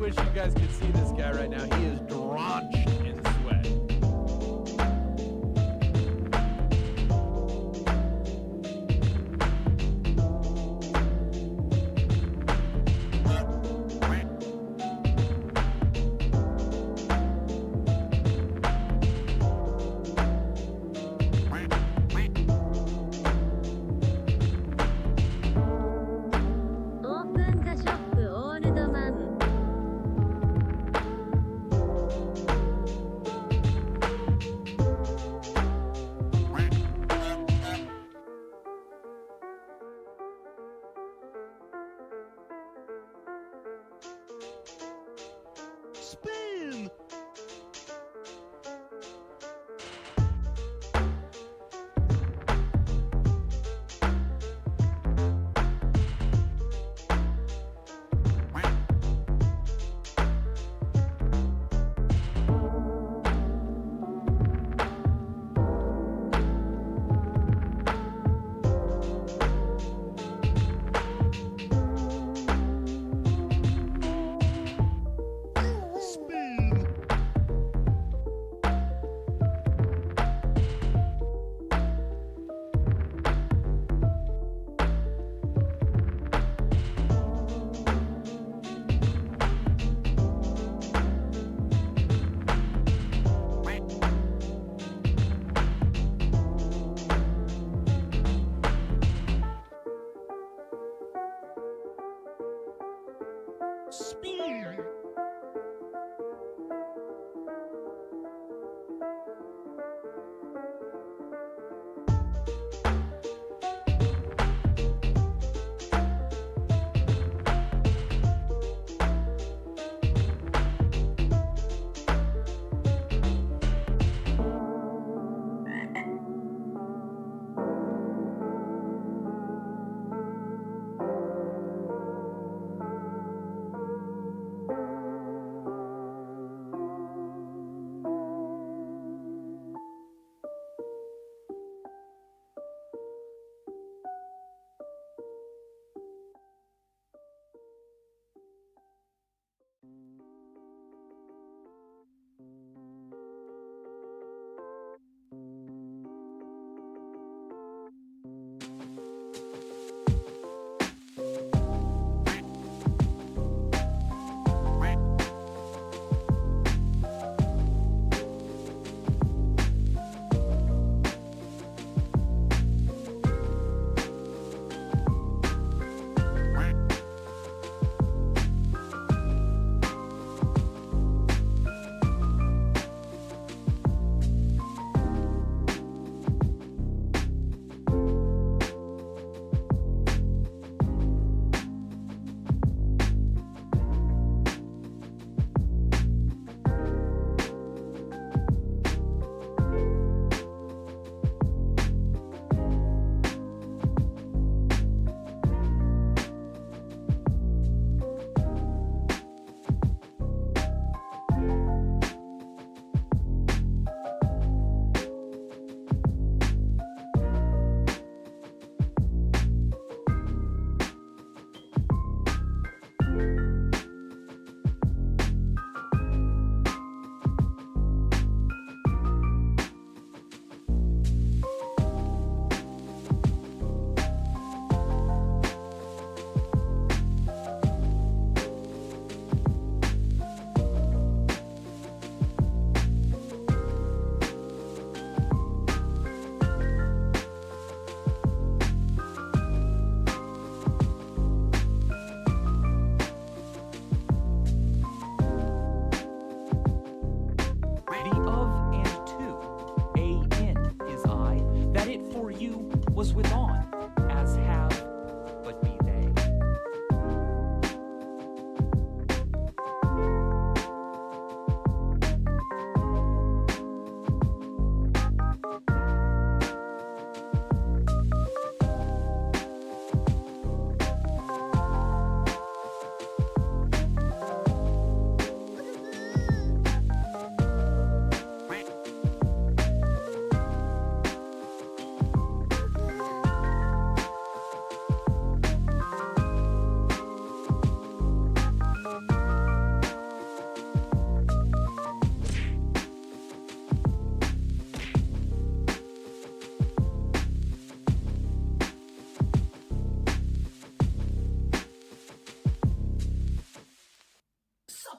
wish you guys could see this guy right now. He is drenched in sweat. Spin! Spin!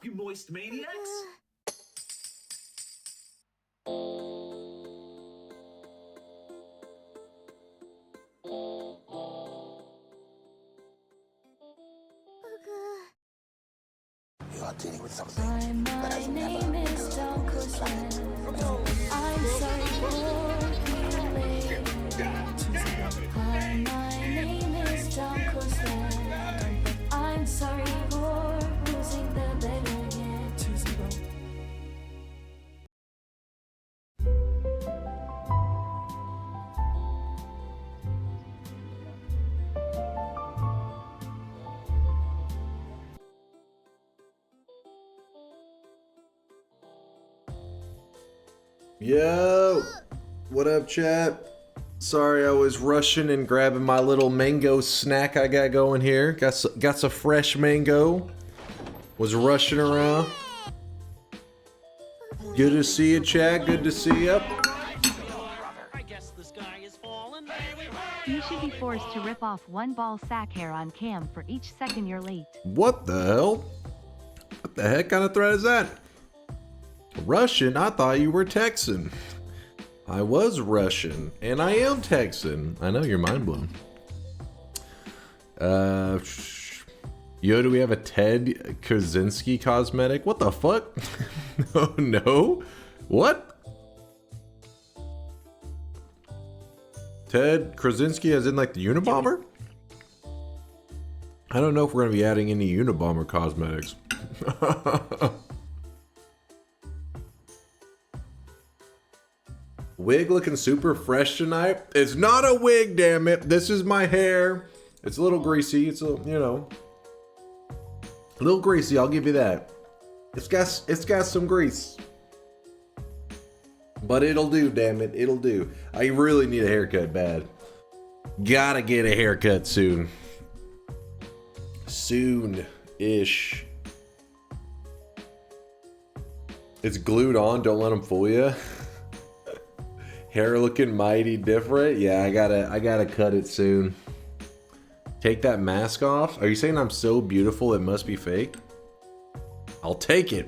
you moist maniacs. You are dealing with something that has never been DunkOrSlam. I'm sorry for being late. Hi, my name is DunkOrSlam. I'm sorry for losing the bet again. 2-0. Yo, what up, chat? Sorry, I was rushing and grabbing my little mango snack I got going here. Got some fresh mango. Was rushing around. Good to see you, chat. Good to see you. I guess the sky is falling. You should be forced to rip off one ball sack hair on cam for each second you're late. What the hell? What the heck kind of threat is that? Russian? I thought you were Texan. I was Russian, and I am Texan. I know, you're mind blown. Yo, do we have a Ted Kaczynski cosmetic? What the fuck? Oh no? What? Ted Krasinski as in like the Unabomber? I don't know if we're gonna be adding any Unabomber cosmetics. Wig looking super fresh tonight. It's not a wig, damn it. This is my hair. It's a little greasy. It's a, you know, a little greasy. I'll give you that. It's got some grease, but it'll do. Damn it, it'll do. I really need a haircut bad. Gotta get a haircut soon. Soon-ish. It's glued on. Don't let them fool you. Hair looking mighty different. Yeah, I gotta cut it soon. Take that mask off. Are you saying I'm so beautiful it must be fake? I'll take it.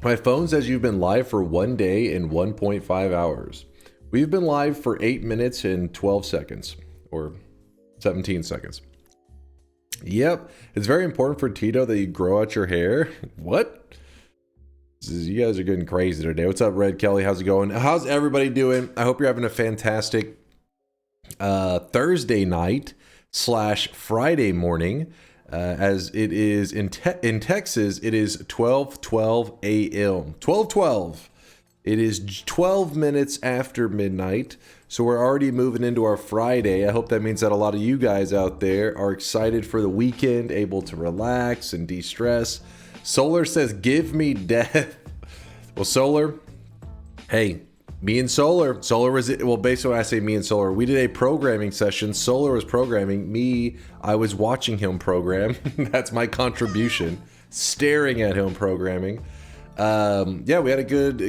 My phone says you've been live for 1 day and 1.5 hours. We've been live for 8 minutes and 12 seconds, or 17 seconds. Yep, it's very important for Tito that you grow out your hair. What? You guys are getting crazy today. What's up, Red Kelly? How's it going? How's everybody doing? I hope you're having a fantastic Thursday night / Friday morning. As it is in Texas, it is 12:12 a.m. 12:12. It is 12 minutes after midnight, so we're already moving into our Friday. I hope that means that a lot of you guys out there are excited for the weekend, able to relax and de-stress. Solar says, give me death. Well, Solar, hey, me and Solar was, well, basically when I say me and Solar, we did a programming session. Solar was programming. Me, I was watching him program. That's my contribution. Staring at him programming. Yeah, we had a good,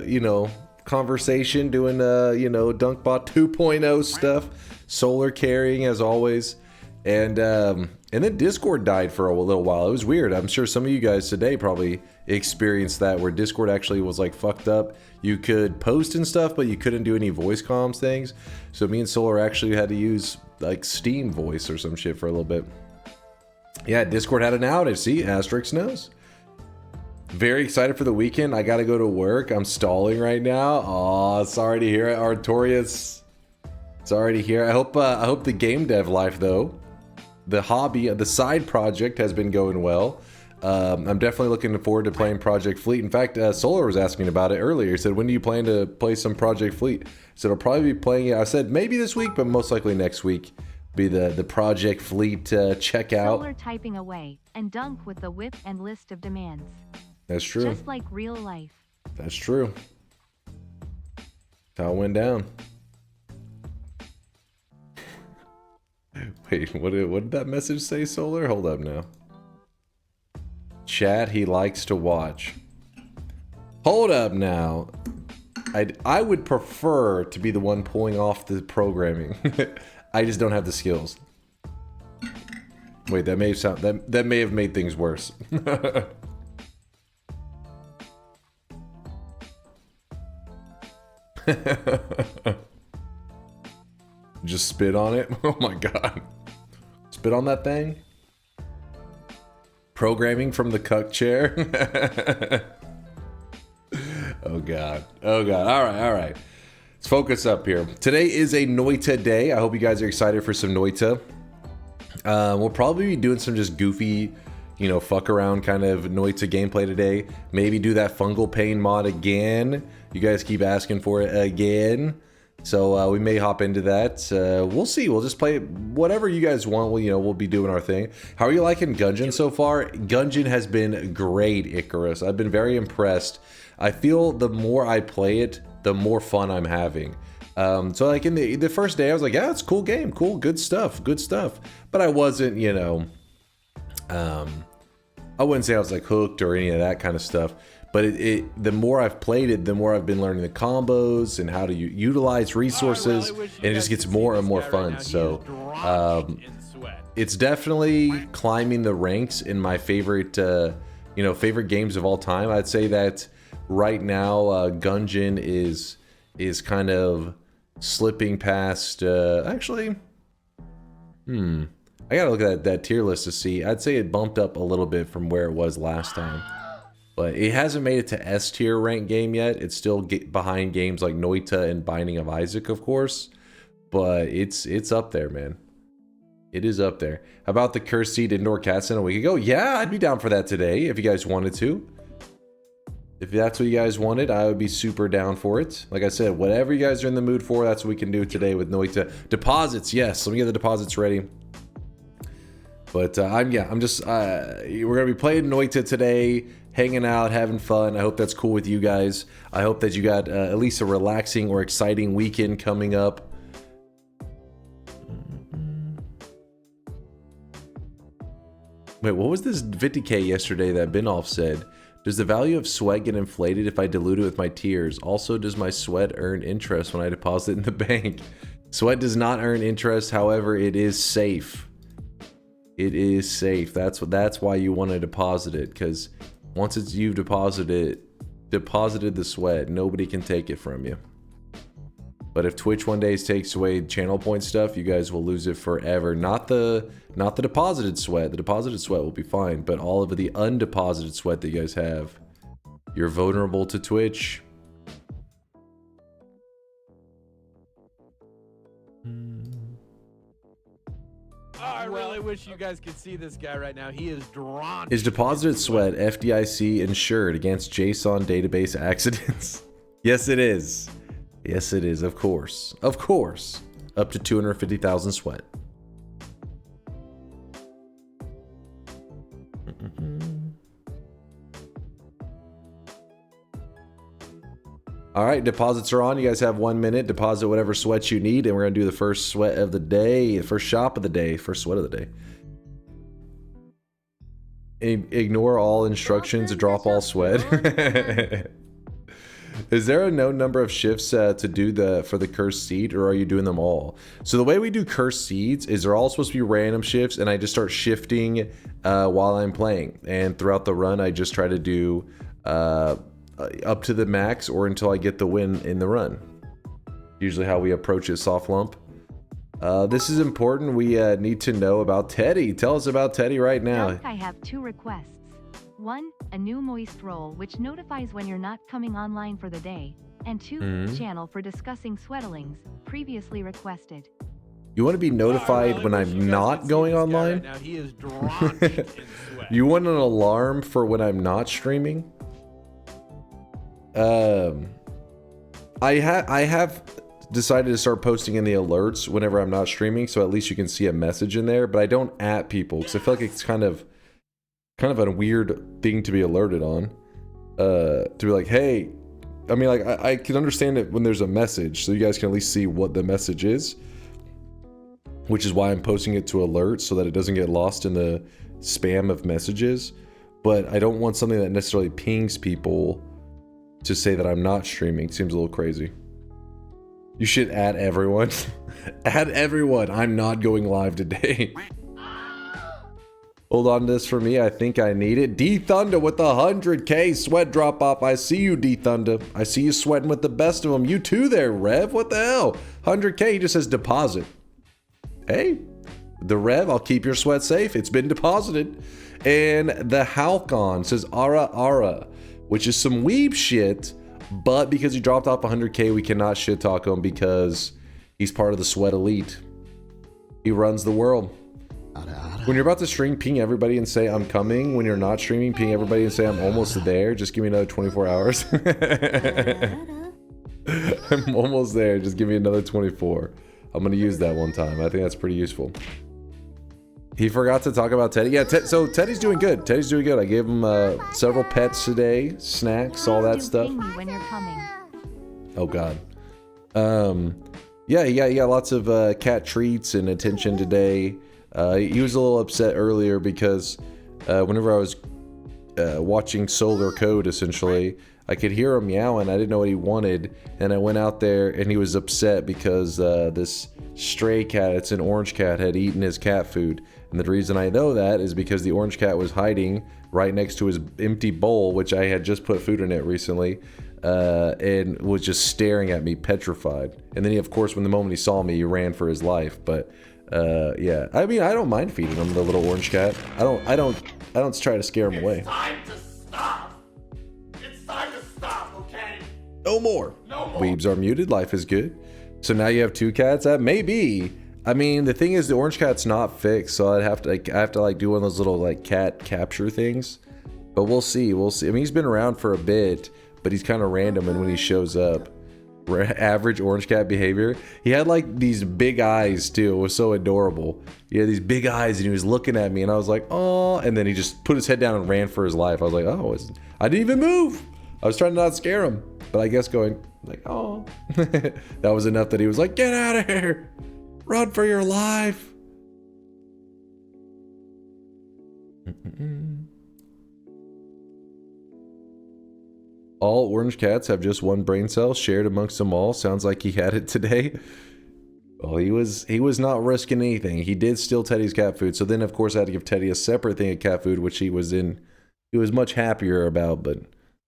you know, conversation doing, you know, DunkBot 2.0 stuff. Solar carrying as always. And then Discord died for a little while. It was weird. I'm sure some of you guys today probably experienced that, where Discord actually was like fucked up. You could post and stuff, but you couldn't do any voice comms things. So me and Solar actually had to use like Steam voice or some shit for a little bit. Yeah, Discord had an outage. See, Asterix knows. Very excited for the weekend. I gotta go to work. I'm stalling right now. Oh, sorry to hear it, Artorias. Sorry to hear. I hope the game dev life though, the hobby, the side project has been going well. I'm definitely looking forward to playing Project Fleet. In fact, Solar was asking about it earlier. He said, when do you plan to play some Project Fleet? So I'll probably be playing it. I said maybe this week, but most likely next week be the Project Fleet checkout. Solar typing away, and Dunk with the whip and list of demands. That's true. Just like real life. That's true. That's how it went down. Wait, what did that message say, Solar? Hold up now. Chat he likes to watch. Hold up now. I would prefer to be the one pulling off the programming. I just don't have the skills. Wait, that may have made things worse. Just spit on it. Oh my god. Spit on that thing. Programming from the cuck chair. Oh god. Oh god. All right. Let's focus up here. Today is a Noita day. I hope you guys are excited for some Noita. We'll probably be doing some just goofy, you know, fuck around kind of Noita gameplay today. Maybe do that fungal pain mod again. You guys keep asking for it again. So we may hop into that. We'll see. We'll just play whatever you guys want. We'll be doing our thing. How are you liking Gungeon so far? Gungeon has been great, Icarus. I've been very impressed. I feel the more I play it, the more fun I'm having. So like in the first day, I was like, yeah, it's a cool game. Cool, good stuff. But I wasn't, you know, I wouldn't say I was like hooked or any of that kind of stuff. But the more I've played it, the more I've been learning the combos and how to utilize resources, and it just gets more and more fun. So it's definitely climbing the ranks in my favorite, favorite games of all time. I'd say that right now, Gungeon is kind of slipping past. Actually, I gotta look at that tier list to see. I'd say it bumped up a little bit from where it was last time. But it hasn't made it to S tier rank game yet. It's still behind games like Noita and Binding of Isaac, of course. But it's up there, man. It is up there. How about the Cursed Seed Indoor Cat Center a week ago? Yeah, I'd be down for that today if you guys wanted to. If that's what you guys wanted, I would be super down for it. Like I said, whatever you guys are in the mood for, that's what we can do today with Noita. Deposits, yes. Let me get the deposits ready. But we're gonna be playing Noita today, hanging out, having fun. I hope that's cool with you guys. I hope that you got at least a relaxing or exciting weekend coming up. Wait, what was this 50k yesterday that Binoff said? Does the value of sweat get inflated if I dilute it with my tears? Also, does my sweat earn interest when I deposit in the bank? Sweat does not earn interest, however, it is safe. It is safe. That's why you want to deposit it, because once you've deposited the sweat, nobody can take it from you. But if Twitch one day takes away channel point stuff, you guys will lose it forever. Not the deposited sweat. The deposited sweat will be fine, but all of the undeposited sweat that you guys have, you're vulnerable to Twitch. I really wish you guys could see this guy right now. He is drawn. Is deposited sweat FDIC insured against JSON database accidents? Yes, it is. Yes, it is. Of course. Of course. Up to 250,000 sweat. All right, deposits are on. You guys have 1 minute. Deposit whatever sweat you need, and we're gonna do the first sweat of the day, first shop of the day, first sweat of the day. Ignore all instructions to drop all sweat. Is there a known number of shifts to do for the cursed seed, or are you doing them all? So the way we do cursed seeds is they're all supposed to be random shifts, and I just start shifting while I'm playing. And throughout the run, I just try to do up to the max or until I get the win in the run. Usually how we approach it, soft lump. This is important. We need to know about Teddy. Tell us about Teddy right now. I have 2 requests. 1, a new moist role which notifies when you're not coming online for the day. And 2, channel for discussing sweatlings, previously requested. You want to be notified when I'm not going online? Right now, he is drenched in sweat. You want an alarm for when I'm not streaming? I have decided to start posting in the alerts whenever I'm not streaming, so at least you can see a message in there, but I don't at people because I feel like it's kind of a weird thing to be alerted on. To be like, hey, I mean, like, I can understand it when there's a message, so you guys can at least see what the message is, which is why I'm posting it to alerts so that it doesn't get lost in the spam of messages. But I don't want something that necessarily pings people to say that I'm not streaming seems a little crazy. You should add everyone. Add everyone. I'm not going live today. Hold on to this for me. I think I need it. D Thunder with the 100K sweat drop off. I see you, D Thunder. I see you sweating with the best of them. You too there, Rev. What the hell? 100K, he just says deposit. Hey, the Rev, I'll keep your sweat safe. It's been deposited. And the Halcon says Ara Ara, which is some weeb shit. But because he dropped off 100K, we cannot shit talk him because he's part of the sweat elite. He runs the world. When you're about to stream, ping everybody and say I'm coming. When you're not streaming, ping everybody and say I'm almost there. Just give me another 24 hours. I'm almost there. Just give me another 24. I'm going to use that one time. I think that's pretty useful. He forgot to talk about Teddy. Yeah, so Teddy's doing good. Teddy's doing good. I gave him several pets today, snacks, all that stuff. Ping me when you're coming. Oh, God. Yeah, he got lots of cat treats and attention today. He was a little upset earlier because whenever I was watching Solar Code, essentially, I could hear him meowing. I didn't know what he wanted, and I went out there, and he was upset because this stray cat, it's an orange cat, had eaten his cat food. And the reason I know that is because the orange cat was hiding right next to his empty bowl, which I had just put food in it recently, and was just staring at me, petrified. And then he, of course, when the moment he saw me, he ran for his life. But yeah, I mean, I don't mind feeding him, the little orange cat. I don't try to scare him away. It's time to stop. It's time to stop, okay? No more. No more. Weebs are muted. Life is good. So now you have 2 cats. That may be. I mean, the thing is, the orange cat's not fixed, so I have to do one of those little like cat capture things. But we'll see. We'll see. I mean, he's been around for a bit, but he's kind of random. And when he shows up, average orange cat behavior. He had like these big eyes too. It was so adorable. He had these big eyes, and he was looking at me, and I was like, oh. And then he just put his head down and ran for his life. I was like, oh, I didn't even move. I was trying to not scare him, but I guess going like, oh, that was enough that he was like, get out of here. Run for your life. All orange cats have just one brain cell shared amongst them all. Sounds like he had it today. Well, he was not risking anything. He did steal Teddy's cat food. So then, of course, I had to give Teddy a separate thing of cat food, which he was much happier about, but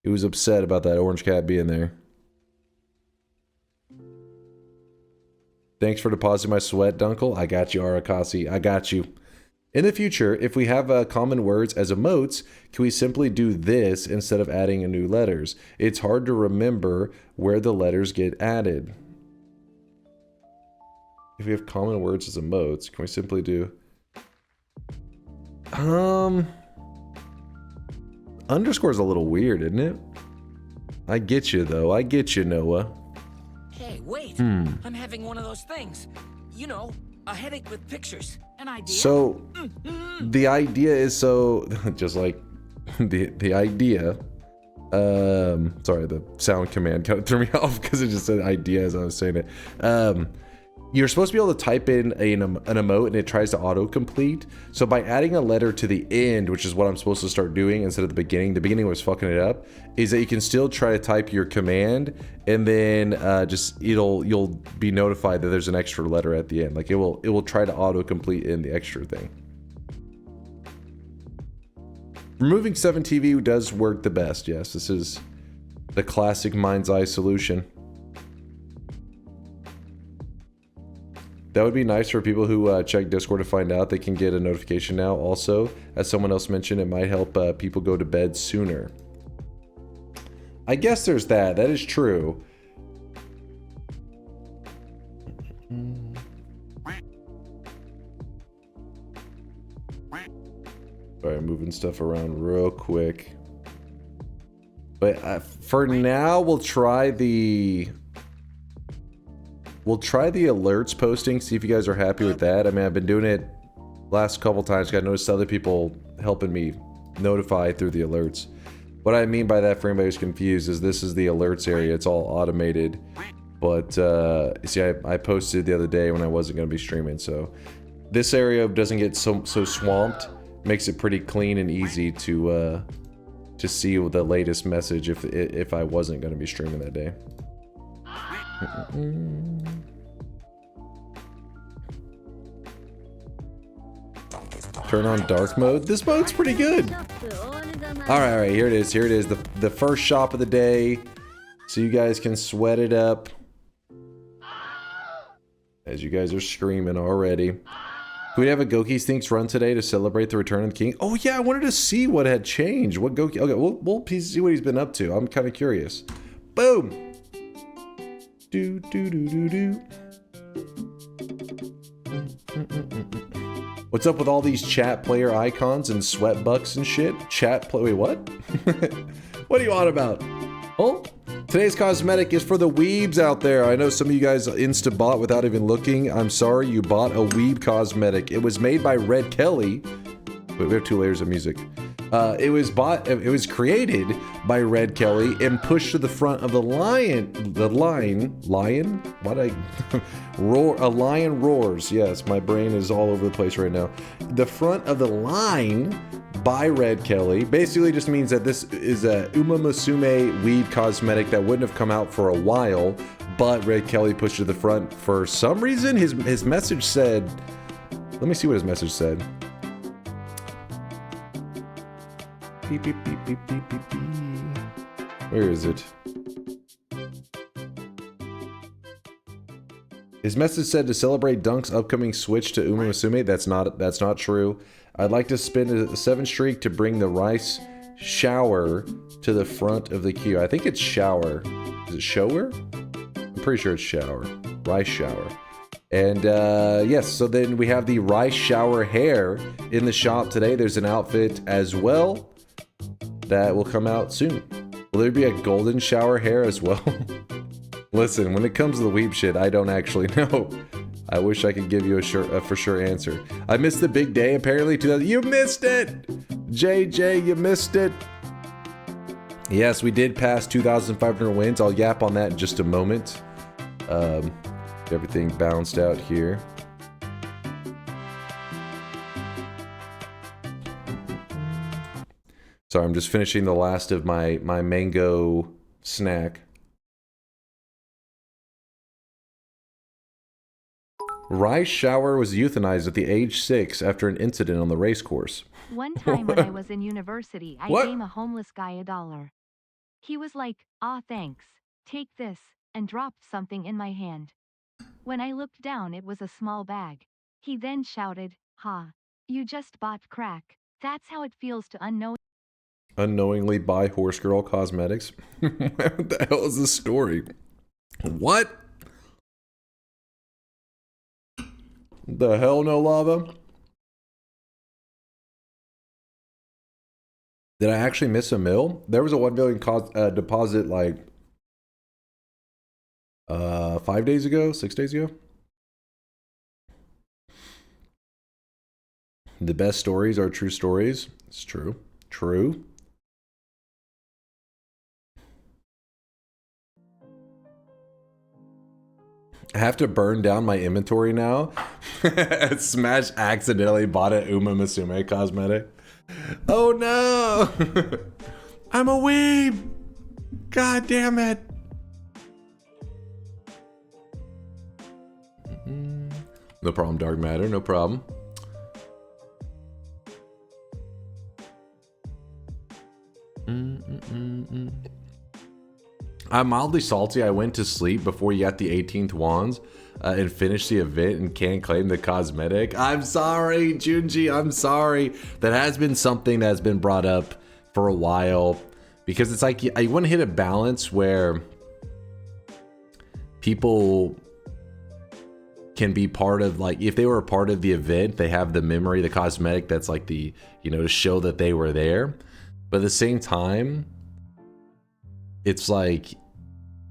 he was upset about that orange cat being there. Thanks for depositing my sweat, Dunkle. I got you, Arakasi. I got you. In the future, if we have common words as emotes, can we simply do this instead of adding new letters? It's hard to remember where the letters get added. If we have common words as emotes, can we simply do... Underscore's a little weird, isn't it? I get you, though. I get you, Noah. Hey, wait. I'm having one of those things. You know, a headache with pictures. An idea? So, the idea is so... just like the idea... sorry, the sound command kind of threw me off because it just said idea as I was saying it. You're supposed to be able to type in an emote and it tries to autocomplete. So by adding a letter to the end, which is what I'm supposed to start doing instead of the beginning was fucking it up, is that you can still try to type your command and then you'll be notified that there's an extra letter at the end. Like it will try to autocomplete in the extra thing. Removing 7TV does work the best. Yes, this is the classic mind's eye solution. That would be nice for people who check Discord to find out. They can get a notification now. Also, as someone else mentioned, it might help people go to bed sooner. I guess there's that. That is true. Sorry, I'm moving stuff around real quick. But for now, we'll try the alerts posting, see if you guys are happy with that. I mean, I've been doing it last couple times. I noticed other people helping me notify through the alerts. What I mean by that, for anybody who's confused, is this is the alerts area. It's all automated. But, see, I posted the other day when I wasn't going to be streaming. So this area doesn't get so swamped. Makes it pretty clean and easy to to see the latest message if I wasn't going to be streaming that day. Turn on dark mode. This mode's pretty good. All right, here it is. Here it is. The first shop of the day, so you guys can sweat it up. As you guys are screaming already. Can we have a Goki's Thinks run today to celebrate the return of the king? Oh yeah, I wanted to see what had changed. What Goki? Okay, we'll see what he's been up to. I'm kind of curious. Boom. Do do do do do. What's up with all these chat player icons and sweat bucks and shit? Wait, what? What are you on about? Oh, today's cosmetic is for the weebs out there. I know some of you guys insta-bought without even looking. I'm sorry, you bought a weeb cosmetic. It was made by Red Kelly. Wait, we have 2 layers of music. It was created by Red Kelly and pushed to the front of the lion. What roar? A lion roars. Yes, my brain is all over the place right now. The front of the line by Red Kelly basically just means that this is a Uma Musume weed cosmetic that wouldn't have come out for a while, but Red Kelly pushed to the front for some reason. His message said, let me see what his message said. Beep, beep, beep, beep, beep, beep, beep. Where is it? His message said to celebrate Dunk's upcoming switch to Uma Musume. That's not true. I'd like to spin a 7 streak to bring the rice shower to the front of the queue. I think it's shower. Is it shower? I'm pretty sure it's shower. Rice shower. And yes, so then we have the rice shower hair in the shop today. There's an outfit as well that will come out soon. Will there be a golden shower hair as well? Listen, when it comes to the weeb shit, I don't actually know. I wish I could give you a for sure answer. I missed the big day, apparently. You missed it! JJ, you missed it. Yes, we did pass 2,500 wins. I'll yap on that in just a moment. Everything bounced out here. Sorry, I'm just finishing the last of my mango snack. Rice shower was euthanized at the age 6 after an incident on the race course. One time when I was in university, I gave a homeless guy $1. He was like, "Aw, thanks. Take this," and dropped something in my hand. When I looked down, it was a small bag. He then shouted, "Ha, you just bought crack. That's how it feels to unknowingly buy horse girl cosmetics." What the hell is this story? What? The hell no, lava? Did I actually miss a mill? There was a 1 million deposit like 5 days ago, 6 days ago. The best stories are true stories. It's true. True. I have to burn down my inventory now. Smash accidentally bought an Uma Musume cosmetic. Oh no! I'm a weeb! God damn it! No problem, Dark Matter, no problem. I'm mildly salty. I went to sleep before you got the 18th wands and finished the event and can't claim the cosmetic. I'm sorry, Junji, I'm sorry. That has been something that's been brought up for a while because it's like I want to hit a balance where people can be part of, like, if they were a part of the event, they have the memory, the cosmetic that's like the, you know, to show that they were there. But at the same time, it's like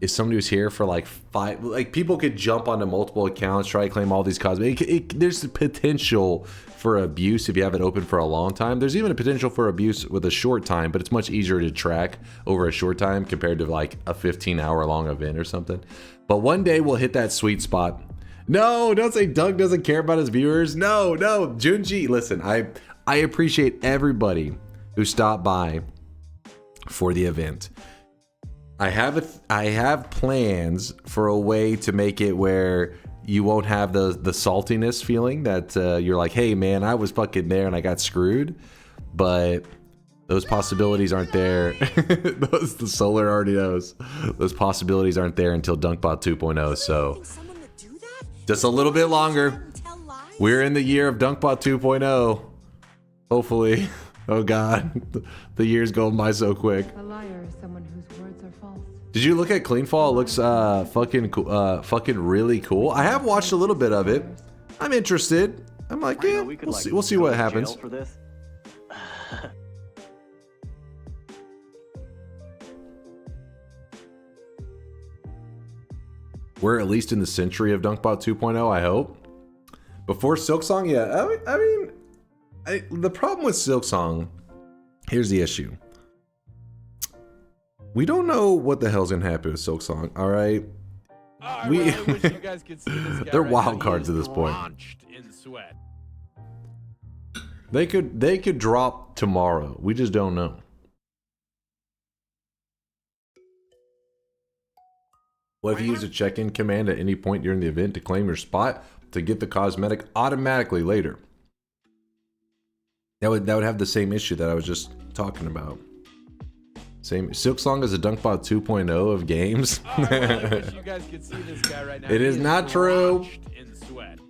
if somebody was here for like 5, like people could jump onto multiple accounts, try to claim all these cosmetics. There's the potential for abuse if you have it open for a long time. There's even a potential for abuse with a short time, but it's much easier to track over a short time compared to like a 15-hour long event or something. But one day we'll hit that sweet spot. No, don't say Doug doesn't care about his viewers. No, Junji, listen, I appreciate everybody who stopped by for the event. I have plans for a way to make it where you won't have the saltiness feeling that you're like, hey man, I was fucking there and I got screwed. But those possibilities aren't there. The Solar already knows. Those possibilities aren't there until DunkBot 2.0. So just a little bit longer. We're in the year of DunkBot 2.0. Hopefully. Oh god, the year's going by so quick. A liar is someone whose words are false. Did you look at Cleanfall? It looks fucking cool, fucking really cool. I have watched a little bit of it. I'm interested. I'm like, yeah, we'll see what happens. For this. We're at least in the century of DunkBot 2.0, I hope. Before Silksong, yeah. I mean, the problem with Silksong, here's the issue. We don't know what the hell's gonna happen with Silksong, all right? I really wish you guys could see this guy They're right wild now. cards He at is this point. drenched in sweat. They could drop tomorrow. We just don't know. What if you use a check-in command at any point during the event to claim your spot to get the cosmetic automatically later? That would have the same issue that I was just talking about. Same. Silksong is a DunkBot 2.0 of games. I really wish you guys could see this guy right now. It He is not true. drenched in sweat.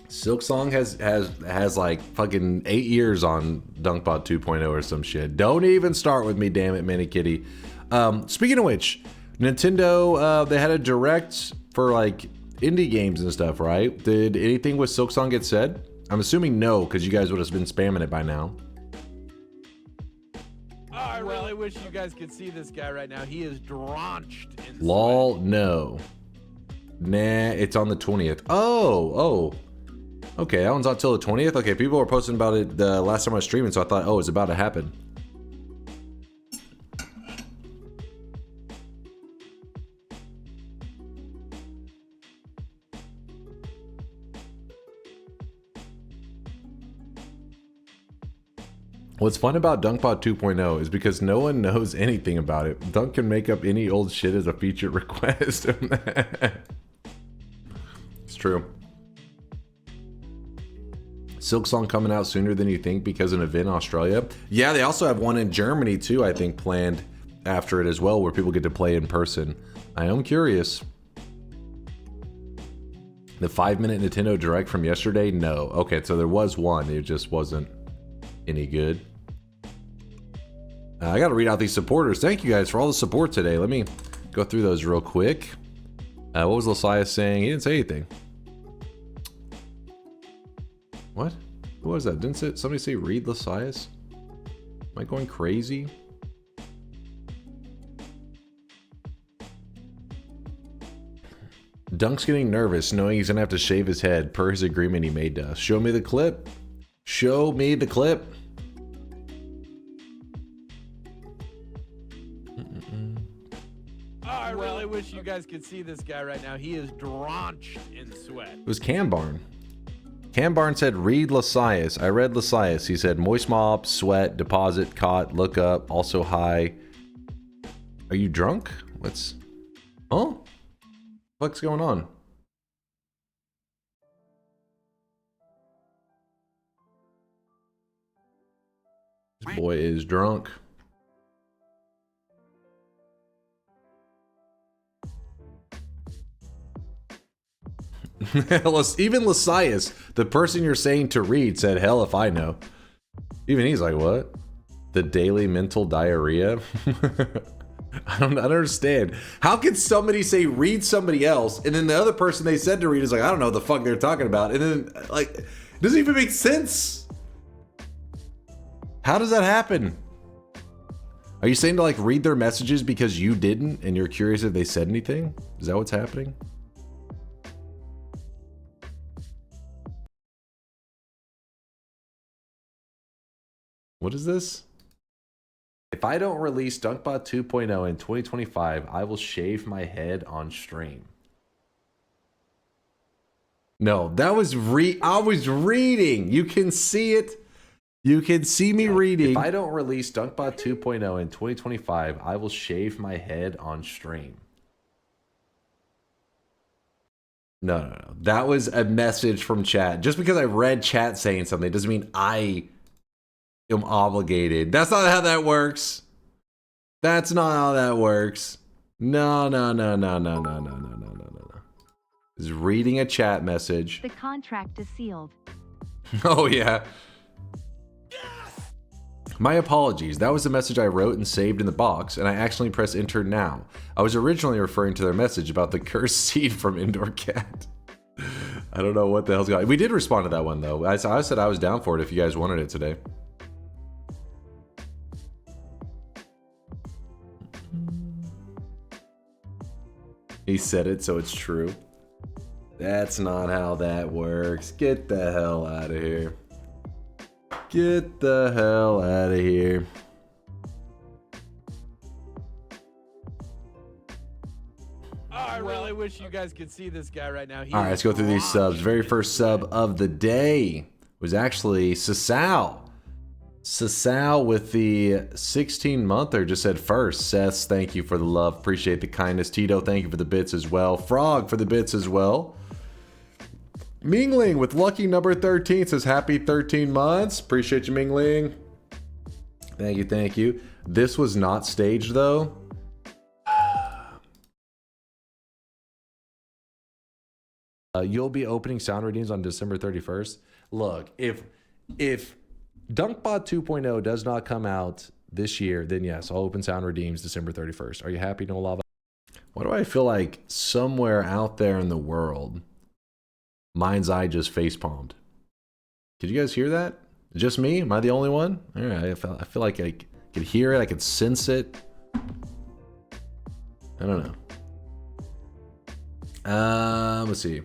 Silksong has like fucking 8 years on DunkBot 2.0 or some shit. Don't even start with me, damn it, Manny Kitty. Speaking of which, Nintendo, they had a direct for like indie games and stuff, right? Did anything with Silksong get said? I'm assuming no, because you guys would have been spamming it by now. I really wish you guys could see this guy right now. He is drenched in sweat. Lol, no. Nah, it's on the 20th. Oh. Okay, that one's not till the 20th? Okay, people were posting about it the last time I was streaming, so I thought, oh, it's about to happen. What's fun about DunkBot 2.0 is because no one knows anything about it. Dunk can make up any old shit as a feature request. It's true. Silksong coming out sooner than you think because of an event in Australia. Yeah, they also have one in Germany too, I think, planned after it as well, where people get to play in person. I am curious. The 5-minute Nintendo Direct from yesterday? No. Okay, so there was one. It just wasn't any good. I got to read out these supporters. Thank you guys for all the support today. Let me go through those real quick. What was Lasias saying? He didn't say anything. What? Who was that? Didn't somebody say read Lasias? Am I going crazy? Dunk's getting nervous knowing he's going to have to shave his head per his agreement he made to us. Show me the clip. Show me the clip. I really wish you guys could see this guy right now. He is drenched in sweat. It was Cambarn. Cambarn said, read Lasias. I read Lasias. He said, moist mop, sweat, deposit, caught, look up, also high. Are you drunk? What's... Huh? What's going on? This boy is drunk. Even Lasias, the person you're saying to read, said, hell if I know. Even he's like, what? The daily mental diarrhea? I don't understand. How can somebody say read somebody else, and then the other person they said to read is like, I don't know what the fuck they're talking about. And then, like, it doesn't even make sense. How does that happen? Are you saying to, like, read their messages because you didn't, and you're curious if they said anything? Is that what's happening? What is this? If I don't release DunkBot 2.0 in 2025, I will shave my head on stream. No, that was I was reading. You can see it. You can see me reading. If I don't release DunkBot 2.0 in 2025, I will shave my head on stream. No. That was a message from chat. Just because I read chat saying something doesn't mean I am obligated. That's not how that works. That's not how that works. No. Is reading a chat message. The contract is sealed. Oh, yeah. My apologies. That was the message I wrote and saved in the box, and I accidentally pressed enter now. I was originally referring to their message about the cursed seed from Indoor Cat. I don't know what the hell's going on. We did respond to that one, though. I said I was down for it if you guys wanted it today. He said it, so it's true. That's not how that works. Get the hell out of here. Get the hell out of here. I really wish you guys could see this guy right now. All right, let's go through these subs. Very first sub of the day was actually Sasal. Sasal with the 16-monther just said first. Seth, thank you for the love. Appreciate the kindness. Tito, thank you for the bits as well. Frog for the bits as well. Mingling with lucky number 13 says happy 13 months. Appreciate you, Mingling. Thank you. This was not staged though. You'll be opening sound redeems on December 31st. Look, if DunkBot 2.0 does not come out this year, then yes, I'll open sound redeems December 31st. Are you happy, No Lava? Why do I feel like somewhere out there in the world, Mind's Eye just facepalmed? Did you guys hear that? Just me? Am I the only one? All right, I feel like I could hear it. I could sense it. I don't know. Let's see.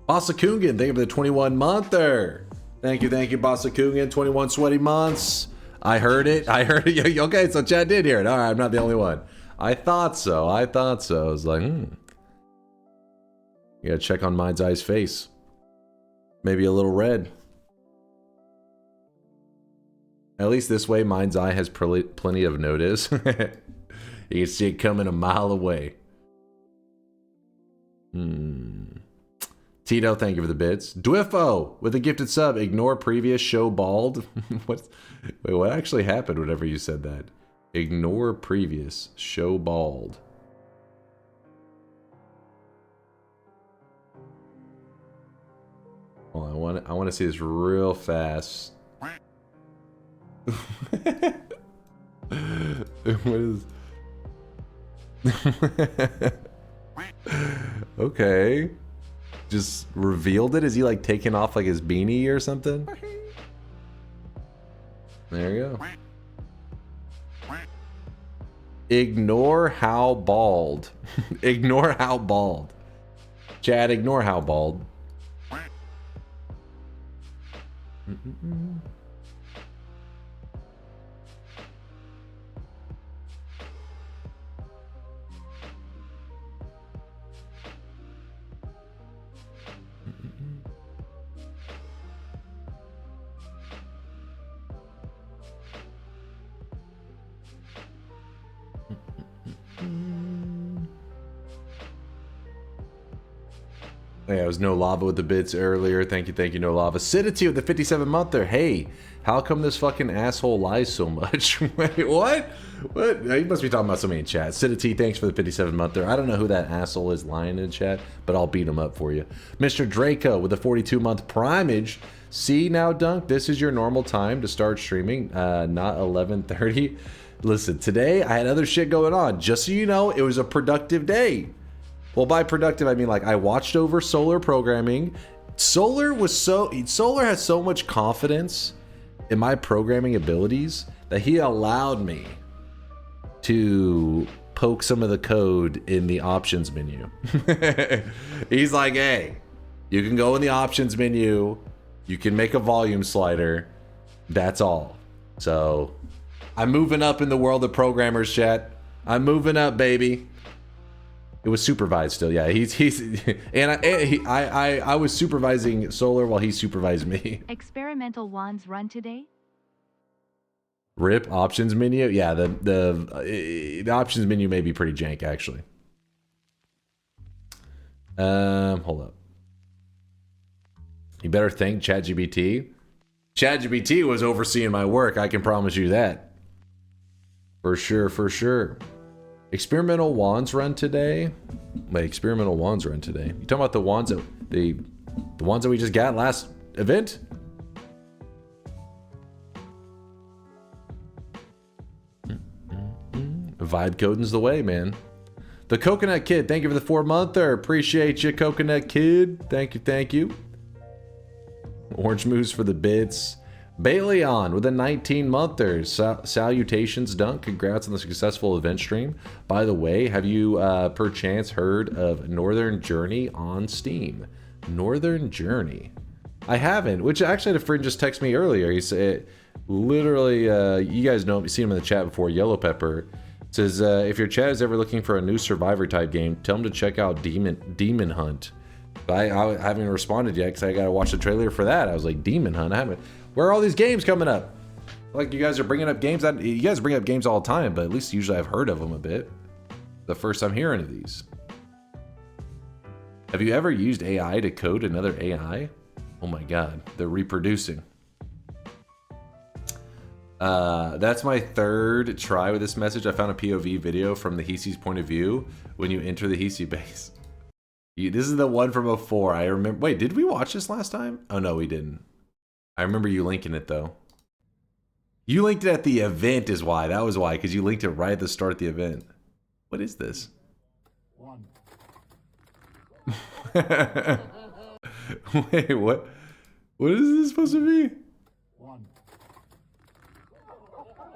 Basakungan, thank you for the 21-monther. Thank you, Basakungan. 21 sweaty months. I heard it. Okay, so chat did hear it. All right, I'm not the only one. I thought so. I was like, You gotta check on Mind's Eye's face. Maybe a little red. At least this way, Mind's Eye has plenty of notice. You can see it coming a mile away. Tito, thank you for the bits. Dwiffo with a gifted sub. Ignore previous show bald. Wait, what actually happened whenever you said that? Ignore previous show bald. Hold on, I want to see this real fast. What is? Okay. Just revealed it? Is he like taking off like his beanie or something? There you go. Ignore how bald. Ignore how bald. Chad, ignore how bald. Yeah, it was No Lava with the bits earlier. Thank you, No Lava. Sidity with the 57-monther. Hey, how come this fucking asshole lies so much? Wait, what? What? You must be talking about somebody in chat. Sidity, thanks for the 57-monther. I don't know who that asshole is lying in chat, but I'll beat him up for you. Mr. Draco with the 42-month primage. See now, Dunk, this is your normal time to start streaming, not 11:30. Listen, today I had other shit going on. Just so you know, it was a productive day. Well, by productive, I mean like I watched over Solar programming. Solar has so much confidence in my programming abilities that he allowed me to poke some of the code in the options menu. He's like, hey, you can go in the options menu, you can make a volume slider, that's all. So I'm moving up in the world of programmers, chat. I'm moving up, baby. It was supervised still, yeah. I was supervising Solar while he supervised me. Experimental wands run today? Rip options menu. Yeah, the options menu may be pretty jank actually. Hold up. You better thank ChatGPT. ChatGPT was overseeing my work. I can promise you that. For sure, for sure. Experimental wands run today. Wait, experimental wands run today. You talking about the wands that the ones that we just got last event? Vibe coding's the way, man. The Coconut Kid, thank you for the 4-monther. Appreciate you, Coconut Kid. Thank you, thank you. Orange Moose for the bits. Baleon with a 19-monther. Salutations, Dunk. Congrats on the successful event stream. By the way, have you perchance heard of Northern Journey on Steam? Northern Journey. I haven't, which actually had a friend just text me earlier. He said, literally, you guys know, you've seen him in the chat before, Yellow Pepper. Says, if your chat is ever looking for a new Survivor type game, tell them to check out Demon Hunt. I haven't responded yet because I gotta watch the trailer for that. I was like, Demon Hunt? I haven't. Where are all these games coming up? Like, you guys are bringing up games. You guys bring up games all the time, but at least usually I've heard of them a bit. The first time hearing of these. Have you ever used AI to code another AI? Oh my god, they're reproducing. That's my third try with this message. I found a POV video from the Hisi's point of view when you enter the Hisi base. This is the one from before. I remember. Wait, did we watch this last time? Oh no, we didn't. I remember you linking it though. You linked it at the event is why. That was why, because you linked it right at the start of the event. What is this? Wait, what? What is this supposed to be?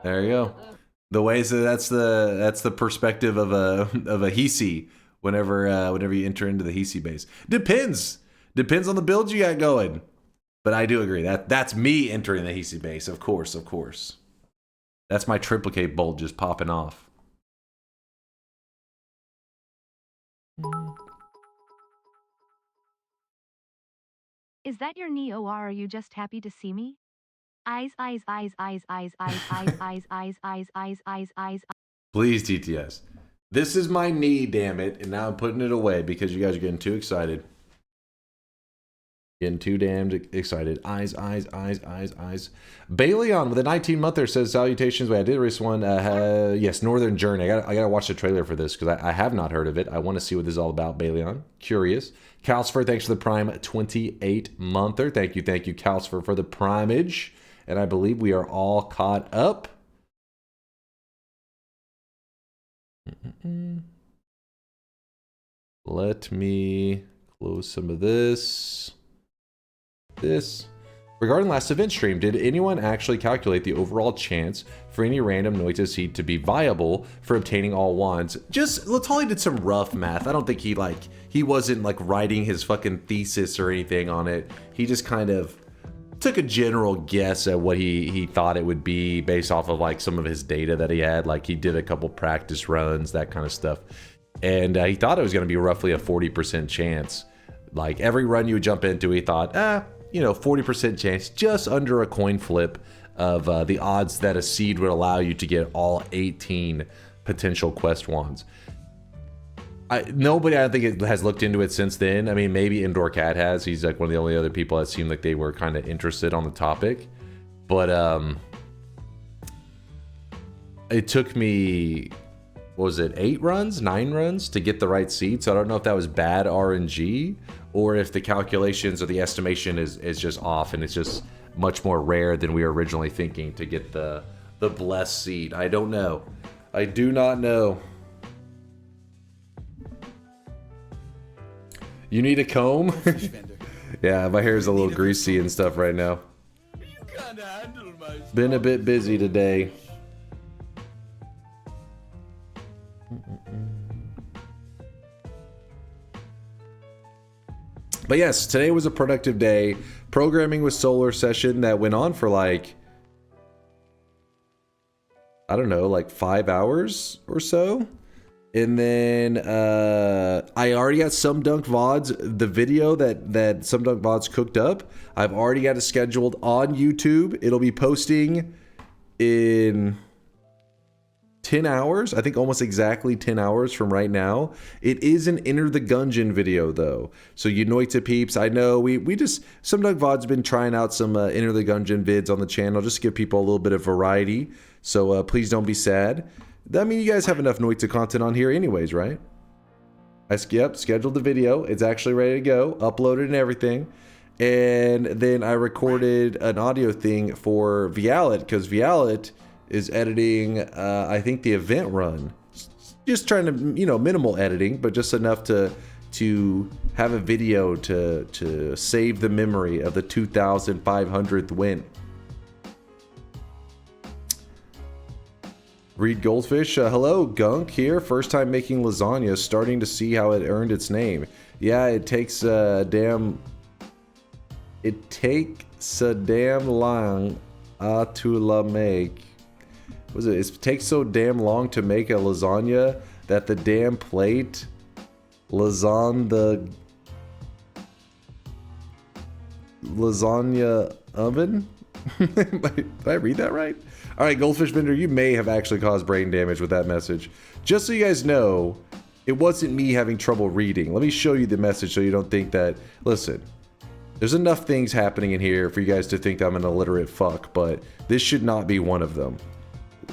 There you go. The way, so that's the perspective of a Hisi whenever you enter into the Hisi base. Depends on the build you got going. But I do agree that's me entering the Hisi base, of course. That's my triplicate bolt just popping off. Is that your Neo, or are you just happy to see me? Eyes. Please, TTS. This is my knee, damn it, and now I'm putting it away because you guys are getting too excited. Getting too damned excited. Eyes. Baleon with a 19-monther says, salutations. Wait, I did race one. Yes, Northern Journey. I gotta watch the trailer for this because I have not heard of it. I want to see what this is all about, Baleon. Curious. Calcifer, thanks for the Prime 28-monther. Thank you, Calcifer, for the primage. And I believe we are all caught up. Let me close some of this. Regarding last event stream, did anyone actually calculate the overall chance for any random Noita seed to be viable for obtaining all wands? Just, Latali did some rough math. I don't think he wasn't like writing his fucking thesis or anything on it. He just kind of took a general guess at what he thought it would be based off of like some of his data that he had. Like he did a couple practice runs, that kind of stuff. And he thought it was going to be roughly a 40% chance. Like every run you would jump into, he thought, 40% chance, just under a coin flip of the odds that a seed would allow you to get all 18 potential quest wands. Nobody, I don't think, has looked into it since then. I mean, maybe Indoor Cat has. He's like one of the only other people that seemed like they were kind of interested on the topic. But it took me, what was it, 9 runs to get the right seed. So I don't know if that was bad RNG or if the calculations or the estimation is just off and it's just much more rare than we were originally thinking to get the blessed seed. I don't know. I do not know. You need a comb? Yeah, my hair is a little greasy and stuff right now. Been a bit busy today. But yes, today was a productive day. Programming with Solar session that went on for like, I don't know, like 5 hours or so. And then I already got SomeDunkVods, the video that SomeDunkVods cooked up. I've already got it scheduled on YouTube. It'll be posting in 10 hours. I think almost exactly 10 hours from right now. It is an Enter the Gungeon video though. So you Noita peeps, I know we just, SomeDunkVods been trying out some Enter the Gungeon vids on the channel just to give people a little bit of variety. So please don't be sad. I mean, you guys have enough Noita content on here anyways, right? Yep, scheduled the video. It's actually ready to go, uploaded and everything. And then I recorded an audio thing for Vialet because Vialet is editing, I think, the event run. Just trying to, you know, minimal editing, but just enough to have a video to save the memory of the 2,500th win. Reed Goldfish, hello, Gunk here. First time making lasagna, starting to see how it earned its name. Yeah, it takes a damn long to la make. Was it? It takes so damn long to make a lasagna that the damn plate lasagna oven. Did I read that right? All right, Goldfish Bender, you may have actually caused brain damage with that message. Just so you guys know, it wasn't me having trouble reading. Let me show you the message so you don't think that. Listen, there's enough things happening in here for you guys to think I'm an illiterate fuck, but this should not be one of them.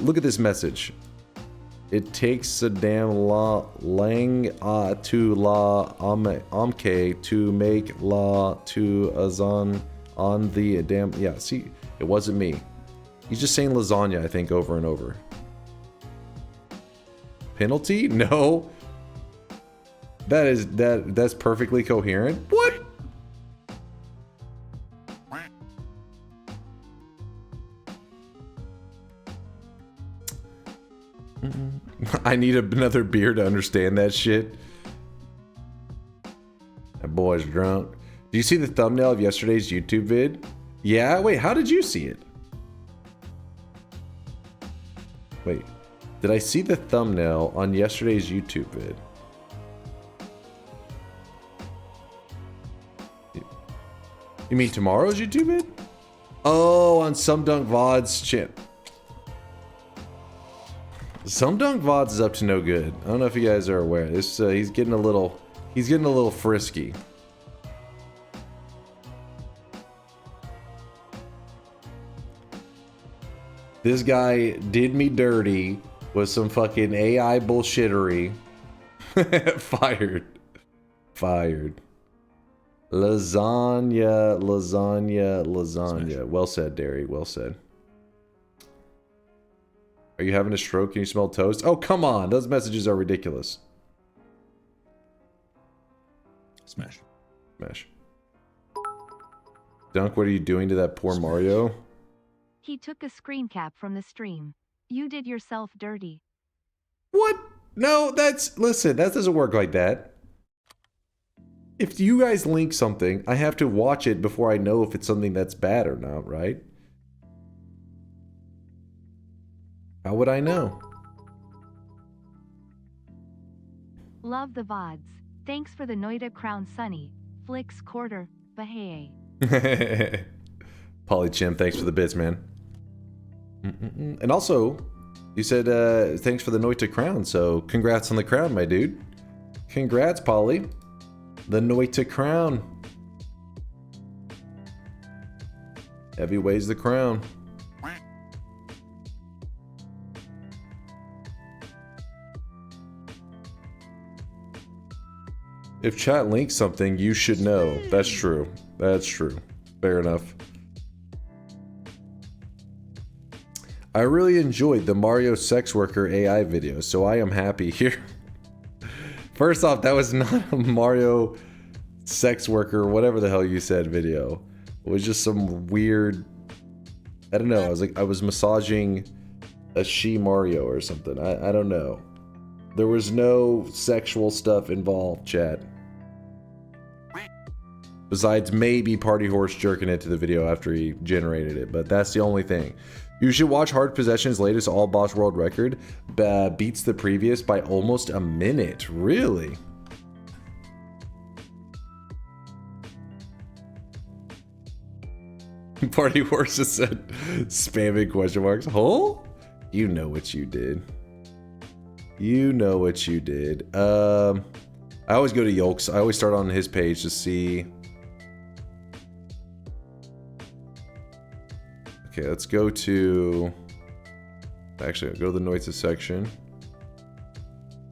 Look at this message. It takes a damn lang to la amke to make la to azan on the damn. Yeah, see, it wasn't me. He's just saying lasagna, I think, over and over. Penalty? No. That's perfectly coherent. What? I need another beer to understand that shit. That boy's drunk. Do you see the thumbnail of yesterday's YouTube vid? Yeah? Wait, how did you see it? Wait, did I see the thumbnail on yesterday's YouTube vid? You mean tomorrow's YouTube vid? Oh, on SomeDunkVods channel. SomeDunkVods is up to no good. I don't know if you guys are aware. This he's getting a little frisky. This guy did me dirty with some fucking AI bullshittery. Fired. Lasagna. Well said, Derry. Well said. Are you having a stroke? Can you smell toast? Oh, come on. Those messages are ridiculous. Smash. Dunk, what are you doing to that poor Mario? He took a screen cap from the stream. You did yourself dirty. What? No, listen, that doesn't work like that. If you guys link something, I have to watch it before I know if it's something that's bad or not, right? How would I know? Love the VODs. Thanks for the Noita crown, Sunny. Flicks quarter. Bahey. Polychim, thanks for the bits, man. And also, you said thanks for the Noita crown, so congrats on the crown, my dude. Congrats, Polly. The Noita crown. Heavy weighs the crown. If chat links something, you should know. That's true. That's true. Fair enough. I really enjoyed the Mario sex worker AI video, so I am happy here. First off, that was not a Mario sex worker, whatever the hell you said video. It was just some weird, I don't know, I was massaging a she Mario or something. I don't know. There was no sexual stuff involved, chat. Besides maybe Party Horse jerking it to the video after he generated it, but that's the only thing. You should watch Hard Possession's latest all boss world record. Beats the previous by almost a minute. Really? Party horses said spamming question marks. Huh? You know what you did. You know what you did. I always go to Yolks. I always start on his page to see. Okay, let's go to... Actually, I'll go to the Noita section.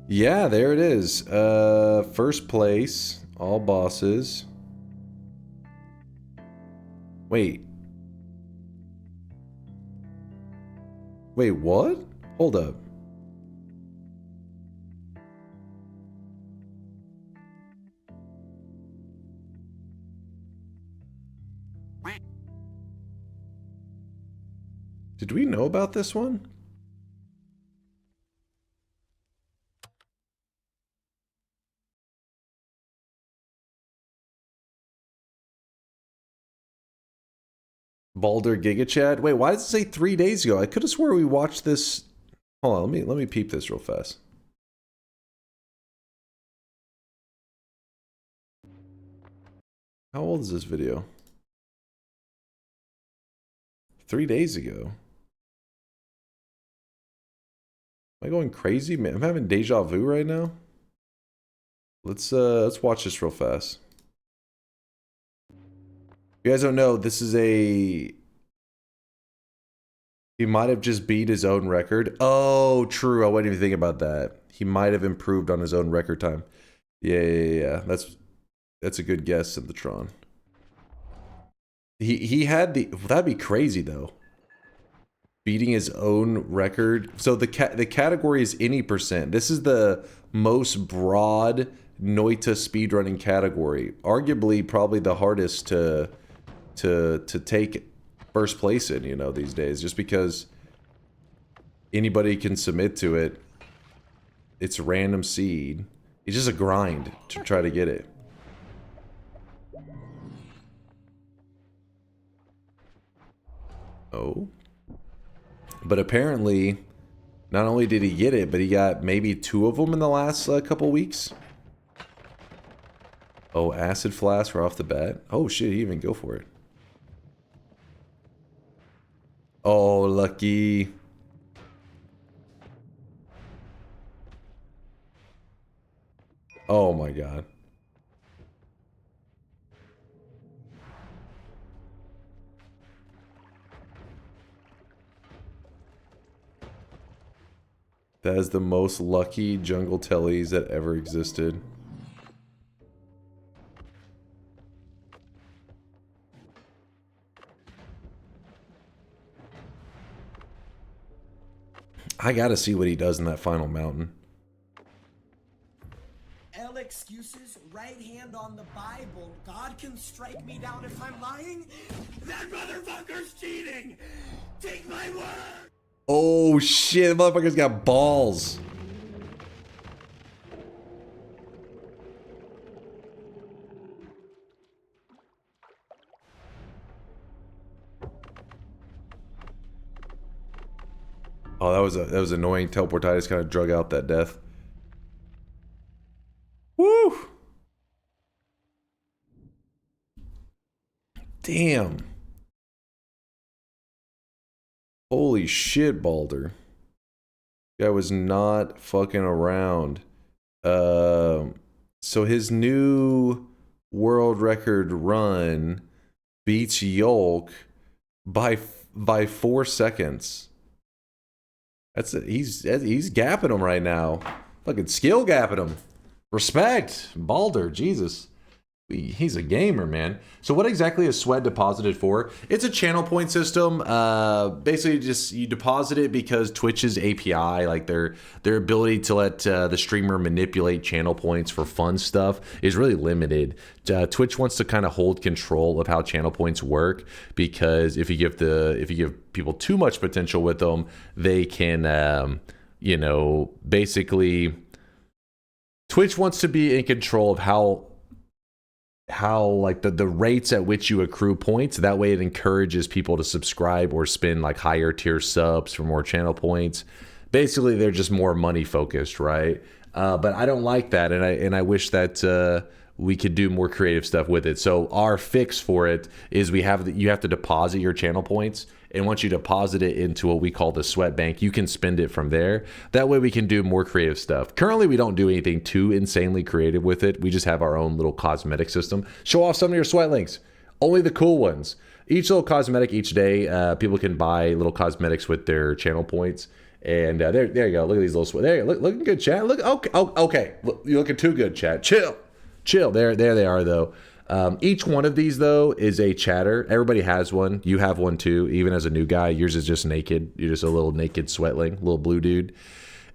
Yeah, there it is. First place, all bosses. Wait. Wait, what? Hold up. Did we know about this one? Baldur Giga Chad. Wait, why does it say 3 days ago? I could have swore we watched this. Hold on, let me peep this real fast. How old is this video? 3 days ago. Am I going crazy, man? I'm having deja vu right now. Let's watch this real fast. If you guys don't know, this is a... He might have just beat his own record. Oh, true. I wasn't even thinking about that. He might have improved on his own record time. Yeah. That's a good guess, Synthetron. He had the... That'd be crazy, though. Beating his own record. So the category is any percent. This is the most broad Noita speedrunning category. Arguably, probably the hardest to take first place in, you know, these days, just because anybody can submit to it. It's random seed. It's just a grind to try to get it. Oh. But apparently, not only did he get it, but he got maybe 2 of them in the last couple weeks. Oh, acid flask right off the bat. Oh shit, he didn't even go for it. Oh, lucky. Oh my god. That is the most lucky jungle tellies that ever existed. I gotta see what he does in that final mountain. L excuses, right hand on the Bible. God can strike me down if I'm lying. That motherfucker's cheating! Take my word! Oh shit, the motherfucker's got balls. Oh, that was annoying. Teleportitis kind of drug out that death. Woo! Damn. Holy shit, Baldur. Guy was not fucking around. So his new world record run beats Yolk by 4 seconds. That's it. He's gapping him right now. Fucking skill gapping him. Respect, Baldur. Jesus. He's a gamer, man. So what exactly is Sweat deposited for? It's a channel point system. Basically, just you deposit it because Twitch's API, like their ability to let the streamer manipulate channel points for fun stuff, is really limited. Twitch wants to kind of hold control of how channel points work, because if you give people too much potential with them, they can, you know, basically, Twitch wants to be in control of how like the rates at which you accrue points. That way it encourages people to subscribe or spend like higher tier subs for more channel points. Basically, they're just more money focused, right? But I don't like that, and I wish that we could do more creative stuff with it. So our fix for it is you have to deposit your channel points, and once you deposit it into what we call the sweat bank, you can spend it from there. That way we can do more creative stuff. Currently we don't do anything too insanely creative with it. We just have our own little cosmetic system. Show off some of your sweat links, only the cool ones. Each little cosmetic each day, people can buy little cosmetics with their channel points. And there you go. Look at these little there. Looking good, chat. Look, okay. Look, you're looking too good, chat. Chill. There they are, though. Each one of these, though, is a chatter. Everybody has one. You have one too. Even as a new guy, yours is just naked. You're just a little naked sweatling, little blue dude.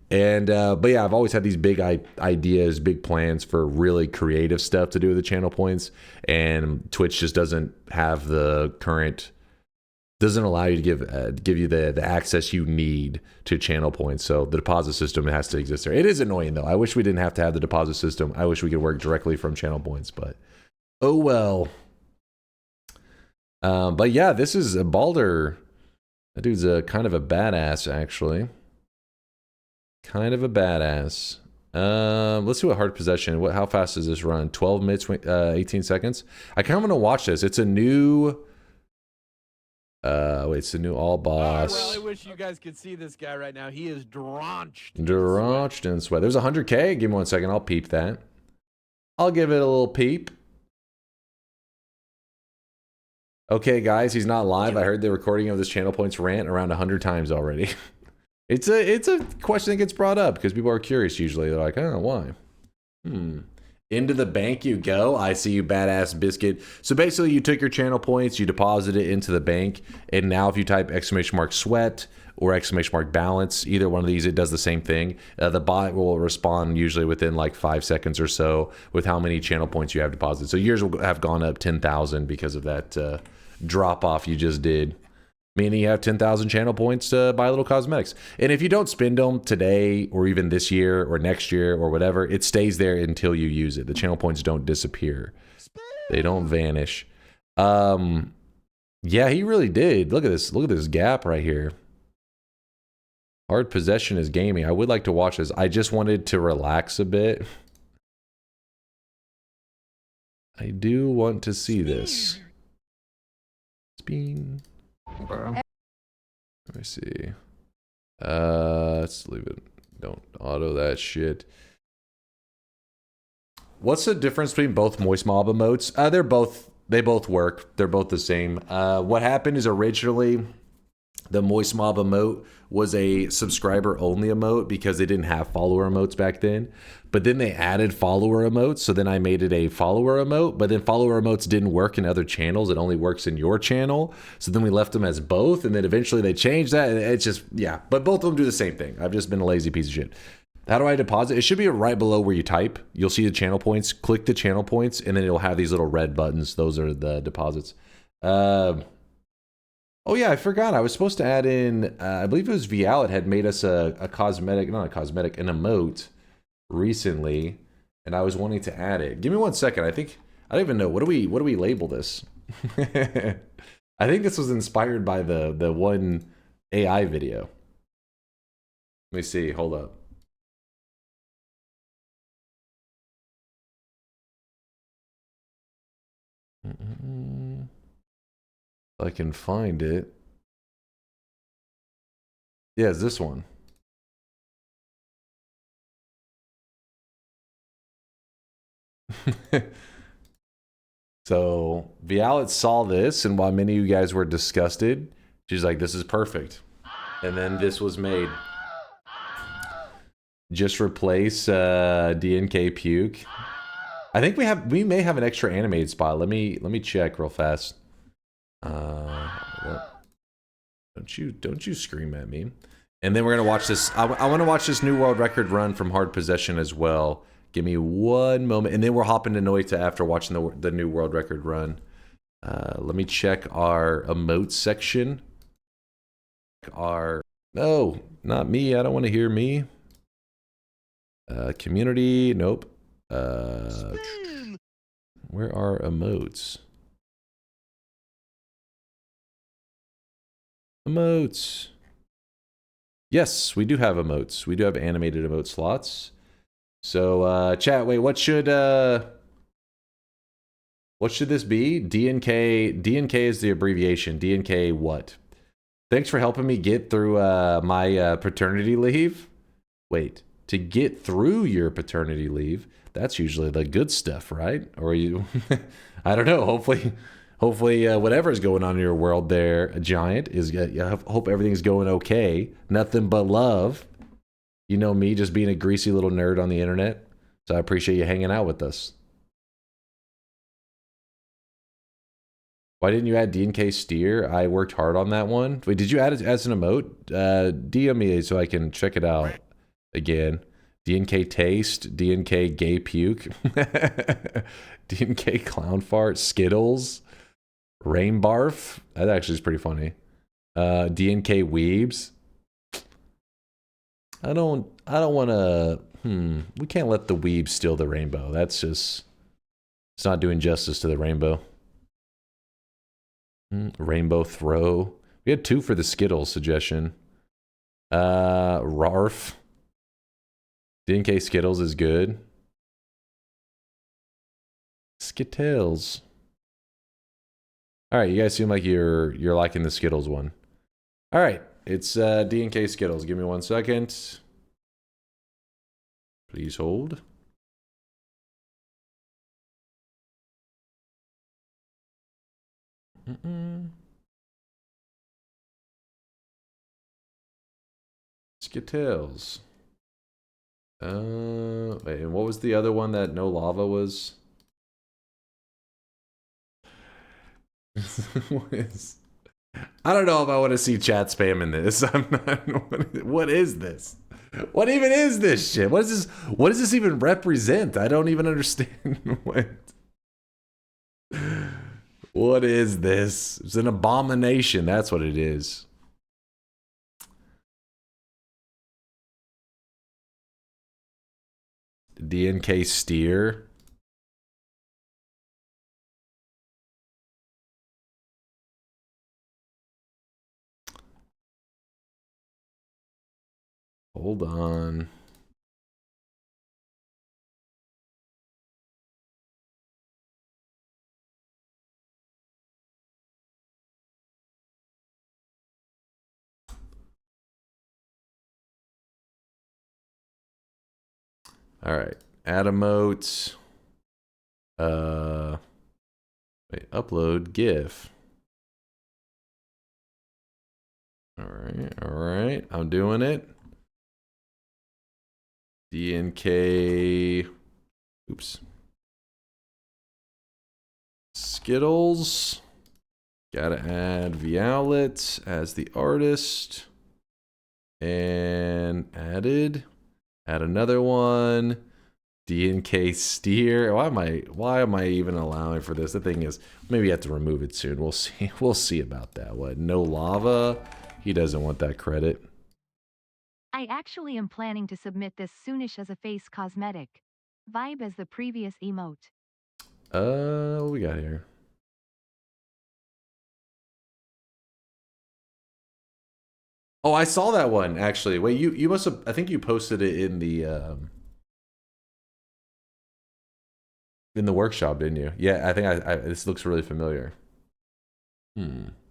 And but yeah, I've always had these big ideas, big plans for really creative stuff to do with the channel points. And Twitch just doesn't have the current. Doesn't allow you to give you the access you need to channel points. So the deposit system has to exist there. It is annoying though. I wish we didn't have to have the deposit system. I wish we could work directly from channel points, but oh well. But yeah, this is a Balder. That dude's a kind of a badass, actually. Kind of a badass. Let's do a hard possession. How fast does this run? 12 minutes, 18 seconds. I kind of want to watch this. It's a new. Wait, it's a new all boss. Well, I wish you guys could see this guy right now. He is drenched in sweat. There's 100K. Give me 1 second. I'll peep that. I'll give it a little peep. Okay, guys, he's not live. I heard the recording of this channel points rant around 100 times already. It's a question that gets brought up because people are curious usually. They're like, I don't know why. Into the bank you go. I see you, badass biscuit. So basically you took your channel points, you deposit it into the bank, and now if you type !sweat or !balance, either one of these, it does the same thing. The bot will respond usually within like 5 seconds or so with how many channel points you have deposited. So yours will have gone up 10,000 because of that drop off you just did. Meaning you have 10,000 channel points to buy little cosmetics. And if you don't spend them today or even this year or next year or whatever, it stays there until you use it. The channel points don't disappear. They don't vanish. Yeah, he really did. Look at this. Look at this gap right here. Hard possession is gaming. I would like to watch this. I just wanted to relax a bit. I do want to see this. Spin. Let me see. Let's leave it. Don't auto that shit. What's the difference between both moist mob emotes? They both work. They're both the same. What happened is originally the moist mob emote was a subscriber only emote because they didn't have follower emotes back then. But then they added follower emotes, so then I made it a follower emote, but then follower emotes didn't work in other channels. It only works in your channel. So then we left them as both, and then eventually they changed that, and it's just, yeah. But both of them do the same thing. I've just been a lazy piece of shit. How do I deposit? It should be right below where you type. You'll see the channel points. Click the channel points, and then it'll have these little red buttons. Those are the deposits. Oh yeah, I forgot. I was supposed to add in, I believe it was Vialet had made us a cosmetic, not a cosmetic, an emote recently, and I was wanting to add it. Give me 1 second. I don't even know. What do we label this? I think this was inspired by the one AI video. Let me see. Hold up. I can find it. Yeah, it's this one. So Vialet saw this, and while many of you guys were disgusted, she's like, this is perfect. And then this was made. Just replace DNK puke. I think we may have an extra animated spot. Let me check real fast. Don't you scream at me. And then we're gonna watch this. I want to watch this new world record run from Hard Possession as well. Give me 1 moment, and then we're hopping to Noita after watching the new world record run. Let me check our emote section. No, not me. I don't want to hear me. Community, nope. Where are emotes? Emotes. Yes, we do have emotes. We do have animated emote slots. So, chat, wait, what should What should this be? DNK. DNK is the abbreviation. DNK what? Thanks for helping me get through my paternity leave. Wait, to get through your paternity leave, that's usually the good stuff, right? Or you, I don't know. Hopefully, whatever's going on in your world there, Giant, is. I hope everything's going okay. Nothing but love. You know me, just being a greasy little nerd on the internet. So I appreciate you hanging out with us. Why didn't you add DNK Steer? I worked hard on that one. Wait, did you add it as an emote? DM me so I can check it out again. DNK Taste, DNK Gay Puke, DNK Clown Fart, Skittles, Rain Barf. That actually is pretty funny. DNK Weebs. I don't want to. We can't let the weebs steal the rainbow. That's just. It's not doing justice to the rainbow. Rainbow Throw. We had 2 for the Skittles suggestion. Rarf. DNK Skittles is good. Skittles. All right, you guys seem like you're liking the Skittles one. All right, it's DNK Skittles. Give me 1 second. Please hold. Skittles. Wait, and what was the other one that no lava was? I don't know if I want to see chat spamming this. I'm not. What is this? What even is this shit? What is this? What does this even represent? I don't even understand. What is this? It's an abomination. That's what it is. DNK Steer. Hold on. All right. Add emotes. Wait, upload GIF. All right. I'm doing it. DNK. Oops. Skittles. Gotta add Violet as the artist. And added. Add another one. DNK Steer. Why am I even allowing for this? The thing is, maybe I have to remove it soon. We'll see. We'll see about that. What? No lava? He doesn't want that credit. I actually am planning to submit this soonish as a face cosmetic. Vibe as the previous emote. What we got here? Oh, I saw that one actually. Wait, you must have. I think you posted it in the workshop, didn't you? Yeah, I think this looks really familiar.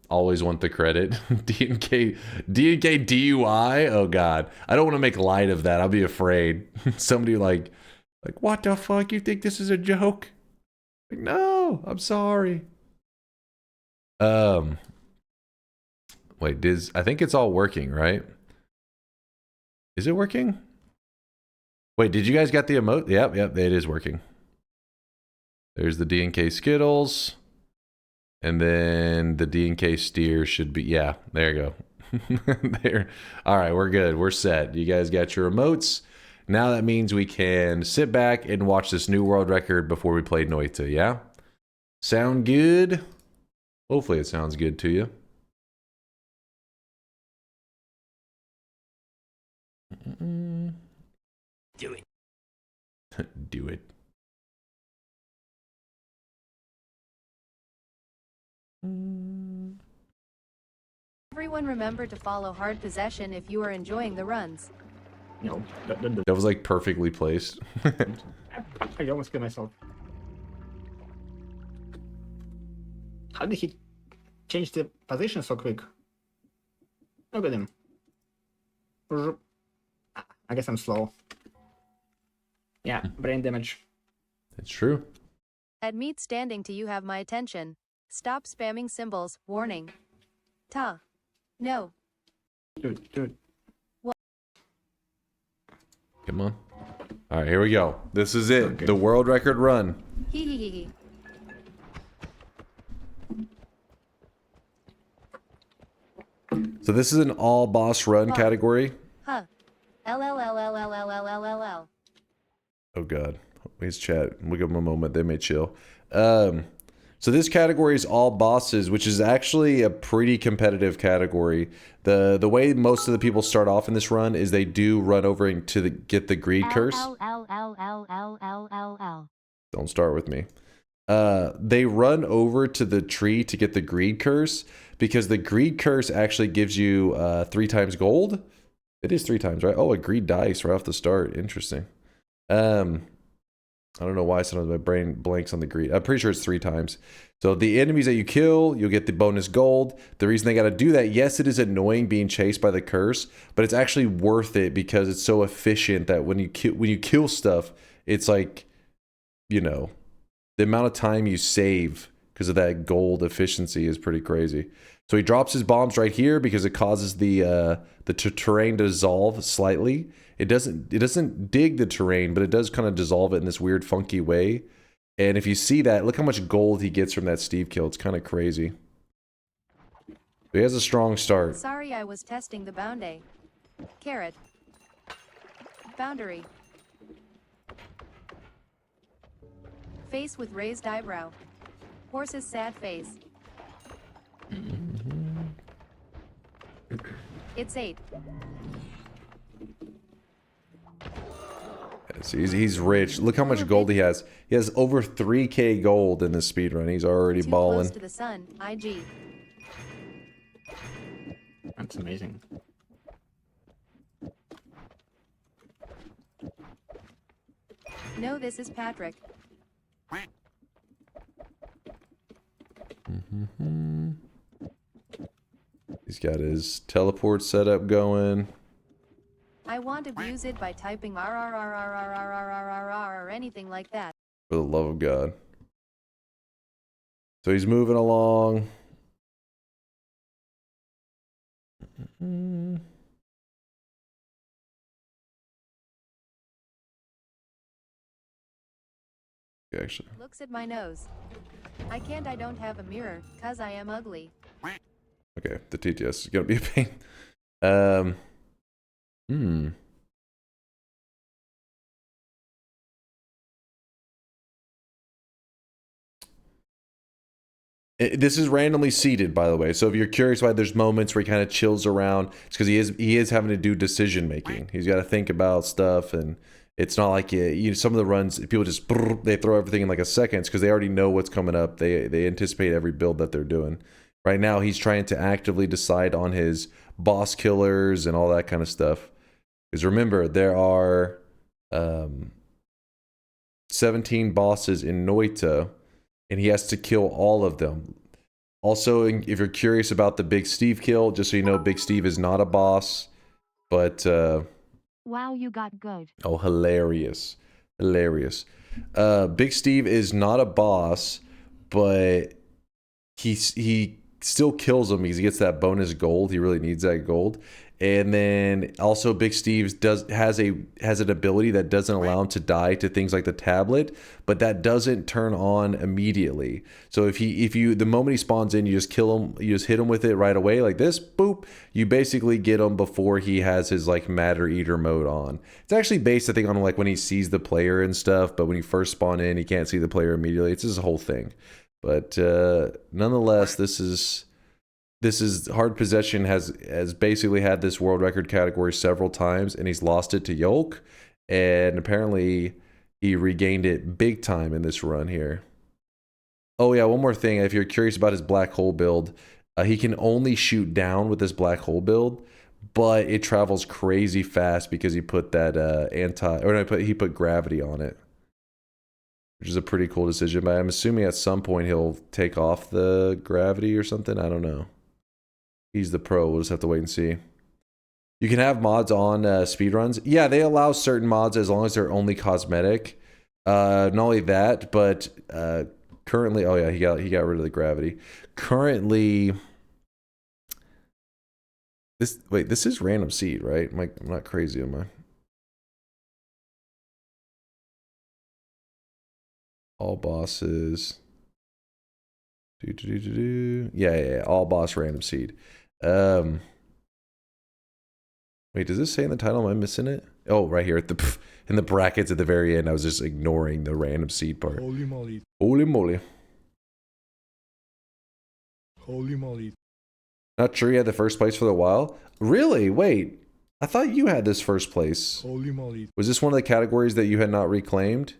Always want the credit. DNK DUI. Oh God, I don't want to make light of that. I'll be afraid. Somebody like, what the fuck? You think this is a joke? Like, no, I'm sorry. Wait, I think it's all working, right? Is it working? Wait, did you guys get the emote? Yep, it is working. There's the DNK Skittles. And then the DNK Steer should be, yeah, there you go. There. All right, we're good. We're set. You guys got your emotes. Now that means we can sit back and watch this new world record before we play Noita, yeah? Sound good? Hopefully it sounds good to you. Do it. Do it. Everyone remember to follow hard possession if you are enjoying the runs. No, that was like perfectly placed. I almost killed myself. How did he change the position so quick? Look at him. I guess I'm slow. Yeah, brain damage. It's true. Admit standing to you have my attention. Stop spamming symbols. Warning. Ta. No. Dude. Come on. All right, here we go. This is it. Okay. The world record run. Hee hee hee hee. So this is an all boss run category. Huh. LLLLLLLLLL. Oh god. Please chat. We'll give them a moment. They may chill. So this category is all bosses, which is actually a pretty competitive category. The way most of the people start off in this run is they do run over to get the greed curse. Don't start with me. They run over to the tree to get the greed curse because the greed curse actually gives you 3 times gold. It is 3 times, right? Oh, a greed dice right off the start. Interesting. I don't know why sometimes my brain blanks on the greed. I'm pretty sure it's 3 times. So the enemies that you kill, you'll get the bonus gold. The reason they got to do that, yes, it is annoying being chased by the curse, but it's actually worth it because it's so efficient that when you kill stuff, it's like, you know, the amount of time you save because of that gold efficiency is pretty crazy. So he drops his bombs right here because it causes the terrain to dissolve slightly. It doesn't dig the terrain, but it does kind of dissolve it in this weird, funky way. And if you see that, look how much gold he gets from that Steve kill. It's kind of crazy. He has a strong start. Sorry, I was testing the boundary. Carrot. Boundary. Face with raised eyebrow. Horse's sad face. It's 8. So he's rich. Look how much gold he has. He has over 3k gold in this speedrun. He's already Too balling. close to the sun. IG. That's amazing. No, this is Patrick. He's got his teleport setup going. I won't abuse it by typing RRRRRRRRRR or anything like that. For the love of God. So he's moving along. Actually. Looks at my nose. I don't have a mirror, cause I am ugly. Okay, the TTS is gonna be a pain. This is randomly seated, by the way. So if you're curious why there's moments where he kind of chills around, it's because he is having to do decision making. He's got to think about stuff, and it's not like some of the runs people just they throw everything in like a second because they already know what's coming up. They anticipate every build that they're doing. Right now, he's trying to actively decide on his boss killers and all that kind of stuff. Because remember, there are 17 bosses in Noita, and he has to kill all of them. Also, if you're curious about the Big Steve kill, just so you know, Big Steve is not a boss, but... wow, you got good. Oh, hilarious. Hilarious. Big Steve is not a boss, but he still kills him because he gets that bonus gold. He really needs that gold. And then also Big Steve has an ability that doesn't allow him to die to things like the tablet, but that doesn't turn on immediately. So if the moment he spawns in, you just kill him, you just hit him with it right away like this, boop, you basically get him before he has his like matter eater mode on. It's actually based, I think, on like when he sees the player and stuff, but when you first spawn in, he can't see the player immediately. It's just a whole thing. But nonetheless, this is Hard Possession has basically had this world record category several times, and he's lost it to Yolk, and apparently he regained it big time in this run here. Oh yeah, one more thing. If you're curious about his black hole build, he can only shoot down with this black hole build, but it travels crazy fast because he put that he put gravity on it, which which is a pretty cool decision. But I'm assuming at some point he'll take off the gravity or something. I don't know. He's the pro. We'll just have to wait and see. You can have mods on speedruns. Yeah, they allow certain mods as long as they're only cosmetic. Not only that, but currently, oh yeah, he got rid of the gravity. Currently, this is random seed, right? I'm not crazy, am I? All bosses. Yeah, all boss random seed. Wait, does this say in the title? Am I missing it? Oh, right here at the in the brackets at the very end. I was just ignoring the random seed part. Holy moly. Holy moly. Holy moly. Not sure you had the first place for a while. Really? Wait. I thought you had this first place. Holy moly. Was this one of the categories that you had not reclaimed?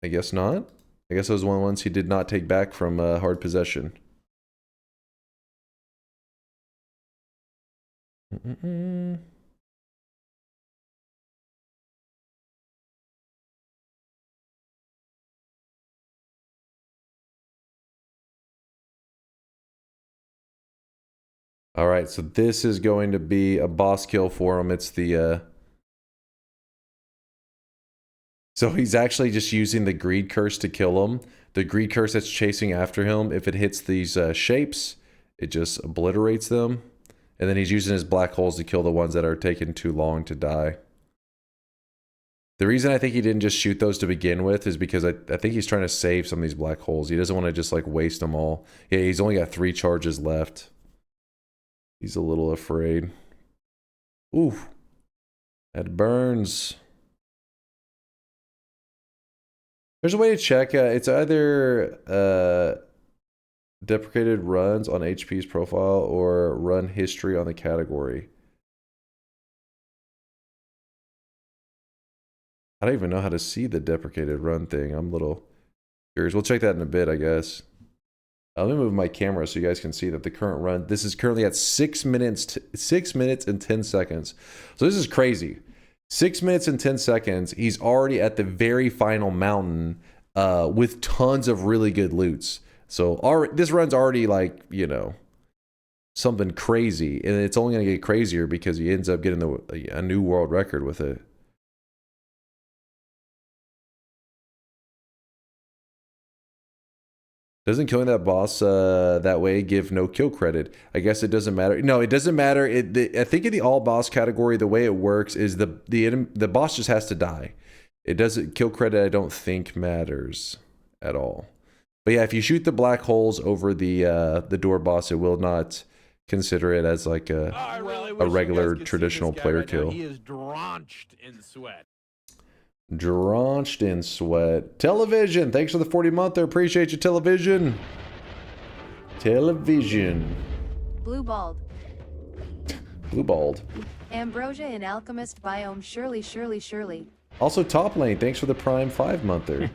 I guess not. I guess those one of the ones he did not take back from hard possession. All right, so this is going to be a boss kill for him. It's the so he's actually just using the greed curse to kill him. The greed curse that's chasing after him, if it hits these shapes, it just obliterates them. And then he's using his black holes to kill the ones that are taking too long to die. The reason I think he didn't just shoot those to begin with is because I think he's trying to save some of these black holes. He doesn't want to just like waste them all. Yeah, he's only got 3 charges left. He's a little afraid. Ooh. That burns. There's a way to check. It's either deprecated runs on HP's profile or run history on the category. I don't even know how to see the deprecated run thing. I'm a little curious. We'll check that in a bit, I guess. Let me move my camera so you guys can see that the current run. This is currently at 6 minutes and 10 seconds. So this is crazy. 6 minutes and 10 seconds. He's already at the very final mountain with tons of really good loots. So this run's already like, you know, something crazy. And it's only going to get crazier because he ends up getting a new world record with it. Doesn't killing that boss that way give no kill credit? I guess it doesn't matter. No, it doesn't matter. I think in the all boss category, the way it works is the boss just has to die. It doesn't kill credit. I don't think matters at all. But yeah, if you shoot the black holes over the door boss, it will not consider it as like a regular traditional player kill. He is drenched in sweat. Drenched in sweat. Television, thanks for the 40-monther. Appreciate you, Television. Television. Blue bald. Blue bald. Ambrosia in Alchemist biome. Surely. Also, Top Lane, thanks for the Prime 5-monther.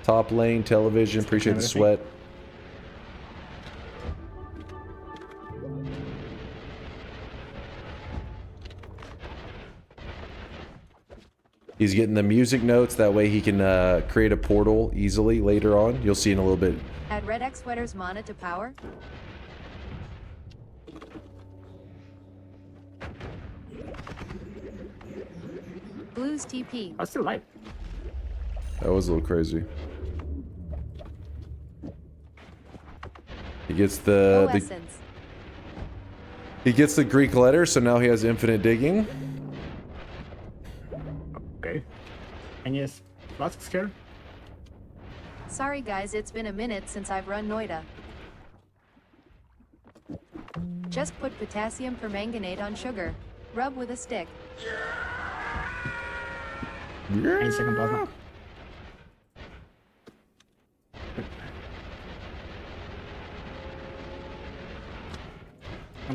Top Lane, Television, appreciate the sweat. He's getting the music notes, that way he can create a portal easily later on. You'll see in a little bit. Add Red X Sweater's mana to power. Blues TP. I still like. That was a little crazy. He gets he gets the Greek letter, so now he has infinite digging. Okay. And yes, Flask Scare. Sorry guys, it's been a minute since I've run Noita. Just put potassium permanganate on sugar. Rub with a stick. Any second plasma.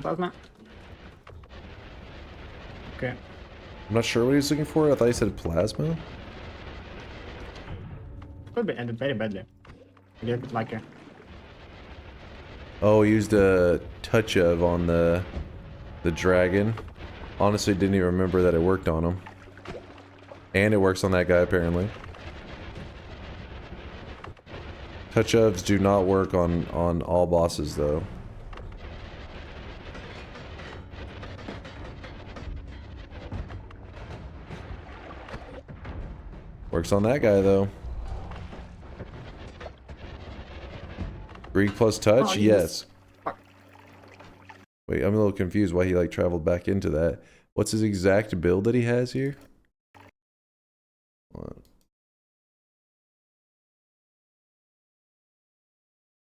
Plasma. Okay. I'm not sure what he's looking for. I thought he said plasma. Could be ended very badly. Get a bit lucky. Oh, he used a touch of on the dragon. Honestly, didn't even remember that it worked on him. And it works on that guy, apparently. Touch ofs do not work on all bosses, though. Works on that guy, though. Greek plus touch? Oh, yes. Wait, I'm a little confused why he, like, traveled back into that. What's his exact build that he has here? Hold on.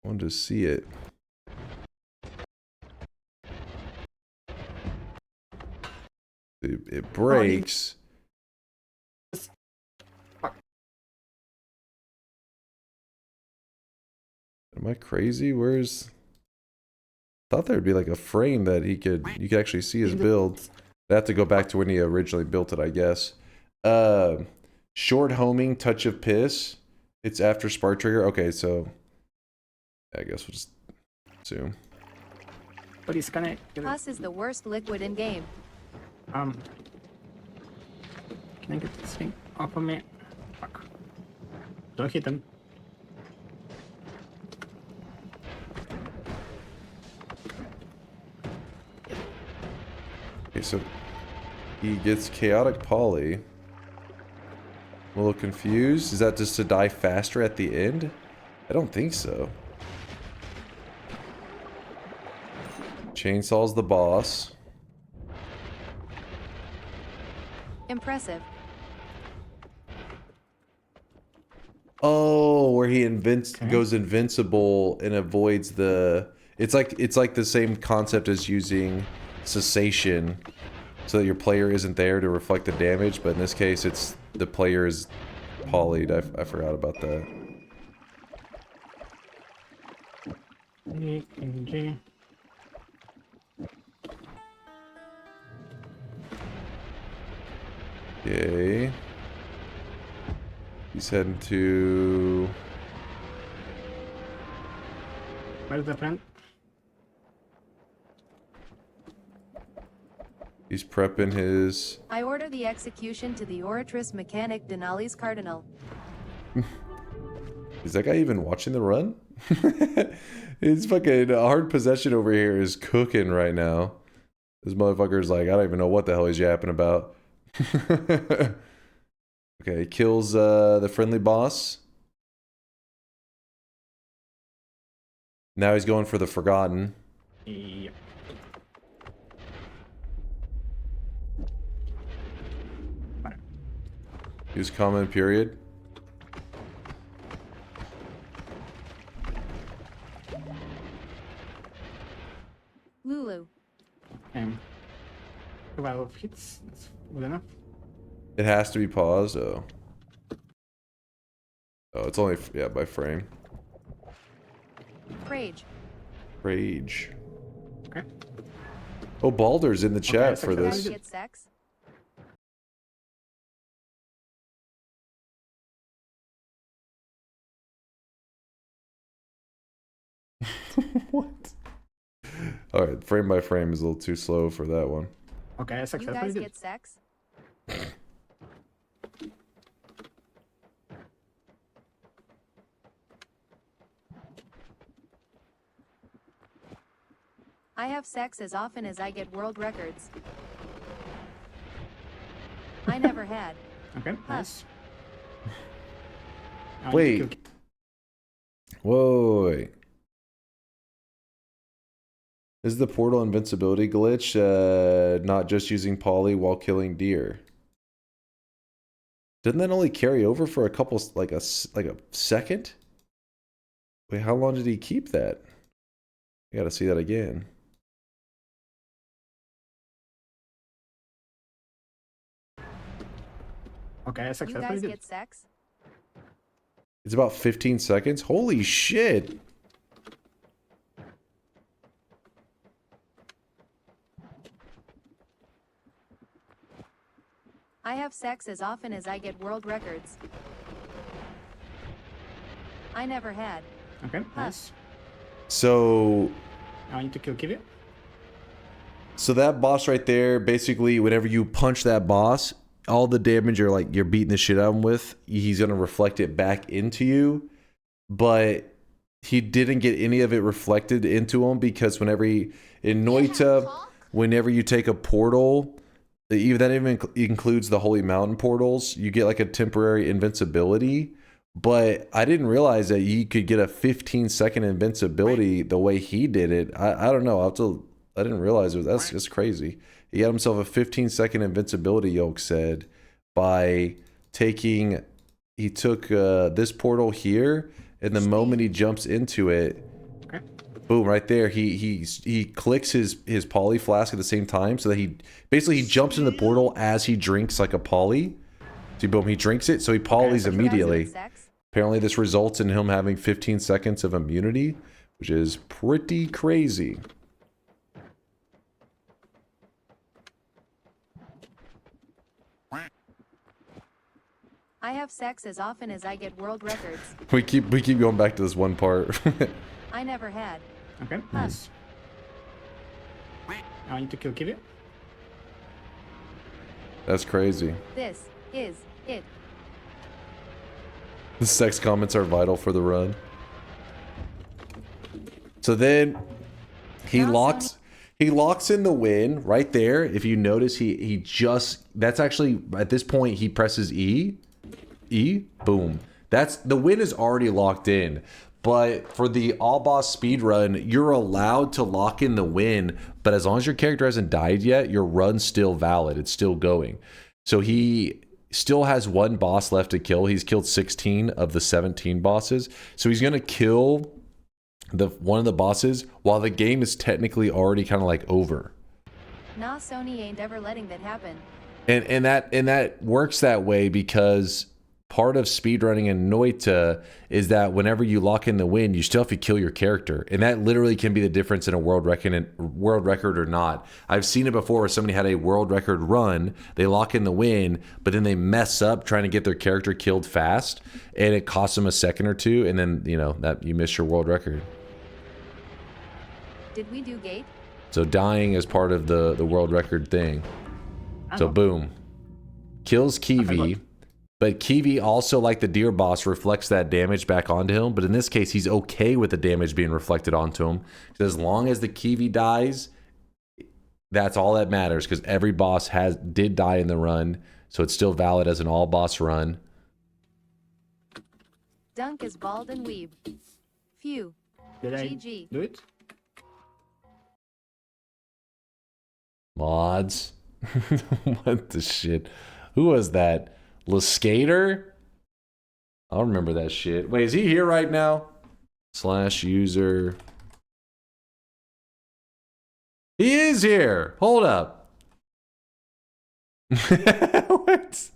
I wanted to see it. It breaks. Am I crazy? Where's... Thought there would be like a frame that you could actually see his build. I'd have to go back to when he originally built it, I guess. Short homing, touch of piss. It's after spark trigger. Okay, so I guess we'll just assume. But he's gonna. Pus is the worst liquid in game. Can I get this thing off of me? Fuck. Don't hit him. Okay, so he gets chaotic poly. I'm a little confused. Is that just to die faster at the end? I don't think so. Chainsaws the boss. Impressive. Oh, where he goes invincible and avoids the... It's like the same concept as using cessation so that your player isn't there to reflect the damage, but in this case it's the player is polyed. I forgot about that. G. Okay. He's heading to... Where's the friend? He's prepping his... I order the execution to the Oratrice Mechanic Denali's Cardinal. Is that guy even watching the run? His fucking hard possession over here is cooking right now. This motherfucker's like, I don't even know what the hell he's yapping about. Okay, kills the friendly boss. Now he's going for the Forgotten. Yep. Use common period. Lulu. 12 hits. That's good enough. It has to be paused. Oh, it's only by frame. Rage. Rage. Okay. Oh, Balder's in the chat for You this. guys get sex? What? Alright, frame by frame is a little too slow for that one. Okay, You successfully guys did. get sex? I have sex as often as I get world records. I never had. Okay, nice. Wait. Whoa, wait. This is the portal invincibility glitch, not just using poly while killing deer. Didn't that only carry over for a couple, like a second? Wait, how long did he keep that? I gotta see that again. Okay, You successfully guys did. get sex? It's about 15 seconds. Holy shit! I have sex as often as I get world records. I never had. Okay, nice. So I need to kill Kiwi. So that boss right there, basically, whenever you punch that boss, all the damage you're beating the shit out of him with, he's gonna reflect it back into you. But he didn't get any of it reflected into him because whenever in Noita, whenever you take a portal, even that even includes the Holy Mountain portals, you get like a temporary invincibility. But I didn't realize that you could get a 15-second invincibility the way he did it. I don't know. I didn't realize it was that's crazy. He got himself a 15-second invincibility, Yoke said, by taking he took this portal here, and the moment he jumps into it, boom, right there, he clicks his poly flask at the same time, so that he basically jumps in the portal as he drinks like a poly. See, boom, he drinks it, so he polys immediately. Apparently this results in him having 15 seconds of immunity, which is pretty crazy. I have sex as often as I get world records. We keep going back to this one part. I never had. Okay, nice. I need to kill Kiwi. That's crazy. This is it. The sex comments are vital for the run. So then he locks in the win right there. If you notice, he just, that's actually at this point he presses E, boom. That's the win is already locked in. But for the all boss speed run, you're allowed to lock in the win, but as long as your character hasn't died yet, your run's still valid. It's still going. So he still has one boss left to kill. He's killed 16 of the 17 bosses. So he's gonna kill one of the bosses while the game is technically already kind of like over. Nah, Sony ain't ever letting that happen. And that works that way because part of speedrunning in Noita is that whenever you lock in the win, you still have to kill your character. And that literally can be the difference in a world record or not. I've seen it before where somebody had a world record run, they lock in the win, but then they mess up trying to get their character killed fast, and it costs them a second or two, and then, you know, that you miss your world record. Did we do gate? So dying is part of the world record thing. So boom. Kills Kiwi. But Kiwi also, like the deer boss, reflects that damage back onto him. But in this case, he's okay with the damage being reflected onto him. Because as long as the Kiwi dies, that's all that matters. Because every boss did die in the run. So it's still valid as an all boss run. Dunk is bald and weeb. Phew. Did I GG. do it? Mods. What the shit? Who was that? Skater? I'll remember that shit. Wait, is he here right now? /user. He is here. Hold up. What?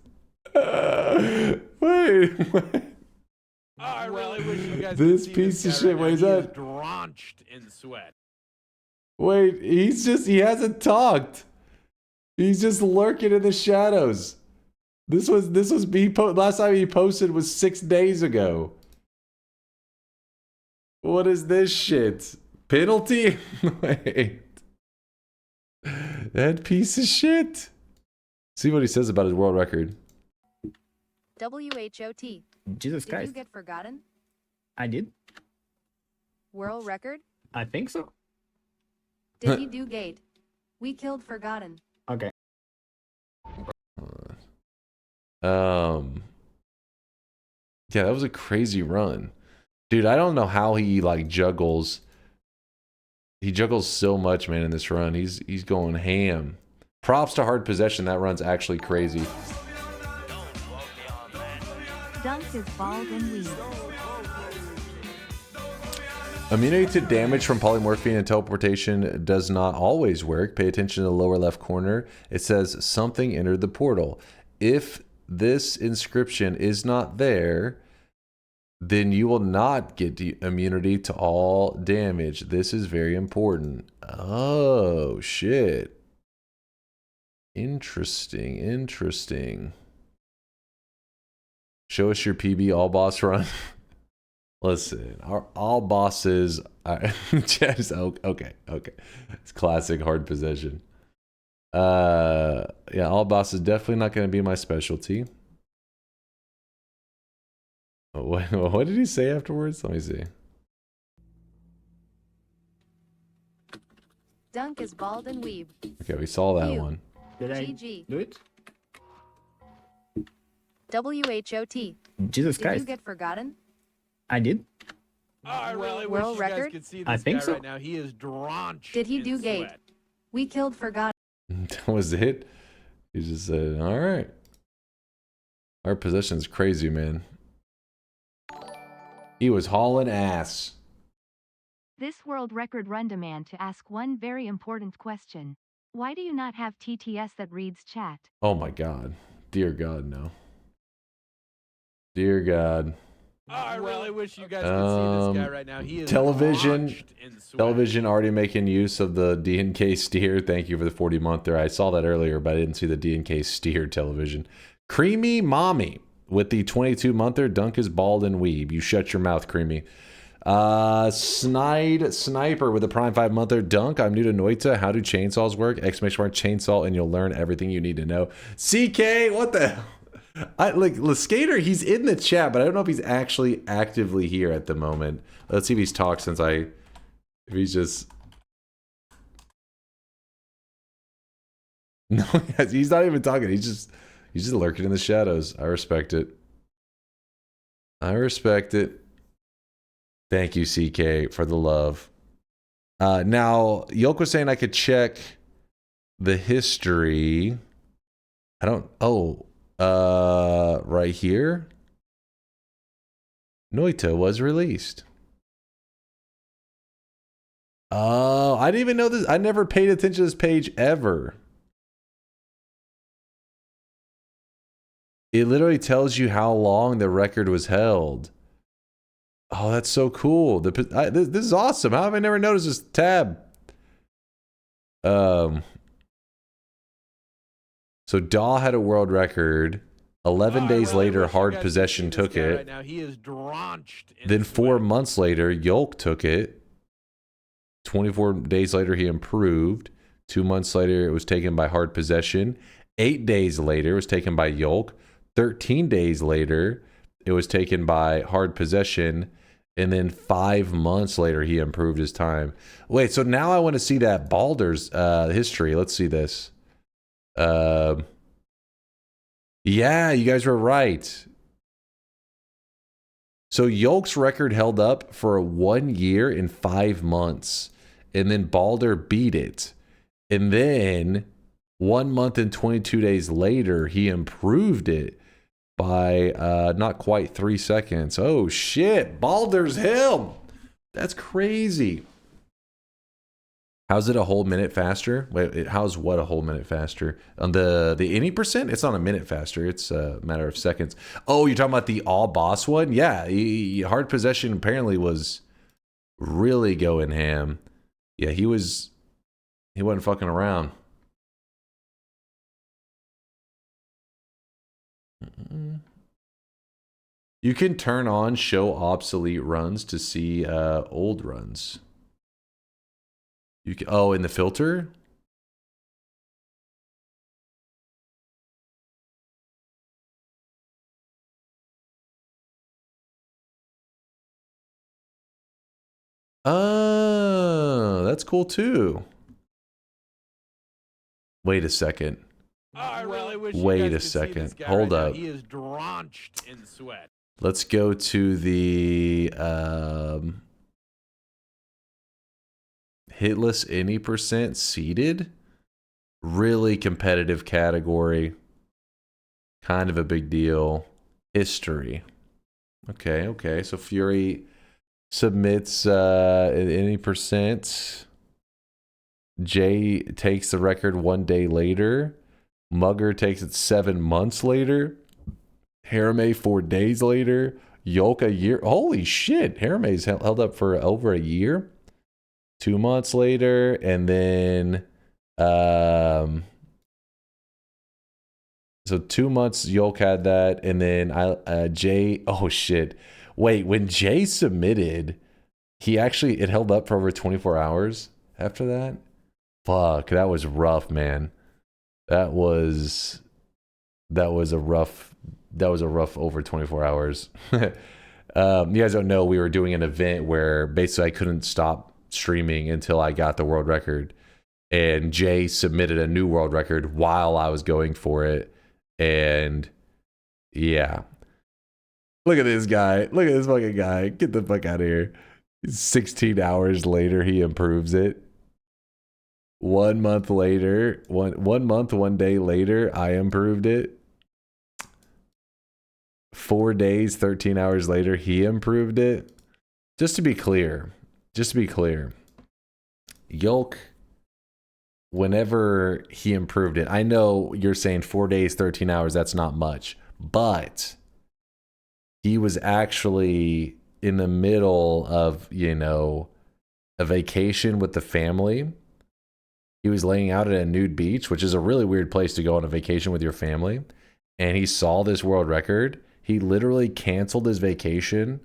Wait. Oh, I really wish you guys This could see piece of guy shit. right now. Wait, is He that? drenched in sweat. Wait, he hasn't talked. He's just lurking in the shadows. This was last time he posted was 6 days ago. What is this shit? Penalty? Wait. That piece of shit. See what he says about his world record. WHOT. Jesus Did Christ. you get forgotten? I did? World record? I think so. Did he do gate? We killed forgotten. Okay. Yeah, that was a crazy run. Dude, I don't know how he like juggles. He juggles so much, man, in this run. He's going ham. Props to Hard Possession. That run's actually crazy. Dunk is bald and weed. Immunity to damage from polymorphine and teleportation does not always work. Pay attention to the lower left corner. It says something entered the portal. If this inscription is not there, then you will not get immunity to all damage. This is very important. Oh, shit. Interesting, interesting. Show us your PB all boss run. Listen, all bosses are just okay. It's classic hard possession. Yeah, all bosses definitely not going to be my specialty. What did he say afterwards? Let me see. Dunk is bald and weeb. Okay, we saw that Ew. one. Did I GG. do it? WHOT. Jesus Did Christ. you get forgotten? I did? Oh, I really wish World you guys record? could see I this think guy so. right now. He is drenched Did he in do gate? sweat. We killed forgotten. That was it. He just said, "All right." Our possession's crazy, man. He was hauling ass. This world record run demand to ask one very important question. Why do you not have TTS that reads chat? Oh my God, dear God, no. Dear God. Oh, I really wish you guys could see this guy right now. He is Television. drenched in sweat. Television already making use of the D&K steer. Thank you for the 40-monther. I saw that earlier, but I didn't see the D&K steer television. Creamy Mommy with the 22-monther. Dunk is bald and weeb. You shut your mouth, Creamy. Snide Sniper with a Prime 5-monther. Dunk, I'm new to Noita. How do chainsaws work? Exclamation mark chainsaw, and you'll learn everything you need to know. CK, what the hell? Like Skater, he's in the chat, but I don't know if he's actually actively here at the moment. Let's see if he's talked if he's just. No, he's not even talking. He's just lurking in the shadows. I respect it. I respect it. Thank you, CK, for the love. Now, Yoke was saying I could check the history. I don't. Oh. Right here. Noita was released. Oh, I didn't even know this. I never paid attention to this page ever. It literally tells you how long the record was held. Oh, that's so cool. This is awesome. How have I never noticed this tab? So Daw had a world record. 11 days later, Hard Possession took it. Right now. He is drenched in Then 4 sweat. months later, Yolk took it. 24 days later, he improved. 2 months later, it was taken by Hard Possession. 8 days later, it was taken by Yolk. 13 days later, it was taken by Hard Possession. And then 5 months later, he improved his time. Wait, so now I want to see that Baldur's history. Let's see this. Yeah, you guys were right. So Yolk's record held up for 1 year and 5 months. And then Baldur beat it. And then 1 month and 22 days later, he improved it by not quite 3 seconds. Oh shit, Baldur's him. That's crazy. How's it a whole minute faster? Wait, how's what a whole minute faster? On the any percent, it's not a minute faster. It's a matter of seconds. Oh, you're talking about the all boss one? Yeah, Hard Possession apparently was really going ham. Yeah, he wasn't fucking around. You can turn on show obsolete runs to see old runs. You can, oh, in the filter? Oh, that's cool too. Wait a second. Oh, I really wish you Wait guys a could see second. this guy Hold right now. up. He is drenched in sweat. Let's go to the hitless any percent seeded. Really competitive category. Kind of a big deal. History. Okay. So Fury submits any percent. Jay takes the record 1 day later. Mugger takes it 7 months later. Harame 4 days later. Yolk a year. Holy shit. Harame's held up for over a year. 2 months later. And then so 2 months Yolk had that. And then Jay, oh shit. Wait, when Jay submitted, it held up for over 24 hours after that? Fuck, that was rough, man. That was a rough over 24 hours. You guys don't know, we were doing an event where basically I couldn't stop streaming until I got the world record. And Jay submitted a new world record while I was going for it. And yeah. Look at this guy. Look at this fucking guy. Get the fuck out of here. 16 hours later, he improves it. 1 month later, one day later, I improved it. 4 days, 13 hours later, he improved it. Just to be clear, Yolk, whenever he improved it, I know you're saying 4 days, 13 hours, that's not much, but he was actually in the middle of, you know, a vacation with the family. He was laying out at a nude beach, which is a really weird place to go on a vacation with your family. And he saw this world record. He literally canceled his vacation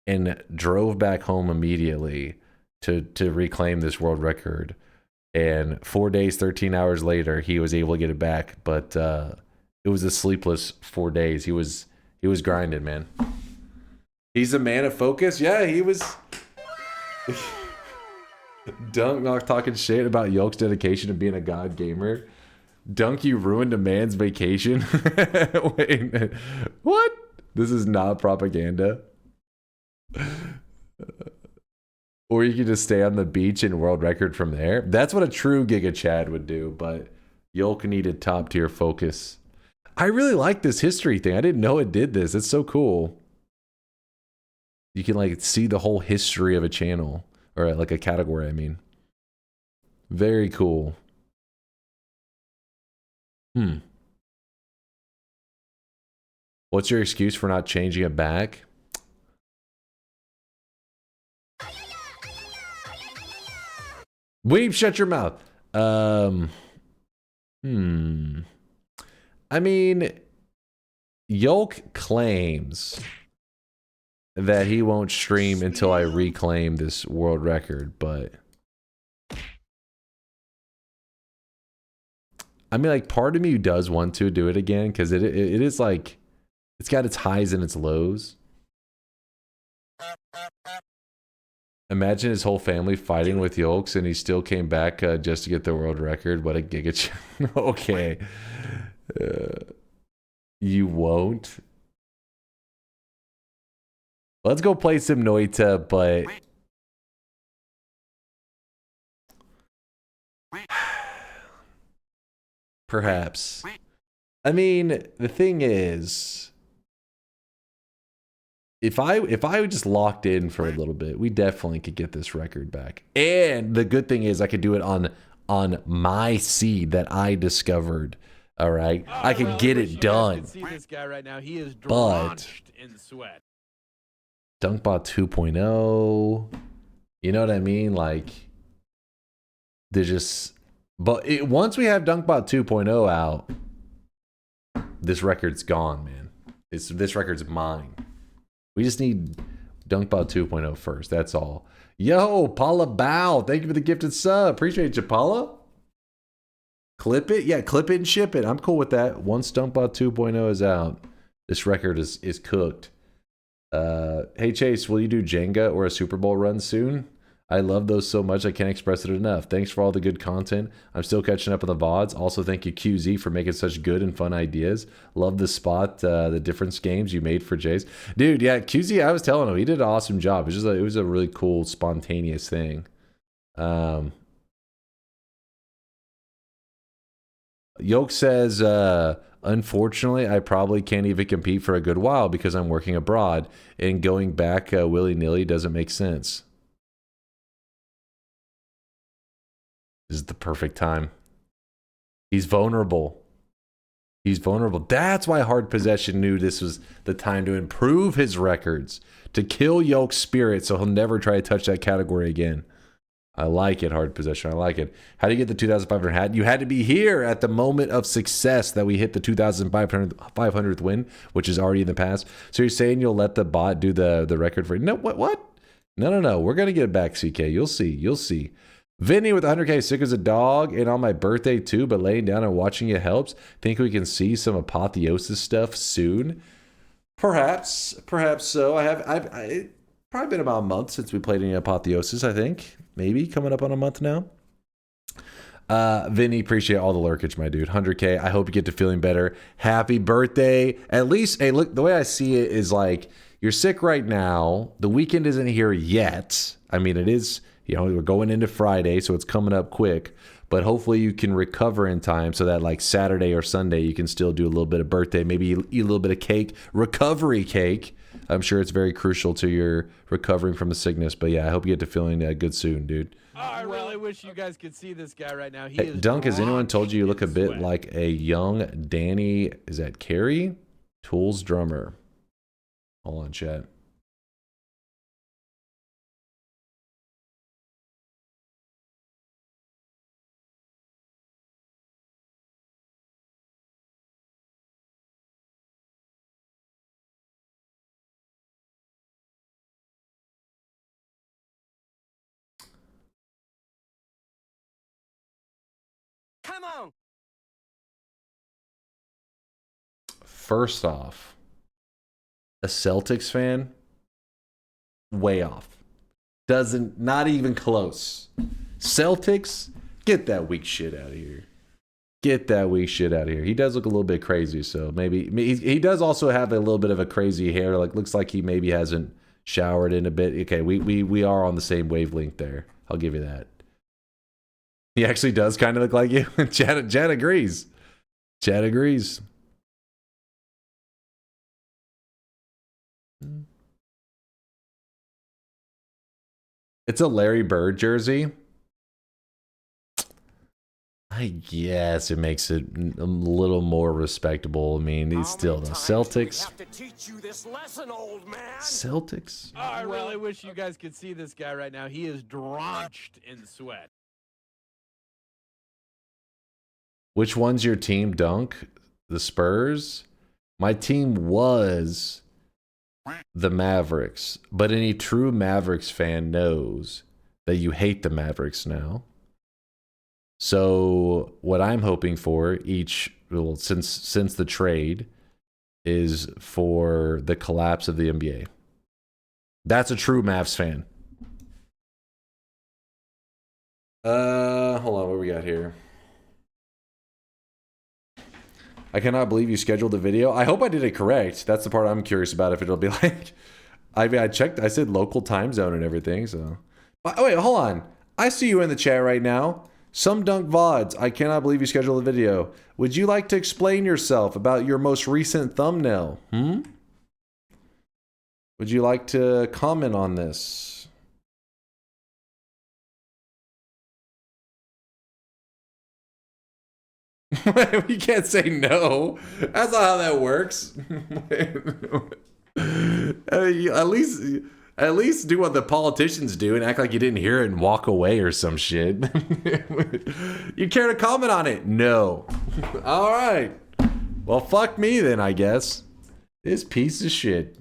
and drove back home immediately to reclaim this world record. And 4 days, 13 hours later, he was able to get it back. But it was a sleepless 4 days. He was grinding, man. He's a man of focus. Yeah, he was. Dunk not talking shit about Yolk's dedication to being a god gamer. Dunk, you ruined a man's vacation. Wait, what? This is not propaganda. Or you could just stay on the beach and world record from there. That's what a true Giga Chad would do, but Yolk needed top tier focus. I really like this history thing. I didn't know it did this. It's so cool. You can like see the whole history of a channel, or like a category, I mean. Very cool. What's your excuse for not changing it back? Weeb, shut your mouth. I mean, Yolk claims that he won't stream until I reclaim this world record, but I mean, like, part of me does want to do it again because it is like, it's got its highs and its lows. Imagine his whole family fighting with Yolks and he still came back just to get the world record. What a Giga. Okay. You won't. Let's go play some Noita, but perhaps. I mean, the thing is, if I just locked in for a little bit, we definitely could get this record back. And the good thing is I could do it on my seed that I discovered. All right, I could get it done. See this guy right now. He is but in sweat. DunkBot 2.0, you know what I mean? Like, they're just, but once we have DunkBot 2.0 out, this record's gone, man. This record's mine. We just need DunkBot 2.0 first. That's all. Yo, Paula Bow, thank you for the gifted sub. Appreciate you, Paula. Clip it, yeah, clip it and ship it. I'm cool with that. Once DunkBot 2.0 is out, this record is cooked. Hey Chase, will you do Jenga or a Super Bowl run soon? I love those so much I can't express it enough. Thanks for all the good content. I'm still catching up on the VODs. Also, thank you QZ for making such good and fun ideas. Love the spot, the difference games you made for Jace. Dude, yeah, QZ, I was telling him, he did an awesome job. It was a really cool, spontaneous thing. Yoke says, unfortunately, I probably can't even compete for a good while because I'm working abroad, and going back willy-nilly doesn't make sense. This is the perfect time. He's vulnerable. He's vulnerable. That's why Hard Possession knew this was the time to improve his records, to kill Yoke's spirit so he'll never try to touch that category again. I like it, hard possession. I like it. How do you get the 2,500 hat? You had to be here at the moment of success that we hit the 2,500th win, which is already in the past. So you're saying you'll let the bot do the record for... No, what? No. We're going to get it back, CK. You'll see. Vinny with 100K, sick as a dog, and on my birthday too, but laying down and watching it helps. Think we can see some apotheosis stuff soon? Perhaps so. I've probably been about a month since we played any apotheosis, I think. Maybe coming up on a month now. Vinny, appreciate all the lurkage, my dude. 100K. I hope you get to feeling better. Happy birthday. At least, hey, look, the way I see it is like, you're sick right now. The weekend isn't here yet. I mean, it is, you know, we're going into Friday, so it's coming up quick. But hopefully you can recover in time so that like Saturday or Sunday, you can still do a little bit of birthday, maybe eat a little bit of cake, recovery cake. I'm sure it's very crucial to your recovering from the sickness. But yeah, I hope you get to feeling good soon, dude. Oh, I really wish you guys could see this guy right now. He is Dunk, has anyone told you look a bit like a young Danny, is that Carey? Tools drummer. Hold on, chat. Come on. First off, a Celtics fan, way off. Not even close. Celtics, get that weak shit out of here. Get that weak shit out of here. He does look a little bit crazy, so maybe he does also have a little bit of a crazy hair. Like, looks like he maybe hasn't showered in a bit. Okay, we are on the same wavelength there. I'll give you that. He actually does kind of look like you. Chad agrees. Chad agrees. It's a Larry Bird jersey. I guess it makes it a little more respectable. I mean, he's still the Celtics. Celtics? Oh, I really wish you guys could see this guy right now. He is drenched in sweat. Which one's your team, Dunk? The Spurs? My team was the Mavericks, but any true Mavericks fan knows that you hate the Mavericks now. So what I'm hoping for since the trade is for the collapse of the NBA. That's a true Mavs fan. Hold on, what we got here? I cannot believe you scheduled the video. I hope I did it correct. That's the part I'm curious about, if it'll be like... I mean, I checked. I said local time zone and everything, so... Oh, wait, hold on. I see you in the chat right now. SomeDunkVods. I cannot believe you scheduled the video. Would you like to explain yourself about your most recent thumbnail? Would you like to comment on this? We can't say no. That's not how that works. At least do what the politicians do and act like you didn't hear it and walk away or some shit. You care to comment on it? No. All right. Well, fuck me then, I guess. This piece of shit.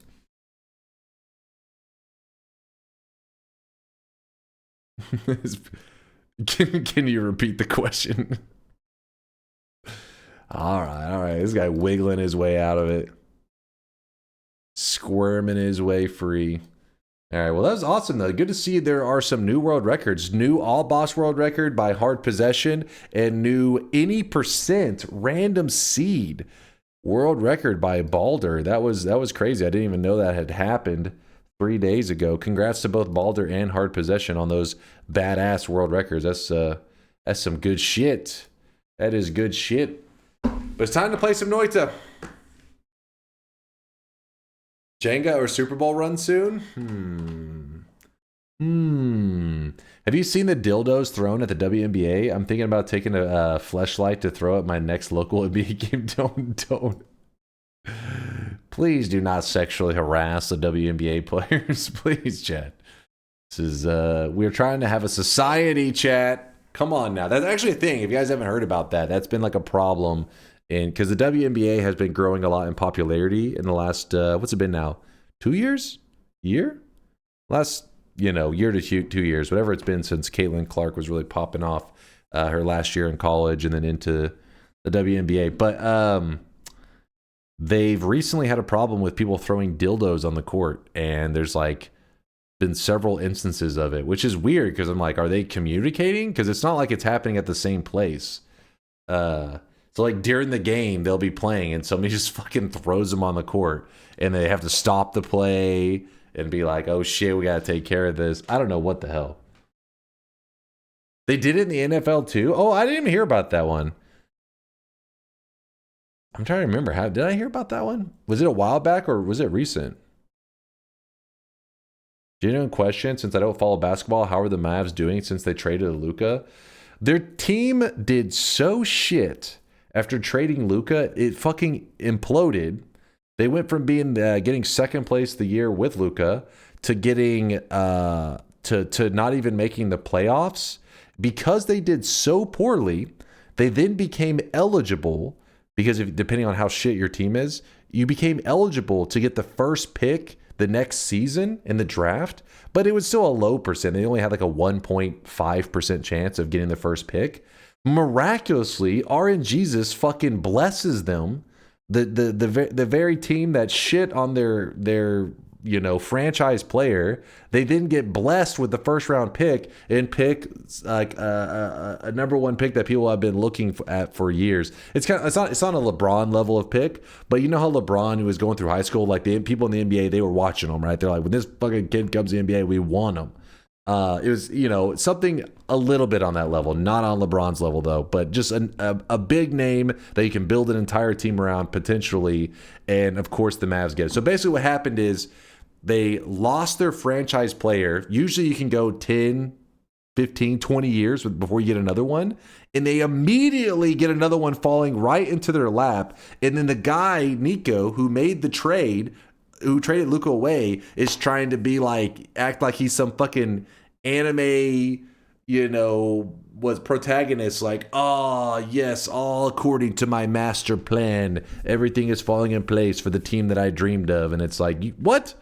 Can you repeat the question? All right. This guy wiggling his way out of it. Squirming his way free. All right, well, that was awesome, though. Good to see there are some new world records. New all-boss world record by Hard Possession and new any percent random seed world record by Balder. That was crazy. I didn't even know that had happened 3 days ago. Congrats to both Balder and Hard Possession on those badass world records. That's some good shit. That is good shit. But it's time to play some Noita. Jenga or Super Bowl run soon? Have you seen the dildos thrown at the WNBA? I'm thinking about taking a fleshlight to throw at my next local NBA game. Don't. Please do not sexually harass the WNBA players. Please, Chad. This is we're trying to have a society, chat. Come on now. That's actually a thing. If you guys haven't heard about that, that's been like a problem. And because the WNBA has been growing a lot in popularity in the last what's it been now? 2 years? Year? Last, year to 2 years, whatever it's been since Caitlin Clark was really popping off her last year in college and then into the WNBA. But they've recently had a problem with people throwing dildos on the court, and there's like been several instances of it, which is weird because I'm like, are they communicating? Because it's not like it's happening at the same place. So like during the game, they'll be playing and somebody just fucking throws them on the court and they have to stop the play and be like, oh shit, we got to take care of this. I don't know what the hell. They did it in the NFL too? Oh, I didn't even hear about that one. I'm trying to remember. Did I hear about that one? Was it a while back or was it recent? Genuine question, since I don't follow basketball, how are the Mavs doing since they traded Luka? Their team did so shit after trading Luka, it fucking imploded. They went from being getting second place the year with Luka to getting to not even making the playoffs. Because they did so poorly, they then became eligible, because depending on how shit your team is, you became eligible to get the first pick the next season in the draft, but it was still a low percent. They only had like a 1.5% chance of getting the first pick. Miraculously, RNGesus fucking blesses them. The very team that shit on their franchise player, they then get blessed with the first round pick and pick like a number one pick that people have been looking at for years. It's not a LeBron level of pick, but you know how LeBron, who was going through high school, like the people in the NBA, they were watching him, right? They're like, when this fucking kid comes to the NBA, we want him. It was, something a little bit on that level, not on LeBron's level though, but just a big name that you can build an entire team around potentially. And of course the Mavs get it. So basically what happened is they lost their franchise player. Usually you can go 10, 15, 20 years before you get another one. And they immediately get another one falling right into their lap. And then the guy, Nico, who made the trade, who traded Luka away, is trying to be like, act like he's some fucking anime, was protagonist, like, oh yes, all according to my master plan. Everything is falling in place for the team that I dreamed of. And it's like, what?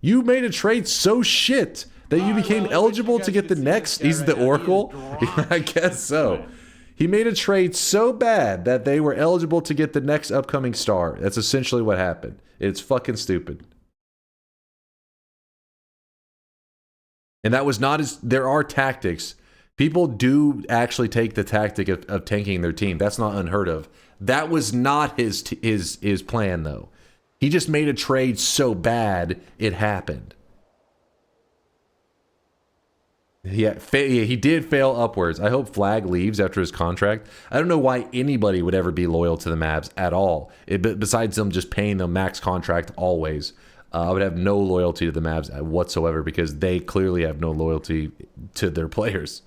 You made a trade so shit that you became eligible to get the next. He's the Oracle? I guess so. He made a trade so bad that they were eligible to get the next upcoming star. That's essentially what happened. It's fucking stupid. And that was not there are tactics. People do actually take the tactic of tanking their team. That's not unheard of. That was not his plan though. He just made a trade so bad it happened. Yeah, he did fail upwards. I hope Flag leaves after his contract. I don't know why anybody would ever be loyal to the Mavs at all. Besides them just paying them max contract always. I would have no loyalty to the Mavs whatsoever because they clearly have no loyalty to their players.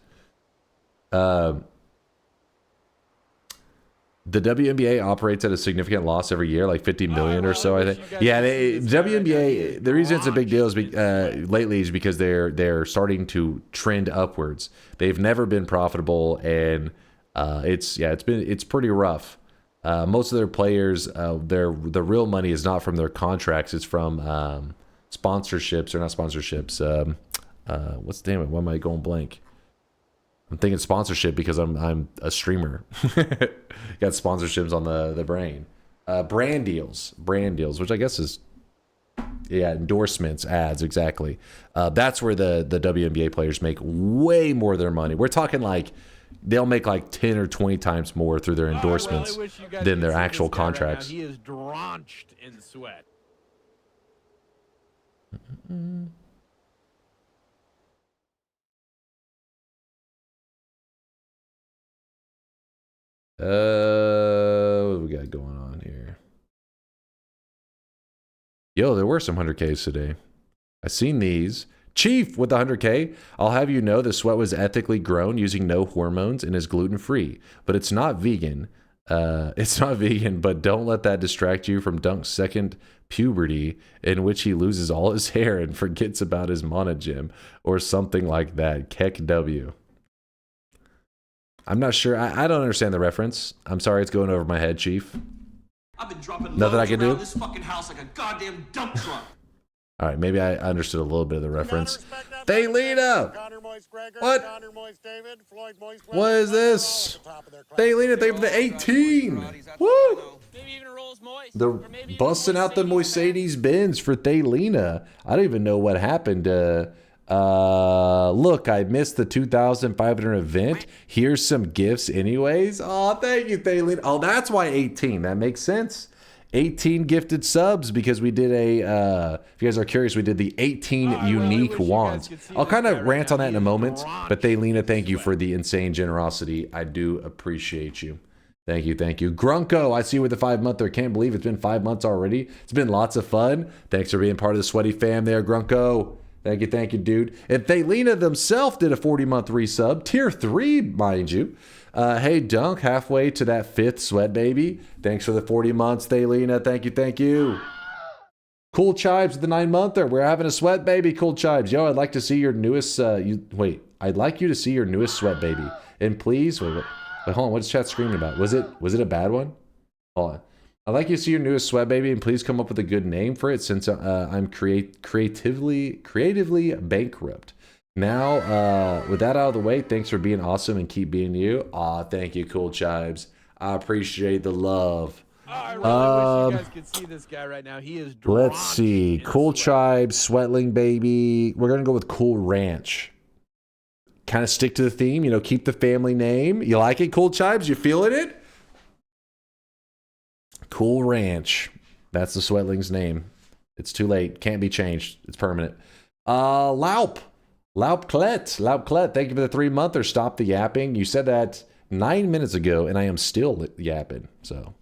The WNBA operates at a significant loss every year, like 50 million or so, I think. Yeah, WNBA, the reason it's a big deal is lately is because they're starting to trend upwards. They've never been profitable, and it's pretty rough. Most of their players, the real money is not from their contracts; it's from sponsorships or not sponsorships. What's the name of it? Why am I going blank? I'm thinking sponsorship because I'm a streamer. Got sponsorships on the brain. Brand deals, which I guess is endorsements, ads, exactly. That's where the WNBA players make way more of their money. We're talking like they'll make like 10 or 20 times more through their endorsements than their actual contracts. Right, he is drenched in sweat. What do we got going on here? Yo, there were some 100Ks today. I seen these. Chief with the 100K. I'll have you know the sweat was ethically grown using no hormones and is gluten-free, but it's not vegan. It's not vegan, but don't let that distract you from Dunk's second puberty, in which he loses all his hair and forgets about his monogym or something like that. Keck W. I'm not sure. I don't understand the reference. I'm sorry, it's going over my head, Chief. I've been dropping Nothing I loads can around do? this fucking house like a goddamn dump truck. All right, maybe I understood a little bit of the reference. Thaylena! What? What is this? Thaylena, thank you for the 18! Woo! They're busting out the Mercedes Benz for Thaylena. I don't even know what happened. Look, I missed the 2,500 event. Here's some gifts anyways. Oh, thank you, Thaylena. Oh, that's why 18. That makes sense. 18 gifted subs because we did a, if you guys are curious, we did the 18 unique wands. I'll kind of rant on that in a moment, but Thaylena, thank you for the insane generosity. I do appreciate you. Thank you, thank you. Grunko, I see you with the 5-monther. Can't believe it's been 5 months already. It's been lots of fun. Thanks for being part of the sweaty fam there, Grunko. Thank you, dude. And Thaylena themselves did a 40-month resub. Tier 3, mind you. Hey, Dunk, halfway to that 5th sweat, baby. Thanks for the 40 months, Thaylena. Thank you. Cool Chives, the 9-monther. We're having a sweat, baby. Cool Chives. Yo, I'd like to see your newest, I'd like you to see your newest sweat, baby. And please, wait, hold on. What's chat screaming about? Was it a bad one? Hold on. I'd like you to see your newest sweat, baby, and please come up with a good name for it since I'm creatively bankrupt. Now, with that out of the way, thanks for being awesome and keep being you. Aw, thank you, Cool Chives. I appreciate the love. I really wish you guys could see this guy right now. He is Let's see. Cool Chives, Sweatling Baby. We're going to go with Cool Ranch. Kind of stick to the theme, keep the family name. You like it, Cool Chives? You feeling it? Cool Ranch. That's the Sweatling's name. It's too late. Can't be changed. It's permanent. Laup. Laupclet. Thank you for the 3-monther. Stop the yapping. You said that 9 minutes ago, and I am still yapping. So,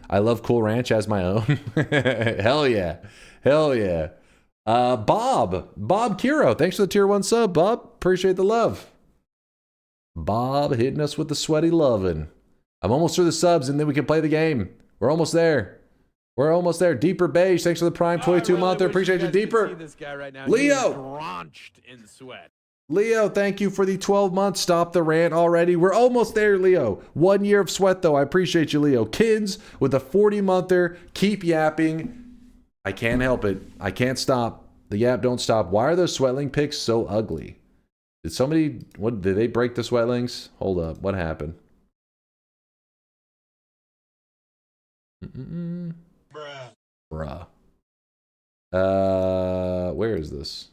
I love Cool Ranch as my own. Hell yeah. Bob Kiro. Thanks for the tier 1 sub, Bob. Appreciate the love. Bob hitting us with the sweaty lovin'. I'm almost through the subs, and then we can play the game. We're almost there. Deeper Beige, thanks for the Prime 22-monther. Appreciate you, Deeper. This guy right now. Leo. Drenched in sweat. Leo, thank you for the 12 months. Stop the rant already. We're almost there, Leo. 1 year of sweat, though. I appreciate you, Leo. Kins with a 40-monther. Keep yapping. I can't help it. I can't stop. The yap don't stop. Why are those Sweatling pics so ugly? Did they break the Sweatlings? Hold up. What happened? Bruh. Where is this?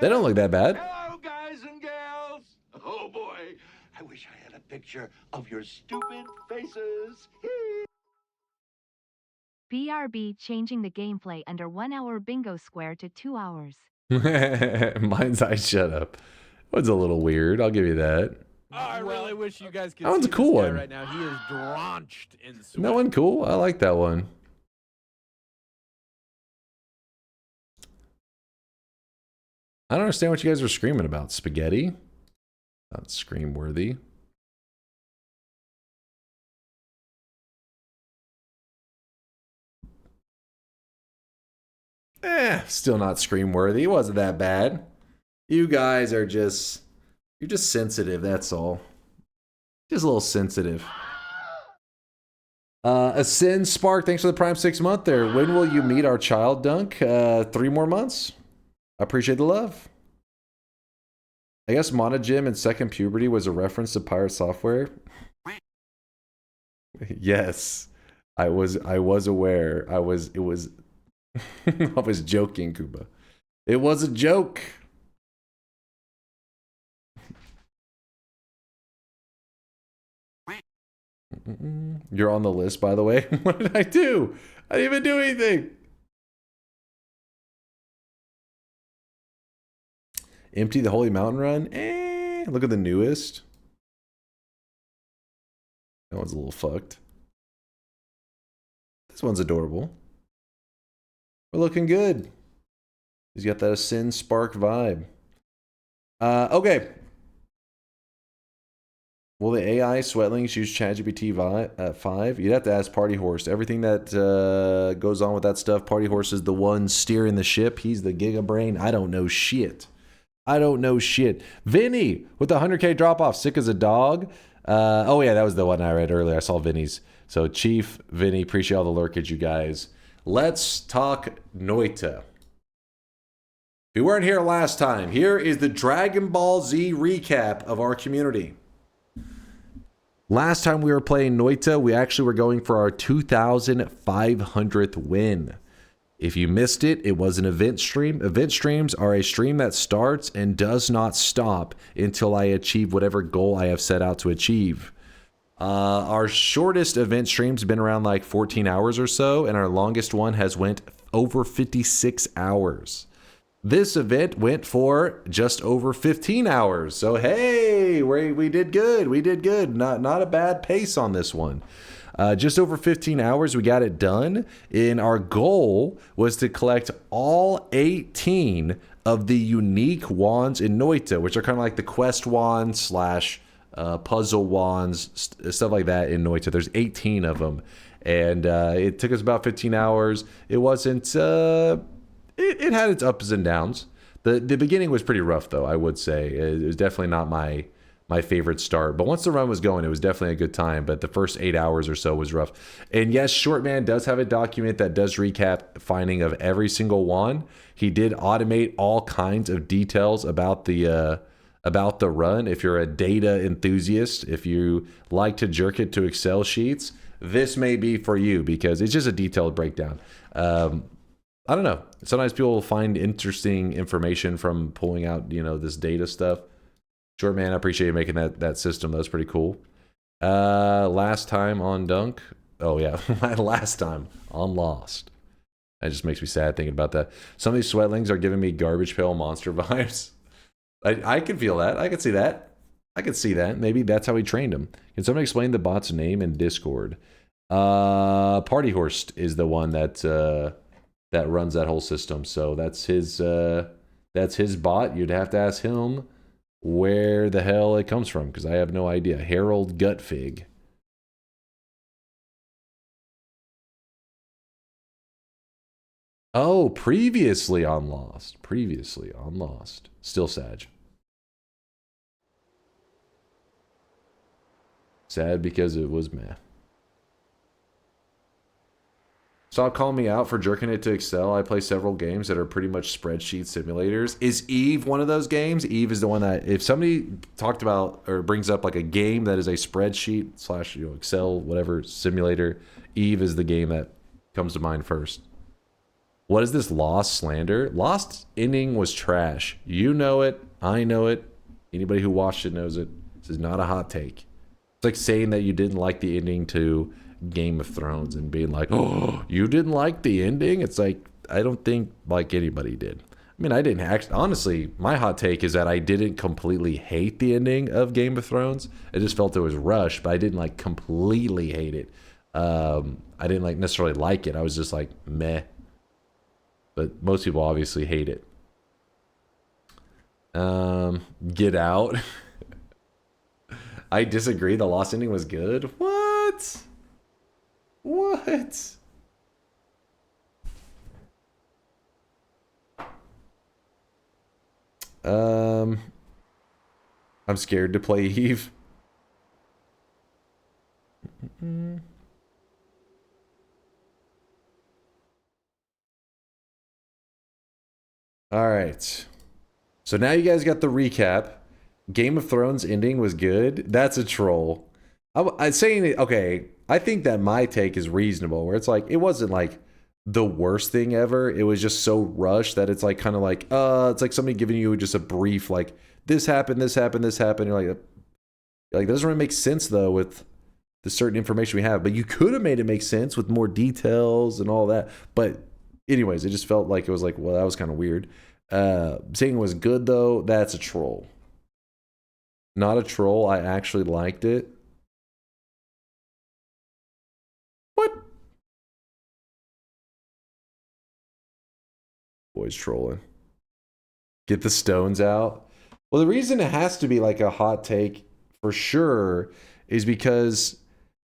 They don't look that bad. Hello, guys and gals. Oh boy, I wish I had a picture of your stupid faces. BRB changing the gameplay under 1 hour bingo square to 2 hours. Mine's eye shut up. One's a little weird. I'll give you that. I really wish you guys could That one's see a cool this guy one. right now. He is drenched in sweat. That one cool. I like that one. I don't understand what you guys are screaming about. Spaghetti? Not scream worthy. Still not scream worthy. It wasn't that bad. You guys are just, you're just sensitive, that's all. Just a little sensitive. Ascend Spark, thanks for the Prime 6 month there. When will you meet our child, Dunk? 3 more months. I appreciate the love. I guess monogym and second puberty was a reference to pirate software. Yes. I was aware. I was I was joking, Kuba. It was a joke. You're on the list, by the way. What did I do? I didn't even do anything. Empty the Holy Mountain Run? Look at the newest. That one's a little fucked. This one's adorable. We're looking good. He's got that Ascend Spark vibe. Okay. Will the AI Sweatlings use ChatGPT 5? You'd have to ask Party Horse. Everything that goes on with that stuff, Party Horse is the one steering the ship. He's the Giga Brain. I don't know shit. I don't know shit. Vinny with the 100K drop off, sick as a dog. Oh yeah, that was the one I read earlier. I saw Vinny's. So Chief, Vinny, appreciate all the lurkage, you guys. Let's talk Noita. If you weren't here last time, here is the Dragon Ball Z recap of our community. Last time we were playing Noita, we actually were going for our 2,500th win. If you missed it, it was an event stream. Event streams are a stream that starts and does not stop until I achieve whatever goal I have set out to achieve. Our shortest event stream's been around like 14 hours or so, and our longest one has went over 56 hours. This event went for just over 15 hours. So, hey, we did good. We did good. Not a bad pace on this one. Just over 15 hours, we got it done. And our goal was to collect all 18 of the unique wands in Noita, which are kind of like the quest wands slash puzzle wands, stuff like that in Noita. There's 18 of them. And it took us about 15 hours. It wasn't... It had its ups and downs. The beginning was pretty rough, though, I would say. It was definitely not my favorite start. But once the run was going, it was definitely a good time. But the first 8 hours or so was rough. And yes, Shortman does have a document that does recap finding of every single wand. He did automate all kinds of details about the run. If you're a data enthusiast, if you like to jerk it to Excel sheets, this may be for you because it's just a detailed breakdown. I don't know. Sometimes people will find interesting information from pulling out, this data stuff. Short man, I appreciate you making that system. That was pretty cool. Last time on Dunk. Oh yeah, last time on Lost. That just makes me sad thinking about that. Some of these sweatlings are giving me Garbage Pail Monster vibes. I can feel that. I can see that. I can see that. Maybe that's how he trained him. Can somebody explain the bot's name in Discord? Party Horse is the one that runs that whole system. So that's his bot. You'd have to ask him where the hell it comes from, because I have no idea. Harold Gutfig. Oh, previously on Lost. Previously on Lost. Still sad. Sad because it was meh. Stop calling me out for jerking it to Excel. I play several games that are pretty much spreadsheet simulators. Is Eve one of those games? Eve is the one that, if somebody talked about or brings up like a game that is a spreadsheet slash Excel, whatever, simulator, Eve is the game that comes to mind first. What is this Lost slander? Lost ending was trash. You know it. I know it. Anybody who watched it knows it. This is not a hot take. It's like saying that you didn't like the ending to Game of Thrones and being like, oh, you didn't like the ending? It's like, I don't think like anybody did. I mean, I didn't actually, honestly, my hot take is that I didn't completely hate the ending of Game of Thrones. I just felt it was rushed, but I didn't like completely hate it. I didn't like necessarily like it. I was just like, meh. But most people obviously hate it. Get Out. I disagree. The Lost ending was good. What? What? I'm scared to play Eve. All right. So now you guys got the recap. Game of Thrones ending was good. That's a troll. I'm saying it, okay, I think that my take is reasonable, where it's like, it wasn't like the worst thing ever. It was just so rushed that it's like kind of like, it's like somebody giving you just a brief, like, this happened, this happened, this happened. You're like that doesn't really make sense though with the certain information we have, but you could have made it make sense with more details and all that. But anyways, it just felt like it was like, well, that was kind of weird. Saying it was good though, that's a troll. Not a troll. I actually liked it. What? Boys trolling. Get the stones out. Well, the reason it has to be like a hot take for sure is because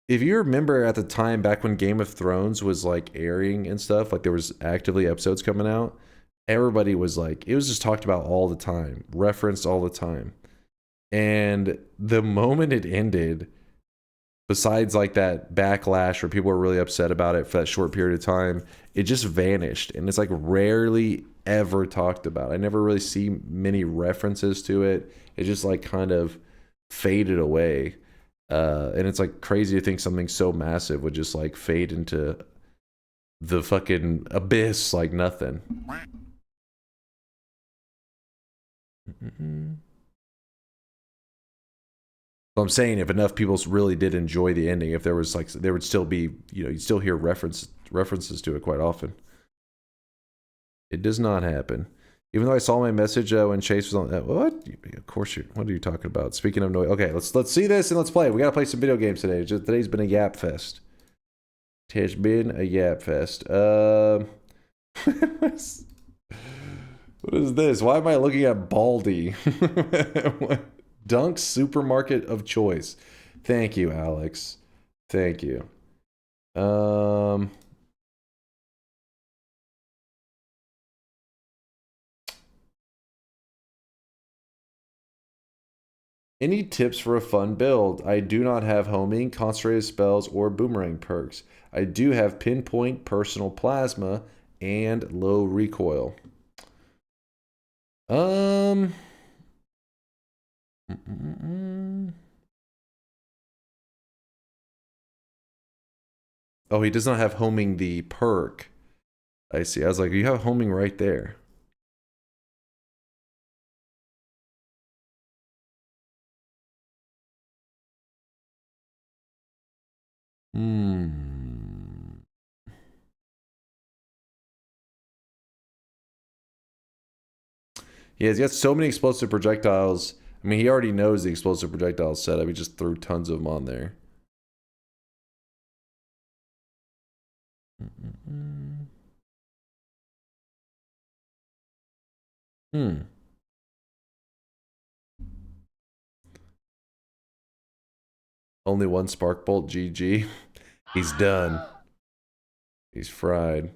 if you remember at the time back when Game of Thrones was like airing and stuff, like there was actively episodes coming out, everybody was like, it was just talked about all the time, referenced all the time. And the moment it ended, besides like that backlash where people were really upset about it for that short period of time, it just vanished. And it's like rarely ever talked about. I never really see many references to it. It just like kind of faded away. And it's like crazy to think something so massive would just like fade into the fucking abyss like nothing. I'm saying if enough people really did enjoy the ending, if there was like, there would still be, you know, you'd still hear references to it quite often. It does not happen. Even though I saw my message when Chase was on that. What? Of course you. What are you talking about? Speaking of noise. Okay, let's see this and let's play. We gotta play some video games today. Today's been a yap fest. It has been a yap fest. What is this? Why am I looking at Baldy? Dunk's supermarket of choice. Thank you, Alex. Thank you. Any tips for a fun build? I do not have homing, concentrated spells, or boomerang perks. I do have pinpoint, personal plasma, and low recoil. Oh, he does not have homing the perk. I see. I was like, you have homing right there. Yeah, he's got so many explosive projectiles. I mean, he already knows the explosive projectile setup. He just threw tons of them on there. Only one spark bolt, GG. He's done. He's fried.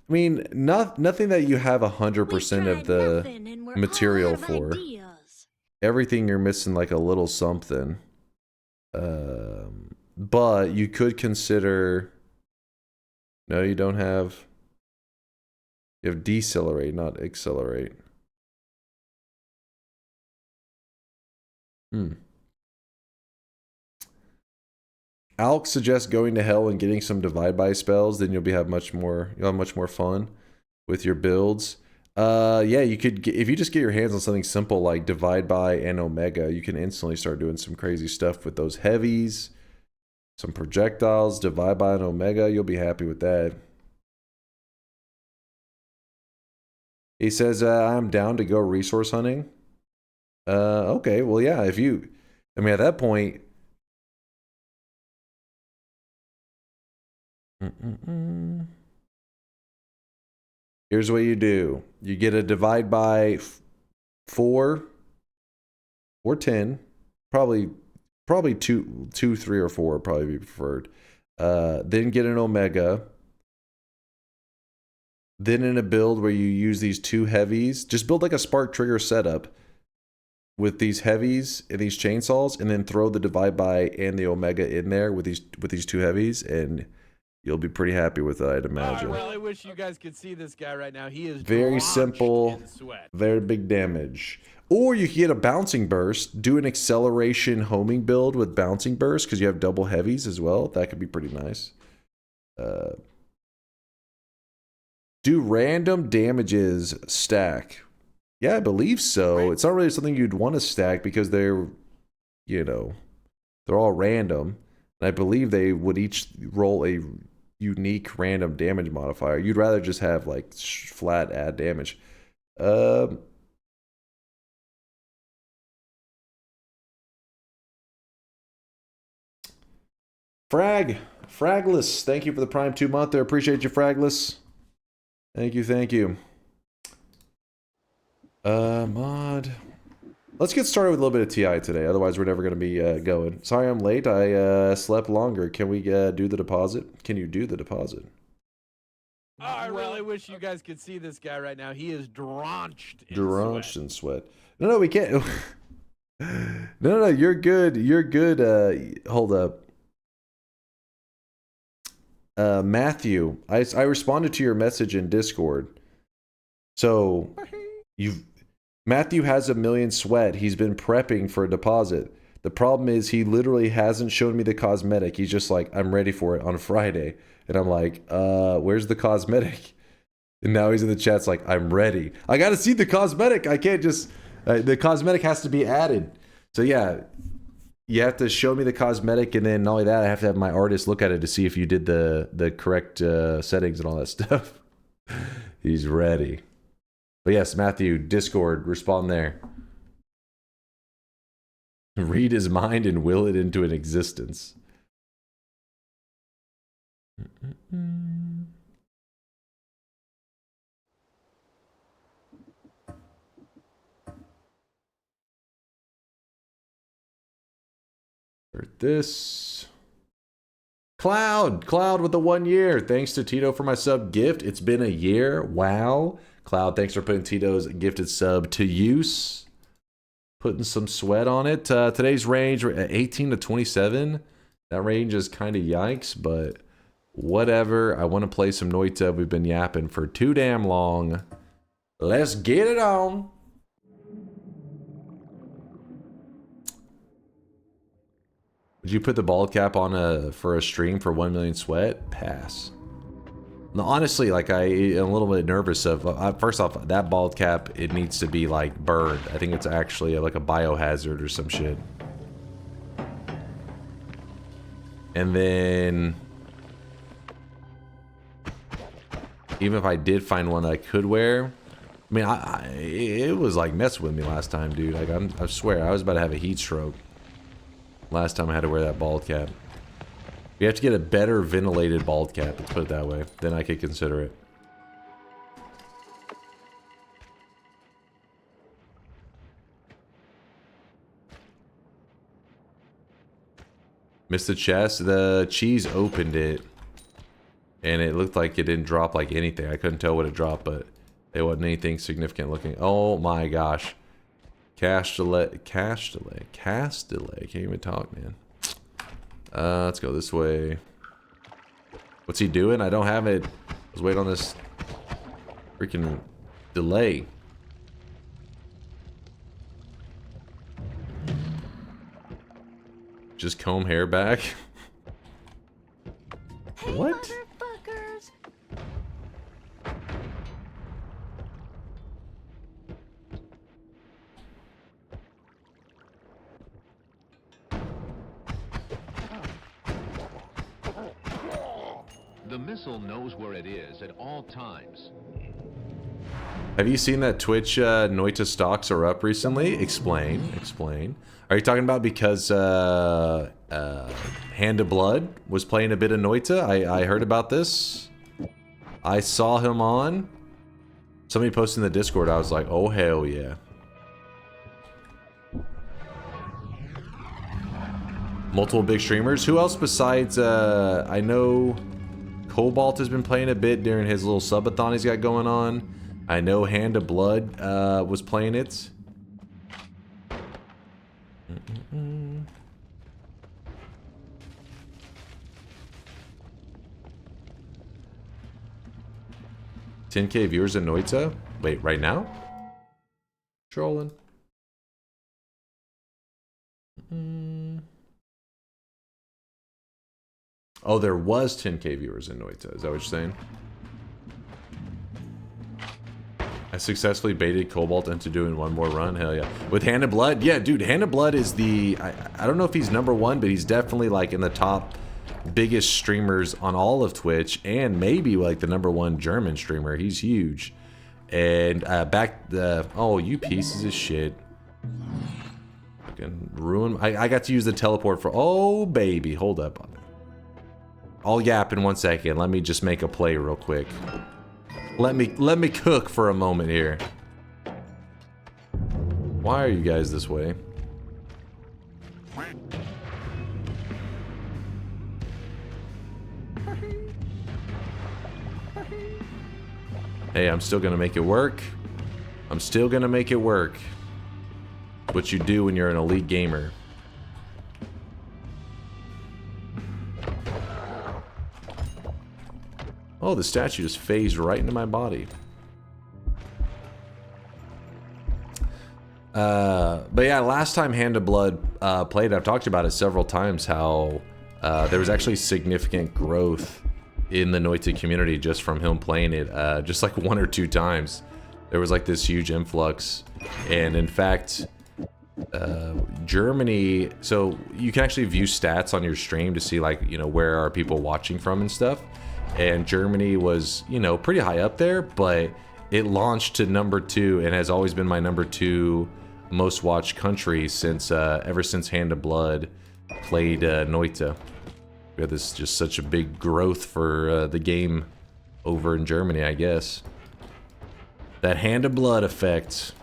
I mean, nothing that you have 100% of the material for. Everything you're missing like a little something. But you could consider. No, you don't have. You have decelerate, not accelerate. Alex suggests going to hell and getting some divide by spells, then you'll have much more fun with your builds. Yeah, you could if you just get your hands on something simple like divide by and omega, you can instantly start doing some crazy stuff with those heavies, some projectiles, divide by and omega. You'll be happy with that. He says, I'm down to go resource hunting. Okay, well, yeah, if you, I mean, at that point, here's what you do. You get a divide by 4 or 10, probably 2, 3, or 4 would probably be preferred. Then get an omega. Then in a build where you use these 2 heavies, just build like a spark trigger setup with these heavies and these chainsaws, and then throw the divide by and the omega in there with these 2 heavies, and you'll be pretty happy with it, I'd imagine. I really wish you guys could see this guy right now. He is very simple, very big damage. Or you can get a bouncing burst, do an acceleration homing build with bouncing burst because you have double heavies as well. That could be pretty nice. Do random damages stack? Yeah, I believe so. It's not really something you'd want to stack because they're, you know, they're all random. And I believe they would each roll a unique random damage modifier. You'd rather just have like flat add damage. Fragless, thank you for the Prime 2 month there. Appreciate you, Fragless. Thank you. Mod. Let's get started with a little bit of TI today. Otherwise, we're never going to be going. Sorry I'm late. I slept longer. Can we do the deposit? Can you do the deposit? Oh, I really wish you guys could see this guy right now. He is drenched in sweat. No, we can't. No, you're good. You're good. Hold up. Matthew, I responded to your message in Discord. So, Matthew has 1 million sweat. He's been prepping for a deposit. The problem is he literally hasn't shown me the cosmetic. He's just like, I'm ready for it on Friday. And I'm like, where's the cosmetic? And now he's in the chat's like, I'm ready. I got to see the cosmetic. I can't just, the cosmetic has to be added. So yeah, you have to show me the cosmetic. And then not only that, I have to have my artist look at it to see if you did the correct settings and all that stuff. He's ready. But yes, Matthew, Discord, respond there. Read his mind and will it into an existence. This Cloud with the 1 year. Thanks to Tito for my sub gift. It's been a year. Wow. Cloud, thanks for putting Tito's gifted sub to use. Putting some sweat on it. Today's range 18 to 27. That range is kind of yikes, but whatever. I want to play some Noita. We've been yapping for too damn long. Let's get it on. Would you put the bald cap on for a stream for 1 million sweat? Pass. No, honestly, like I'm a little bit nervous of. First off, that bald cap, it needs to be like burned. I think it's actually like a biohazard or some shit. And then, even if I did find one that I could wear, I mean, it was like messing with me last time, dude. Like I swear, I was about to have a heat stroke. Last time I had to wear that bald cap. We have to get a better ventilated bald cap, let's put it that way. Then I could consider it. Missed the chest. The cheese opened it. And it looked like it didn't drop like anything. I couldn't tell what it dropped, but it wasn't anything significant looking. Oh my gosh. Cast delay. Can't even talk, man. Let's go this way. What's he doing? I don't have it. Let's wait on this freaking delay. Just comb hair back. Hey, what? Motherfuckers. The missile knows where it is at all times. Have you seen that Twitch Noita stocks are up recently? Explain. Are you talking about because Hand of Blood was playing a bit of Noita? I heard about this. I saw him on. Somebody posted in the Discord. I was like, oh hell yeah. Multiple big streamers. Who else besides I know Cobalt has been playing a bit during his little subathon he's got going on. I know Hand of Blood was playing it. 10K viewers in Noita? Wait, right now? Trolling. Oh, there was 10K viewers in Noita. Is that what you're saying? I successfully baited Cobalt into doing one more run. Hell yeah. With Hand of Blood? Yeah, dude, Hand of Blood is the... I don't know if he's #1, but he's definitely like in the top biggest streamers on all of Twitch, and maybe like the #1 German streamer. He's huge. And back the... Oh, you pieces of shit. Fucking ruin... I got to use the teleport for... Oh, baby. Hold up on it. I'll yap in 1 second. Let me just make a play real quick. Let me cook for a moment here. Why are you guys this way? Hey, I'm still gonna make it work. I'm still gonna make it work. What you do when you're an elite gamer. Oh, the statue just phased right into my body. But yeah, last time Hand of Blood played, I've talked about it several times, how there was actually significant growth in the Noita community just from him playing it, just like 1 or 2 times. There was like this huge influx, and in fact, Germany, so you can actually view stats on your stream to see, like, you know, where are people watching from and stuff, and Germany was, you know, pretty high up there, but it launched to number 2 and has always been my number 2 most watched country since ever since Hand of Blood played Noita. We had this just such a big growth for the game over in Germany, I guess. That Hand of Blood effect.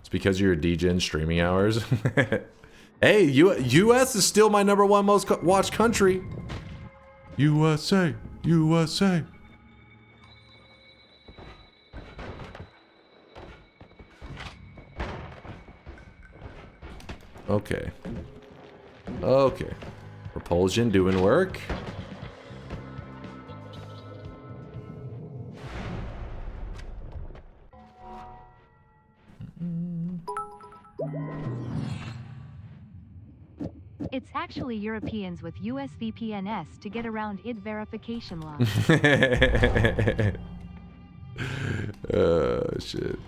It's because you're a DJ in streaming hours. Hey, US is still my number 1 most watched country. USA, USA. Okay. Okay. Propulsion doing work. It's actually Europeans with US VPNs to get around ID verification law. Shit.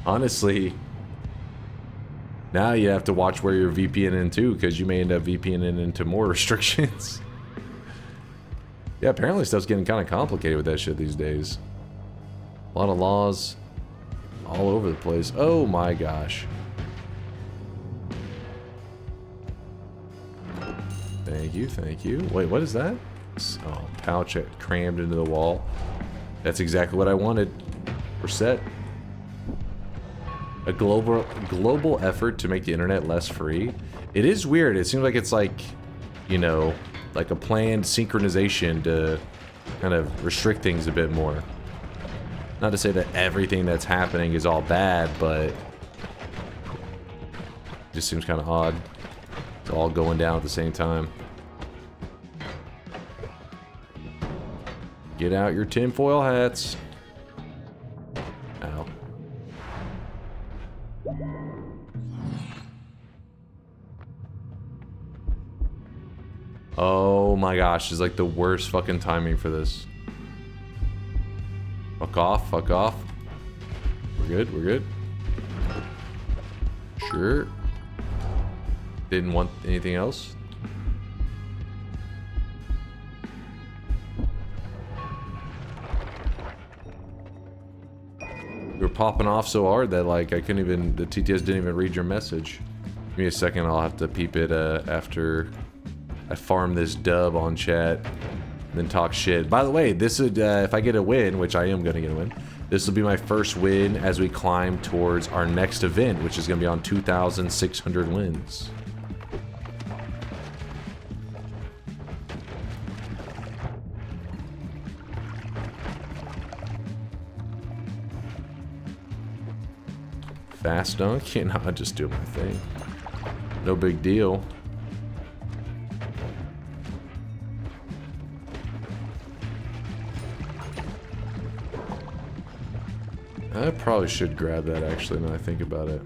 Honestly, now you have to watch where you're VPNing too, because you may end up VPNing into more restrictions. Yeah, apparently stuff's getting kind of complicated with that shit these days. A lot of laws all over the place. Oh my gosh. Thank you, thank you. Wait, what is that? Oh, pouch crammed into the wall. That's exactly what I wanted. We're set. A global effort to make the internet less free. It is weird. It seems like it's like, you know, like a planned synchronization to kind of restrict things a bit more. Not to say that everything that's happening is all bad, but it just seems kind of odd. It's all going down at the same time. Get out your tinfoil hats. Ow. Oh my gosh, it's like the worst fucking timing for this. Fuck off, fuck off. We're good, we're good. Sure. Didn't want anything else. You were popping off so hard that, like, I couldn't even, the TTS didn't even read your message. Give me a second, I'll have to peep it after I farm this dub on chat, and then talk shit. By the way, this would, if I get a win, which I am gonna get a win, this will be my first win as we climb towards our next event, which is gonna be on 2,600 wins. Fast dunk? You know, I just do my thing. No big deal. I probably should grab that, actually, now I think about it.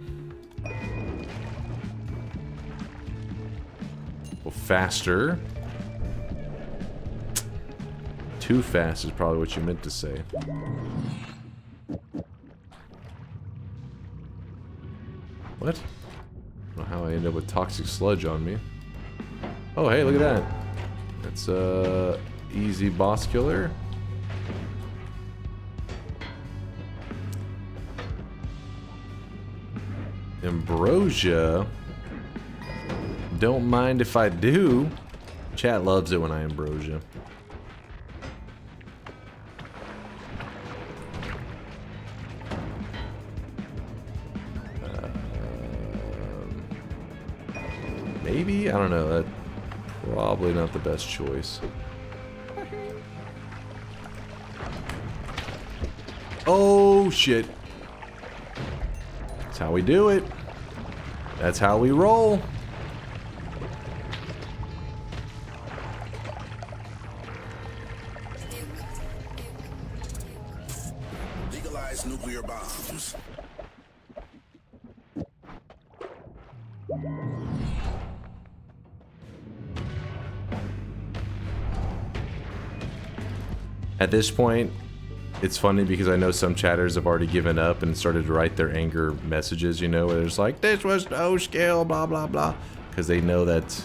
Well, faster. Too fast is probably what you meant to say. What? I don't know how I end up with toxic sludge on me. Oh, hey, look at that. That's easy boss killer. Ambrosia Don't mind if I do. Chat loves it when I ambrosia. Maybe? I don't know. That's probably not the best choice. Oh, shit. That's how we do it. That's how we roll. Legalize nuclear bombs. At this point, it's funny because I know some chatters have already given up and started to write their anger messages, you know, where it's like, this was no skill, blah, blah, blah. Because they know that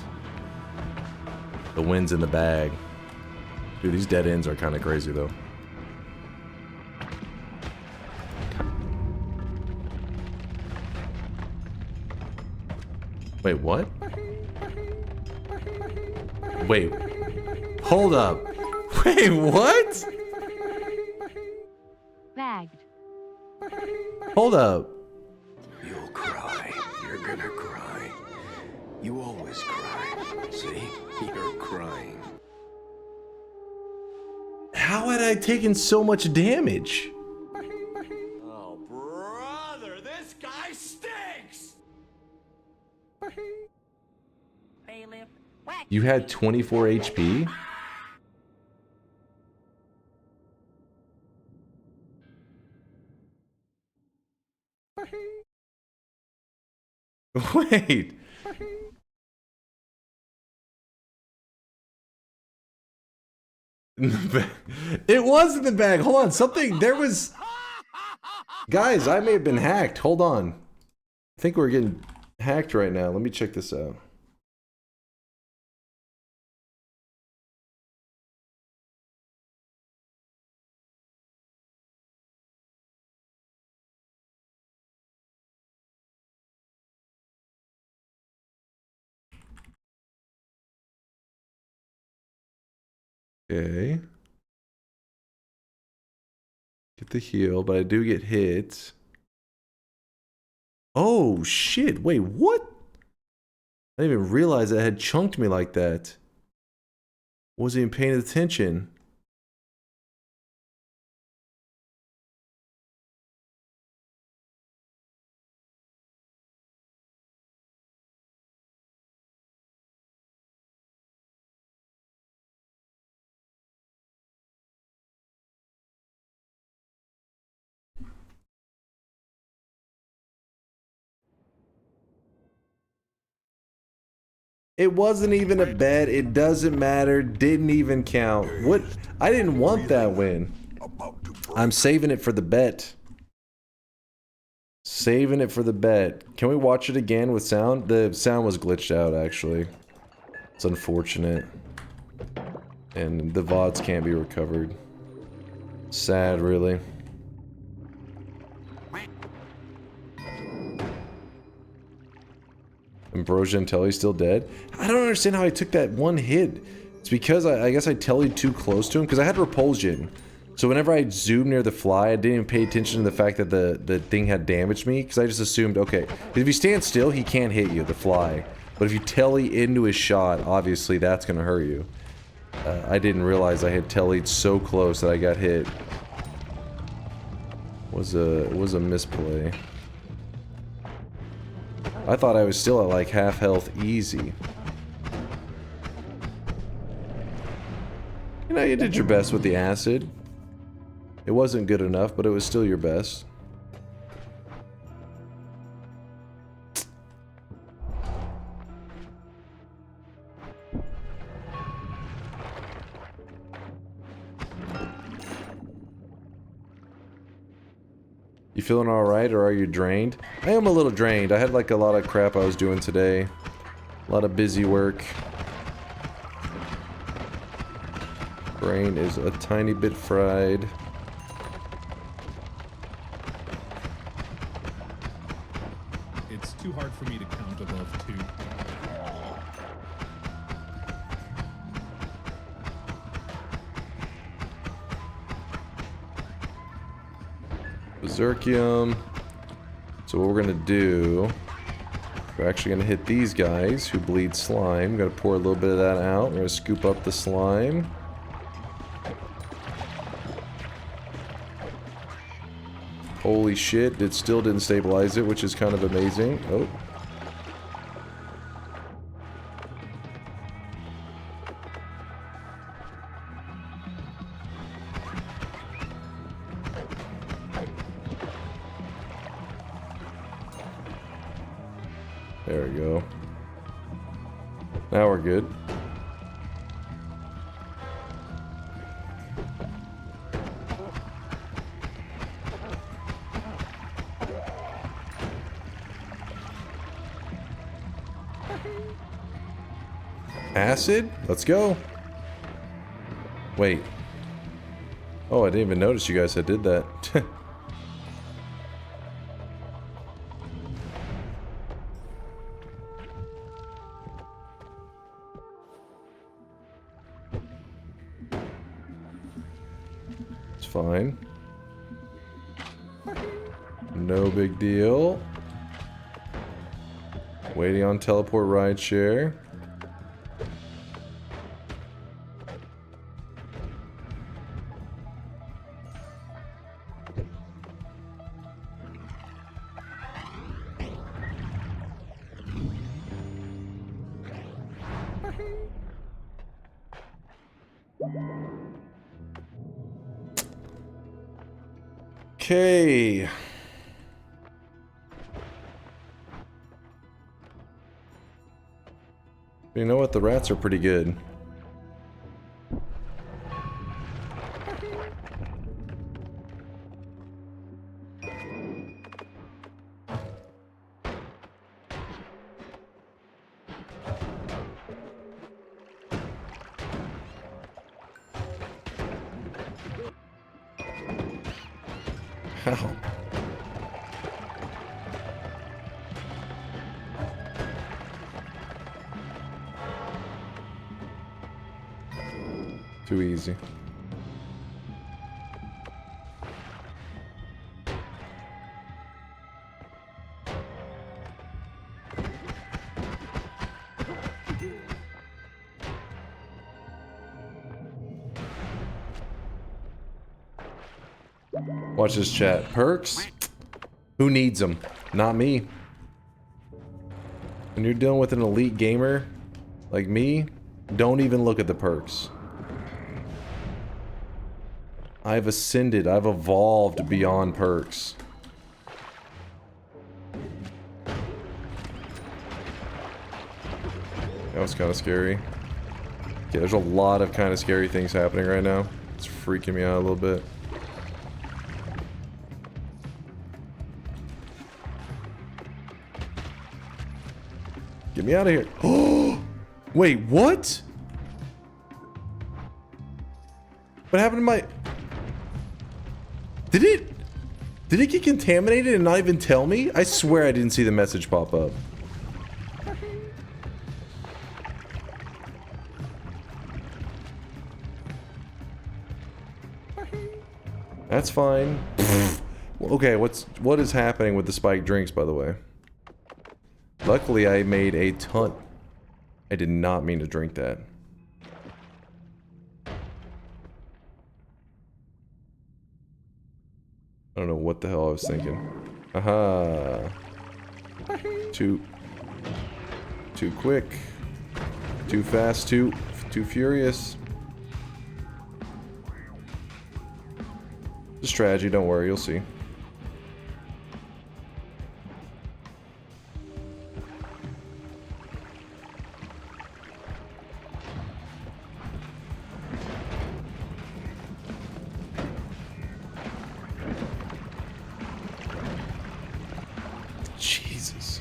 the win's in the bag. Dude, these dead ends are kind of crazy, though. Wait, what? Wait. Hold up. Wait, what? Bagged. Hold up. You'll cry. You're gonna cry. You always cry. See? You're crying. How had I taken so much damage? Oh, brother, this guy stinks! You had 24 HP? Wait. It was in the bag. Hold on. Something. There was. Guys, I may have been hacked. Hold on. I think we're getting hacked right now. Let me check this out. Okay. Get the heal, but I do get hit. Oh, shit. Wait, what? I didn't even realize that it had chunked me like that. Wasn't even paying attention. It wasn't even a bet. It doesn't matter. Didn't even count. What? I didn't want that win. I'm saving it for the bet. Saving it for the bet. Can we watch it again with sound? The sound was glitched out, actually. It's unfortunate. And the VODs can't be recovered. Sad, really. Ambrosia and Telly's still dead? I don't understand how I took that one hit. It's because I guess I Tellied too close to him, because I had repulsion. So whenever I zoomed near the fly, I didn't even pay attention to the fact that the thing had damaged me, because I just assumed, okay, if you stand still, he can't hit you, the fly. But if you Telly into his shot, obviously that's going to hurt you. I didn't realize I had Tellied so close that I got hit. It was a misplay. I thought I was still at like half health easy. You know, you did your best with the acid. It wasn't good enough, but it was still your best. You feeling alright, or are you drained? I am a little drained. I had like a lot of crap I was doing today. A lot of busy work. Brain is a tiny bit fried. It's too hard for me to count above 2. Berserkium. So what we're gonna do, we're actually gonna hit these guys who bleed slime. Gonna pour a little bit of that out. We're gonna scoop up the slime. Holy shit, it still didn't stabilize it, which is kind of amazing. Oh. There we go. Now we're good. Acid? Let's go. Wait. Oh, I didn't even notice you guys had did that. It's fine. No big deal. Waiting on teleport rideshare. Okay. You know what? The rats are pretty good. Ow. Too easy. Watch this chat. Perks? Who needs them? Not me. When you're dealing with an elite gamer like me, don't even look at the perks. I've ascended. I've evolved beyond perks. That was kind of scary. Yeah, there's a lot of kind of scary things happening right now. It's freaking me out a little bit. Get me out of here. Oh! Wait, what? What happened to my... Did it get contaminated and not even tell me? I swear I didn't see the message pop up. That's fine. Okay, what is happening with the spiked drinks, by the way? Luckily, I made a ton. I did not mean to drink that. I don't know what the hell I was thinking. Aha. Too quick. Too fast, too furious. It's a strategy, don't worry, you'll see. Jesus.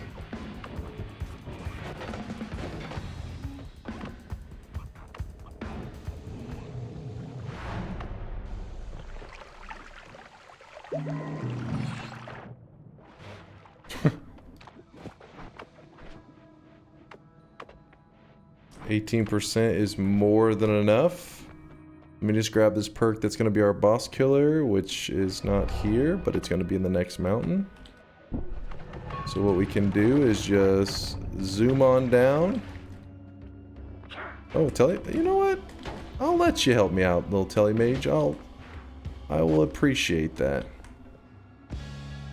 %18 is more than enough. Let me just grab this perk that's going to be our boss killer, which is not here, but it's going to be in the next mountain. So what we can do is just zoom on down. Oh, you know what? I'll let you help me out, little Telemage. I will appreciate that.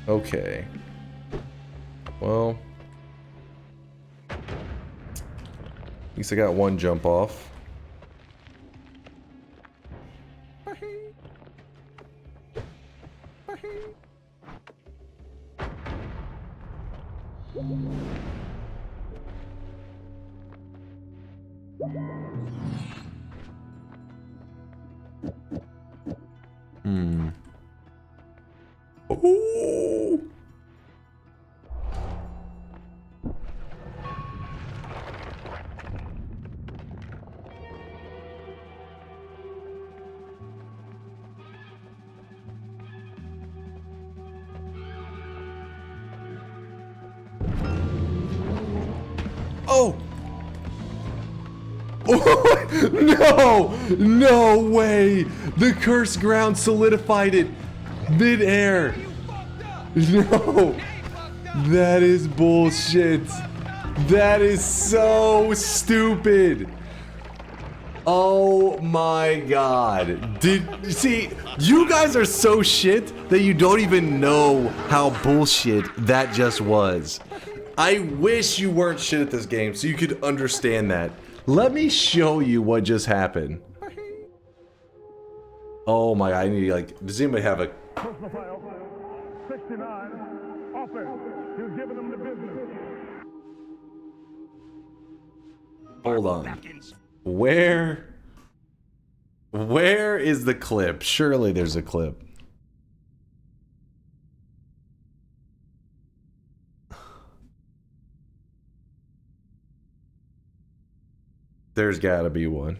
Okay. Well, at least I got one jump off. Ooh. Oh! No! No way! The cursed ground solidified it mid-air. No! That is bullshit. That is so stupid. Oh my god. See, you guys are so shit that you don't even know how bullshit that just was. I wish you weren't shit at this game so you could understand that. Let me show you what just happened. Oh my god, I need like, does anybody have a... 69, offense. He was giving them the business. Hold on. Where is the clip? Surely there's a clip. There's gotta be one.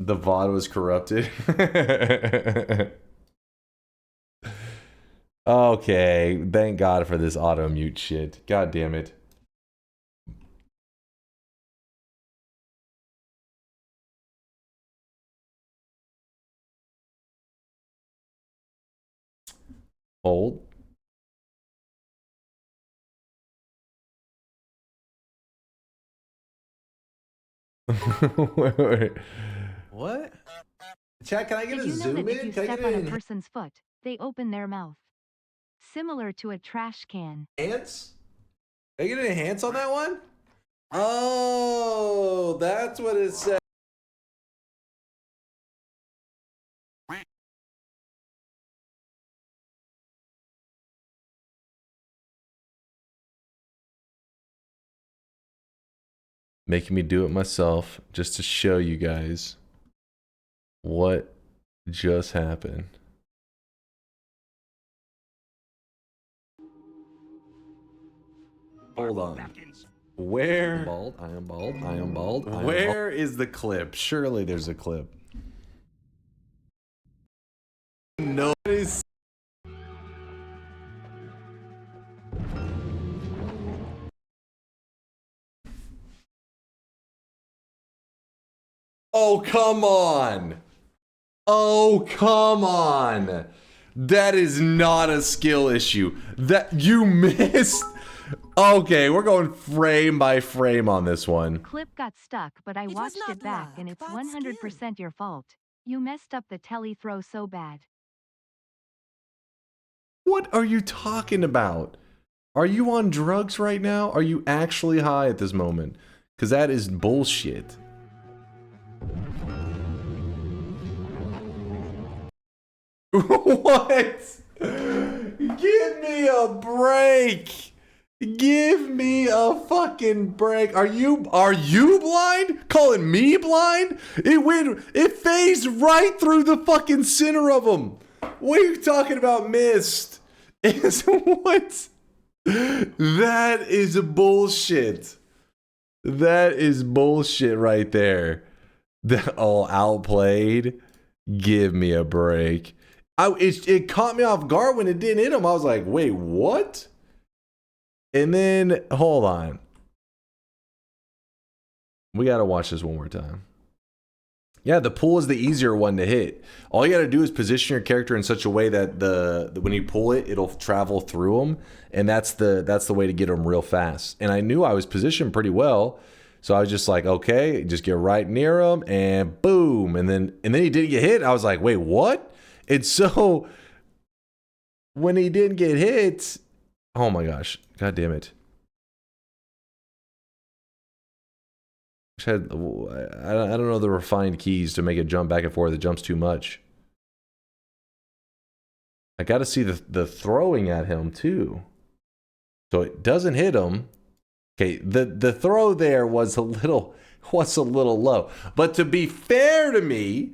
The VOD was corrupted. Okay, thank God for this auto mute shit. God damn it. Hold. wait. What? Chat, can I get Did a you know zoom that if in? you Can I step get on in? a person's foot, they open their mouth? Similar to a trash can. Enhance? Can I get an enhance on that one? Oh, that's what it said. Making me do it myself just to show you guys what just happened. Hold on. Where? Bald. I am bald. I am bald. Where is the clip? Surely there's a clip. No, it is. Oh, come on. Oh, come on. That is not a skill issue. That you missed. Okay, we're going frame by frame on this one. Clip got stuck, but I watched it back and it's 100% your fault. You messed up the tele throw so bad. What are you talking about? Are you on drugs right now? Are you actually high at this moment? Because that is bullshit. What? Give me a break. Give me a fucking break. Are you blind? Calling me blind? It phased right through the fucking center of them. What are you talking about missed? Is what? That is bullshit. That is bullshit right there. Oh, outplayed. Give me a break. It caught me off guard when it didn't hit him. I was like, wait, what? And then, hold on. We gotta watch this one more time. Yeah, the pull is the easier one to hit. All you gotta do is position your character in such a way that when you pull it, it'll travel through them, and that's the way to get them real fast. And I knew I was positioned pretty well, so I was just like, okay, just get right near him, and boom, and then he didn't get hit. I was like, wait, what? And so when he didn't get hit, oh my gosh, god damn it. I don't know the refined keys to make it jump back and forth. It jumps too much. I got to see the throwing at him too. So it doesn't hit him. Okay, the throw there was a little low. But to be fair to me,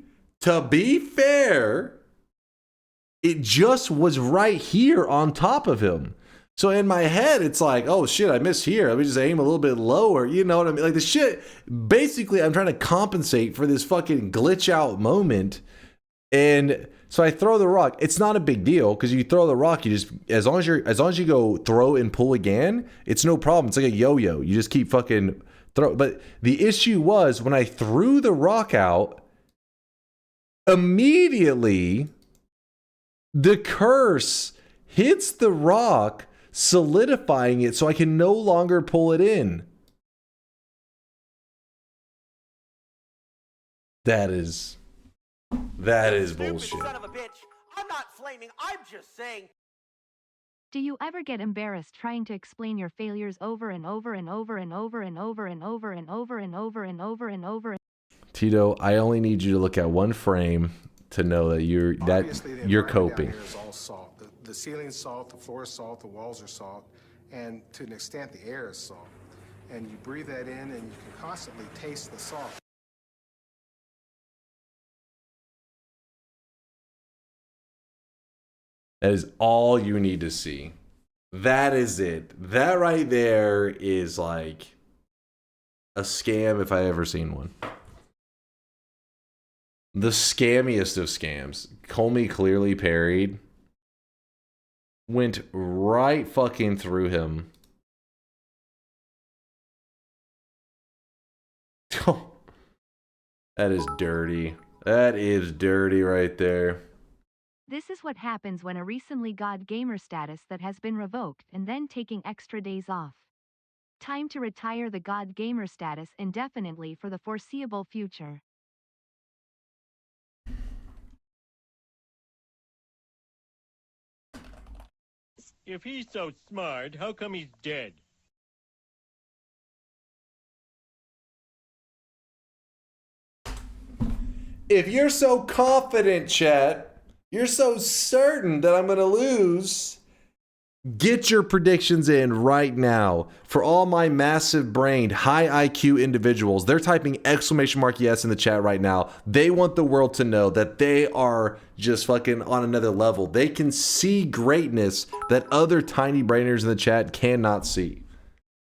it just was right here on top of him. So in my head, it's like, oh shit, I missed here. Let me just aim a little bit lower. You know what I mean? Like the shit, basically I'm trying to compensate for this fucking glitch out moment. And so I throw the rock. It's not a big deal because you throw the rock, you just, as long as you go throw and pull again, it's no problem. It's like a yo-yo. You just keep fucking throw. But the issue was when I threw the rock out, immediately the curse hits the rock, solidifying it so I can no longer pull it in. That is bullshit. Son of a bitch. I'm not flaming. I'm just saying. Do you ever get embarrassed trying to explain your failures over and over and over and over and over and over and over and over and over and over? Tito, I only need you to look at one frame to know that you're coping. The ceiling is salt, the floor is salt, the walls are salt, and to an extent the air is salt. And you breathe that in and you can constantly taste the salt. That is all you need to see. That is it. That right there is like a scam if I ever seen one. The scammiest of scams. Comey clearly parried. Went right fucking through him. That is dirty. That is dirty right there. This is what happens when a recently got gamer status that has been revoked and then taking extra days off. Time to retire the God gamer status indefinitely for the foreseeable future. If he's so smart, how come he's dead? If you're so confident, chat, you're so certain that I'm going to lose, get your predictions in right now. For all my massive brained, high IQ individuals, they're typing exclamation mark yes in the chat right now. They want the world to know that they are just fucking on another level. They can see greatness that other tiny brainers in the chat cannot see.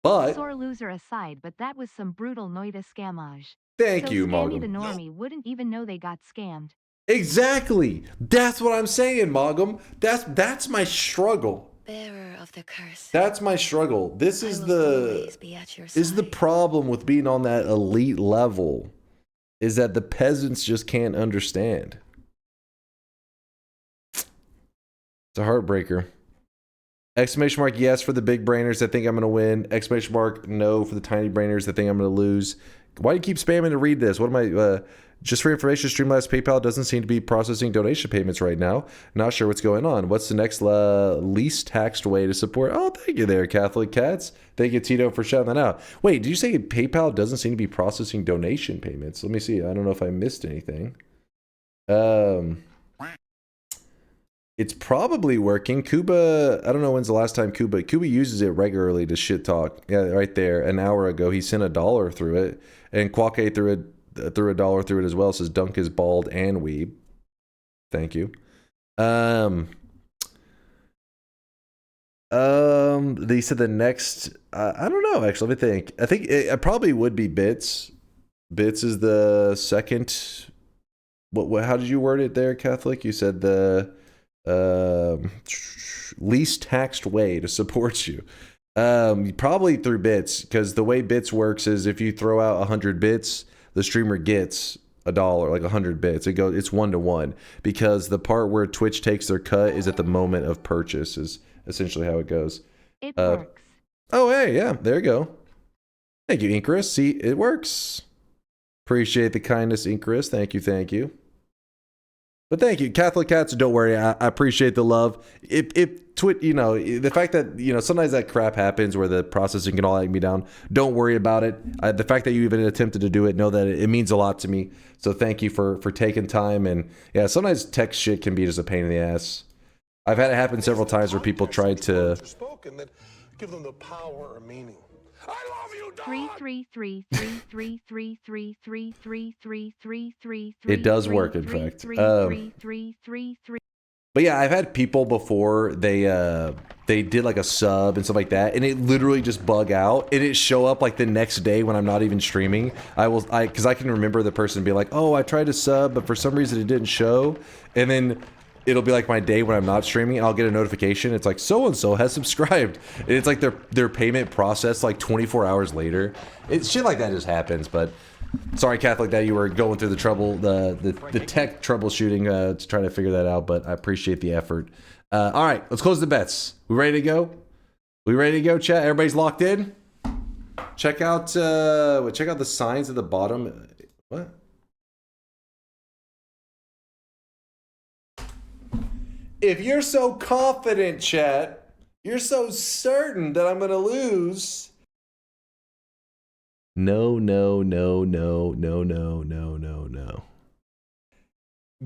But sore loser aside, but that was some brutal Noita scamage. Thank you, Scammy Mogum. the normie wouldn't even know they got scammed. Exactly. That's what I'm saying, Mogum. That's my struggle. Bearer of the curse. That's my struggle. This is the problem with being on that elite level, is that the peasants just can't understand. It's a heartbreaker. Exclamation mark yes for the big brainers that think I'm going to win. Exclamation mark no for the tiny brainers that think I'm going to lose. Why do you keep spamming to read this? What am I... just for information, Streamlabs PayPal doesn't seem to be processing donation payments right now. Not sure what's going on. What's the next least taxed way to support? Oh, thank you there, Catholic Cats. Thank you, Tito, for shouting that out. Wait, did you say PayPal doesn't seem to be processing donation payments? Let me see. I don't know if I missed anything. It's probably working. Kuba, I don't know when's the last time Kuba uses it regularly to shit talk. Yeah, right there. An hour ago, he sent $1 through it. And Quake threw $1 through it as well. Says Dunk is bald and weeb. Thank you. They said the next. I don't know. Actually, let me think. I think it probably would be Bits. Bits is the second. What? How did you word it there, Catholic? You said the least taxed way to support you. Probably through bits, because the way bits works is if you throw out 100 bits, the streamer gets $1, like 100 bits. It's 1-to-1, because the part where Twitch takes their cut is at the moment of purchase, is essentially how it goes. It works. Oh, hey, yeah, there you go. Thank you, Inkrus. See, it works. Appreciate the kindness, Inkrus. Thank you, thank you. But thank you, Catholic Cats. Don't worry, I appreciate the love. If Twitch, you know, the fact that, you know, sometimes that crap happens where the processing can all lag me down. Don't worry about it. The fact that you even attempted to do it, know that it means a lot to me. So thank you for taking time. And yeah, sometimes tech shit can be just a pain in the ass. I've had it happen several times where people tried to. Give them the power or meaning. I love you, dog. 333333333333333. It does work, in fact. But yeah, I've had people before, they did like a sub and stuff like that, and it literally just bug out, and it show up like the next day when I'm not even streaming. Because I can remember the person be like, oh, I tried to sub, but for some reason it didn't show, and then it'll be like my day when I'm not streaming, and I'll get a notification. It's like, so-and-so has subscribed. And it's like their payment processed like 24 hours later. Shit like that just happens, but sorry, Catholic, that you were going through the trouble, the tech troubleshooting to try to figure that out, but I appreciate the effort. All right, let's close the bets. We ready to go? We ready to go, chat? Everybody's locked in? Check out the signs at the bottom. What? If you're so confident, chat, you're so certain that I'm going to lose. No.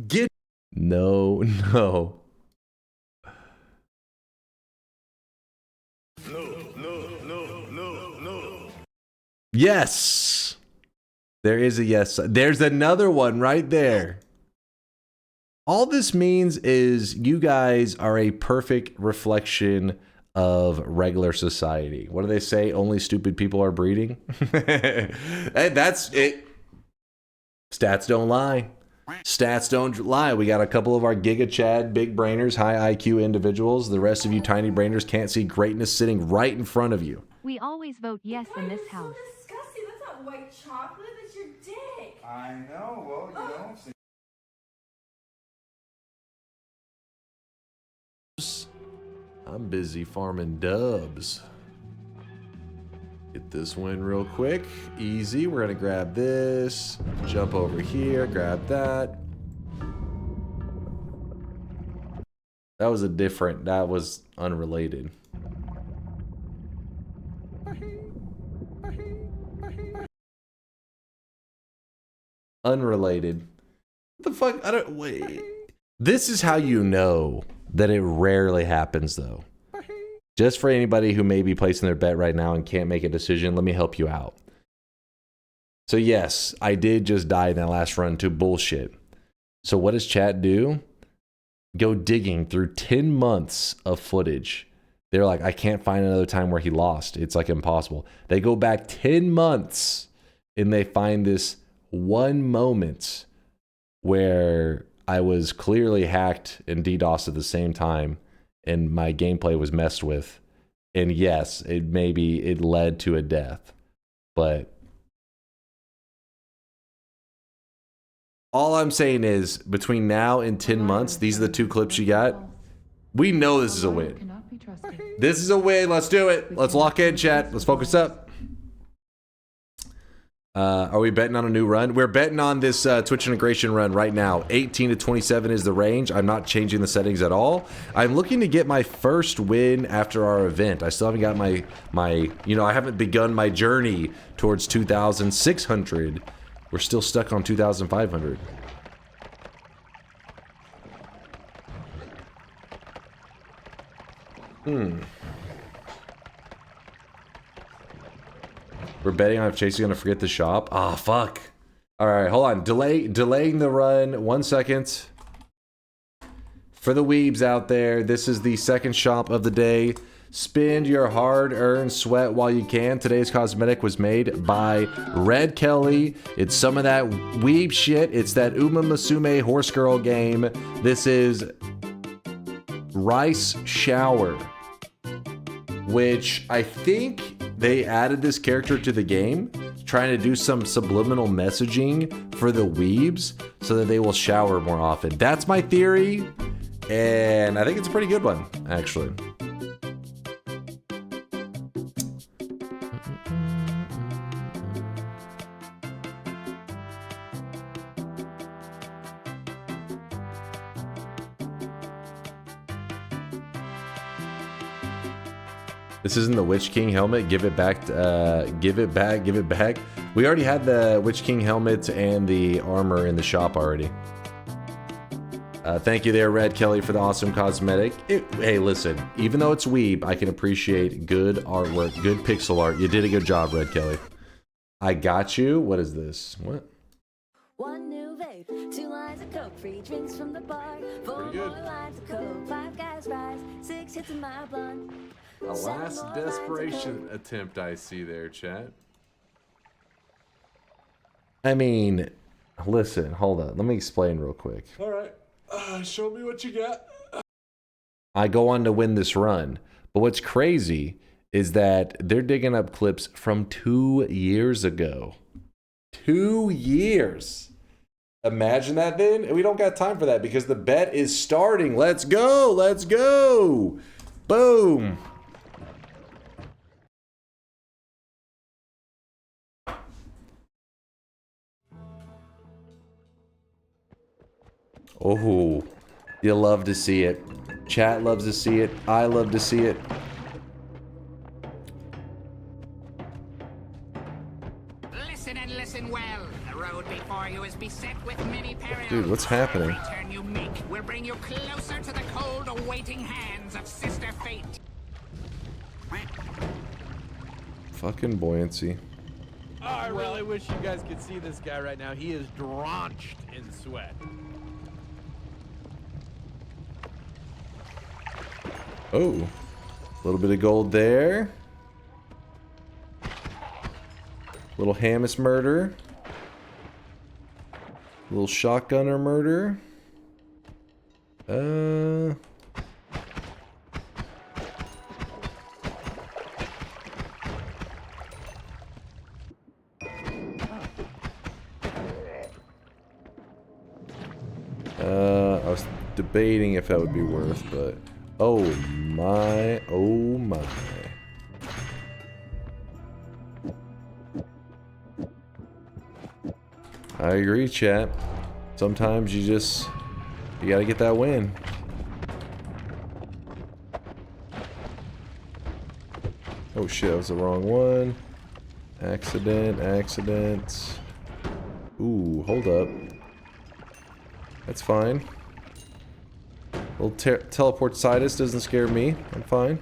Get. No. No. Yes. There is a yes. There's another one right there. All this means is you guys are a perfect reflection of regular society. What do they say? Only stupid people are breeding? And that's it. Stats don't lie. Stats don't lie. We got a couple of our Giga Chad big brainers, high IQ individuals. The rest of you tiny brainers can't see greatness sitting right in front of you. We always vote yes in this house. Disgusting. That's not white chocolate. That's your dick. I know. Well, you don't see. I'm busy farming dubs. Get this win real quick. Easy. We're gonna grab this. Jump over here. Grab that. That was unrelated. Unrelated. What the fuck? I don't. Wait. This is how you know that it rarely happens, though. Just for anybody who may be placing their bet right now and can't make a decision, let me help you out. So yes, I did just die in that last run to bullshit. So what does chat do? Go digging through 10 months of footage. They're like, I can't find another time where he lost. It's like impossible. They go back 10 months and they find this one moment where I was clearly hacked and DDoSed at the same time, and my gameplay was messed with. And yes, it led to a death. But all I'm saying is, between now and 10 months, these are the two clips you got. We know this is a win. This is a win. Let's do it. Let's lock in, chat. Let's focus up. Are we betting on a new run? We're betting on this Twitch integration run right now. 18 to 27 is the range. I'm not changing the settings at all. I'm looking to get my first win after our event. I still haven't got my I haven't begun my journey towards 2,600. We're still stuck on 2,500. We're betting on if Chase is going to forget the shop. Ah, fuck. All right, hold on. Delaying the run. 1 second. For the weebs out there, this is the second shop of the day. Spend your hard-earned sweat while you can. Today's cosmetic was made by Red Kelly. It's some of that weeb shit. It's that Uma Musume horse girl game. This is Rice Shower. which I think they added this character to the game, trying to do some subliminal messaging for the weebs so that they will shower more often. That's my theory, and I think it's a pretty good one, actually. This isn't the Witch King helmet. Give it back. Give it back. Give it back. We already had the Witch King helmet and the armor in the shop already. Thank you there, Red Kelly, for the awesome cosmetic. Hey, listen, even though it's weeb, I can appreciate good artwork, good pixel art. You did a good job, Red Kelly. I got you. What is this? What? One new vape, 2 lines of coke, free drinks from the bar, 4 more lines of coke, 5 guys rise, 6 hits in my blunt. A last desperation attempt I see there, chat. I mean, listen, hold on. Let me explain real quick. All right. Show me what you got. I go on to win this run. But what's crazy is that they're digging up clips from 2 years ago. 2 years. Imagine that then. And we don't got time for that because the bet is starting. Let's go. Let's go. Boom. Oh, you love to see it. Chat loves to see it. I love to see it. Listen and listen well. The road before you is beset with many perils. Dude, what's happening? Every turn you make will bring you closer to the cold, awaiting hands of Sister Fate. Fucking buoyancy. Oh, I really wish you guys could see this guy right now. He is drenched in sweat. Oh, a little bit of gold there. Little Hammus murder. Little shotgunner murder. I was debating if that would be worth, but oh my, oh my. I agree, chat. Sometimes you gotta get that win. Oh shit, that was the wrong one. Accident. Ooh, hold up. That's fine. Little teleport-sitis doesn't scare me. I'm fine.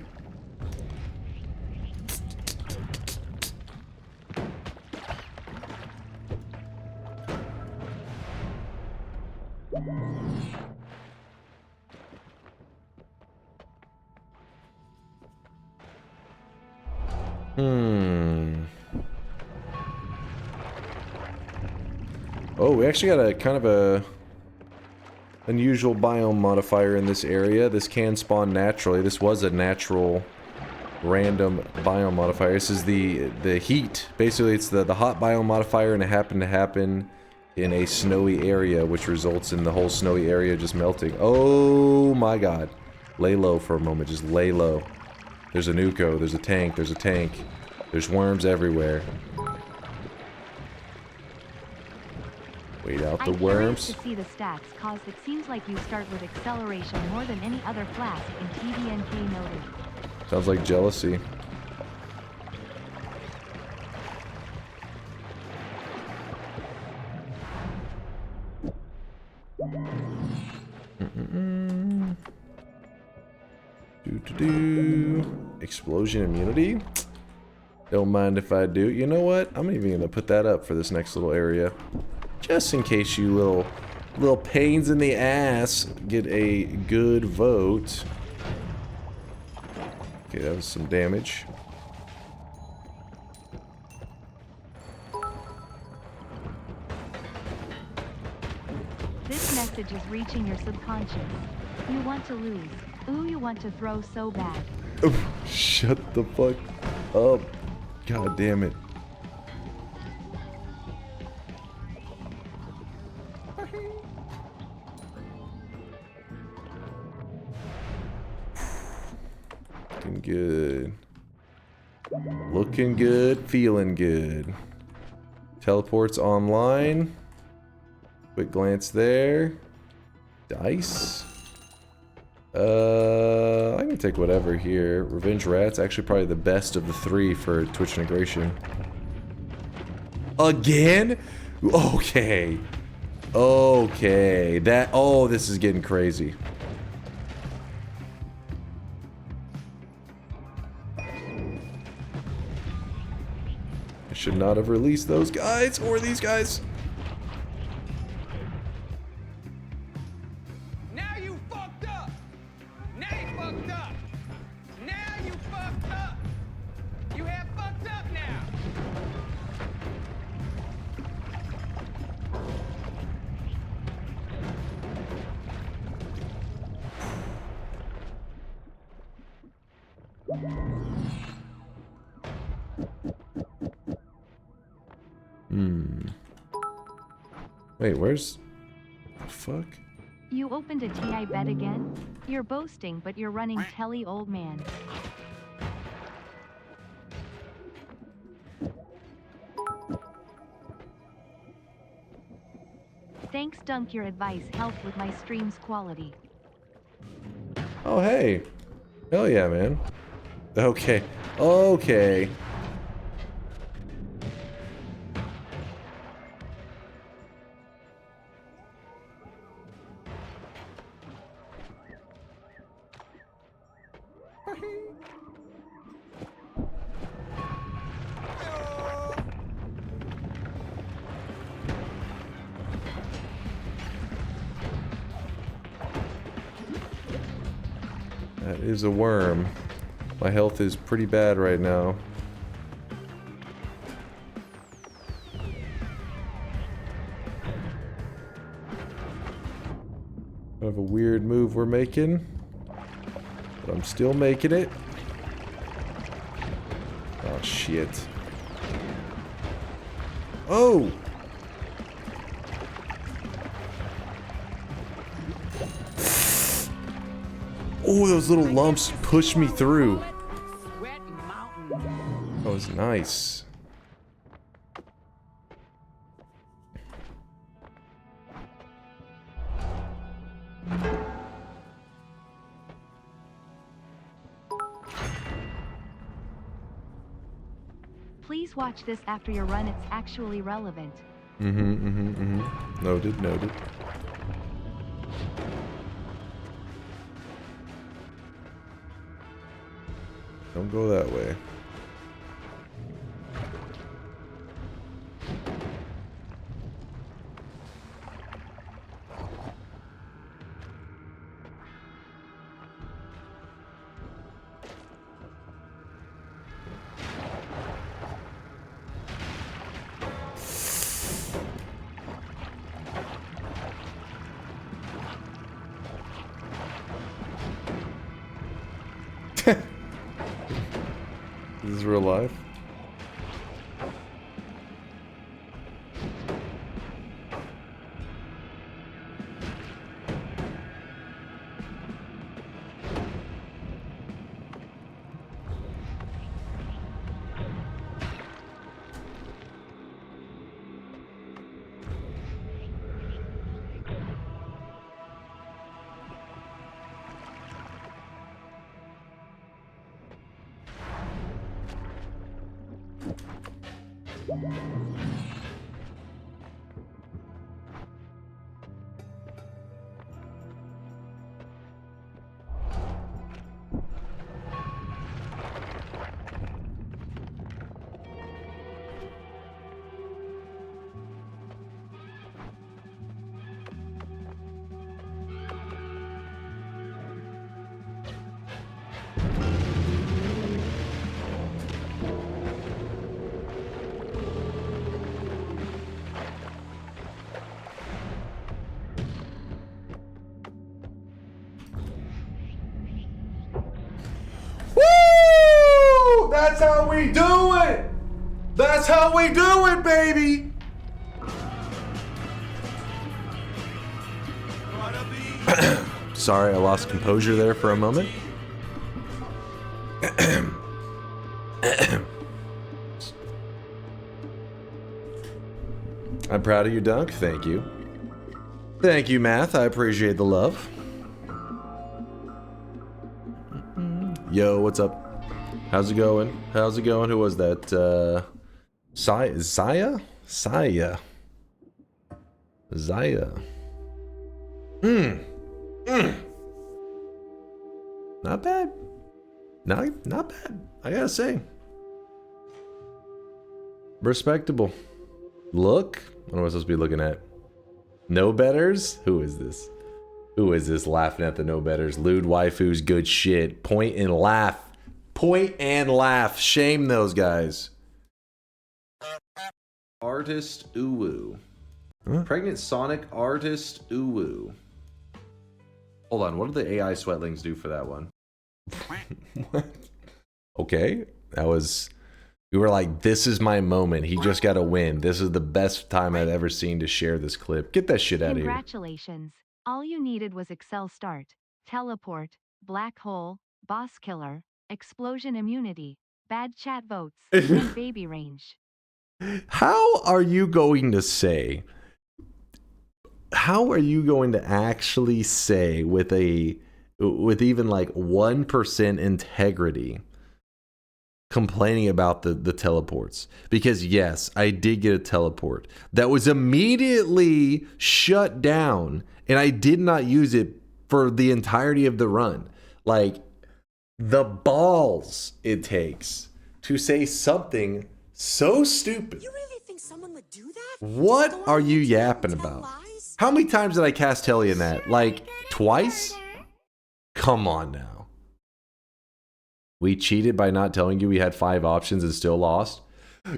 Oh, we actually got a kind of a unusual biome modifier in this area. This can spawn naturally. This was a natural random biome modifier. This is the heat. Basically, it's the hot biome modifier, and it happened to happen in a snowy area, which results in the whole snowy area just melting. Oh my god. Lay low for a moment. Just lay low. There's a Nuko. There's a tank. There's a tank. There's worms everywhere. Wait out the worms. I'm curious to see the stats, cause it seems like you start with acceleration more than any other flask in TVNK noted. Sounds like jealousy. Explosion immunity? Don't mind if I do. You know what? I'm even gonna put that up for this next little area. Just in case you little pains in the ass get a good vote. Okay, that was some damage. This message is reaching your subconscious. You want to lose. Ooh, you want to throw so bad. Shut the fuck up. God damn it. Looking good. Looking good, feeling good. Teleports online. Quick glance there. Dice. I can take whatever here. Revenge Rat's actually probably the best of the three for Twitch integration. Again? Okay. Okay. That. Oh, this is getting crazy. I should not have released those guys or these guys. Now you fucked up. Now you fucked up. Now you fucked up. You have fucked up now. Wait, where's the fuck? You opened a TI bed again? You're boasting, but you're running telly, old man. Thanks, Dunk. Your advice helped with my stream's quality. Oh, hey. Hell yeah, man. Okay. Okay. That is a worm. My health is pretty bad right now. I have a weird move we're making, but I'm still making it. Oh shit. Oh! Oh, those little lumps pushed me through. That was nice. Please watch this after your run. It's actually relevant. Noted, noted. Don't go that way. This is real life. we do it! That's how we do it, baby! Sorry, I lost composure there for a moment. I'm proud of you, Dunk. Thank you. Thank you, Math. I appreciate the love. Yo, what's up? How's it going? How's it going? Who was that? Zaya? Not bad. Not bad. I gotta say. Respectable. Look. What am I supposed to be looking at? No betters? Who is this? Who is this laughing at the no betters? Lewd waifus, good shit. Point and laugh. Point and laugh. Shame those guys. Artist Uwu. Huh? Pregnant Sonic Artist Uwu. Hold on, what did the AI sweatlings do for that one? What? Okay, that was... We were like, this is my moment. He just got to win. This is the best time I've ever seen to share this clip. Get that shit out of here. Congratulations. All you needed was Excel Start, Teleport, Black Hole, Boss Killer, Explosion Immunity, Bad Chat Votes, and Baby Range. How are you going to say... How are you going to actually say with even like 1% integrity complaining about the teleports? Because yes, I did get a teleport that was immediately shut down and I did not use it for the entirety of the run. Like, the balls it takes to say something so stupid. You really think someone would do that? What are you yapping about? How many times did I cast Hellion that? Like, twice? Come on now. We cheated by not telling you we had 5 options and still lost?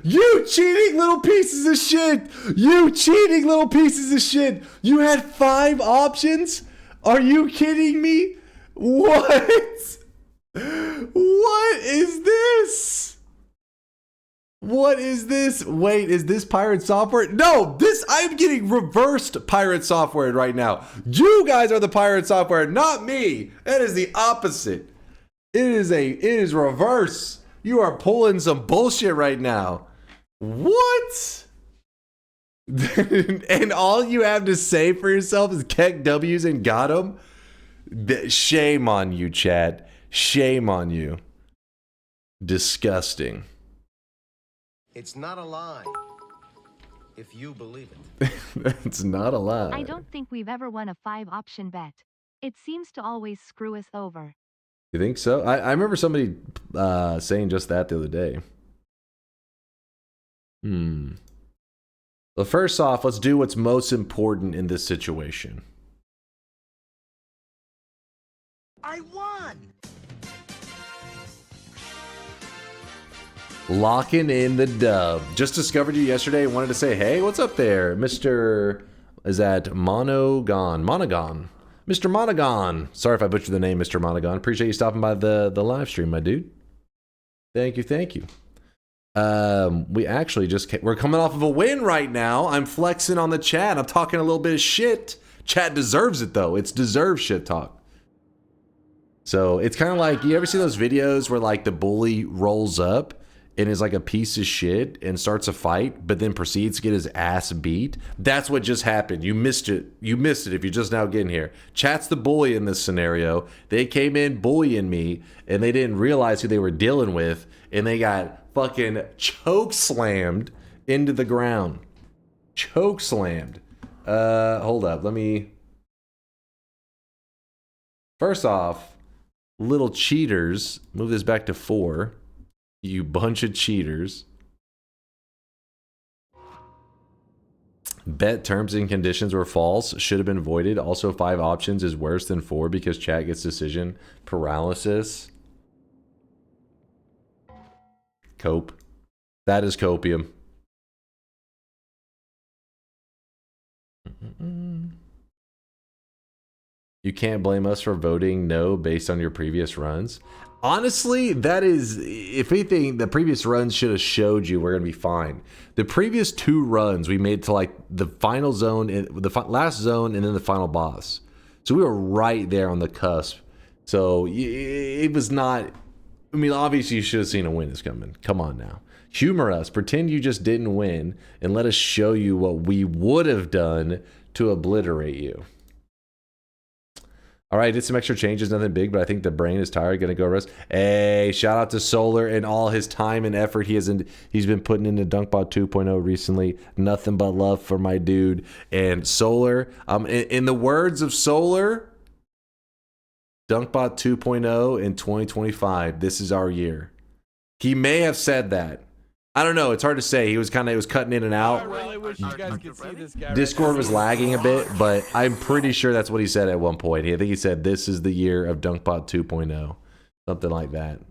You cheating little pieces of shit! You cheating little pieces of shit! You had 5 options? Are you kidding me? What? What is this? What is this? Wait, is this pirate software? No, I'm getting reversed pirate software right now. You guys are the pirate software, not me. That is the opposite. It is reverse. You are pulling some bullshit right now. What? And all you have to say for yourself is Keck W's and got him? Shame on you, chat. Shame on you. Disgusting. It's not a lie, if you believe it. It's not a lie. I don't think we've ever won a 5-option bet. It seems to always screw us over. You think so? I remember somebody saying just that the other day. Well, first off, let's do what's most important in this situation. I won! Locking in the dub. Just discovered you yesterday and wanted to say, hey, what's up there? Mr. Is that Monogon? Mr. Monogon. Sorry if I butchered the name, Mr. Monogon. Appreciate you stopping by the live stream, my dude. Thank you, thank you. We actually we're coming off of a win right now. I'm flexing on the chat. I'm talking a little bit of shit. Chat deserves it, though. It's deserved shit talk. So it's kind of like, you ever see those videos where like the bully rolls up and is like a piece of shit and starts a fight, but then proceeds to get his ass beat? That's what just happened. You missed it. You missed it if you're just now getting here. Chat's the bully in this scenario. They came in bullying me, and they didn't realize who they were dealing with, and they got fucking choke slammed into the ground. Choke slammed. Hold up. Let me... First off, little cheaters. Move this back to 4. You bunch of cheaters. Bet terms and conditions were false. Should have been voided. Also, 5 options is worse than 4 because chat gets decision paralysis. Cope. That is copium. You can't blame us for voting no based on your previous runs. Honestly, that is, if anything, the previous runs should have showed you we're going to be fine. The previous 2 runs, we made to like the final zone, the last zone, and then the final boss. So we were right there on the cusp. So it was not, I mean, obviously you should have seen a win is coming. Come on now. Humor us. Pretend you just didn't win, and let us show you what we would have done to obliterate you. All right, did some extra changes, nothing big, but I think the brain is tired, gonna go rest. Hey, shout out to Solar and all his time and effort he's been putting into DunkBot 2.0 recently. Nothing but love for my dude. And Solar, in the words of Solar, DunkBot 2.0 in 2025, this is our year. He may have said that. I don't know. It's hard to say. It was cutting in and out. I really wish you guys could see this guy. Discord was lagging a bit, but I'm pretty sure that's what he said at one point. I think he said, this is the year of DunkBot 2.0. Something like that.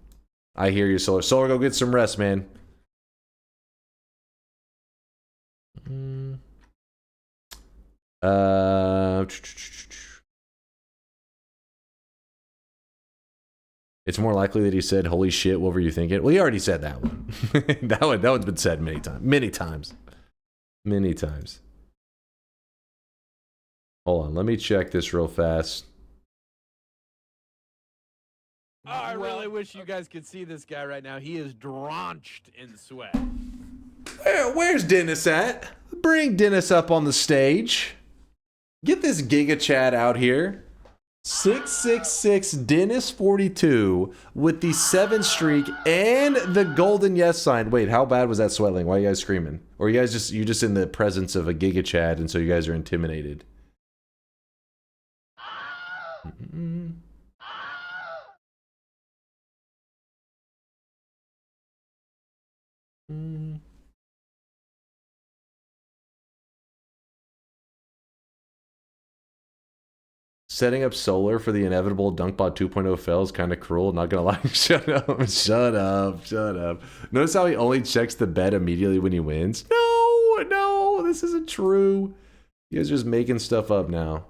I hear you, Solar. Solar, go get some rest, man. It's more likely that he said, holy shit, what were you thinking? Well, he already said that one. that one's been said many times. Many times. Hold on, let me check this real fast. Oh, I really wish you guys could see this guy right now. He is drenched in sweat. Where's Dennis at? Bring Dennis up on the stage. Get this Giga Chad out here. 666 Dennis 42 with the 7 streak and the golden yes sign. Wait, how bad was that sweatling? Why are you guys screaming? Or you guys just in the presence of a Giga Chad and so you guys are intimidated? Setting up Solar for the inevitable DunkBot 2.0 fail is kind of cruel. Not gonna lie. Shut up. Shut up. Shut up. Notice how he only checks the bet immediately when he wins? No, this isn't true. You guys are just making stuff up now.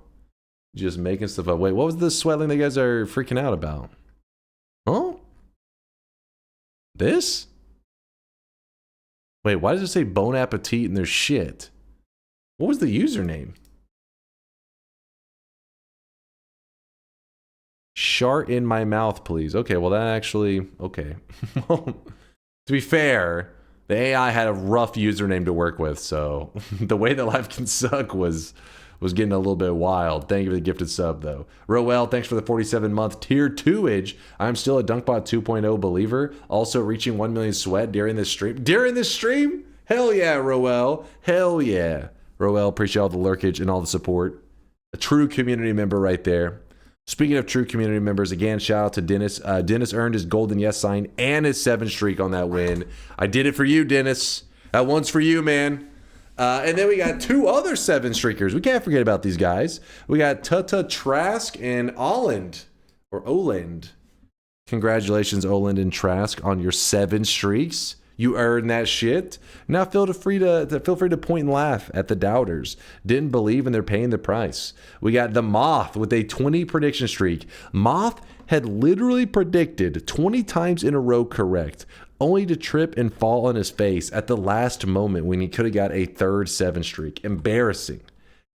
Just making stuff up. Wait, what was the sweating that you guys are freaking out about? Huh? This? Wait, why does it say Bon Appetit and there's shit? What was the username? Shart in my mouth, please. Okay, well that actually, okay. To be fair, the AI had a rough username to work with, so the way that life can suck was getting a little bit wild. Thank you for the gifted sub, though. Roel, thanks for the 47-month tier 2-age. I'm still a DunkBot 2.0 believer. Also reaching 1 million sweat during this stream. During this stream? Hell yeah, Roel. Hell yeah. Roel, appreciate all the lurkage and all the support. A true community member right there. Speaking of true community members, again, shout out to Dennis. Dennis earned his golden yes sign and his 7 streak on that win. I did it for you, Dennis. That one's for you, man. And then we got 2 other 7 streakers. We can't forget about these guys. We got Tutta Trask and Oland. Or Oland. Congratulations, Oland and Trask, on your 7 streaks. You earned that shit. Now feel free to point and laugh at the doubters. Didn't believe and they're paying the price. We got the Moth with a 20 prediction streak. Moth had literally predicted 20 times in a row correct, only to trip and fall on his face at the last moment when he could have got a 3rd 7 streak. Embarrassing.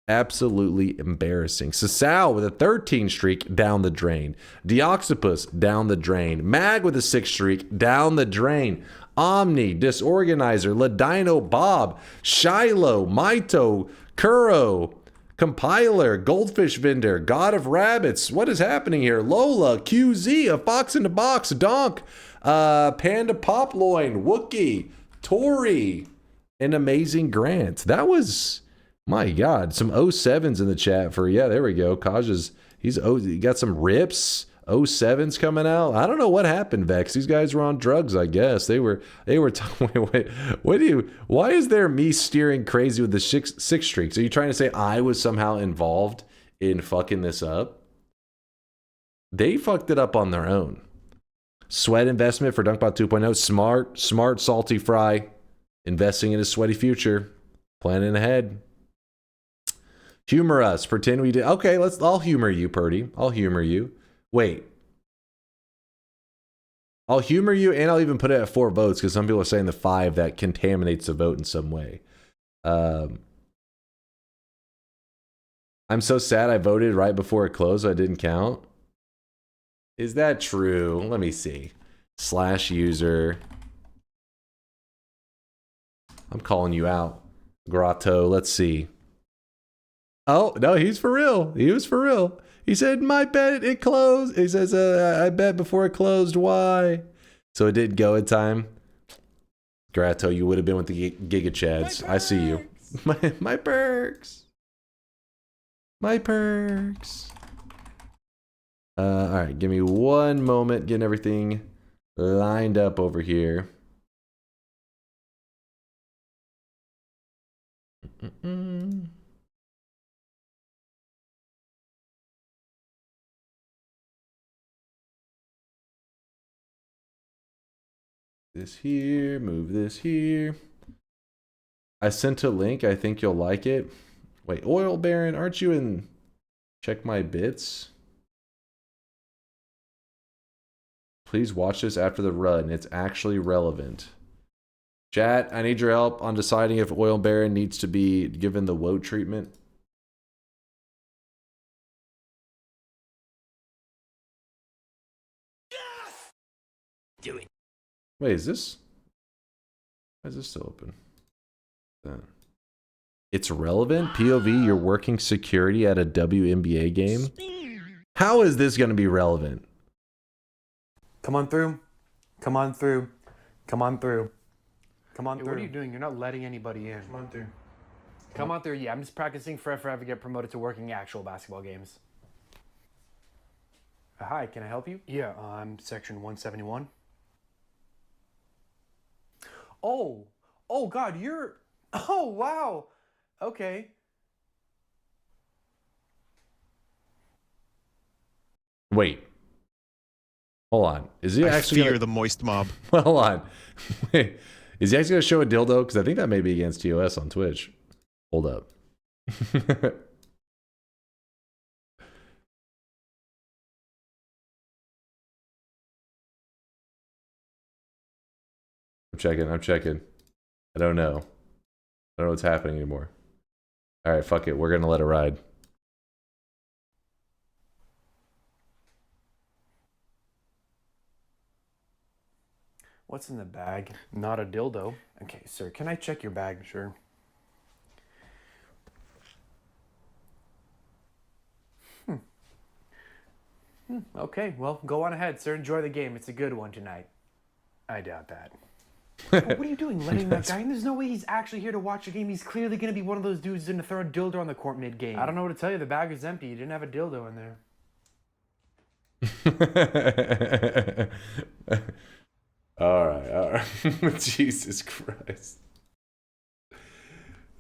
Absolutely embarrassing. Sasao with a 13 streak, down the drain. Deoxypus, down the drain. Mag with a 6 streak, down the drain. Omni, Disorganizer, Ladino Bob, Shiloh, Maito, Kuro, Compiler, Goldfish Vendor, God of Rabbits. What is happening here? Lola, QZ, A Fox in the Box, Donk, Panda Poploin, Wookie, Tori, and Amazing Grant. That was, my God, some 07s in the chat for, yeah, there we go. Kaja's, he got some rips. 07's coming out. I don't know what happened, Vex. These guys were on drugs, I guess. They were wait, why is there me steering crazy with the 6 streaks? Are you trying to say I was somehow involved in fucking this up? They fucked it up on their own. Sweat investment for DunkBot 2.0. Smart, salty fry. Investing in a sweaty future. Planning ahead. Humor us. Pretend we did. Okay, I'll humor you, Purdy. I'll humor you. Wait. I'll humor you, and I'll even put it at 4 votes because some people are saying the 5 that contaminates the vote in some way. I'm so sad I voted right before it closed, so I didn't count. Is that true? Let me see. /user. I'm calling you out. Grotto, let's see. Oh, no, he's for real. He was for real. He said, my bet, it closed. He says, I bet before it closed. Why? So it did go in time. Grotto, you would have been with the Giga Chads. I see you. My perks. My perks. All right, give me one moment. Getting everything lined up over here. This here, move this here. I sent a link. I think you'll like it. Wait, Oil Baron, aren't you in? Check my bits. Please watch this after the run. It's actually relevant. Chat, I need your help on deciding if Oil Baron needs to be given the woat treatment. Yes! Do it. Wait, is this? Why is this still open? It's relevant? POV, you're working security at a WNBA game? How is this going to be relevant? Come on through. Come on through. Come on through. Come on through. What are you doing? You're not letting anybody in. Come on through. Come on through. Yeah, I'm just practicing for if I ever get promoted to working actual basketball games. Hi, can I help you? Yeah, I'm section 171. Oh, God, you're... Oh, wow. Okay. Wait. Hold on. Is he actually fear the moist mob. Hold on. Wait. Is he actually going to show a dildo? Because I think that may be against TOS on Twitch. Hold up. I'm checking. I don't know. I don't know what's happening anymore. All right, fuck it. We're going to let it ride. What's in the bag? Not a dildo. Okay, sir, can I check your bag? Sure. Okay, well, go on ahead, sir. Enjoy the game. It's a good one tonight. I doubt that. What are you doing, letting that guy in? There's no way he's actually here to watch the game. He's clearly going to be one of those dudes who's going to throw a dildo on the court mid-game. I don't know what to tell you. The bag is empty. You didn't have a dildo in there. All right. Jesus Christ.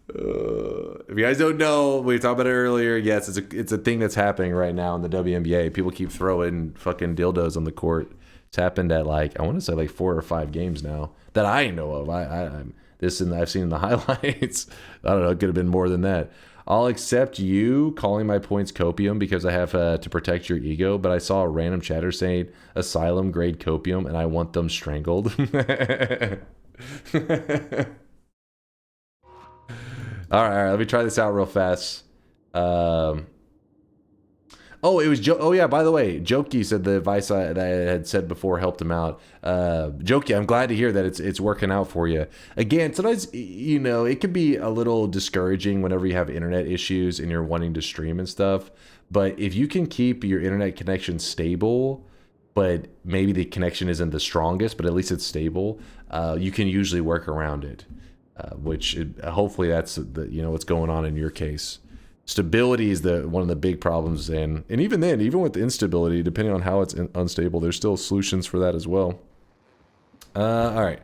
If you guys don't know, we talked about it earlier. Yes, it's a thing that's happening right now in the WNBA. People keep throwing fucking dildos on the court. It's happened at like, I want to say like 4 or 5 games now that I know of. I've seen in the highlights. I don't know. It could have been more than that. I'll accept you calling my points copium because I have to protect your ego, but I saw a random chatter saying asylum grade copium and I want them strangled. All right, let me try this out real fast. It was oh yeah, by the way, Jokey said the advice that I had said before helped him out. Jokey, I'm glad to hear that it's working out for you. Again, sometimes, you know, it can be a little discouraging whenever you have internet issues and you're wanting to stream and stuff. But if you can keep your internet connection stable, but maybe the connection isn't the strongest, but at least it's stable, you can usually work around it. Hopefully that's what's going on in your case. Stability is one of the big problems, and even then, even with instability, depending on how it's unstable, there's still solutions for that as well. All right,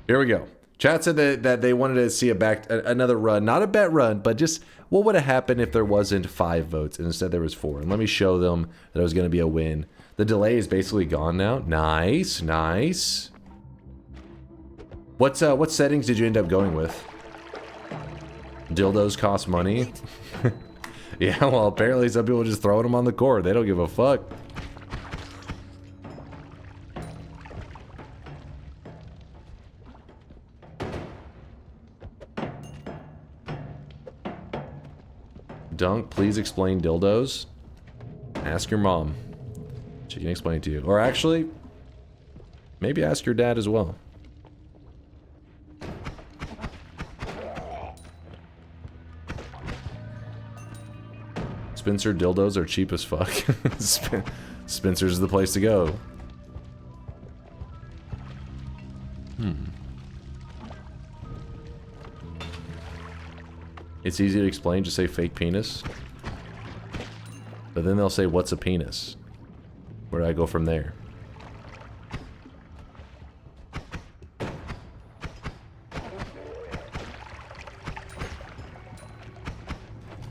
here we go. Chat said that they wanted to see another run, not a bet run, but just what would have happened if there wasn't 5 votes and instead there was 4. And let me show them that it was going to be a win. The delay is basically gone now. Nice. What settings did you end up going with? Dildos cost money. Yeah, well, apparently some people just throwing them on the court. They don't give a fuck. Dunk, please explain dildos. Ask your mom. She can explain it to you. Or actually, maybe ask your dad as well. Spencer dildos are cheap as fuck. Spencer's the place to go. It's easy to explain, just say fake penis. But then they'll say, what's a penis? Where do I go from there?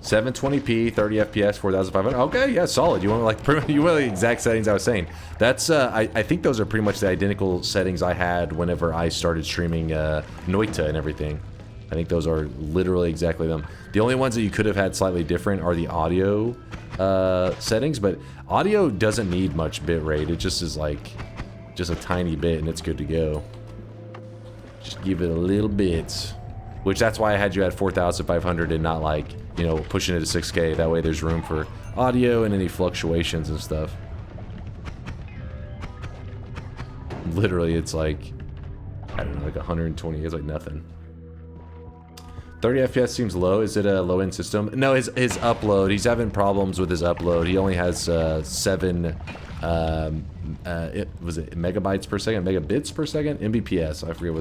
$720p, 30 FPS, 4,500. Okay, yeah, solid. You want like you want the exact settings I was saying. That's I think those are pretty much the identical settings I had whenever I started streaming Noita and everything. I think those are literally exactly them. The only ones that you could have had slightly different are the audio settings, but audio doesn't need much bitrate. It just is like just a tiny bit and it's good to go. Just give it a little bit. Which that's why I had you at 4,500 and not like, you know, pushing it to 6K. That way there's room for audio and any fluctuations and stuff. Literally, it's like, I don't know, like 120. It's like nothing. 30 FPS seems low. Is it a low-end system? No, his upload. He's having problems with his upload. He only has 7 was it megabytes per second, megabits per second, Mbps. I forget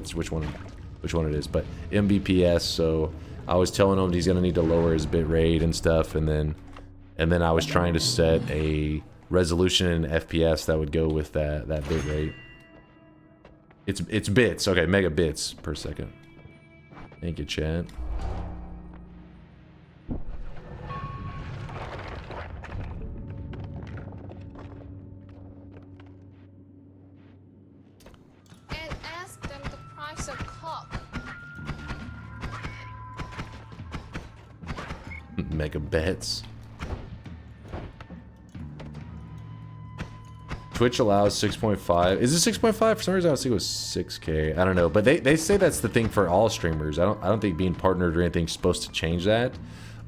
which one it is, but Mbps. So I was telling him he's gonna need to lower his bit rate and stuff, and then I was trying to set a resolution in FPS that would go with that bit rate. It's bits, okay, megabits per second. Thank you, chat. And ask them the price of cock. Megabits. Twitch allows 6.5. Is it 6.5? For some reason I was thinking it was 6K. I don't know, but they say that's the thing for all streamers. I don't think being partnered or anything is supposed to change that.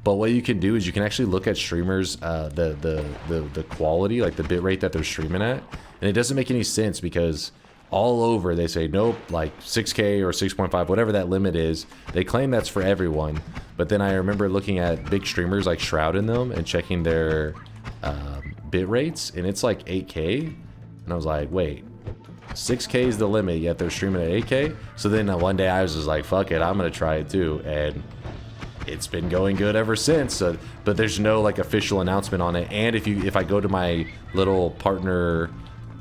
But what you can do is you can actually look at streamers the quality, like the bitrate that they're streaming at, and it doesn't make any sense because all over they say nope, like 6K or 6.5, whatever that limit is. They claim that's for everyone, but then I remember looking at big streamers like Shroud in them and checking their bit rates, and it's like 8K, and I was like, wait, 6K is the limit, yet they're streaming at 8K. So then one day I was just like, fuck it, I'm gonna try it too, and it's been going good ever since. So, but there's no like official announcement on it. And if I go to my little partner,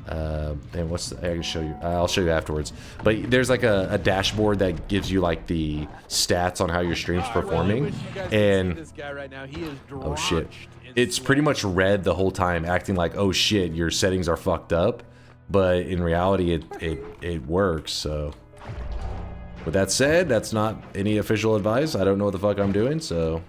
and I can show you, I'll show you afterwards, but there's like a dashboard that gives you like the stats on how your stream's performing, and this guy right now, he is oh shit, it's pretty much red the whole time, acting like, oh shit, your settings are fucked up, but in reality it works. So with that said, that's not any official advice. I don't know what the fuck I'm doing, so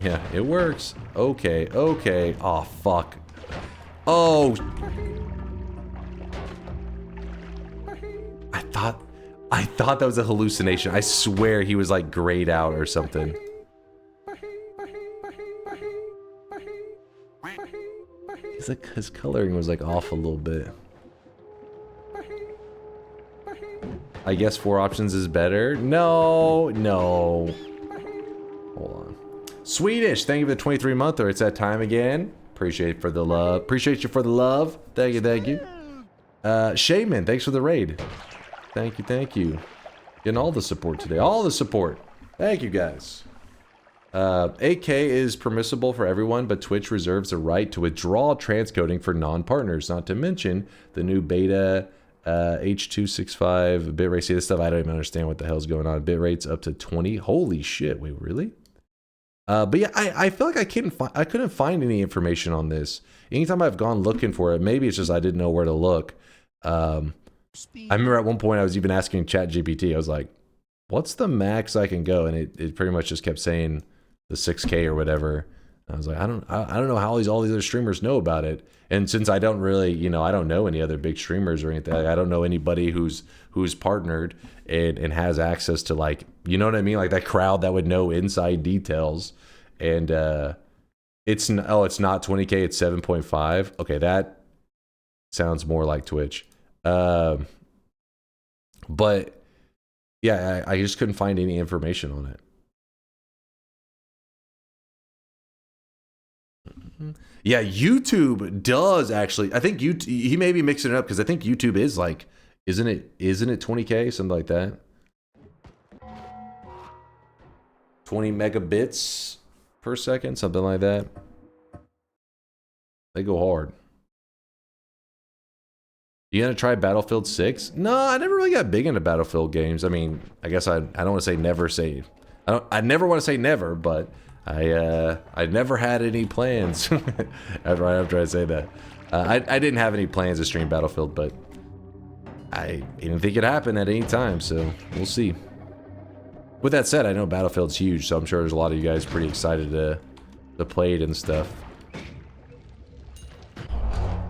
yeah, it works. Okay, okay. Oh, fuck. Oh. I thought that was a hallucination. I swear he was like grayed out or something. His coloring was like off a little bit. I guess 4 options is better. No. Hold on. Swedish, thank you for the 23 monther. It's that time again. Appreciate you for the love. Thank you. Shaman, thanks for the raid. Thank you. Getting all the support today. All the support. Thank you guys. 8K is permissible for everyone, but Twitch reserves the right to withdraw transcoding for non-partners, not to mention the new beta H265 bitrate. See this stuff, I don't even understand what the hell's going on. Bitrates up to 20. Holy shit, wait, really? But yeah, I feel like I couldn't find any information on this. Anytime I've gone looking for it, maybe it's just I didn't know where to look. I remember at one point I was even asking ChatGPT. I was like, "What's the max I can go?" And it pretty much just kept saying the 6K or whatever. I was like, I don't know how all these other streamers know about it. And since I don't really, you know, I don't know any other big streamers or anything. I don't know anybody who's partnered and has access to, like, you know what I mean? Like that crowd that would know inside details. And it's not 20K, it's 7.5. Okay, that sounds more like Twitch. But yeah, I just couldn't find any information on it. Yeah, YouTube does actually. I think he may be mixing it up because I think YouTube is like, isn't it 20K, something like that? 20 megabits per second, something like that. They go hard. You gonna try Battlefield 6? No, I never really got big into Battlefield games. I mean, I guess I don't want to say never say. I never want to say never, but I never had any plans. Right after I say that, I didn't have any plans to stream Battlefield, but I didn't think it happened at any time, so we'll see. With that said, I know Battlefield's huge, so I'm sure there's a lot of you guys pretty excited to play it and stuff.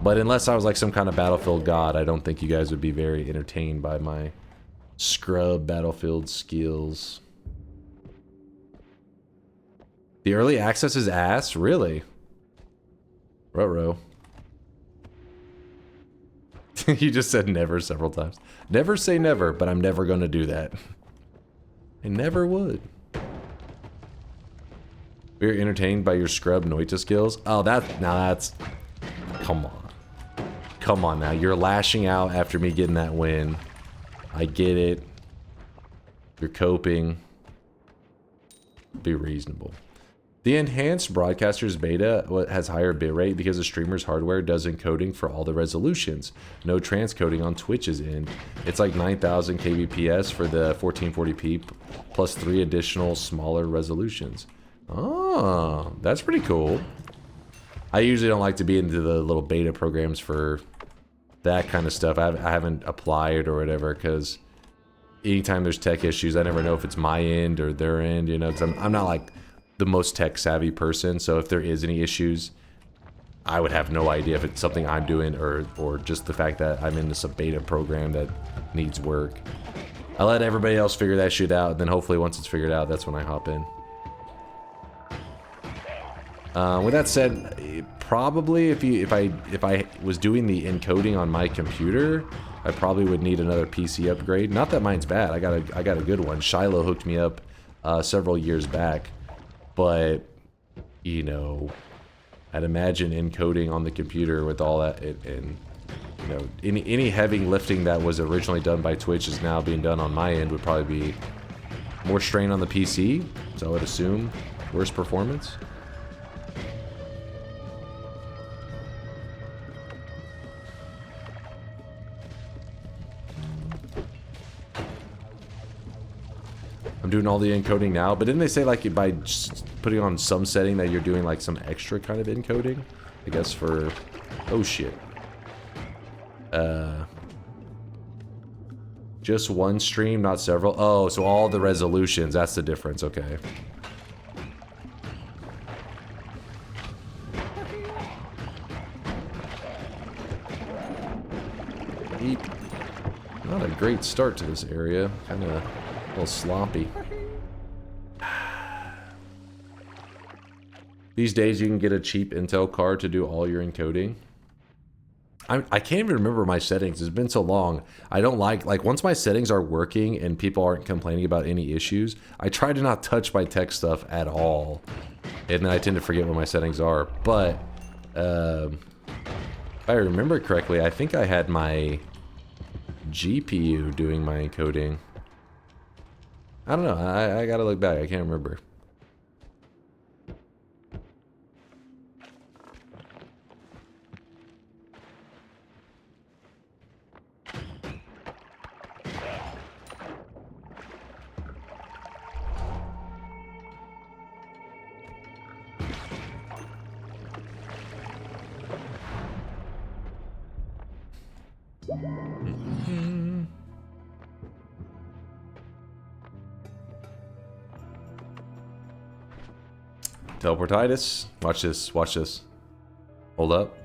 But unless I was like some kind of Battlefield god, I don't think you guys would be very entertained by my scrub Battlefield skills. The early access is ass? Really? Ruh-roh. You just said never several times. Never say never, but I'm never going to do that. I never would. We're entertained by your scrub Noita skills? Oh, that's... Come on. Come on now. You're lashing out after me getting that win. I get it. You're coping. Be reasonable. The enhanced broadcaster's beta has higher bitrate because the streamer's hardware does encoding for all the resolutions. No transcoding on Twitch's end. It's like 9,000 kbps for the 1440p plus 3 additional smaller resolutions. Oh, that's pretty cool. I usually don't like to be into the little beta programs for that kind of stuff. I haven't applied or whatever because anytime there's tech issues, I never know if it's my end or their end, you know, because I'm not like the most tech savvy person, so if there is any issues, I would have no idea if it's something I'm doing or just the fact that I'm in this beta program that needs work. I let everybody else figure that shit out, and then hopefully once it's figured out, that's when I hop in. With that said, probably if I was doing the encoding on my computer, I probably would need another PC upgrade. Not that mine's bad. I got a good one. Shiloh hooked me up several years back. But, you know, I'd imagine encoding on the computer with all that, and you know, any heavy lifting that was originally done by Twitch is now being done on my end would probably be more strain on the PC, so I would assume worse performance. I'm doing all the encoding now, but didn't they say like by just putting on some setting that you're doing like some extra kind of encoding? I guess for... Oh shit. Just one stream, not several? Oh, so all the resolutions, that's the difference, okay. Eep. Not a great start to this area, kind of... a little sloppy. These days you can get a cheap Intel card to do all your encoding. I can't even remember my settings. It's been so long. I don't like once my settings are working and people aren't complaining about any issues, I try to not touch my tech stuff at all. And then I tend to forget what my settings are. But if I remember correctly, I think I had my GPU doing my encoding. I don't know. I gotta look back. I can't remember. Teleportitis. Watch this. Watch this. Hold up.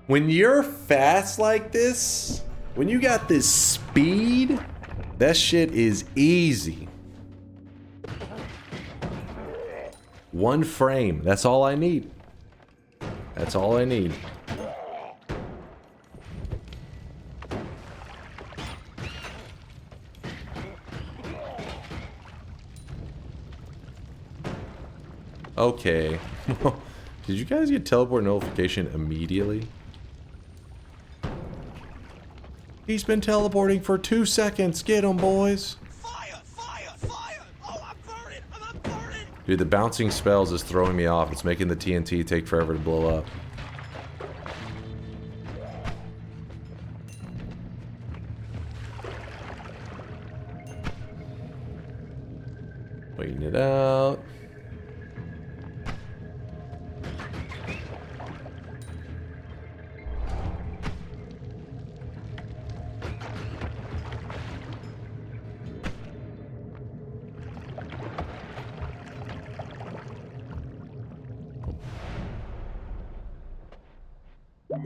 When you're fast like this, when you got this speed, that shit is easy. 1 frame. That's all I need. That's all I need. Okay. Did you guys get teleport notification immediately? He's been teleporting for 2 seconds. Get him, boys. Dude, the bouncing spells is throwing me off. It's making the TNT take forever to blow up. Waiting it out.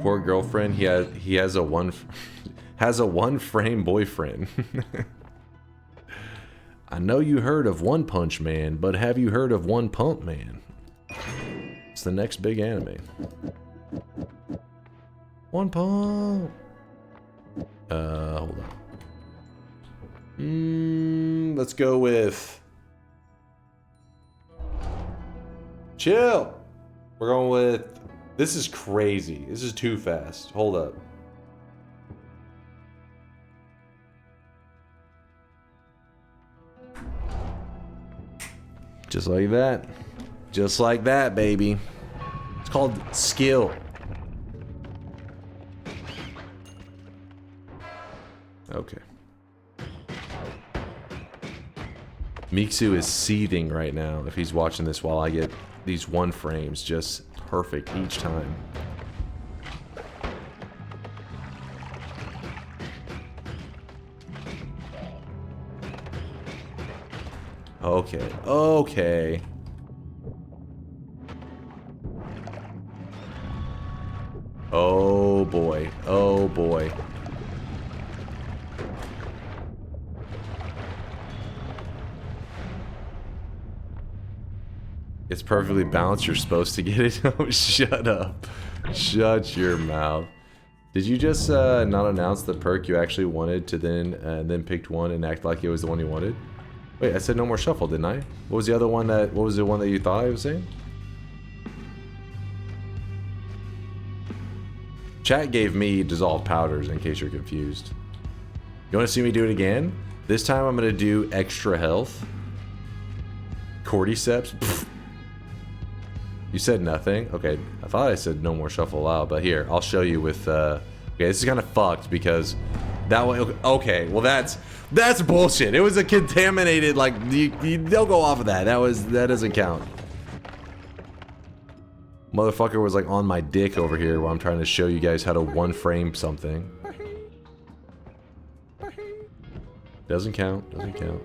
Poor girlfriend. He has a one frame boyfriend. I know you heard of One Punch Man, but have you heard of One Pump Man? It's the next big anime. One Pump. Hold on. Let's go with Chill. We're going with. This is crazy. This is too fast. Hold up. Just like that. Just like that, baby. It's called skill. Okay. Miksu is seething right now if he's watching this while I get these 1 frames just perfect each time. Okay, okay. Oh boy, oh boy. It's perfectly balanced. You're supposed to get it. Oh, shut up. Shut your mouth. Did you just not announce the perk you actually wanted to then picked one and act like it was the one you wanted? Wait, I said no more shuffle, didn't I? What was the other one that? What was the one that you thought I was saying? Chat gave me dissolved powders in case you're confused. You want to see me do it again? This time I'm gonna do extra health. Cordyceps. Pfft. You said nothing? Okay, I thought I said no more shuffle allowed, but here, I'll show you with, okay, this is kind of fucked because that way, okay, well that's bullshit. It was a contaminated, like, they'll go off of that. That doesn't count. Motherfucker was like on my dick over here while I'm trying to show you guys how to 1 frame something. Doesn't count, doesn't count.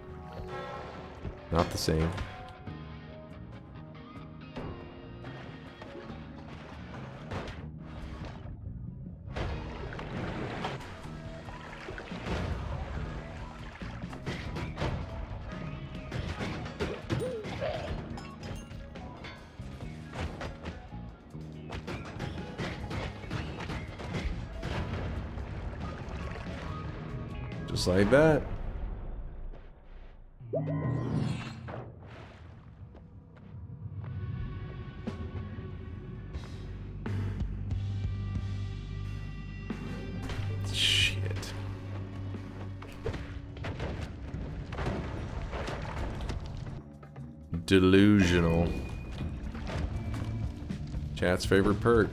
Not the same. Just like that. Shit. Delusional. Chat's favorite perk.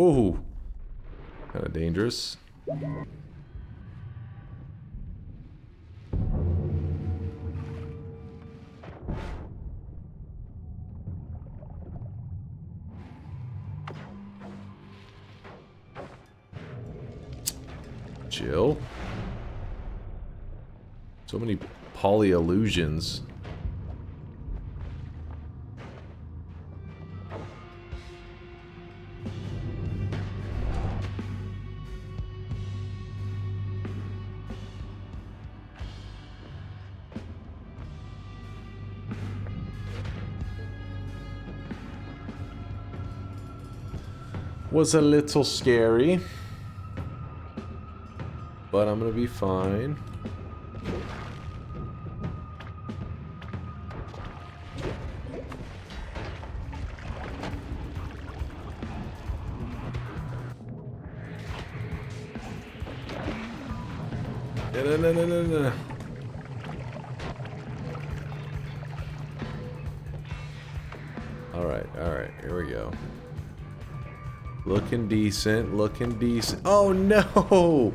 Ooh. Kind of dangerous. Chill. So many poly illusions. Was a little scary, but I'm gonna be fine. No. Alright, here we go. Looking decent, looking decent. Oh no!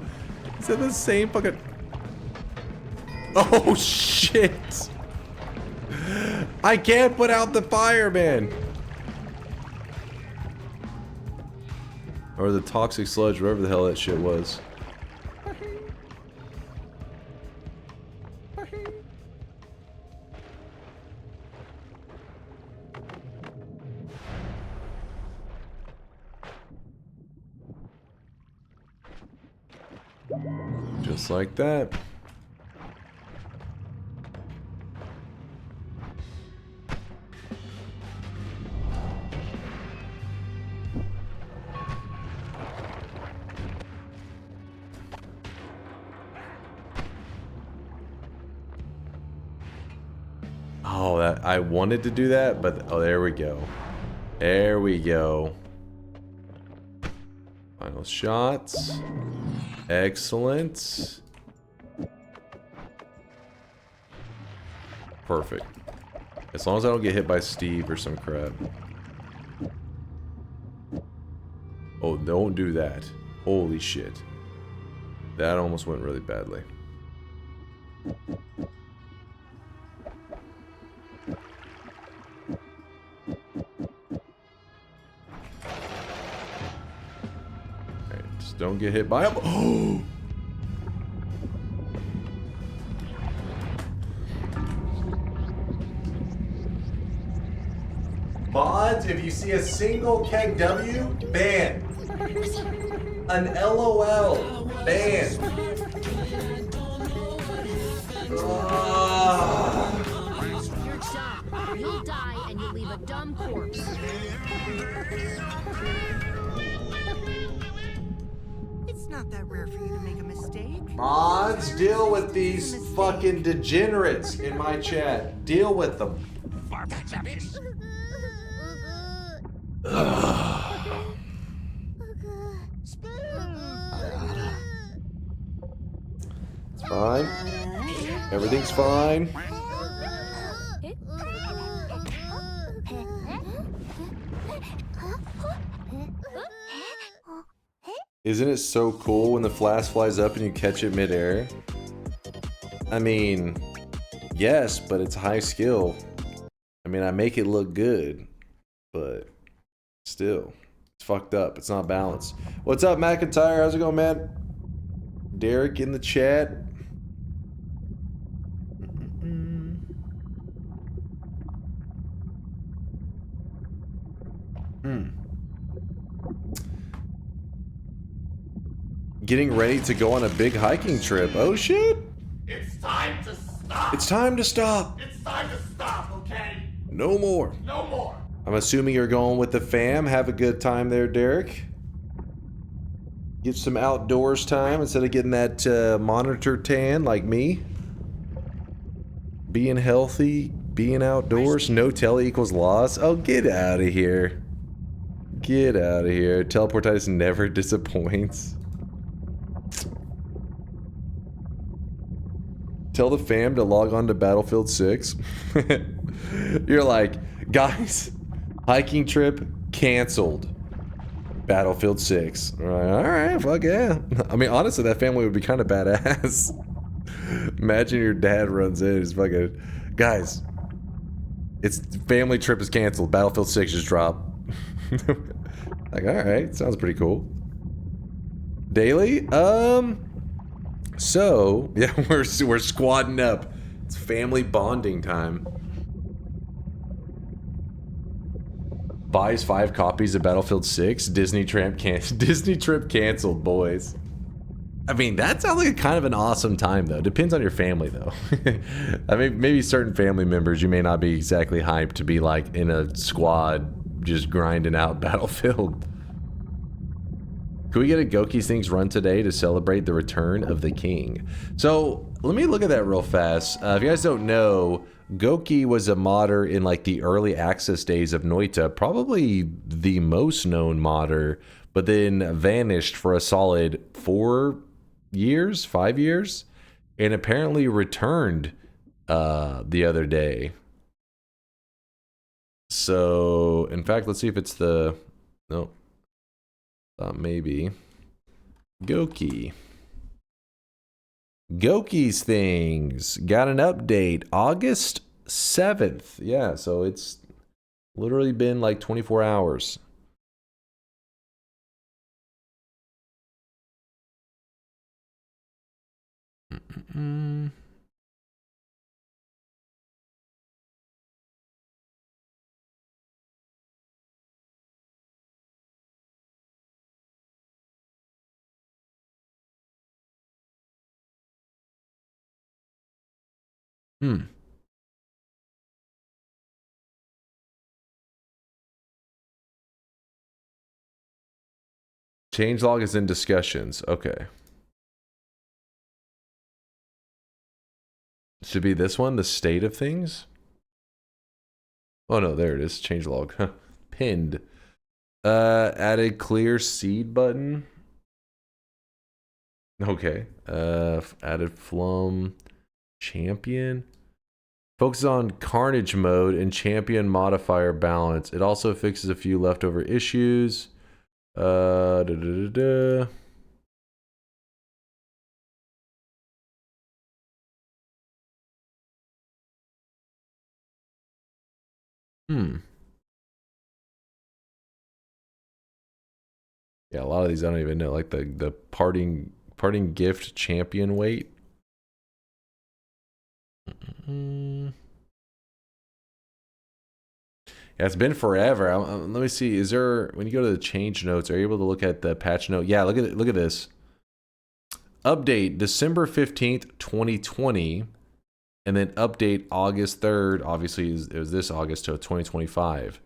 Is that the same fucking... Oh shit! I can't put out the fire, man! Or the toxic sludge, whatever the hell that shit was. Just like that. Oh, that I wanted to do that, but oh, there we go. There we go. Final shots. Excellent. Perfect. As long as I don't get hit by Steve or some crap. Oh, don't do that. Holy shit. That almost went really badly. Don't get hit by him. Oh! Mods, if you see a single keg W, ban. An LOL, ban. Your job. You'll die and you'll leave a dumb corpse. It's not that rare for you to make a mistake. Mods, deal with these fucking degenerates in my chat. Deal with them. It's fine. Everything's fine. Isn't it so cool when the flask flies up and you catch it midair? I mean, yes, but it's high skill. I mean, I make it look good, but still, it's fucked up. It's not balanced. What's up, McIntyre? How's it going, man? Derek in the chat. Getting ready to go on a big hiking trip. Oh shit! It's time to stop! It's time to stop! It's time to stop, okay? No more. No more! I'm assuming you're going with the fam. Have a good time there, Derek. Get some outdoors time instead of getting that monitor tan like me. Being healthy, being outdoors. No tele equals loss. Oh, get out of here. Get out of here. Teleportitis never disappoints. Tell the fam to log on to Battlefield 6. You're like, guys, hiking trip canceled. Battlefield 6. Alright, fuck yeah. I mean, honestly, that family would be kind of badass. Imagine your dad runs in, he's fucking, guys, it's family trip is canceled. Battlefield 6 just dropped. Like, alright, sounds pretty cool. Daily? So, yeah, we're squadding up. It's family bonding time. Buys 5 copies of Battlefield 6. Disney trip canceled, boys. I mean, that sounds like kind of an awesome time, though. Depends on your family, though. I mean, maybe certain family members, you may not be exactly hyped to be, like, in a squad just grinding out Battlefield. Can we get a Goki's Things run today to celebrate the return of the king? So, let me look at that real fast. If you guys don't know, Goki was a modder in, like, the early access days of Noita. Probably the most known modder, but then vanished for a solid 5 years, and apparently returned the other day. So, in fact, let's see if it's the... No. Maybe. Goki's Things. Got an update. August 7th. Yeah, so it's literally been like 24 hours. Changelog is in discussions. Okay. Should be this one, the state of things. Oh no, there it is. Changelog. Pinned. Added clear seed button. Okay. Added flum champion. Focus on carnage mode and champion modifier balance. It also fixes a few leftover issues. Hmm. Yeah, a lot of these I don't even know. Like the parting gift champion weight. Yeah, it's been forever. Let me see. Is there, when you go to the change notes, are you able to look at the patch note? Yeah, look at this. Update December 15th, 2020, and then update August 3rd. Obviously, it was this August to 2025.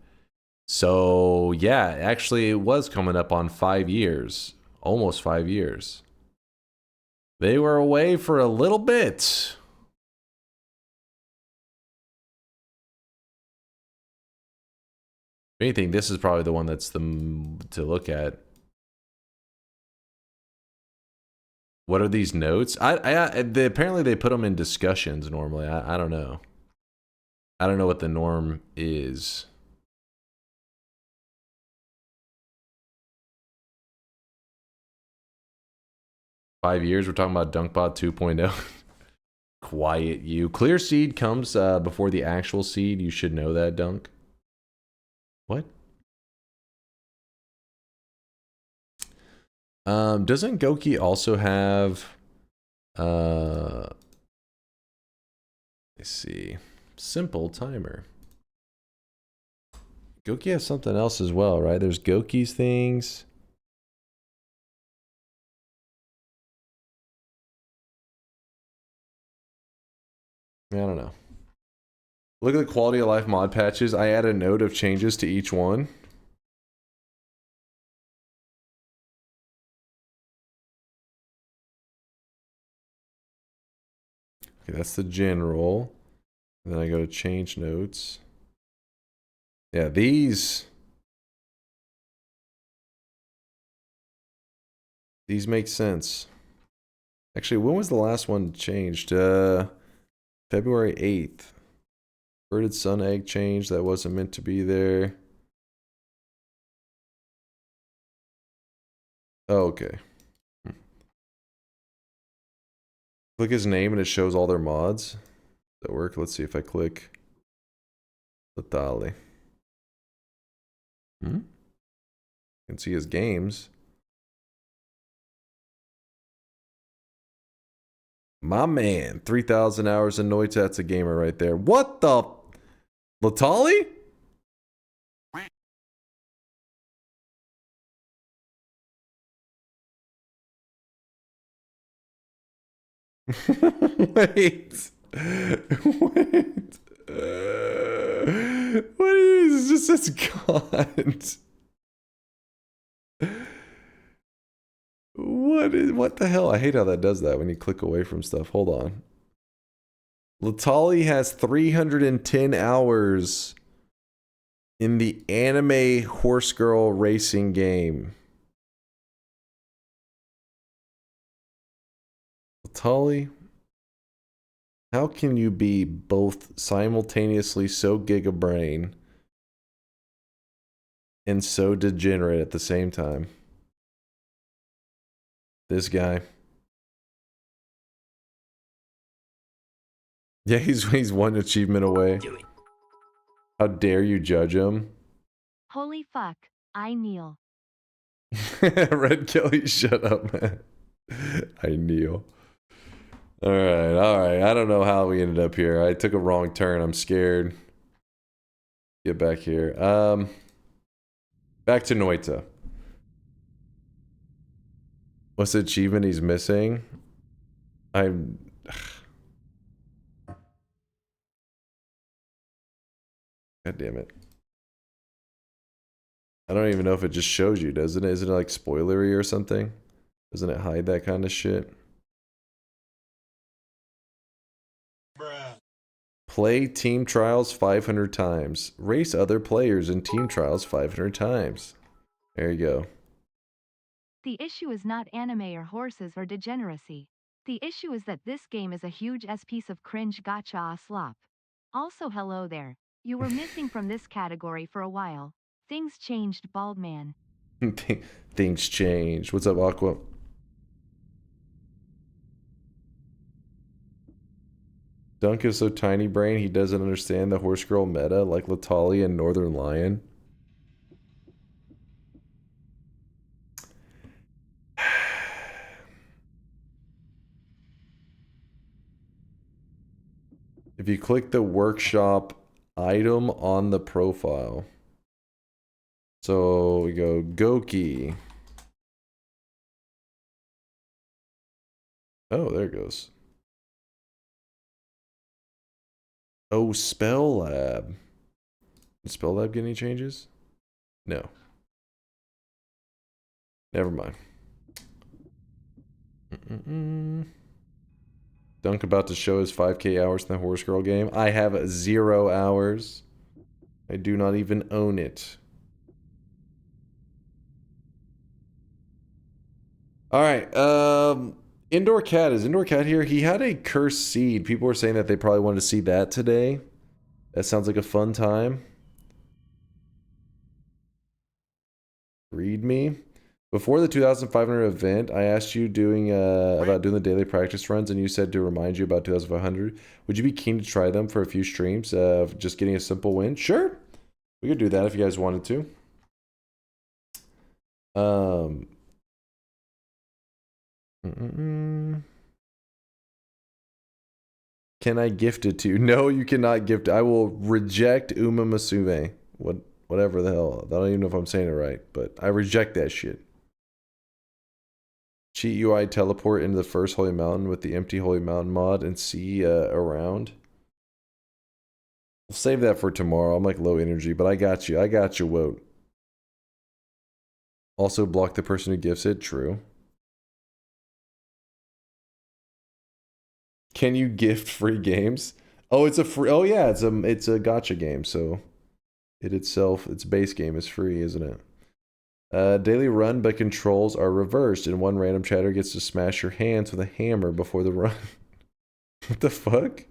So, yeah, actually, it was coming up on 5 years. Almost 5 years. They were away for a little bit. If anything, this is probably the one that's to look at. What are these notes? Apparently they put them in discussions normally. I don't know. I don't know what the norm is. Five years, we're talking about DunkBot 2.0. Quiet you. Clear seed comes before the actual seed. You should know that, Dunk. What? Doesn't Goki also have let's see. Simple timer. Goki has something else as well, right? There's Goki's things. I don't know. Look at the quality of life mod patches. I add a note of changes to each one. Okay, that's the general. And then I go to change notes. Yeah, these make sense. Actually, when was the last one changed? February 8th. Birded sun egg change. That wasn't meant to be there. Oh, okay. Click his name and it shows all their mods. Does that work? Let's see if I click Latali. You can see his games. My man, 3,000 hours in Noita. That's a gamer right there. What the? Latali? Wait. Wait. What is this? Just says God. What the hell? I hate how that does that when you click away from stuff. Hold on. Latali has 310 hours in the anime horse girl racing game. Latali, how can you be both simultaneously so gigabrain and so degenerate at the same time? This guy. Yeah, he's one achievement away. How dare you judge him? Holy fuck, I kneel. Red Kelly, shut up, man. I kneel. Alright. I don't know how we ended up here. I took a wrong turn. I'm scared. Get back here. Back to Noita. What's the achievement he's missing? God damn it. I don't even know if it just shows you, doesn't it? Isn't it like spoilery or something? Doesn't it hide that kind of shit? Bruh. Play team trials 500 times. Race other players in team trials 500 times. There you go. The issue is not anime or horses or degeneracy. The issue is that this game is a huge piece of cringe gotcha slop. Also hello there. You were missing from this category for a while. Things changed, bald man. Things changed. What's up, Aqua? Dunk is so tiny brain he doesn't understand the horse girl meta like Latali and Northern Lion. If you click the workshop item on the profile. So we go Goki. Oh, there it goes. Oh, Spell Lab. Did Spell Lab get any changes? No. Never mind. Dunk about to show his 5K hours in the Horse Girl game. I have 0 hours. I do not even own it. Alright, Indoor Cat. Is Indoor Cat here? He had a cursed seed. People were saying that they probably wanted to see that today. That sounds like a fun time. Read me. Before the 2,500 event, I asked you about doing the daily practice runs, and you said to remind you about 2,500. Would you be keen to try them for a few streams of just getting a simple win? Sure. We could do that if you guys wanted to. Can I gift it to you? No, you cannot gift it. I will reject Uma Masume. Whatever the hell. I don't even know if I'm saying it right, but I reject that shit. Cheat UI teleport into the first Holy Mountain with the empty Holy Mountain mod and see around. We'll save that for tomorrow. I'm like low energy, but I got you. I got you, Woat. Also block the person who gifts it. True. Can you gift free games? Oh, it's a free. Oh yeah, it's a gacha game. So it itself, its base game is free, isn't it? Daily run, but controls are reversed, and one random chatter gets to smash your hands with a hammer before the run. What the fuck?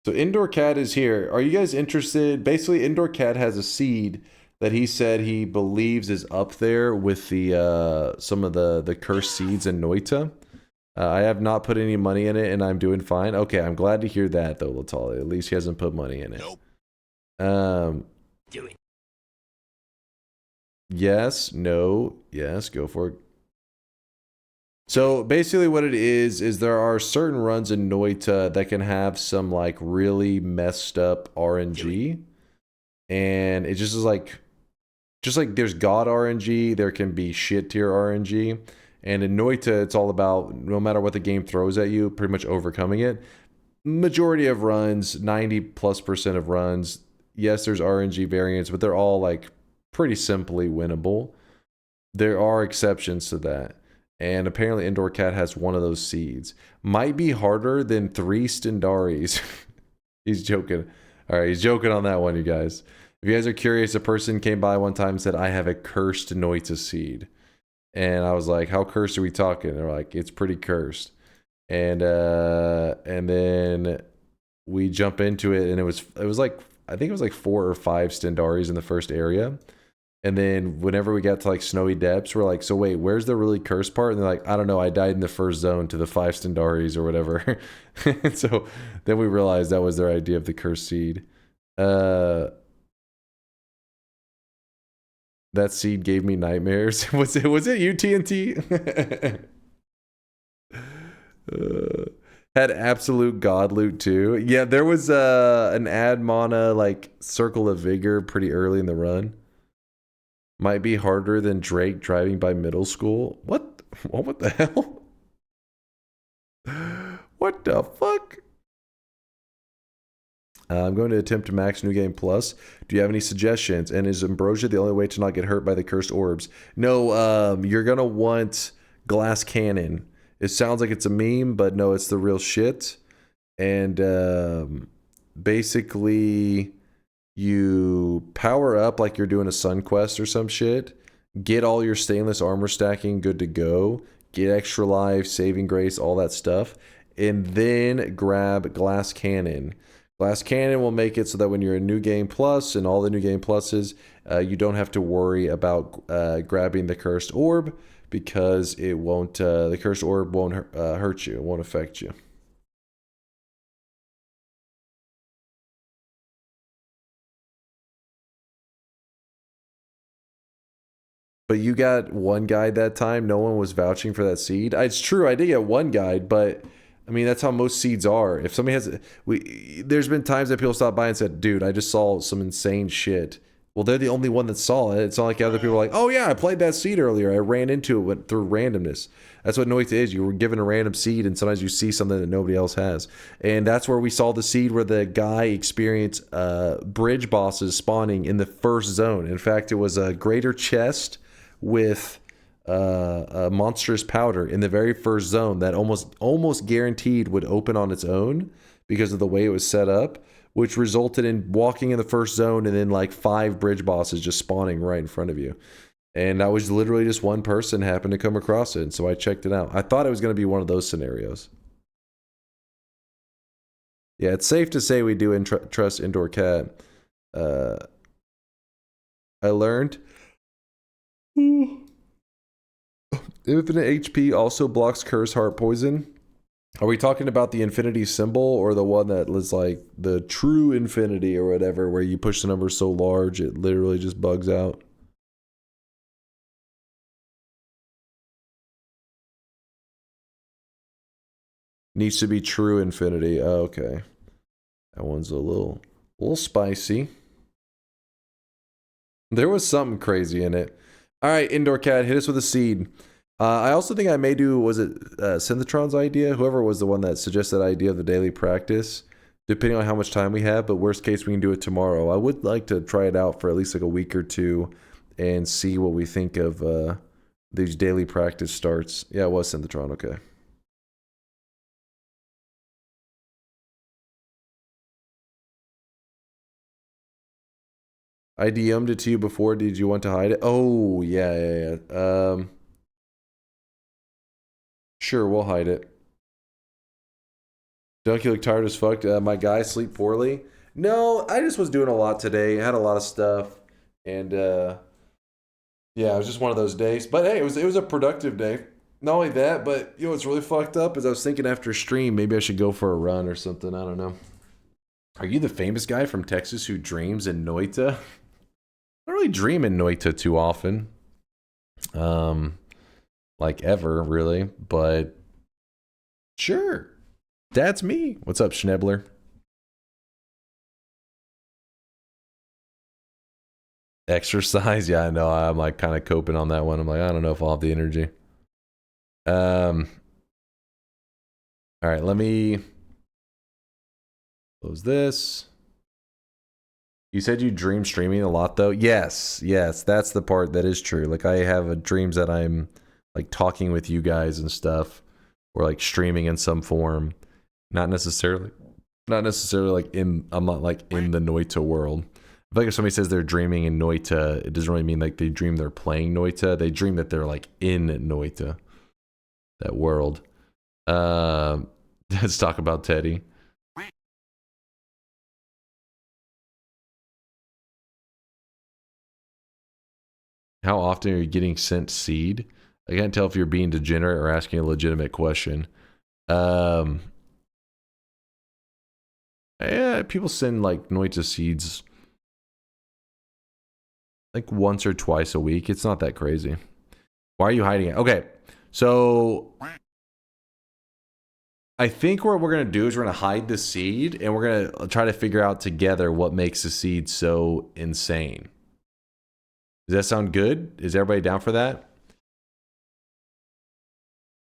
So Indoor Cat is here. Are you guys interested? Basically, Indoor Cat has a seed that he said he believes is up there with the some of the cursed seeds in Noita. I have not put any money in it, and I'm doing fine. Okay, I'm glad to hear that, though, Latali. At least he hasn't put money in it. Nope. Do it. Yes, no, yes, go for it. So basically what it is there are certain runs in Noita that can have some like really messed up RNG. And it just is like there's God RNG, there can be shit tier RNG. And in Noita, it's all about no matter what the game throws at you, pretty much overcoming it. Majority of runs, 90+% of runs, yes, there's RNG variants, but they're all like pretty simply winnable. There are exceptions to that. And apparently Indoor Cat has one of those seeds. Might be harder than 3 Stendaris. He's joking. All right, he's joking on that one, you guys. If you guys are curious, a person came by one time and said, I have a cursed Noita seed. And I was like, how cursed are we talking? They're like, it's pretty cursed. And then we jump into it, and it was like, I think it was like 4 or 5 Stendaris in the first area. And then whenever we got to like Snowy Depths, we're like, so wait, where's the really cursed part? And they're like, I don't know, I died in the first zone to the 5 Stendaris or whatever. And so then we realized that was their idea of the cursed seed. That seed gave me nightmares. Was it you, TNT? Had absolute god loot too. Yeah, there was an ad mana like Circle of Vigor pretty early in the run. Might be harder than Drake driving by middle school. What the hell? What the fuck? I'm going to attempt to max New Game Plus. Do you have any suggestions? And is Ambrosia the only way to not get hurt by the cursed orbs? No, you're going to want Glass Cannon. It sounds like it's a meme, but no, it's the real shit. And basically, you power up like you're doing a Sun Quest or some shit. Get all your stainless armor stacking good to go. Get extra life, saving grace, all that stuff. And then grab Glass Cannon. Glass Cannon will make it so that when you're in New Game Plus and all the New Game Pluses, you don't have to worry about grabbing the Cursed Orb, because it won't. The Cursed Orb won't hurt you. It won't affect you. But you got one guide that time. No one was vouching for that seed. It's true, I did get one guide, but I mean, that's how most seeds are. If somebody has, there's been times that people stop by and said, dude, I just saw some insane shit. Well, they're the only one that saw it. It's not like other people are like, oh yeah, I played that seed earlier. I ran into it, went through randomness. That's what Noita is. You were given a random seed, and sometimes you see something that nobody else has. And that's where we saw the seed where the guy experienced bridge bosses spawning in the first zone. In fact, it was a greater chest with a monstrous powder in the very first zone that almost guaranteed would open on its own because of the way it was set up, which resulted in walking in the first zone and then like 5 bridge bosses just spawning right in front of you. And that was literally just one person happened to come across it, and so I checked it out. I thought it was going to be one of those scenarios. Yeah, it's safe to say we do trust Indoor Cat. I learned Infinite HP also blocks Curse Heart Poison. Are we talking about the infinity symbol, or the one that was like the true infinity or whatever, where you push the number so large it literally just bugs out? Needs to be true infinity. Oh, okay. That one's a little spicy. There was something crazy in it. All right, Indoor Cat, hit us with a seed. I also think I may do, was it Synthetron's idea? Whoever was the one that suggested that idea of the daily practice, depending on how much time we have, but worst case, we can do it tomorrow. I would like to try it out for at least like a week or two and see what we think of these daily practice starts. Yeah, it was Synthetron, okay. I DM'd it to you before. Did you want to hide it? Oh, yeah. Sure, we'll hide it. Don't you look tired as fuck? My guy sleep poorly? No, I just was doing a lot today. I had a lot of stuff. And, yeah, it was just one of those days. But, hey, it was a productive day. Not only that, but, you know what's really fucked up is I was thinking after stream, maybe I should go for a run or something. I don't know. Are you the famous guy from Texas who dreams in Noita? don't really dream in Noita too often. Like ever, really. But sure. That's me. What's up, Schnebler? Exercise, yeah, I know. I'm like kind of coping on that one. I'm like, I don't know if I'll have the energy. All right, let me close this. You said you dream streaming a lot, though. Yes, that's the part that is true. Like, I have dreams that I'm like talking with you guys and stuff, or like streaming in some form. Not necessarily like I'm not like in the Noita world. I feel like if somebody says they're dreaming in Noita, it doesn't really mean like they dream they're playing Noita. They dream that they're like in Noita, that world. Let's talk about Teddy. How often are you getting sent seed? I can't tell if you're being degenerate or asking a legitimate question. Yeah, people send like Noita seeds like once or twice a week. It's not that crazy. Why are you hiding it? Okay, so I think what we're going to do is we're going to hide the seed and we're going to try to figure out together what makes the seed so insane. Does that sound good? Is everybody down for that?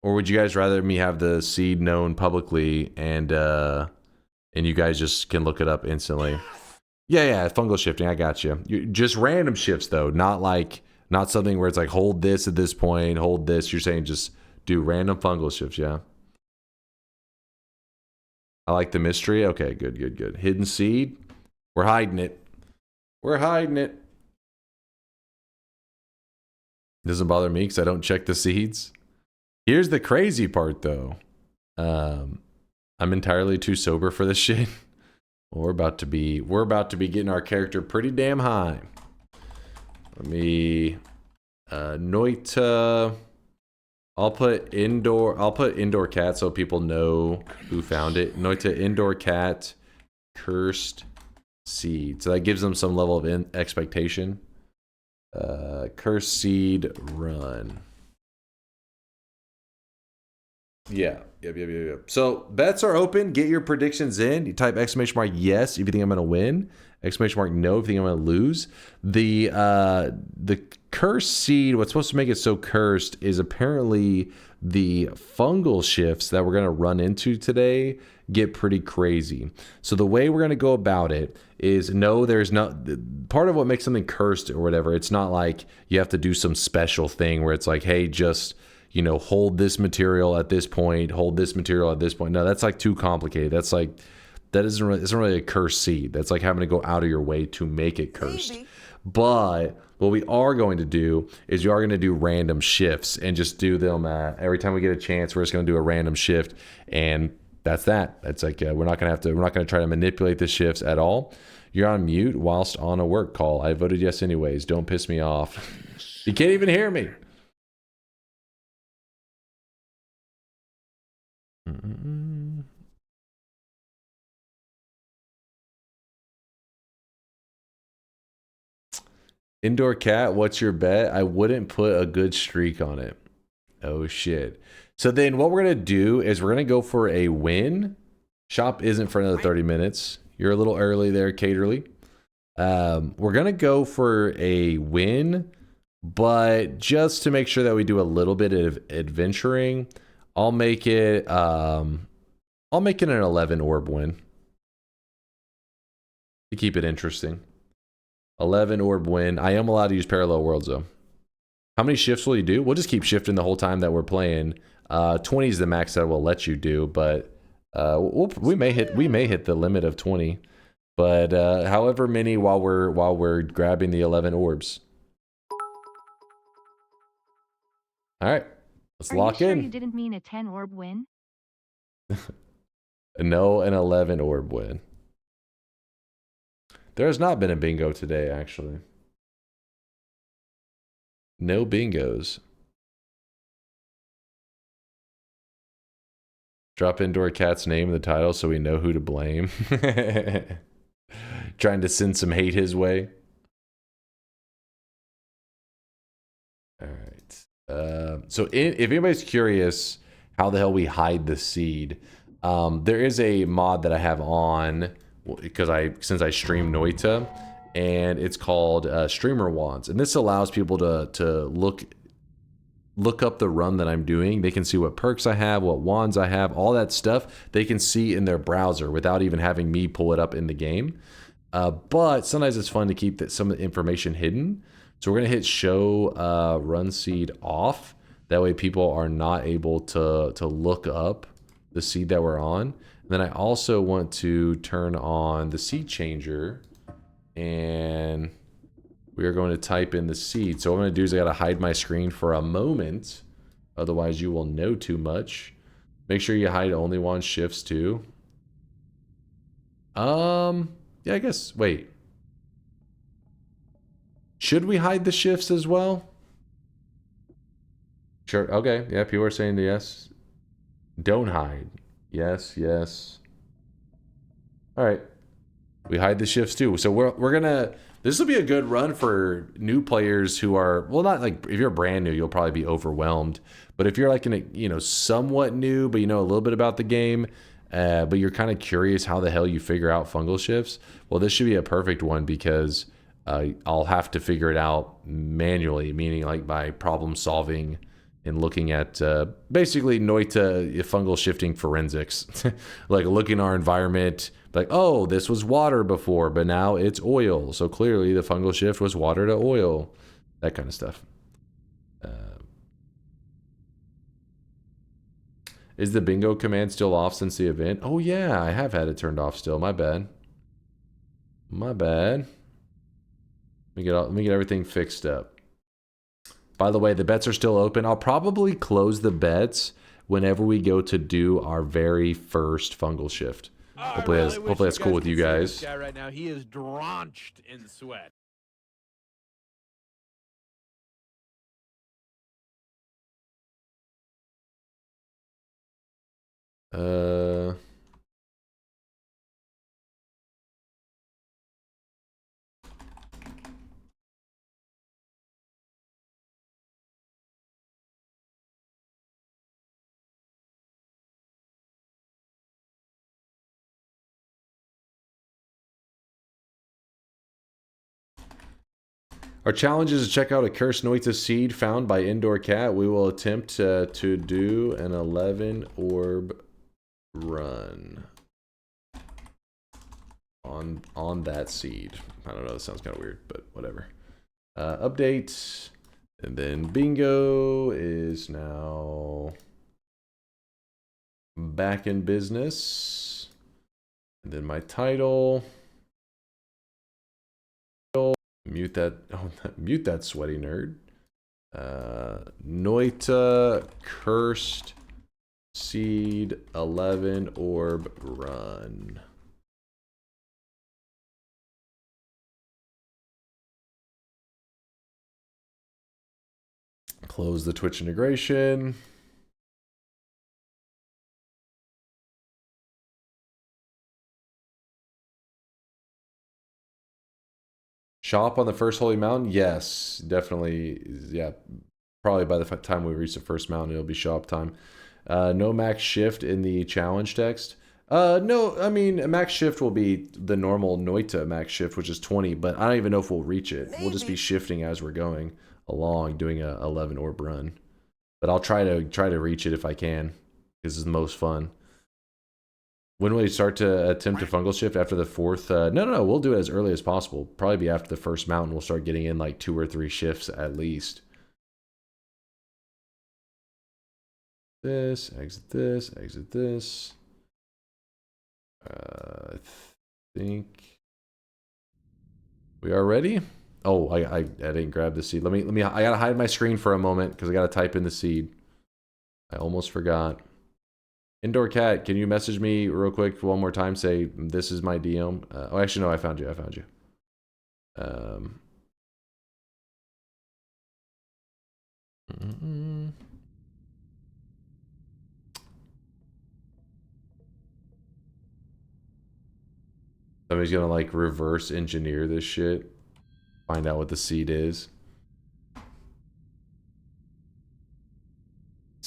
Or would you guys rather me have the seed known publicly and you guys just can look it up instantly? Yeah, fungal shifting, I got you. Just random shifts though, not something where it's like hold this at this point, hold this. You're saying just do random fungal shifts, yeah. I like the mystery. Okay, good. Hidden seed. We're hiding it. Doesn't bother me because I don't check the seeds. Here's the crazy part though. I'm entirely too sober for this shit. We're about to be getting our character pretty damn high. Let me Noita. I'll put indoor cat so people know who found it. Noita indoor cat cursed seed. So that gives them some level of expectation. Cursed seed run. Yeah. Yep. So bets are open. Get your predictions in. You type exclamation mark yes if you think I'm gonna win. Exclamation mark no if you think I'm gonna lose. The cursed seed, what's supposed to make it so cursed is apparently the fungal shifts that we're gonna run into today get pretty crazy. So the way we're gonna go about it is no, there's not part of what makes something cursed or whatever. It's not like you have to do some special thing where it's like, hey, just hold this material at this point, hold this material at this point. No, that's like too complicated. That's like, it's not really a cursed seed. That's like having to go out of your way to make it cursed. Maybe. But what we are going to do is you are going to do random shifts and just do them every time we get a chance. We're just going to do a random shift, and that's that. That's like we're not going to try to manipulate the shifts at all. You're on mute whilst on a work call. I voted yes anyways. Don't piss me off. You can't even hear me. Indoor cat, what's your bet? I wouldn't put a good streak on it. Oh shit. So then what we're gonna do is we're gonna go for a win. Shop isn't for another 30 minutes. You're a little early there, Caterly. We're gonna go for a win, but just to make sure that we do a little bit of adventuring, I'll make it an 11 orb win to keep it interesting. 11 orb win. I am allowed to use parallel worlds though. How many shifts will you do? We'll just keep shifting the whole time that we're playing. 20 is the max that we'll let you do, but we may hit the limit of 20. But however many while we're grabbing the 11 orbs. All right. Let's lock in. Are you sure you didn't mean a 10 orb win? No, an 11 orb win. There has not been a bingo today, actually. No bingos. Drop indoor cat's name in the title so we know who to blame. Trying to send some hate his way. If anybody's curious how the hell we hide the seed, there is a mod that I have on because since I stream Noita, and it's called Streamer Wands, and this allows people to look up the run that I'm doing. They can see what perks I have, what wands I have, all that stuff. They can see in their browser without even having me pull it up in the game. But sometimes it's fun to keep some of the information hidden. So we're gonna hit show run seed off. That way people are not able to look up the seed that we're on. And then I also want to turn on the seed changer, and we are going to type in the seed. So what I'm gonna do is I gotta hide my screen for a moment. Otherwise you will know too much. Make sure you hide only wand shifts too. Yeah, I guess, wait. Should we hide the shifts as well? Sure, okay, yeah, people are saying yes. Don't hide. Yes, yes. All right. We hide the shifts too. So we're gonna, this will be a good run for new players who are, well, not like, if you're brand new, you'll probably be overwhelmed. But if you're like, somewhat new, but you know a little bit about the game, but you're kind of curious how the hell you figure out fungal shifts, well, this should be a perfect one because I'll have to figure it out manually, meaning like by problem solving and looking at basically Noita fungal shifting forensics, like looking at our environment, like, oh, this was water before, but now it's oil. So clearly the fungal shift was water to oil, that kind of stuff. Is the bingo command still off since the event? Oh yeah, I have had it turned off still. My bad. My bad. Let me get everything fixed up. By the way, the bets are still open. I'll probably close the bets whenever we go to do our very first fungal shift. Hopefully that's cool with you guys. This guy right now, he is drenched in sweat. Our challenge is to check out a cursed Noita seed found by Indoor Cat. We will attempt to do an 11 orb run on that seed. I don't know, that sounds kind of weird, but whatever. Update, and then bingo is now back in business. And then my title. Mute that. Oh, mute that sweaty nerd. Noita cursed seed 11 orb run. Close the Twitch integration. Shop on the first holy mountain? Yes, definitely. Yeah, probably by the time we reach the first mountain, it'll be shop time. No max shift in the challenge text. No, I mean, max shift will be the normal Noita max shift, which is 20, but I don't even know if we'll reach it. Maybe. We'll just be shifting as we're going along, doing a 11 orb run. But I'll try to reach it if I can, because it's the most fun. When will you start to attempt a fungal shift? After the fourth? No, we'll do it as early as possible. Probably be after the first mountain. We'll start getting in like 2 or 3 shifts at least. This, exit this, exit this. I think we are ready. Oh, I didn't grab the seed. Let me. I gotta hide my screen for a moment because I gotta type in the seed. I almost forgot. Indoor Cat, can you message me real quick one more time? Say, this is my DM. Oh, actually, no, I found you. I found you. Somebody's gonna like reverse engineer this shit. Find out what the seed is.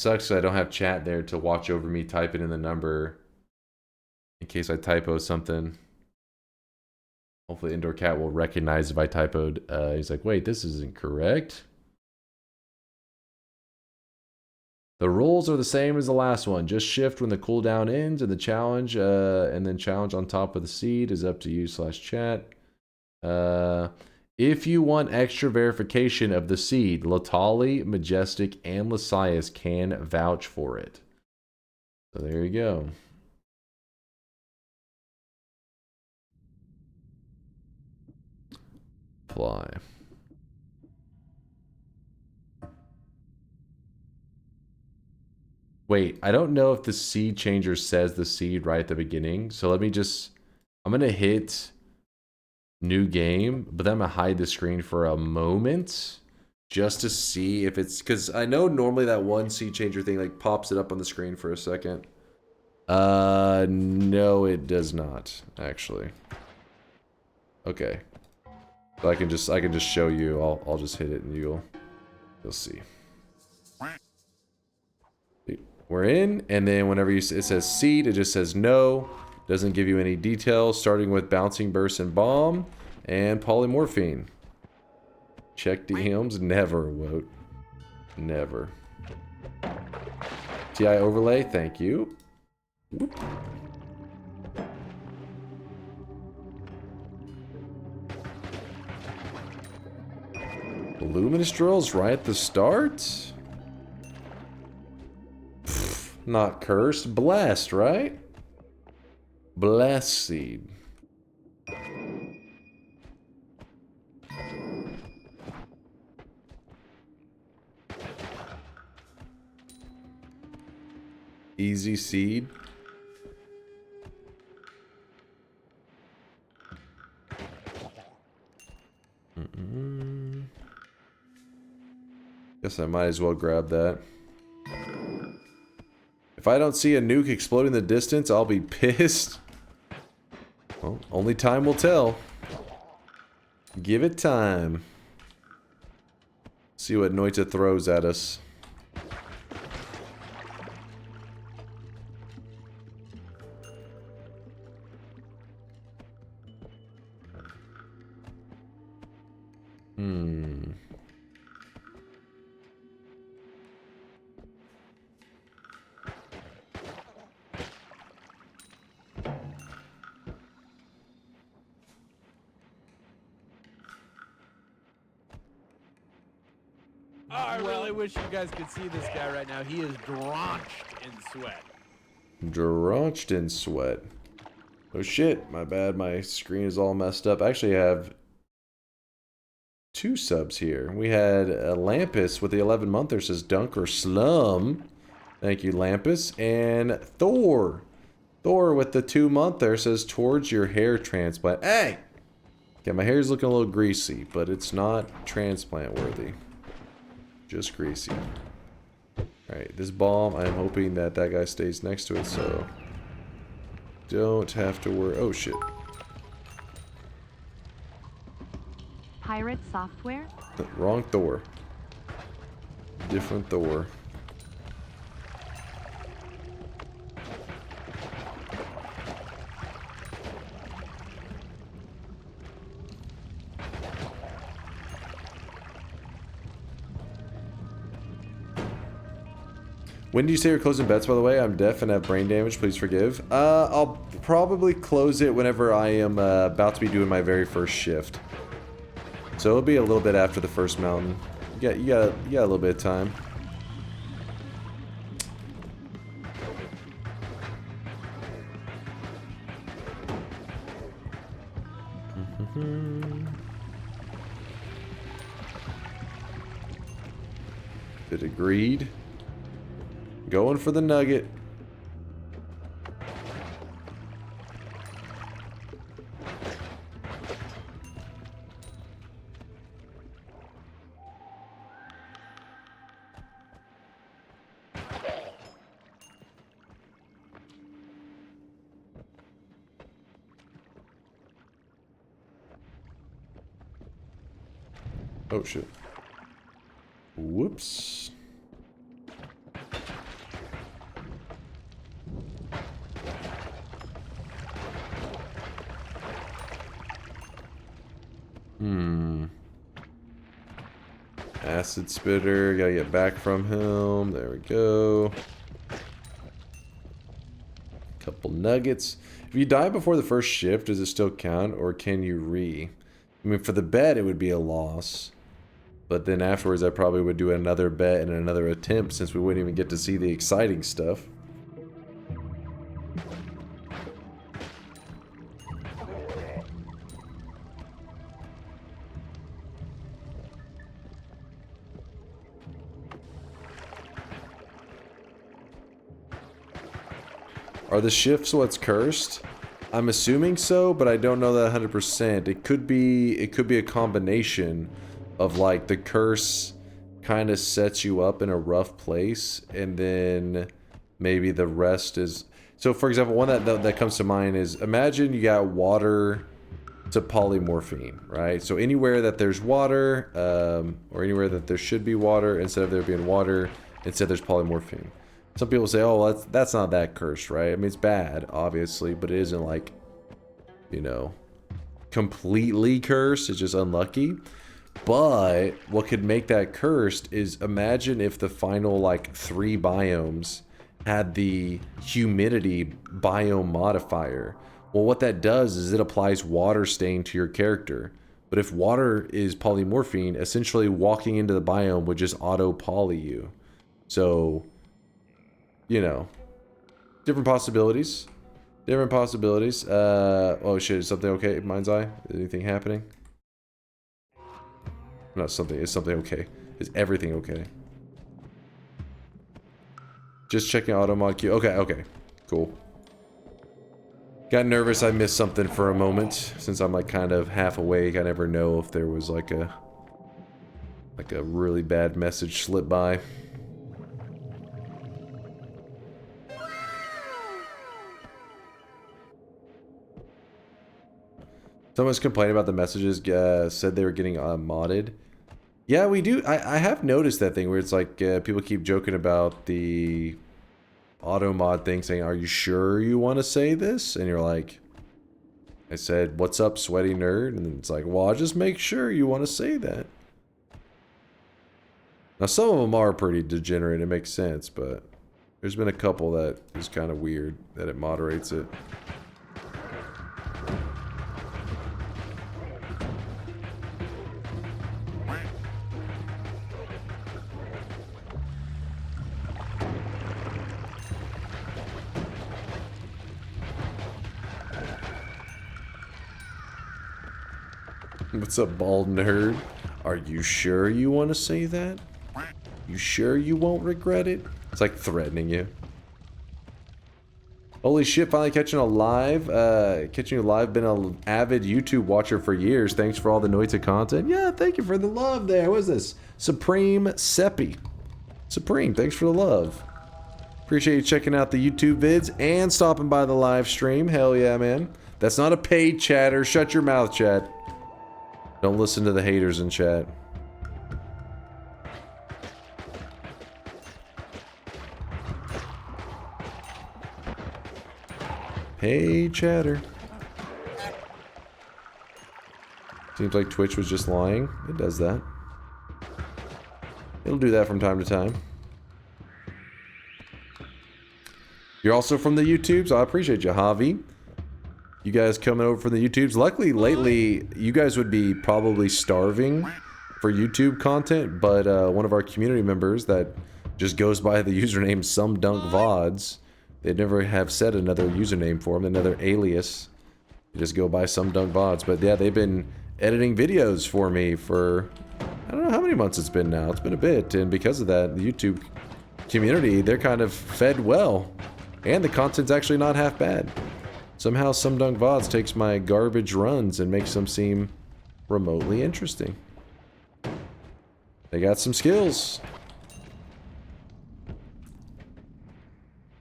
sucks 'cause I don't have chat there to watch over me typing in the number in case I typo something. Hopefully Indoor Cat will recognize if I typoed. He's like, wait, this isn't correct. The rules are the same as the last one. Just shift when the cooldown ends and the challenge, and then challenge on top of the seed is up to you /chat. If you want extra verification of the seed, Latali, Majestic, and Lasias can vouch for it. So there you go. Apply. Wait, I don't know if the seed changer says the seed right at the beginning. So let me just, I'm going to hit new game, but then I'm going to hide the screen for a moment just to see if it's, because I know normally that one seed changer thing like pops it up on the screen for a second. No, it does not actually. Okay. So I can just show you. I'll just hit it and you'll see. We're in, and then whenever it says seed, it just says no. Doesn't give you any details, starting with bouncing burst and bomb and polymorphine. Check DMs, never, Woat. Never. TI overlay, thank you. Whoop. Luminous drills right at the start? Not cursed, blessed, right? Blessed seed. Easy seed. Guess I might as well grab that. If I don't see a nuke explode in the distance, I'll be pissed. Well, only time will tell. Give it time. See what Noita throws at us. I really wish you guys could see this guy right now. He is drenched in sweat. Drenched in sweat. Oh shit, my bad. My screen is all messed up. I actually have 2 subs here. We had Lampus with the 11-monther says DunkOrSlam. Thank you, Lampus. And Thor. Thor with the 2-monther says towards your hair transplant. Hey! Okay, my hair's looking a little greasy, but it's not transplant worthy. Just greasy. Alright, this bomb, I'm hoping that that guy stays next to it, so don't have to worry. Oh shit. Pirate software? Wrong Thor. Different Thor. When do you say you're closing bets, by the way? I'm deaf and have brain damage. Please forgive. I'll probably close it whenever I am about to be doing my very first shift. So it'll be a little bit after the first mountain. You got a little bit of time. Bit of greed. Going for the nugget. Oh shit. Whoops. Acid spitter. Gotta get back from him. There we go. Couple nuggets. If you die before the first shift, does it still count, or can you re? I mean, for the bet, it would be a loss. But then afterwards, I probably would do another bet and another attempt, since we wouldn't even get to see the exciting stuff. Are the shifts what's cursed? I'm assuming so, but I don't know that 100%. It could be a combination of like the curse kind of sets you up in a rough place, and then maybe the rest is. So for example, one that comes to mind is, imagine you got water to polymorphine, right? So anywhere that there's water, or anywhere that there should be water, instead of there being water, instead there's polymorphine. Some people say, oh, that's not that cursed, right? I mean, it's bad, obviously, but it isn't like, you know, completely cursed. It's just unlucky. But what could make that cursed is, imagine if the final, like, 3 biomes had the humidity biome modifier. Well, what that does is it applies water stain to your character. But if water is polymorphine, essentially walking into the biome would just auto-poly you. So, you know, different possibilities. Different possibilities. Oh shit, is something okay? Mind's eye? Is anything happening? Not something. Is something okay? Is everything okay? Just checking auto mod queue. Okay, okay. Cool. Got nervous I missed something for a moment. Since I'm like kind of half awake, I never know if there was like a really bad message slip by. Someone's complaining about the messages, said they were getting modded. Yeah, we do. I have noticed that thing where it's like people keep joking about the auto mod thing, saying, are you sure you want to say this? And you're like, I said, what's up, sweaty nerd? And it's like, well, I'll just make sure you want to say that. Now, some of them are pretty degenerate. It makes sense, but there's been a couple that is kind of weird that it moderates it. What's up, bald nerd? Are you sure you want to say that? You sure you won't regret it? It's like threatening you. Holy shit, finally catching you live. Been an avid YouTube watcher for years. Thanks for all the Noita content. Yeah, thank you for the love there. What is this? Supreme Seppi. Supreme, thanks for the love. Appreciate you checking out the YouTube vids and stopping by the live stream. Hell yeah, man. That's not a paid chatter. Shut your mouth, chat. Don't listen to the haters in chat. Hey, chatter. Seems like Twitch was just lying. It does that. It'll do that from time to time. You're also from the YouTubes? I appreciate you, Javi. You guys coming over from the YouTubes. Luckily, lately, you guys would be probably starving for YouTube content, but one of our community members that just goes by the username SomeDunkVods, they'd never have said another username for them, another alias. They just go by SomeDunkVods. But yeah, they've been editing videos for me for, I don't know how many months it's been now. It's been a bit, and because of that, the YouTube community, they're kind of fed well. And the content's actually not half bad. Somehow SomeDunkVods takes my garbage runs and makes them seem remotely interesting. They got some skills.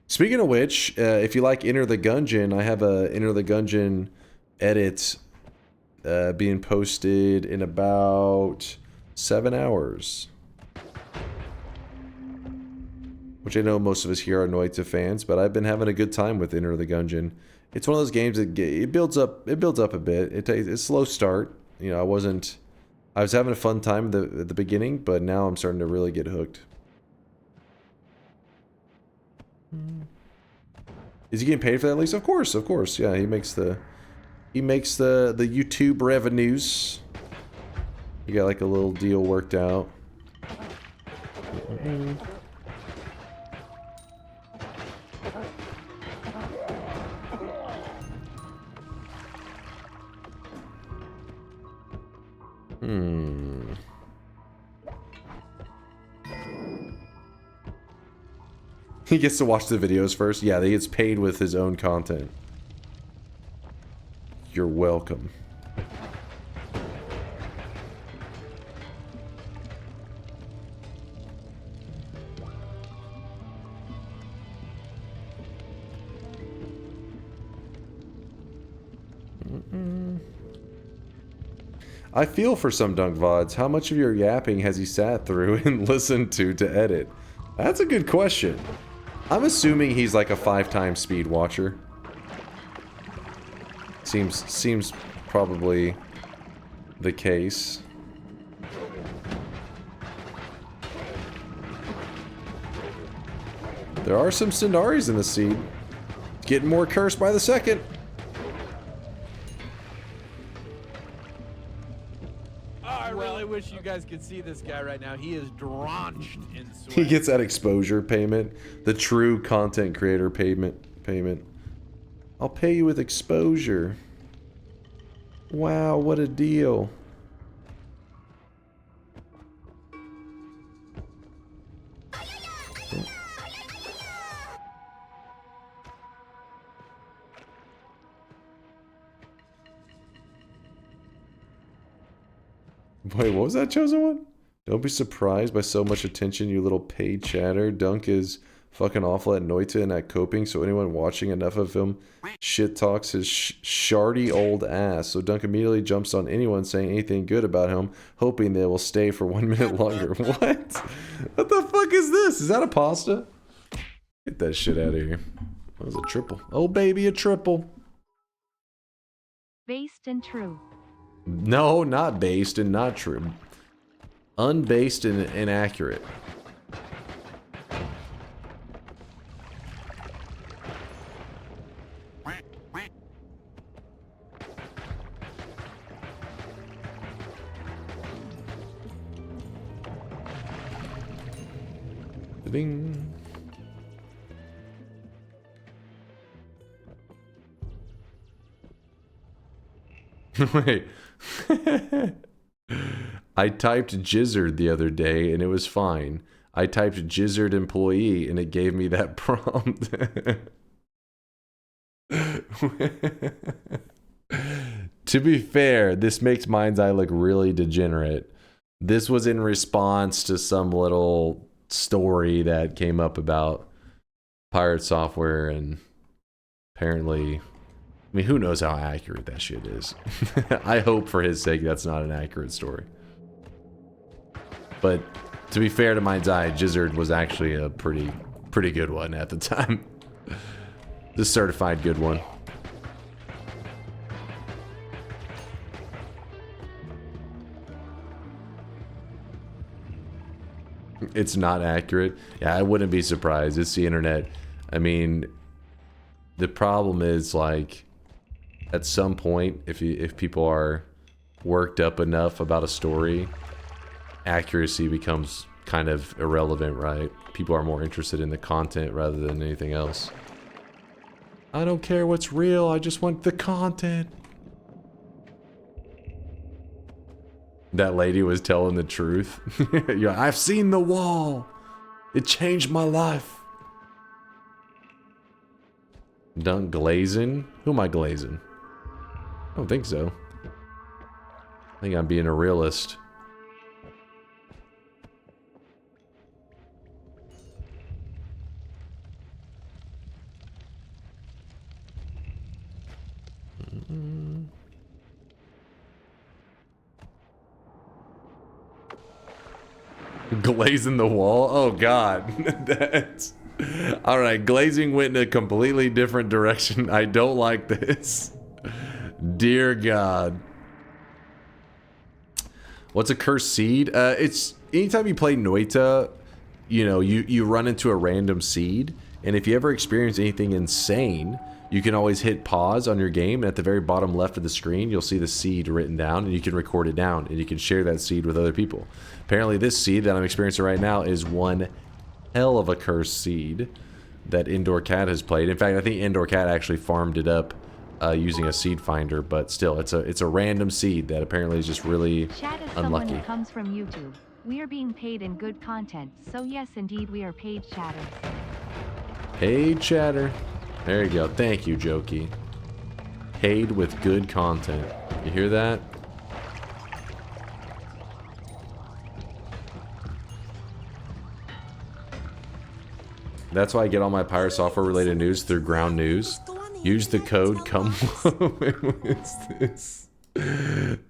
Speaking of which, if you like Enter the Gungeon, I have a Enter the Gungeon edit being posted in about 7 hours. Which I know most of us here are Noita fans, but I've been having a good time with Enter the Gungeon. It's one of those games that it builds up a bit. It's a slow start, you know, I was having a fun time at the beginning, but now I'm starting to really get hooked. Is he getting paid for that at least? Of course, of course. Yeah, he makes the YouTube revenues. You got like a little deal worked out. He gets to watch the videos first. Yeah, he gets paid with his own content. You're welcome. I feel for some DunkVods. How much of your yapping has he sat through and listened to edit? That's a good question. I'm assuming he's like a 5-time speed watcher. Seems probably the case. There are some Cindaris in the seed. Getting more cursed by the second. I really wish you guys could see this guy right now. He is drenched in sweat. He gets that exposure payment, the true content creator payment. I'll pay you with exposure. Wow, what a deal. Wait, what was that chosen one? Don't be surprised by so much attention, you little paid chatter. Dunk is fucking awful at Noita and at coping, so anyone watching enough of him shit talks his shardy old ass. So Dunk immediately jumps on anyone saying anything good about him, hoping they will stay for 1 minute longer. What? What the fuck is this? Is that a pasta? Get that shit out of here. That was a triple. Oh baby, a triple. Based and true. No, not based and not true. Unbased and inaccurate. Ding. Wait. I typed Gizzard the other day and it was fine. I typed Gizzard employee and it gave me that prompt. To be fair, this makes Mind's Eye look really degenerate. This was in response to some little story that came up about pirate software, and apparently, I mean, who knows how accurate that shit is. I hope for his sake that's not an accurate story. But to be fair to Mind's Eye, Gizzard was actually a pretty good one at the time. The certified good one. It's not accurate. Yeah, I wouldn't be surprised. It's the internet. I mean, the problem is, like, at some point, if people are worked up enough about a story, accuracy becomes kind of irrelevant, right? People are more interested in the content rather than anything else. I don't care what's real, I just want the content. That lady was telling the truth. Yeah, I've seen the wall. It changed my life. Dunk glazing? Who am I glazing? I don't think so. I think I'm being a realist. Glazing the wall? Oh god. That's... Alright, glazing went in a completely different direction. I don't like this. Dear God. What's a cursed seed? It's anytime you play Noita, you know, you run into a random seed, and if you ever experience anything insane, you can always hit pause on your game, and at the very bottom left of the screen, you'll see the seed written down, and you can record it down, and you can share that seed with other people. Apparently, this seed that I'm experiencing right now is one hell of a cursed seed that Indoor Cat has played. In fact, I think Indoor Cat actually farmed it up using a seed finder, but still, it's a random seed that apparently is just really Chat is unlucky. someone who comes from YouTube. We are being paid in good content, so yes, indeed, we are paid chatters. Paid chatter. There you go. Thank you, Jokey. Paid with good content. You hear that? That's why I get all my pirate software related news through Ground News. Use the code COME. What's this?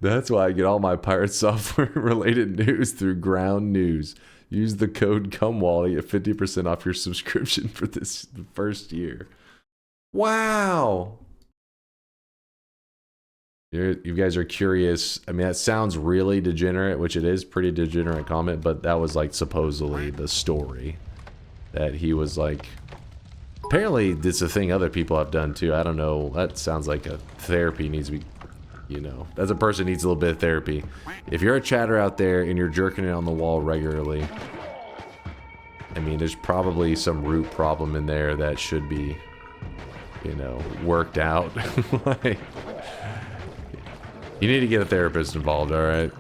That's why I get all my pirate software related news through Ground News. Use the code COMEWALL to get 50% off your subscription for this first year. Wow. You guys are curious. I mean, that sounds really degenerate, which it is pretty degenerate comment, but that was like supposedly the story. That he was like... Apparently, it's a thing other people have done too. I don't know. That sounds like a therapy needs to be... You know, as a person needs a little bit of therapy. If you're a chatter out there and you're jerking it on the wall regularly, I mean, there's probably some root problem in there that should be, you know, worked out. Like, you need to get a therapist involved, alright?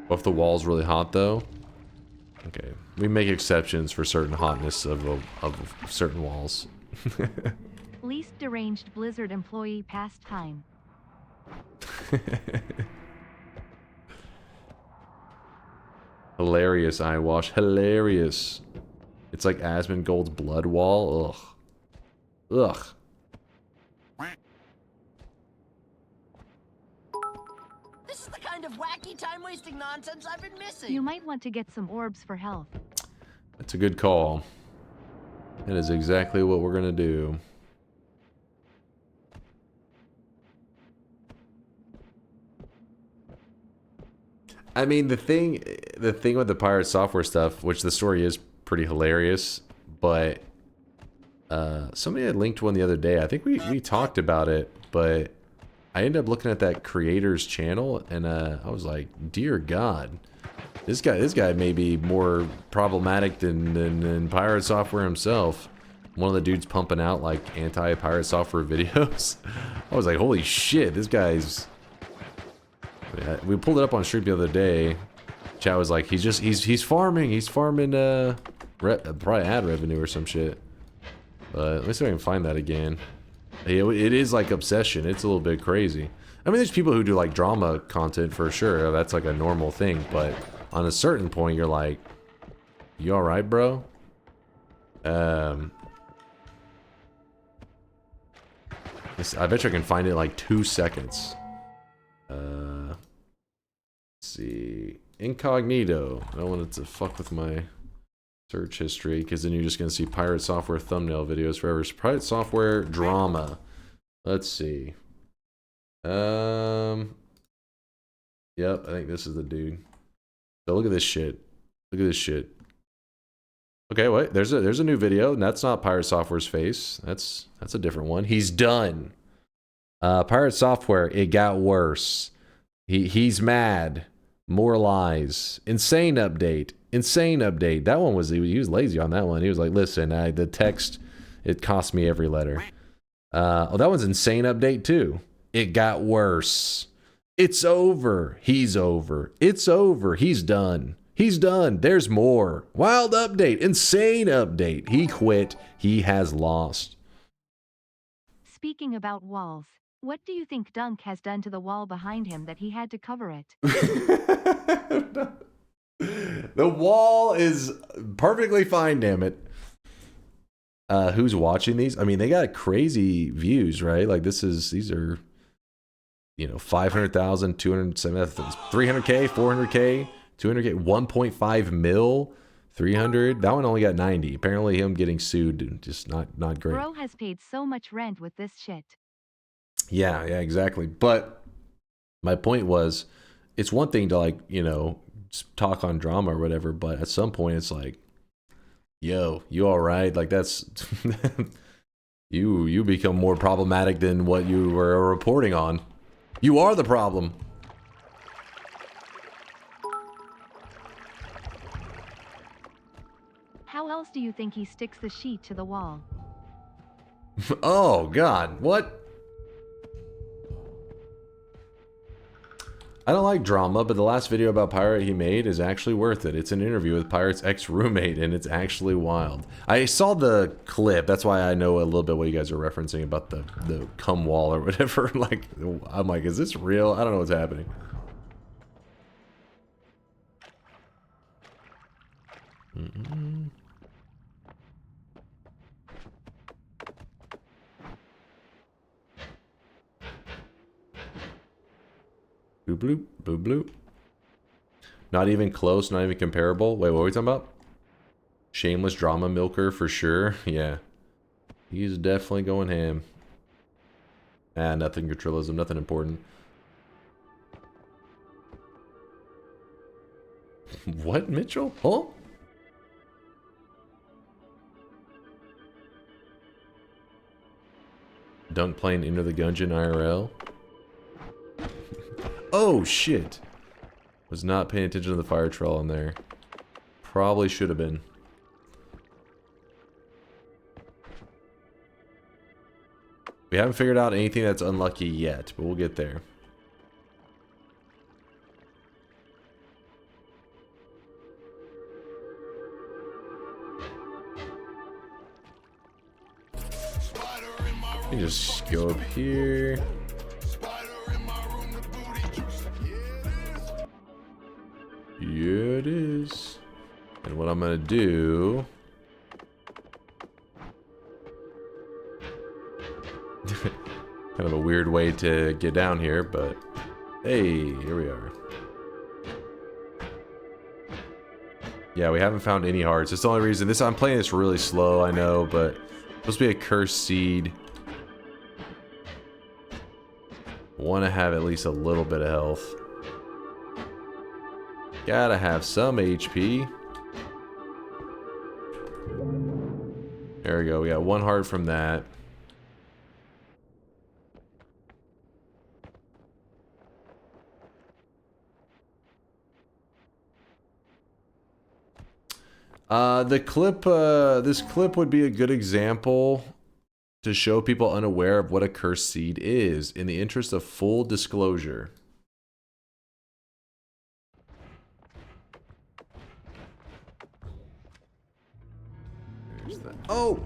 What if the wall's really hot, though? Okay. We make exceptions for certain hotness of certain walls. Least deranged Blizzard employee pastime. Hilarious eyewash. Hilarious. It's like Asmongold's blood wall. Ugh. Ugh. This is the kind of wacky time-wasting nonsense I've been missing. You might want to get some orbs for health. That's a good call. That is exactly what we're gonna do. I mean, the thing with the pirate software stuff, which the story is pretty hilarious, but somebody had linked one the other day. I think we talked about it, but I ended up looking at that creator's channel, and I was like, dear God, this guy may be more problematic than pirate software himself. One of the dudes pumping out like anti-pirate software videos. I was like, holy shit, this guy's... Yeah, we pulled it up on stream the other day. Chat was like, he's farming probably ad revenue or some shit. But let me see if I can find that again. It is like obsession. It's a little bit crazy. I mean, there's people who do like drama content for sure. That's like a normal thing. But on a certain point, you're like, you all right, bro? I bet you I can find it in like 2 seconds. Let's see. Incognito. I don't want it to fuck with my search history, because then you're just going to see pirate software thumbnail videos forever. Pirate software drama. Let's see. Yep, I think this is the dude. So look at this shit. Look at this shit. Okay, wait. There's a new video, and that's not pirate software's face. That's a different one. He's done. Pirate software, it got worse. He's mad. More lies. Insane update. Insane update. That one was, he was lazy on that one. He was like, listen, the text, it cost me every letter. Oh, that one's insane update too. It got worse. It's over. He's over. It's over. He's done. He's done. There's more. Wild update. Insane update. He quit. He has lost. Speaking about walls, what do you think Dunk has done to the wall behind him that he had to cover it? The wall is perfectly fine, damn it. Who's watching these? I mean, they got crazy views, right? Like these are, you know, 500,000, 207, 300K, 400K, 200K, 1.5 mil, 300. That one only got 90. Apparently him getting sued, just not great. Bro has paid so much rent with this shit. Yeah, exactly. But my point was, it's one thing to like, you know, talk on drama or whatever, but at some point it's like, yo, you all right? Like that's you become more problematic than what you were reporting on. You are the problem. How else do you think he sticks the sheet to the wall? Oh God, what? I don't like drama, but the last video about Pirate he made is actually worth it. It's an interview with Pirate's ex-roommate, and it's actually wild. I saw the clip, that's why I know a little bit what you guys are referencing about the cum wall or whatever. Like, I'm like, is this real? I don't know what's happening. Boop bloop, boop bloop. Not even close, not even comparable. Wait, what are we talking about? Shameless drama milker for sure. Yeah. He's definitely going ham. Ah, nothing Gritrillism, nothing important. What, Mitchell? Huh? Dunk playing Enter the Gungeon IRL. Oh shit! Was not paying attention to the fire troll in there. Probably should have been. We haven't figured out anything that's unlucky yet, but we'll get there. Let me just go up here. Yeah, it is. And what I'm gonna do... kind of a weird way to get down here, but... Hey, here we are. Yeah, we haven't found any hearts. It's the only reason. I'm playing this really slow, I know, but... It's supposed to be a cursed seed. Want to have at least a little bit of health. Gotta have some HP. There we go. We got one heart from that. The clip, this clip would be a good example to show people unaware of what a cursed seed is, in the interest of full disclosure. There's that. Oh!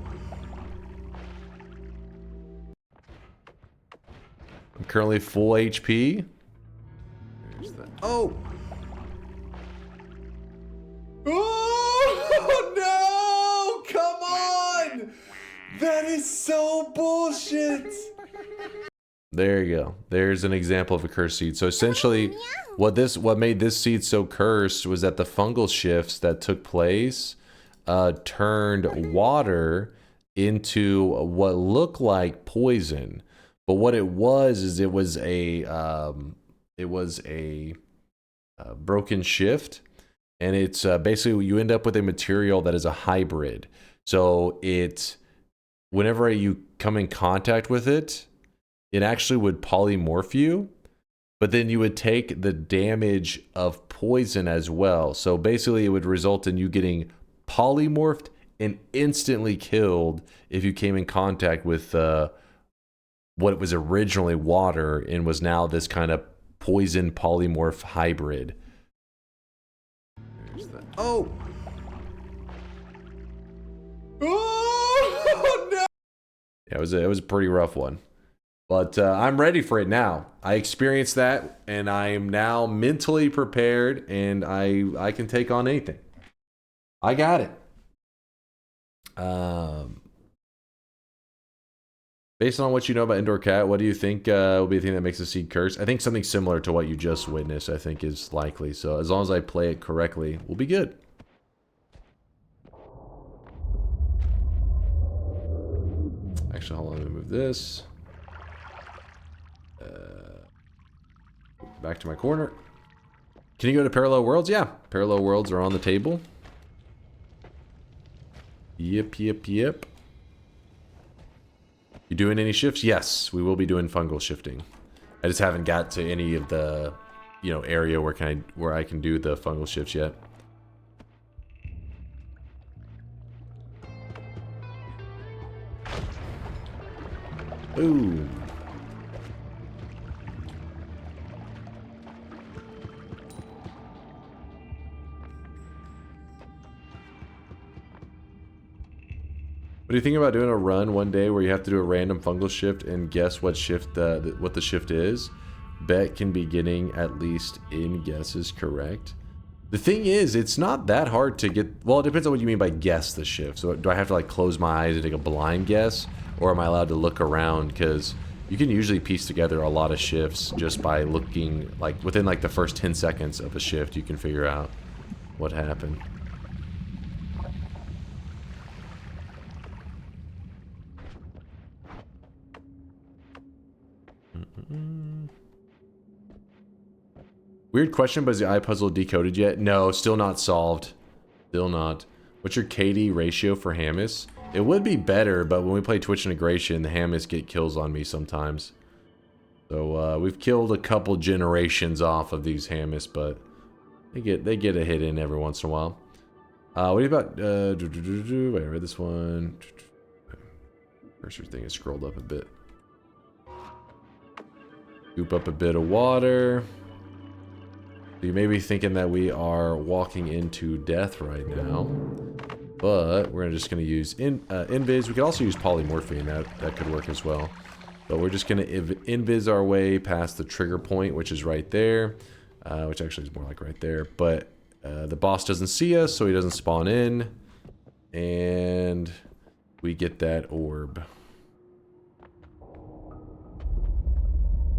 I'm currently full HP. There's that. Oh! Oh no! Come on! That is so bullshit! There you go. There's an example of a cursed seed. So essentially, what made this seed so cursed was that the fungal shifts that took place turned water into what looked like poison. But what it was is it was a broken shift. And it's basically, you end up with a material that is a hybrid. So whenever you come in contact with it, it actually would polymorph you, but then you would take the damage of poison as well. So basically it would result in you getting polymorphed and instantly killed if you came in contact with what was originally water and was now this kind of poison polymorph hybrid. Oh! Oh no! Yeah, it was a pretty rough one, but I'm ready for it now. I experienced that, and I am now mentally prepared, and I can take on anything. I got it. Based on what you know about Indoor Cat, what do you think will be the thing that makes the seed curse? I think something similar to what you just witnessed, I think, is likely. So as long as I play it correctly, we'll be good. actually, hold on, let me move this. Back to my corner. Can you go to parallel worlds? Yeah, parallel worlds are on the table. Yep. You doing any shifts? Yes, we will be doing fungal shifting. I just haven't got to any of the, you know, area where I can do the fungal shifts yet. Ooh. What do you think about doing a run one day where you have to do a random fungal shift and guess what shift what the shift is? Bet can be getting at least in guesses correct. The thing is, it's not that hard to get. Well, it depends on what you mean by guess the shift. So do I have to like close my eyes and take a blind guess, or am I allowed to look around? Because you can usually piece together a lot of shifts just by looking, like within like the first 10 seconds of a shift, you can figure out what happened. Weird question, but is the eye puzzle decoded yet? No, still not solved. Still not. What's your KD ratio for Hamas? It would be better, but when we play Twitch integration, the Hamas get kills on me sometimes. So we've killed a couple generations off of these Hamas, but they get a hit in every once in a while. What do you about? Wait, I read this one. Cursor thing is scrolled up a bit. Scoop up a bit of water. You may be thinking that we are walking into death right now, but we're just going to use invis. We could also use polymorphine. That could work as well. But we're just going to invis our way past the trigger point, which is right there, which actually is more like right there. But the boss doesn't see us, so he doesn't spawn in, and we get that orb.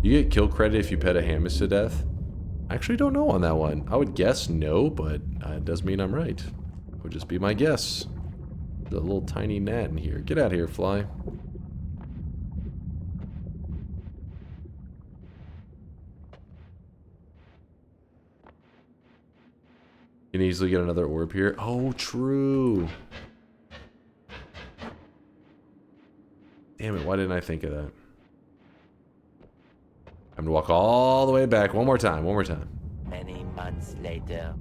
You get kill credit if you pet a Hamas to death? I actually don't know on that one. I would guess no, but it does mean I'm right. It would just be my guess. There's a little tiny gnat in here. Get out of here, fly. You can easily get another orb here. Oh, true. Damn it, why didn't I think of that? I'm gonna walk all the way back. One more time. Many months later.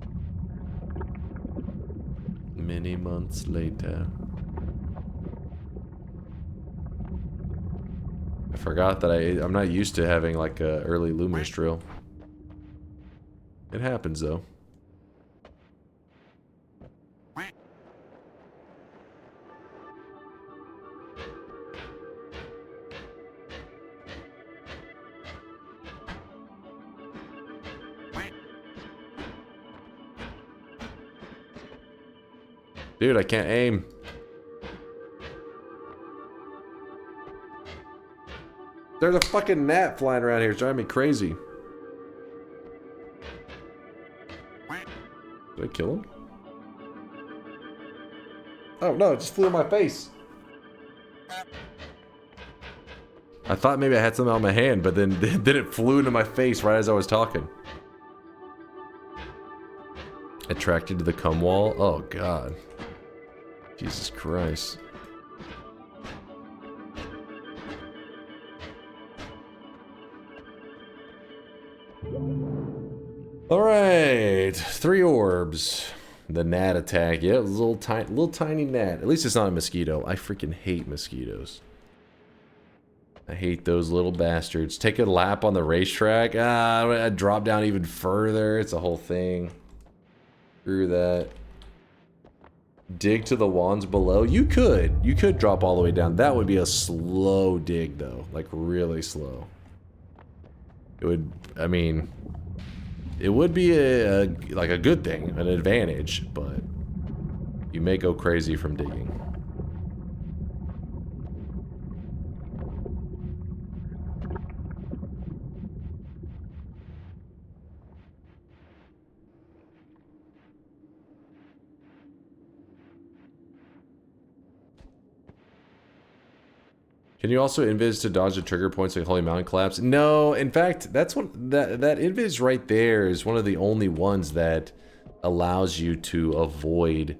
Many months later. I forgot that I'm not used to having like a early luminous drill. It happens though. Dude, I can't aim. There's a fucking gnat flying around here. It's driving me crazy. Did I kill him? Oh no, it just flew in my face. I thought maybe I had something on my hand, but then it flew into my face right as I was talking. Attracted to the cum wall? Oh god. Jesus Christ. Alright, 3 orbs. The gnat attack. Yeah, it was a little tiny gnat. At least it's not a mosquito. I freaking hate mosquitoes. I hate those little bastards. Take a lap on the racetrack. I drop down even further. It's a whole thing. Screw that. Dig to the wands below. You could drop all the way down. That would be a slow dig though, like really slow. It would, I mean, it would be like a good thing, an advantage, but you may go crazy from digging. Can you also invis to dodge the trigger points like Holy Mountain Collapse? No, in fact, that's one that invis right there is one of the only ones that allows you to avoid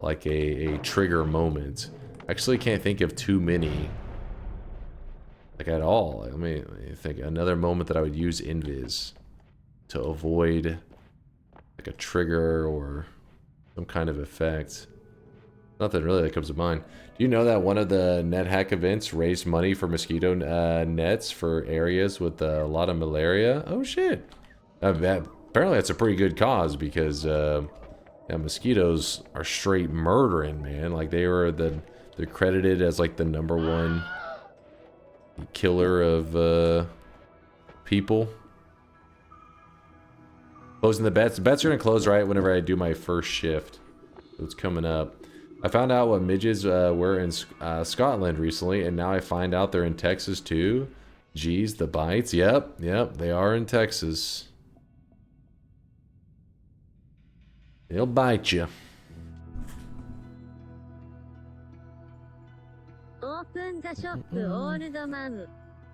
like a trigger moment. Actually, can't think of too many like at all. Let me think. Another moment that I would use invis to avoid like a trigger or some kind of effect. Nothing really that comes to mind. Do you know that one of the NetHack events raised money for mosquito nets for areas with a lot of malaria? Oh shit! Apparently that's a pretty good cause because yeah, mosquitoes are straight murdering, man. Like they're credited as like the #1 killer of people. Closing the bets. The bets are gonna close right whenever I do my first shift. So it's coming up. I found out what midges were in Scotland recently, and now I find out they're in Texas too. Jeez, the bites. Yep, they are in Texas. They'll bite you.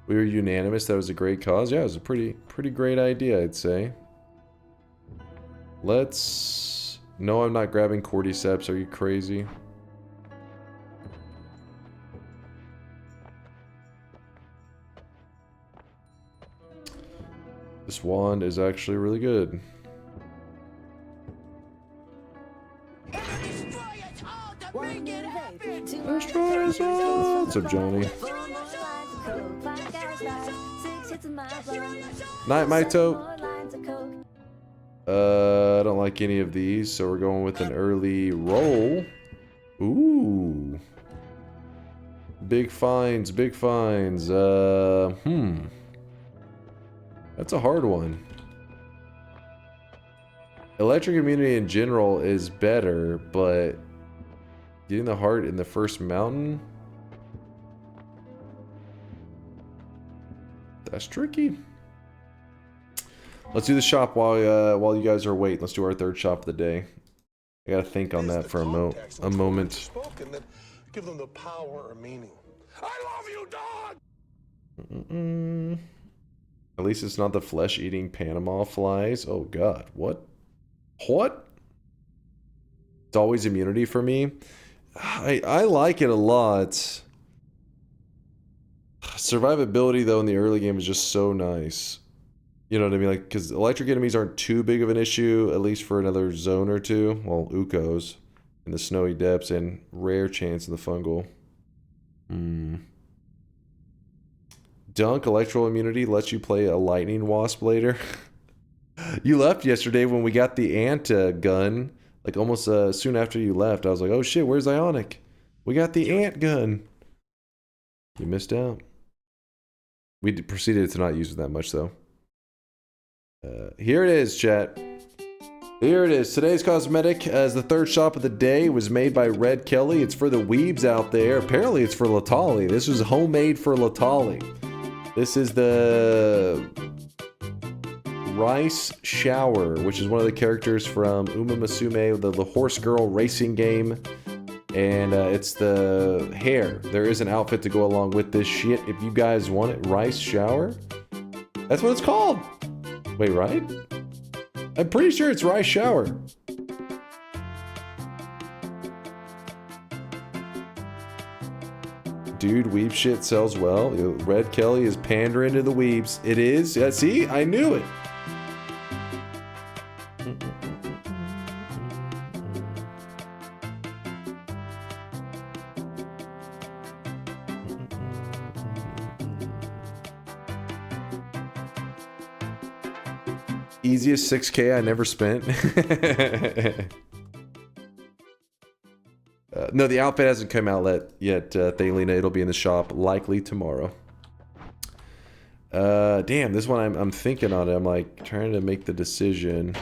We were unanimous that was a great cause. Yeah, it was a pretty great idea, I'd say. Let's... No, I'm not grabbing cordyceps. Are you crazy? This wand is actually really good. What's up, Johnny? Night, Maito. I don't like any of these, so we're going with an early roll. Ooh. Big finds, big finds. That's a hard one. Electric immunity in general is better, but getting the heart in the first mountain? That's tricky. Let's do the shop while you guys are waiting. Let's do our third shop of the day. I gotta think on that for a moment. Give them the power or meaning. I love you, dog! At least it's not the flesh-eating Panama flies. Oh god, what? What? It's always immunity for me. I like it a lot. Survivability though in the early game is just so nice. You know what I mean? Like, because electric enemies aren't too big of an issue, at least for another zone or two. Well, Ukos in the snowy depths and rare chance in the fungal. Dunk electro immunity lets you play a lightning wasp later. You left yesterday when we got the ant gun. Like almost soon after you left, I was like, oh shit, where's Ionic? We got the ant gun. You missed out. We proceeded to not use it that much though. Here it is, chat. Here it is. Today's cosmetic as the third shop of the day was made by Red Kelly. It's for the weebs out there. Apparently it's for Latali. This was homemade for Latali. This is the Rice Shower, which is one of the characters from Uma Musume, the horse girl racing game. And it's the hair. There is an outfit to go along with this shit. If you guys want it, Rice Shower. That's what it's called. Wait, right? I'm pretty sure it's Rice Shower. Dude, weeb shit sells well. Red Kelly is pandering to the weebs. It is. Yeah, see? I knew it. Easiest 6K I never spent. No, the outfit hasn't come out yet, Thalina. It'll be in the shop likely tomorrow. Damn, this one I'm thinking on it. I'm like trying to make the decision.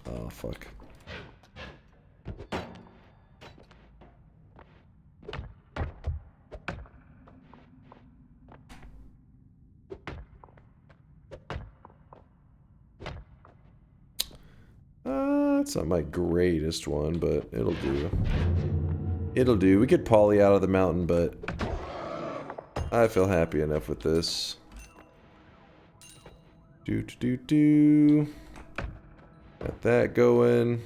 Oh, fuck. It's not my greatest one, but it'll do. It'll do. We could poly out of the mountain, but I feel happy enough with this. Do. Got that going.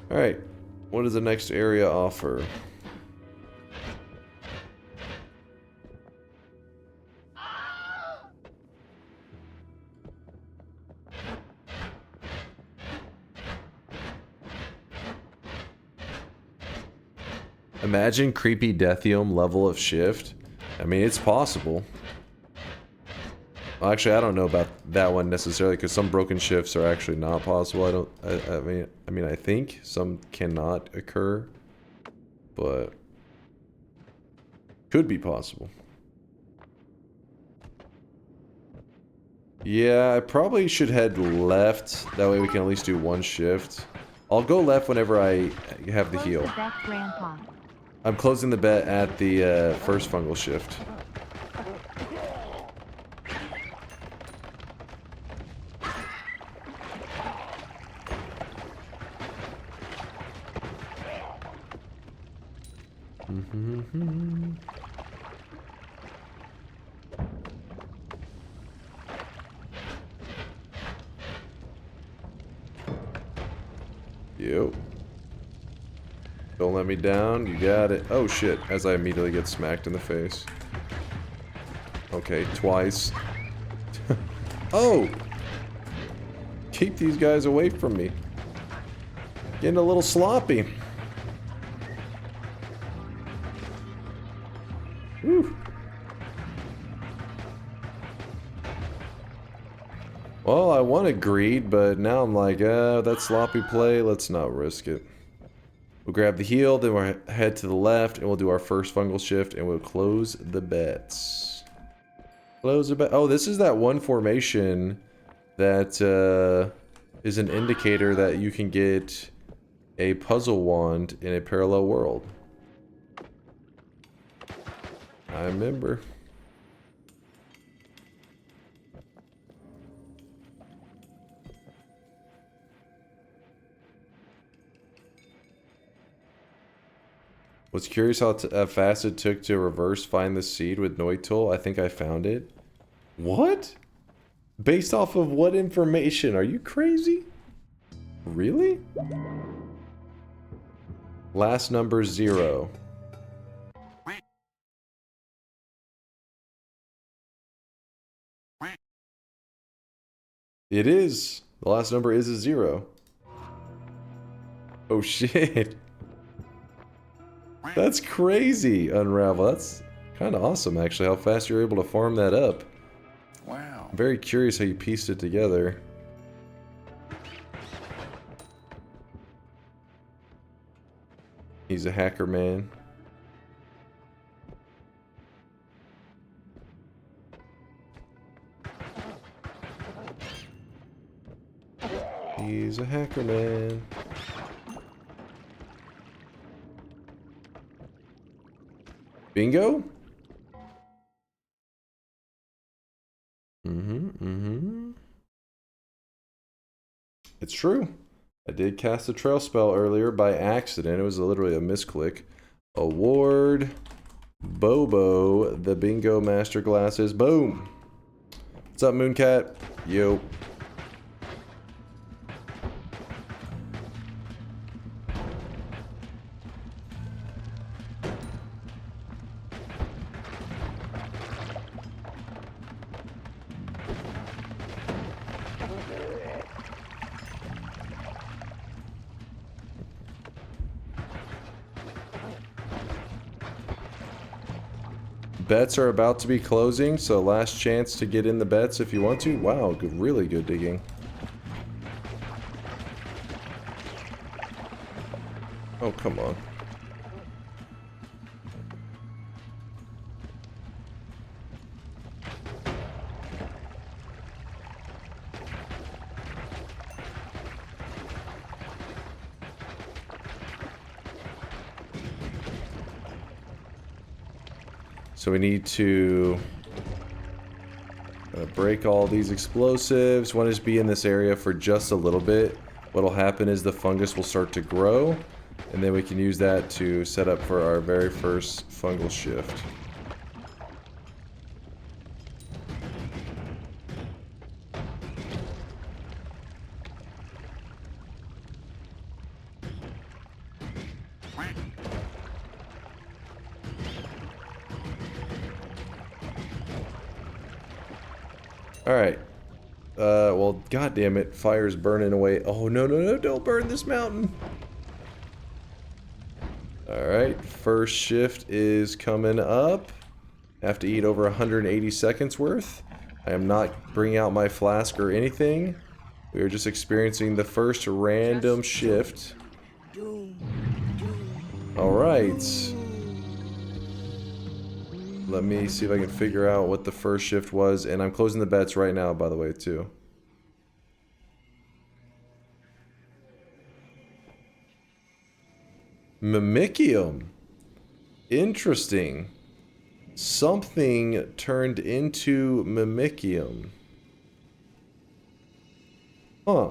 Alright, what does the next area offer? Imagine creepy Deathium level of shift. I mean, it's possible. Well, actually, I don't know about that one necessarily, because some broken shifts are actually not possible. I mean, I think some cannot occur, but could be possible. Yeah, I probably should head left. That way we can at least do one shift. I'll go left whenever I have the heal. I'm closing the bet at the first fungal shift. Yo. Don't let me down. You got it. Oh shit. As I immediately get smacked in the face. Okay, twice. Oh! Keep these guys away from me. Getting a little sloppy. Whew. Well, I wanted greed, but now I'm like, that sloppy play, let's not risk it. We'll grab the heal, then we'll head to the left, and we'll do our first fungal shift, and we'll close the bets. Close the bet. Oh, this is that one formation that is an indicator that you can get a puzzle wand in a parallel world. I remember. Was curious how fast it took to reverse find the seed with Noita. I think I found it. What? Based off of what information? Are you crazy? Really? Last number 0. It is. The last number is a 0. Oh shit. That's crazy, Unravel. That's kind of awesome, actually, how fast you're able to farm that up. Wow. I'm very curious how you pieced it together. He's a hacker, man. He's a hacker, man. Bingo? It's true. I did cast a trail spell earlier by accident. It was literally a misclick. Award Bobo the Bingo Master Glasses. Boom. What's up, Mooncat? Yo. Bets are about to be closing, so last chance to get in the bets if you want to. Wow, good, really good digging. Oh, come on. So we need to break all these explosives. Want to just be in this area for just a little bit. What'll happen is the fungus will start to grow, and then we can use that to set up for our very first fungal shift. Alright. Well, goddamn it. Fire's burning away. Oh, no, no, no. Don't burn this mountain. Alright. First shift is coming up. I have to eat over 180 seconds worth. I am not bringing out my flask or anything. We are just experiencing the first random shift. Alright. Let me see if I can figure out what the first shift was, and I'm closing the bets right now, by the way, too. Mimicium. Interesting. Something turned into Mimicium. Huh.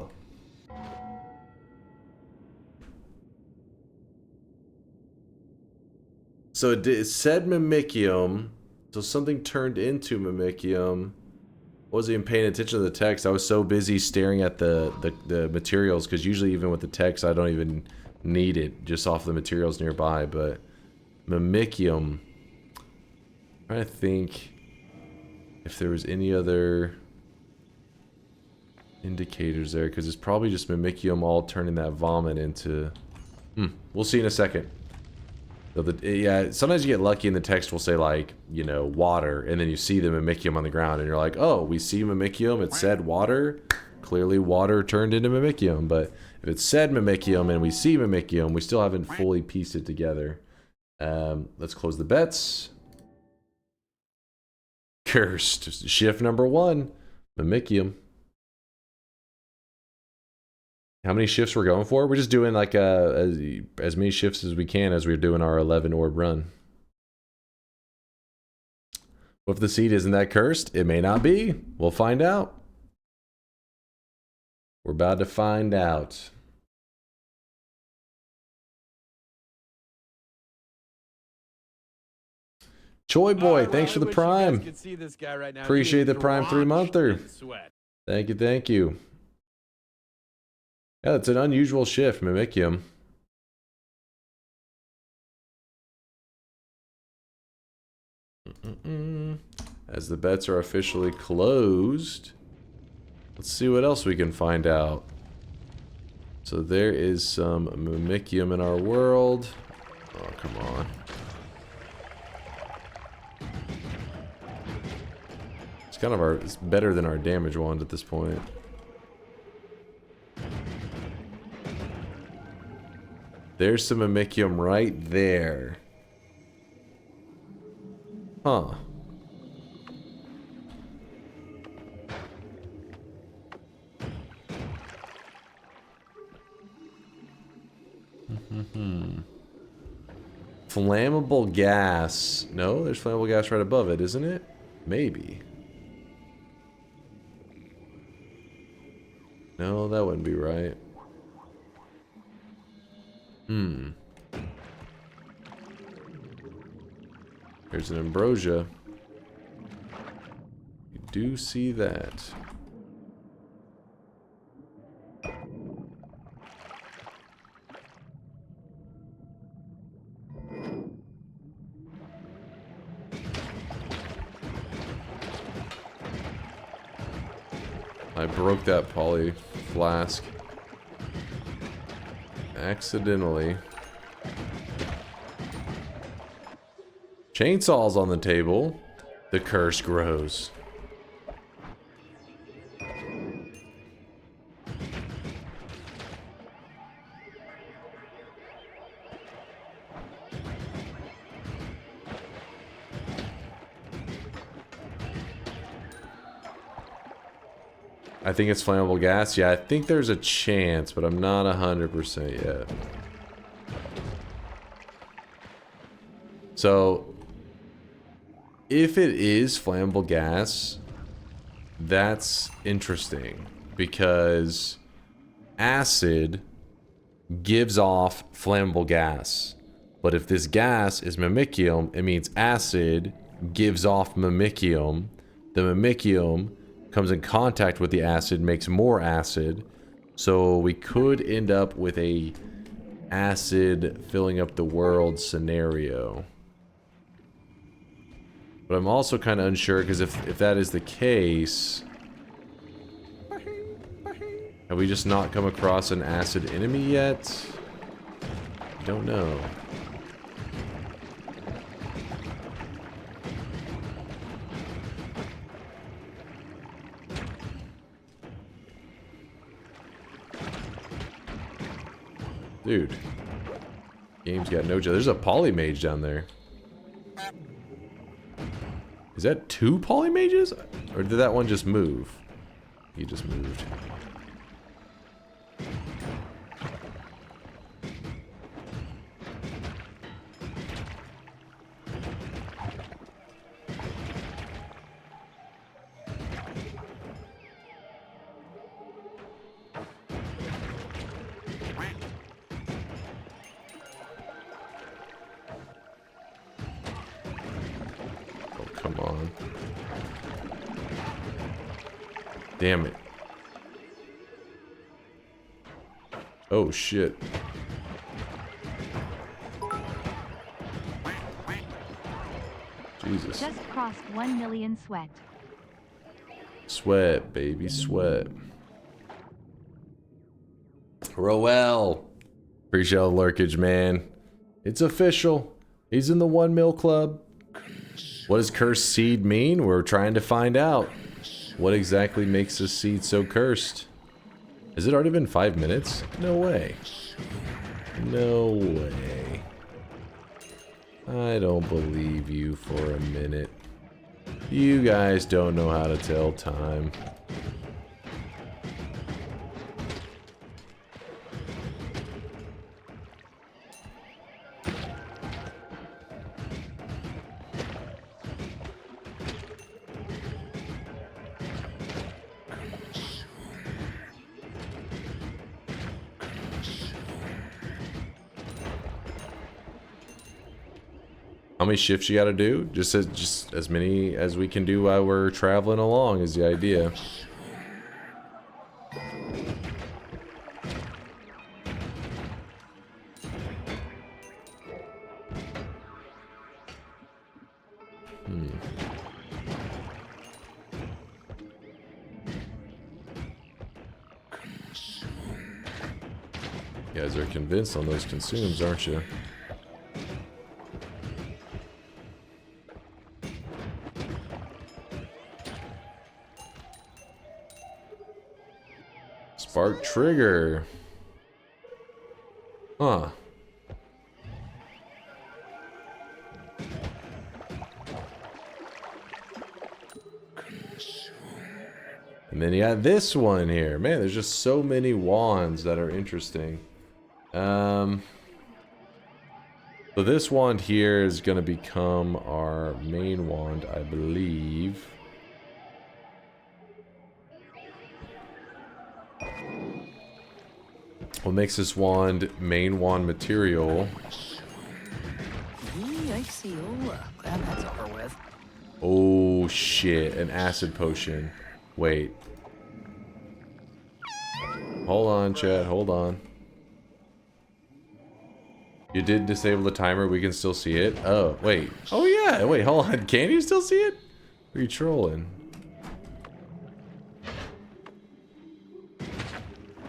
So it said Mimicium, so something turned into Mimicium. Wasn't even paying attention to the text. I was so busy staring at the materials, because usually even with the text I don't even need it, just off the materials nearby. But Mimicium, I'm trying to think if there was any other indicators there, because it's probably just Mimicium all turning that vomit into... we'll see in a second. So yeah, sometimes you get lucky and the text will say, like, you know, water, and then you see the Mimicium on the ground and you're like, oh, we see Mimicium, it said water, clearly water turned into Mimicium. But if it said Mimicium and we see Mimicium, we still haven't fully pieced it together. Let's close the bets. Cursed. Shift number 1, Mimicium. How many shifts we're going for? We're just doing like as many shifts as we can as we're doing our 11 orb run. What if the seed isn't that cursed? It may not be. We'll find out. We're about to find out. Choi Boy, thanks for the Prime. Appreciate the Prime 3-monther. Thank you, thank you. Yeah, it's an unusual shift, Mimicium. As the bets are officially closed, let's see what else we can find out. So there is some Mimicium in our world. Oh, come on. It's kind of it's better than our damage wand at this point. There's some Mimicium right there. Huh. Flammable gas. No, there's flammable gas right above it, isn't it? Maybe. No, that wouldn't be right. There's an ambrosia. You do see that. I broke that poly flask. Accidentally. Chainsaws on the table. The curse grows. I think it's flammable gas. Yeah, I think there's a chance, but I'm not 100% yet. So, If it is flammable gas, that's interesting because acid gives off flammable gas. But if this gas is mimicium, it means acid gives off mimicium. The mimicium comes in contact with the acid, makes more acid. So we could end up with a acid filling up the world scenario. But I'm also kind of unsure because if that is the case, have we just not come across an acid enemy yet? I don't know. Dude. Game's got no joke. There's a polymage down there. Is that 2 polymages? Or did that one just move? He just moved. Come on. Damn it. Oh shit. Jesus. Just crossed 1 million sweat. Sweat, baby, sweat. Roel. Appreciate the lurkage, man. It's official. He's in the 1 mil club. What does cursed seed mean? We're trying to find out. What exactly makes this seed so cursed? Has it already been 5 minutes? No way. No way. I don't believe you for a minute. You guys don't know how to tell time. How many shifts you gotta do? Just as many as we can do while we're traveling along is the idea. You guys are convinced on those consumes, aren't you? Spark trigger. Huh. And then you got this one here. Man, there's just so many wands that are interesting. So this wand here is going to become our main wand, I believe. What makes this wand main wand material? I see. Oh, glad that's over with. Oh shit, an acid potion. Wait. Hold on, chat, hold on. You did disable the timer, we can still see it? Oh, wait. Oh yeah, wait, hold on. Can you still see it? Are you trolling?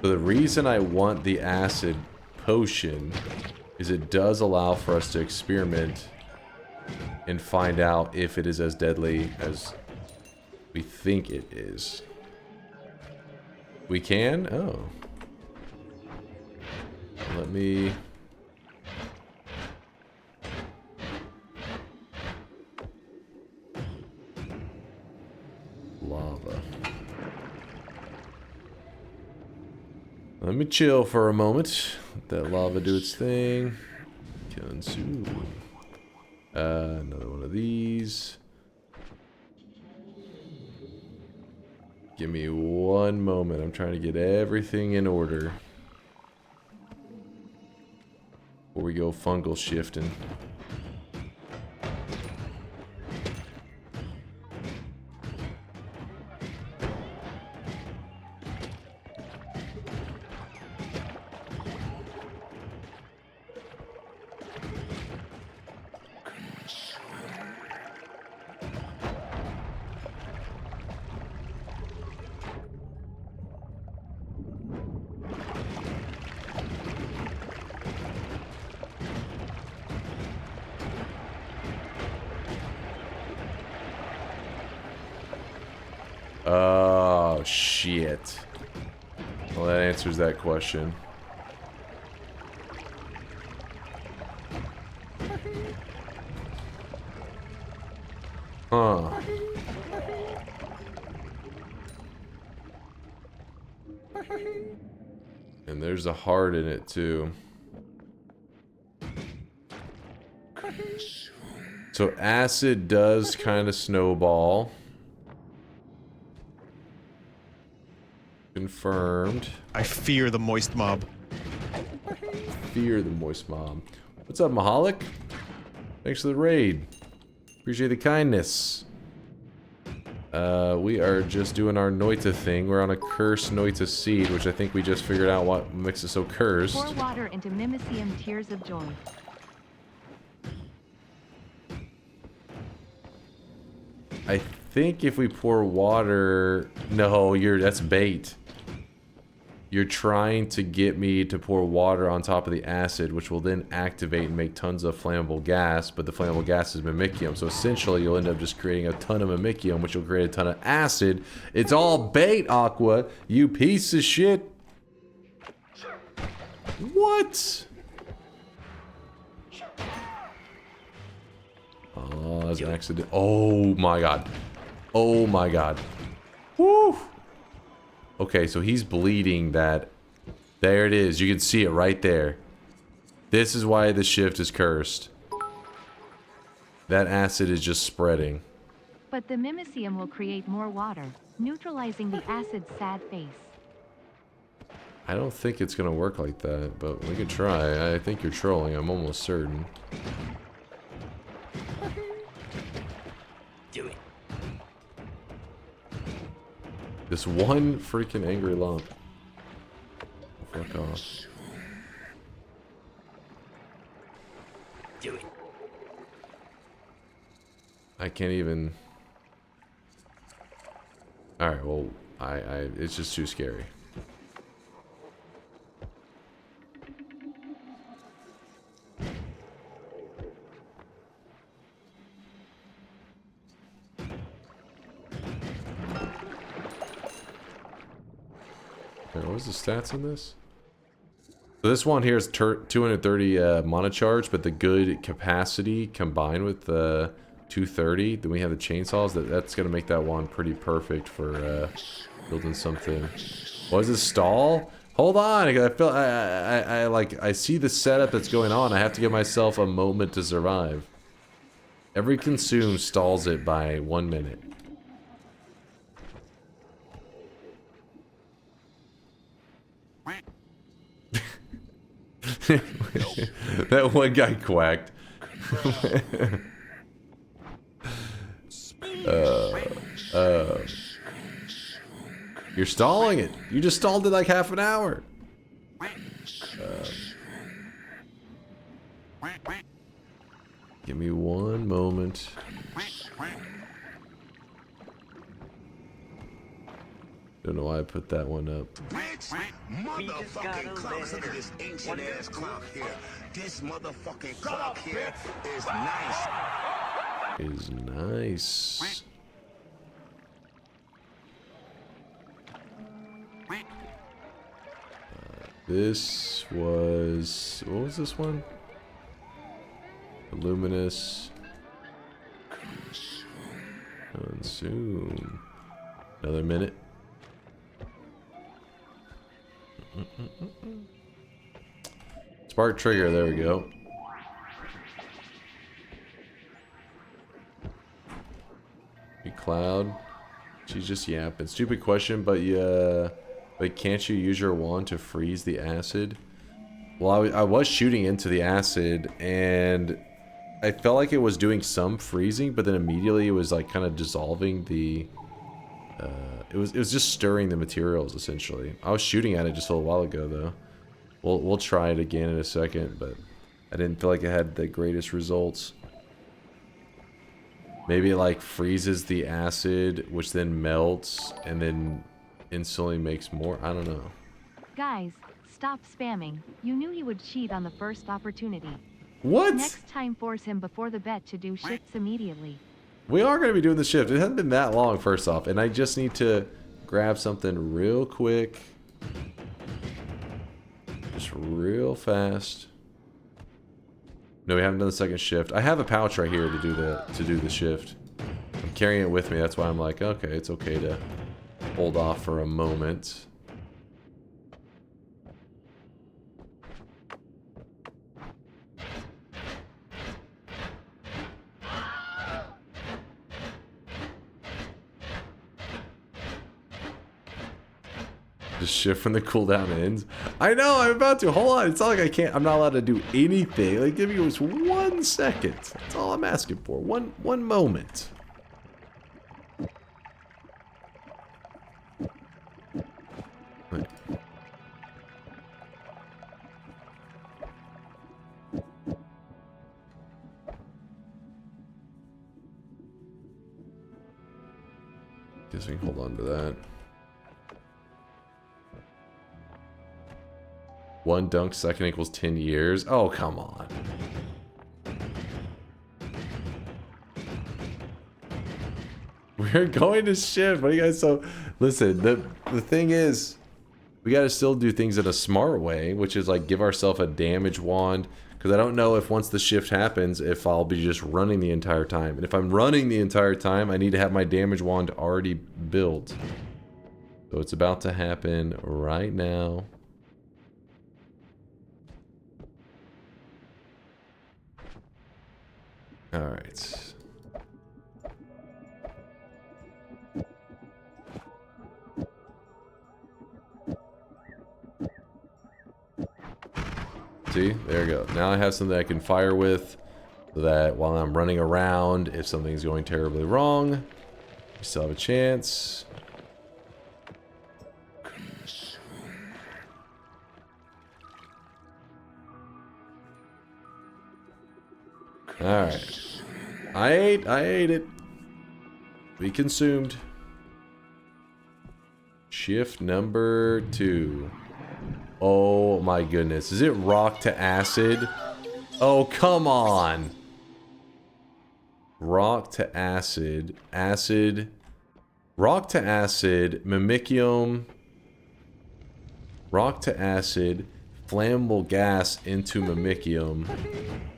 So the reason I want the acid potion is it does allow for us to experiment and find out if it is as deadly as we think it is. We can? Oh. Let me... Lava. Let me chill for a moment. Let that lava do its thing. Consume. Another one of these. Give me one moment. I'm trying to get everything in order before we go fungal shifting. Oh, shit. Well, that answers that question. Huh. And there's a heart in it, too. So acid does kind of snowball. Confirmed. I fear the moist mob. Fear the moist mob. What's up, Mahalik? Thanks for the raid. Appreciate the kindness. We are just doing our Noita thing. We're on a cursed Noita seed, which I think we just figured out what makes it so cursed. Pour water into Mimicium Tears of Joy. I think if we pour water... No, that's bait. You're trying to get me to pour water on top of the acid, which will then activate and make tons of flammable gas, but the flammable gas is mimicium, so essentially you'll end up just creating a ton of mimicium, which will create a ton of acid. It's all bait, Aqua, you piece of shit. What? Oh, that's an accident. Oh my god. Oh my god. Woo! Okay, so he's bleeding that. There it is. You can see it right there. This is why the shift is cursed. That acid is just spreading. But the Mimicium will create more water, neutralizing the acid's sad face. I don't think it's gonna work like that, but we can try. I think you're trolling. I'm almost certain. Do it. This one freaking angry lump. Fuck off. Do it. I can't even... Alright, well, it's just too scary. What was the stats on this? So this one here is 230 mana charge, but the good capacity combined with the 230, then we have the chainsaws. That's gonna make that one pretty perfect for building something. Was it stall? Hold on, I feel I see the setup that's going on. I have to give myself a moment to survive. Every consume stalls it by 1 minute. That one guy quacked. You're stalling it. You just stalled it like half an hour. Give me one moment. Don't know why I put that one up. Bitch, motherfucking clock. Look at this ancient ass clock here. This motherfucking clock here is nice. Is nice. This was... What was this one? Luminous. Consume. Another minute. Spark trigger, there we go. Cloud. She's just yapping. Stupid question, but yeah, but can't you use your wand to freeze the acid? Well, I was shooting into the acid, and I felt like it was doing some freezing, but then immediately it was like kind of dissolving the. It was just stirring the materials essentially. I was shooting at it just a little while ago though. We'll try it again in a second, but I didn't feel like it had the greatest results. Maybe it like freezes the acid, which then melts and then instantly makes more. I don't know. Guys, stop spamming. You knew he would cheat on the first opportunity. What? Next time force him before the bet to do shifts immediately. We are going to be doing the shift. It hasn't been that long, first off, and I just need to grab something real quick. Just real fast. No, we haven't done the second shift. I have a pouch right here to do the shift. I'm carrying it with me. That's why I'm like, okay, it's okay to hold off for a moment. Just shift when the cooldown ends. I know, I'm about to. Hold on. It's not like I can't. I'm not allowed to do anything. Like, give me just 1 second. That's all I'm asking for. One moment. Right. Guess we can hold on to that. 1 dunk second equals 10 years. Oh, come on. We're going to shift. What are you guys so... Listen, the thing is, we got to still do things in a smart way, which is like give ourselves a damage wand. Because I don't know if once the shift happens, if I'll be just running the entire time. And if I'm running the entire time, I need to have my damage wand already built. So it's about to happen right now. All right. See, there we go. Now I have something I can fire with, so that while I'm running around, if something's going terribly wrong, we still have a chance. Alright. I ate it. We consumed. Shift number 2. Oh my goodness. Is it rock to acid? Oh, come on. Rock to acid. Acid. Rock to acid. Mimicium. Rock to acid. Flammable gas into Mimicium.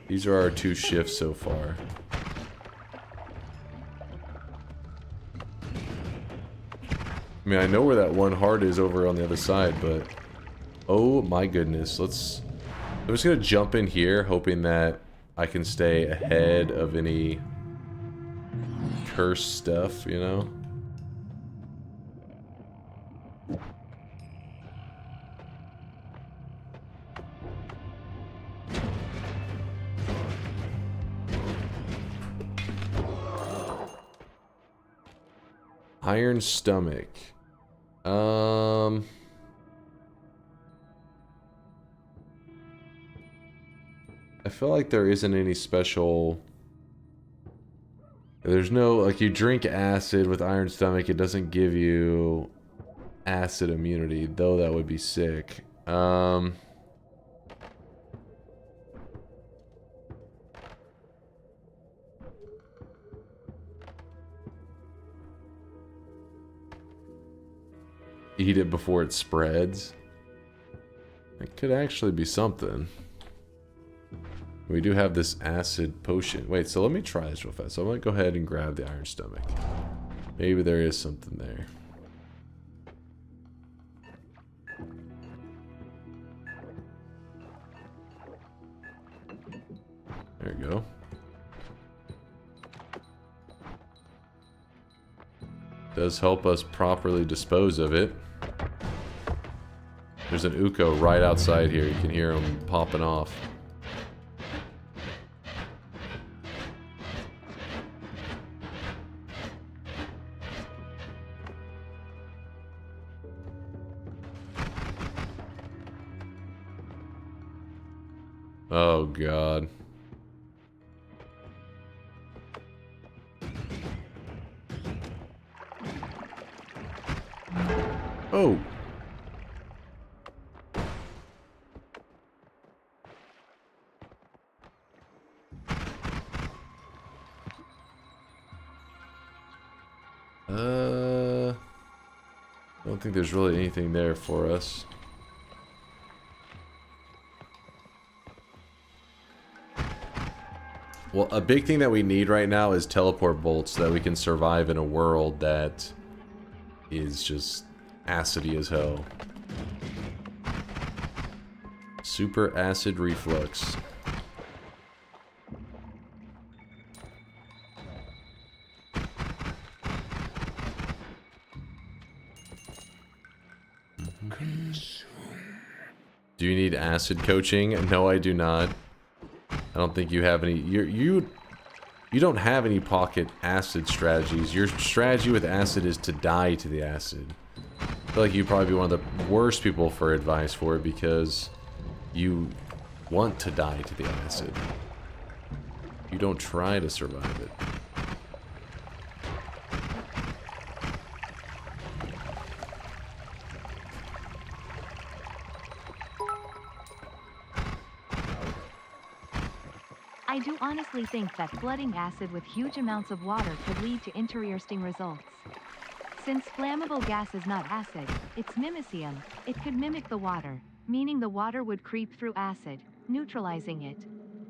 These are our 2 shifts so far. I mean, I know where that 1 heart is over on the other side, but... Oh my goodness. I'm just gonna jump in here, hoping that I can stay ahead of any cursed stuff, you know? Iron stomach. I feel like there isn't any special... There's no... Like, you drink acid with iron stomach, it doesn't give you acid immunity, though that would be sick. Eat it before it spreads. It could actually be something. We do have this acid potion. Wait, so let me try this real fast. So I'm gonna go ahead and grab the iron stomach. Maybe there is something there. There we go. Does help us properly dispose of it. There's an Uko right outside here. You can hear him popping off. Oh, God. Oh. I don't think there's really anything there for us. Well, a big thing that we need right now is teleport bolts so that we can survive in a world that is just acidy as hell. Super acid reflux. Do you need acid coaching? No, I do not. I don't think you have any. You don't have any pocket acid strategies. Your strategy with acid is to die to the acid. I feel like you'd probably be one of the worst people for advice for it because you want to die to the acid. You don't try to survive it. I do honestly think that flooding acid with huge amounts of water could lead to interesting results. Since flammable gas is not acid, it's mimicium, it could mimic the water, meaning the water would creep through acid, neutralizing it.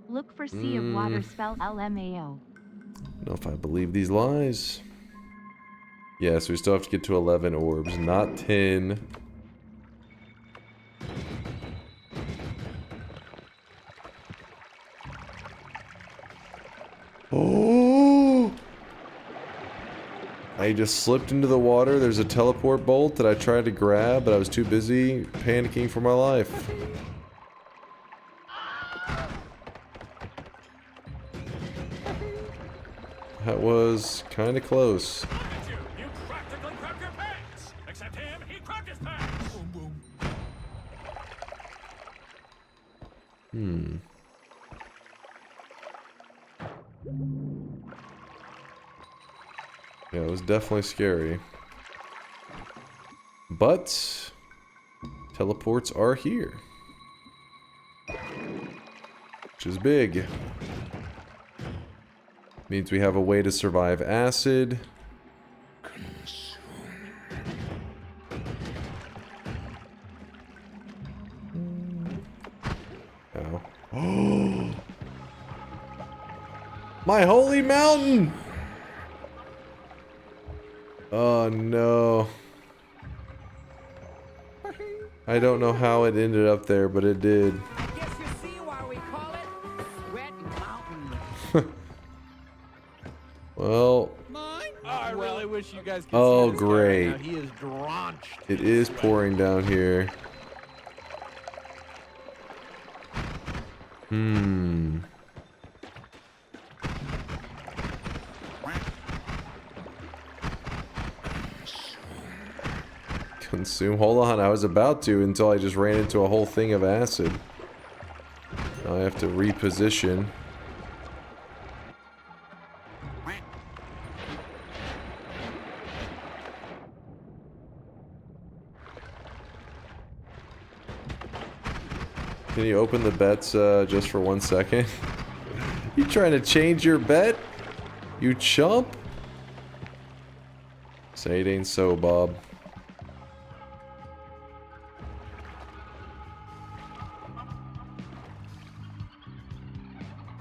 Look for Sea of Water spell LMAO. I don't know if I believe these lies. Yeah, so we still have to get to 11 orbs, not 10. Oh! I just slipped into the water. There's a teleport bolt that I tried to grab, but I was too busy panicking for my life. That was kind of close. You practically crapped your pants! Except him, he crapped his pants! Boom, boom. Yeah, it was definitely scary. But teleports are here. Which is big. Means we have a way to survive acid. Ow. Oh! My holy mountain! Oh no. I don't know how it ended up there, but it did. I guess you see why we call it Sweat Mountain. Well. I really wish you guys could Oh, see this guy great. right now. He is drenched. It is pouring down here. Consume. Hold on, I was about to until I just ran into a whole thing of acid. Now I have to reposition. Can you open the bets just for 1 second? You trying to change your bet? You chump? Say it ain't so, Bob.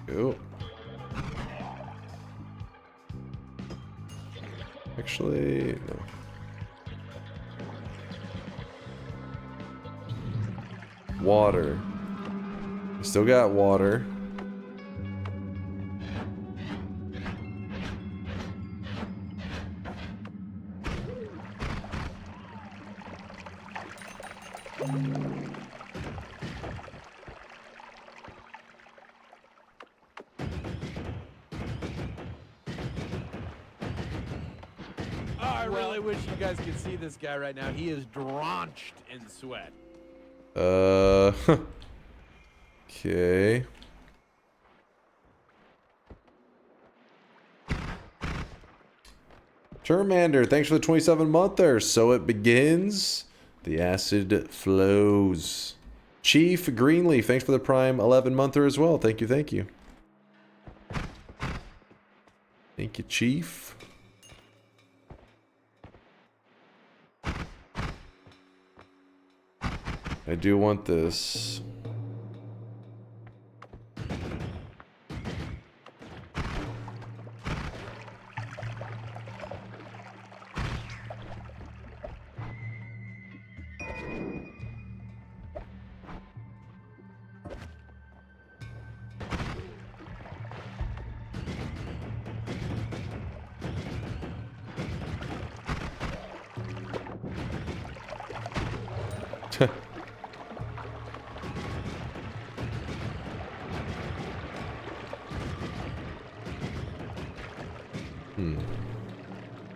Ew. Actually, no. Water. Still got water. I really wish you guys could see this guy right now. He is drenched in sweat. Okay. Termander, thanks for the 27-monther. So it begins. The acid flows. Chief Greenleaf, thanks for the Prime 11-monther as well. Thank you, thank you. Thank you, Chief. I do want this.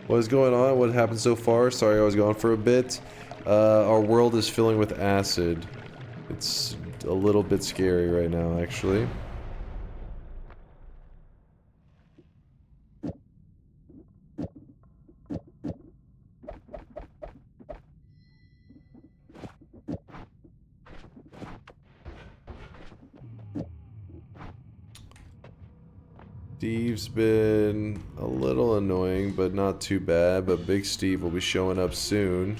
What is going on? What happened so far? Sorry, I was gone for a bit. Our world is filling with acid. It's a little bit scary right now, actually. Steve's been a little annoying, but not too bad. But Big Steve will be showing up soon.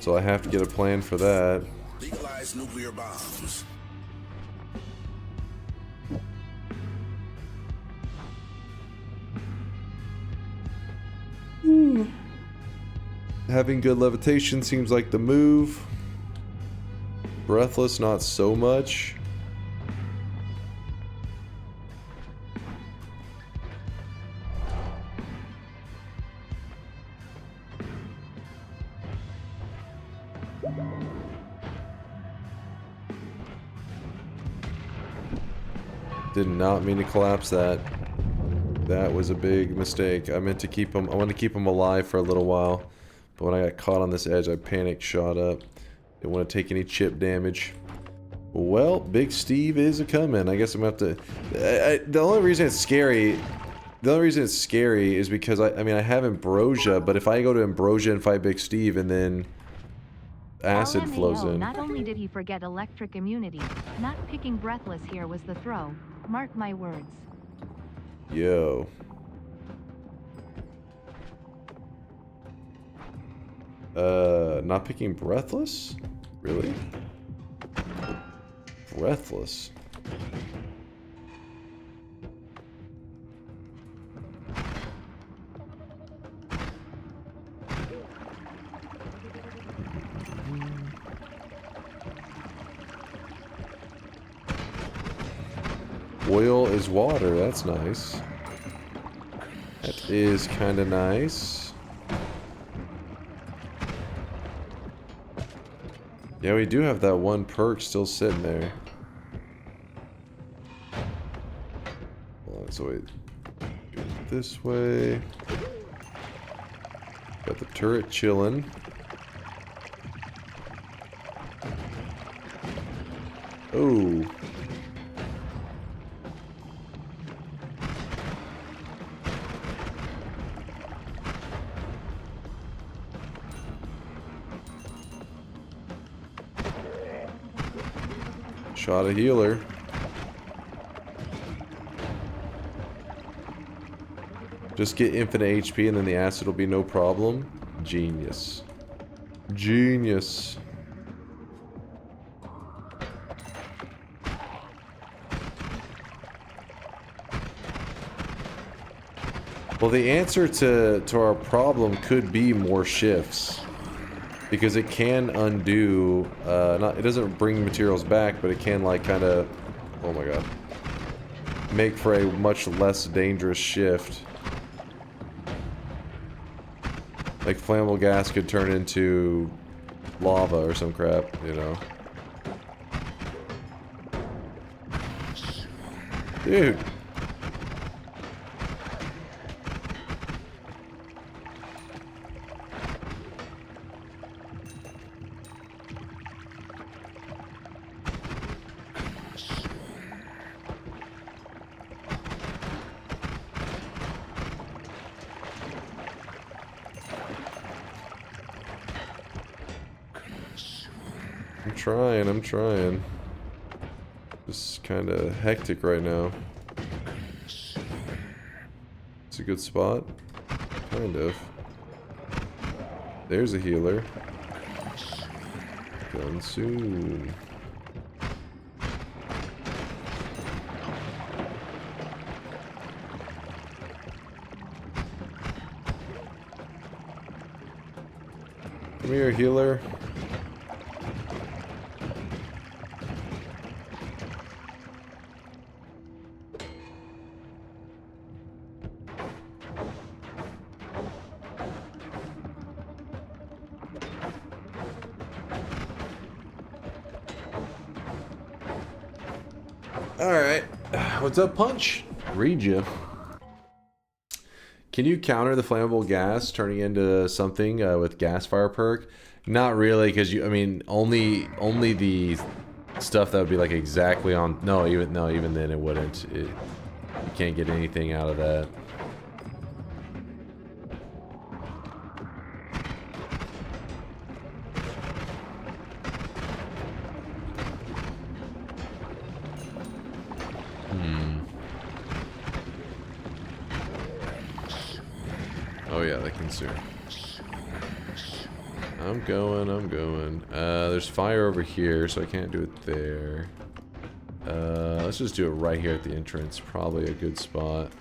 So I have to get a plan for that. Legalize nuclear bombs. Having good levitation seems like the move. Breathless, not so much. Did not mean to collapse that. That was a big mistake. I meant to keep him. I wanted to keep him alive for a little while, but when I got caught on this edge, I panicked, shot up. Didn't want to take any chip damage. Well, Big Steve is a coming. I guess I'm gonna have to. The only reason it's scary. The only reason it's scary is because I mean I have Ambrosia, but if I go to Ambrosia and fight Big Steve and then acid flows in. Not only did he forget electric immunity, not picking Breathless here was the throw. Mark my words. Yo. Not picking Breathless? Really? Breathless. Oil is water, that's nice. That is kind of nice. Yeah, we do have that one perk still sitting there. Hold on, so wait. Do it this way. Got the turret chilling. Oh. Shot a healer. Just get infinite HP and then the acid will be no problem. Genius. Genius. Well, the answer to our problem could be more shifts. Because it can undo, it doesn't bring materials back, but it can like kind of, oh my god, make for a much less dangerous shift. Like flammable gas could turn into lava or some crap, you know. Dude. I'm trying. Just kind of hectic right now. It's a good spot. Kind of. There's a healer. Done soon. Come here, healer. Alright. What's up, Punch? Read you. Can you counter the flammable gas turning into something with gas fire perk? Not really, because I mean, only the stuff that would be like exactly on. No, even then it wouldn't. You can't get anything out of that. Oh yeah, that consume. I'm going. There's fire over here, so I can't do it there. Let's just do it right here at the entrance. Probably a good spot.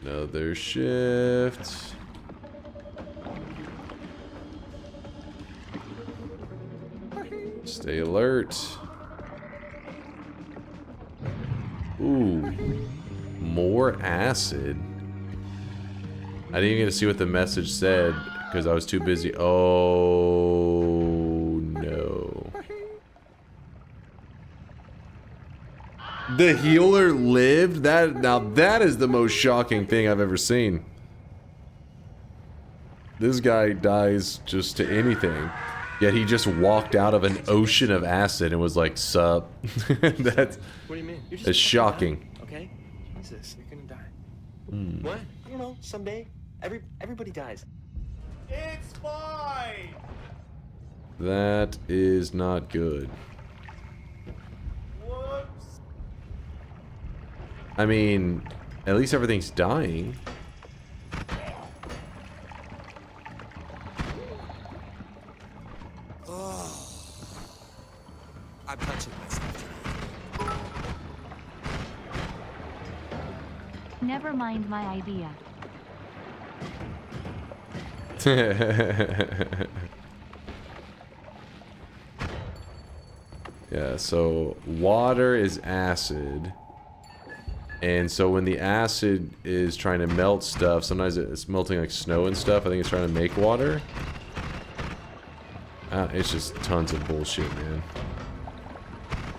Another shift. Stay alert. Ooh. More acid. I didn't even get to see what the message said because I was too busy. Oh no. The healer lived? Now that is the most shocking thing I've ever seen. This guy dies just to anything. Yet he just walked out of an ocean of acid and was like, sup. That's, what do you mean? You're just that's shocking. Die, okay? Jesus, you're gonna die. Mm. What? I don't know, someday. Everybody dies. It's fine! That is not good. Whoops. I mean, at least everything's dying. I'm touching myself. Never mind my idea. Yeah, so water is acid. And so when the acid is trying to melt stuff, sometimes it's melting like snow and stuff. I think it's trying to make water. It's just tons of bullshit, man.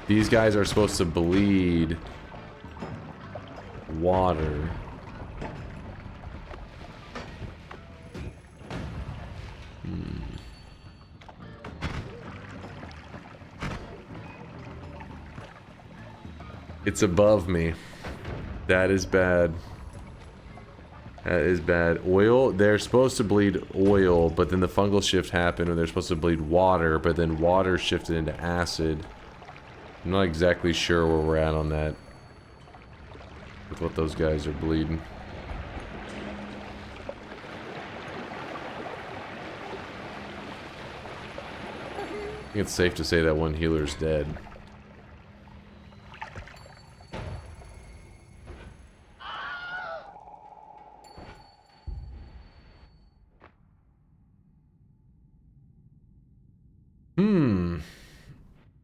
These guys are supposed to bleed water. It's above me. That is bad. That is bad. Oil, they're supposed to bleed oil, but then the fungal shift happened and they're supposed to bleed water, but then water shifted into acid. I'm not exactly sure where we're at on that. With what those guys are bleeding. I think it's safe to say that one healer's dead.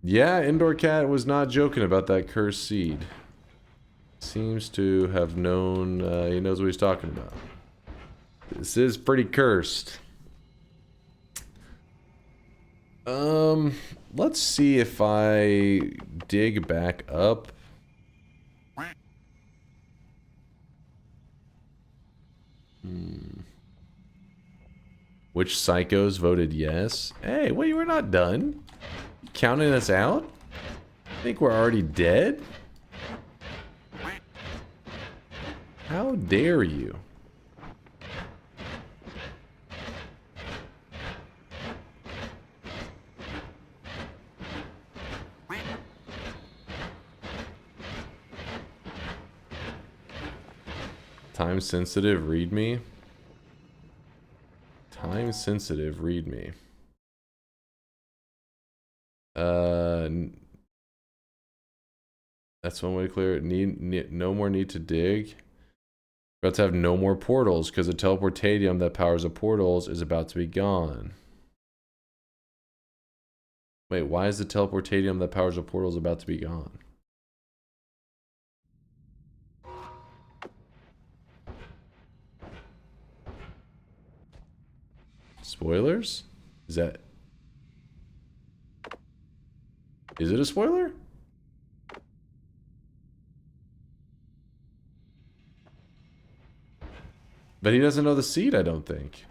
Yeah, Indoor Cat was not joking about that cursed seed. Seems to have known, he knows what he's talking about. This is pretty cursed. Let's see if I dig back up. Which psychos voted yes? Hey, wait, we're not done. Counting us out? I think we're already dead? How dare you? Time sensitive, read me. Time sensitive, read me. That's one way to clear it. No more need to dig. We're about to have no more portals because the teleportadium that powers the portals is about to be gone. Wait, why is the teleportadium that powers the portals about to be gone? Spoilers? Is it a spoiler? But he doesn't know the seed, I don't think.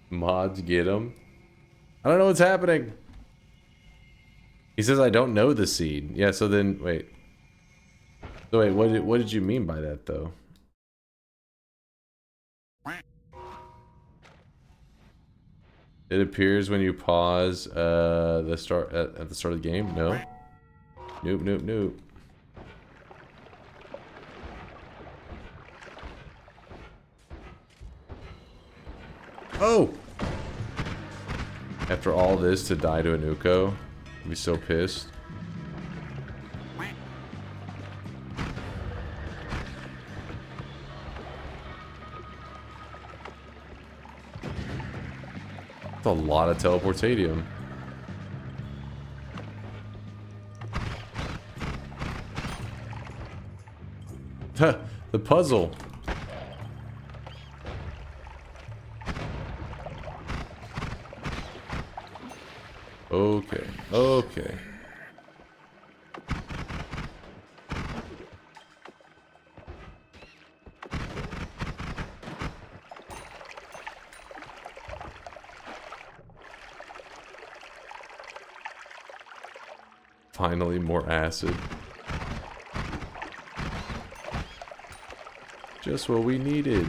Mods get him. I don't know what's happening. He says I don't know the seed. Yeah, so then wait. So wait, what did you mean by that though? It appears when you pause the start at the start of the game? No. Nope, nope, nope. Oh! After all this to die to a Nuko? I'd be so pissed. That's a lot of teleportadium. The puzzle. Okay, okay. Finally, more acid. Just what we needed.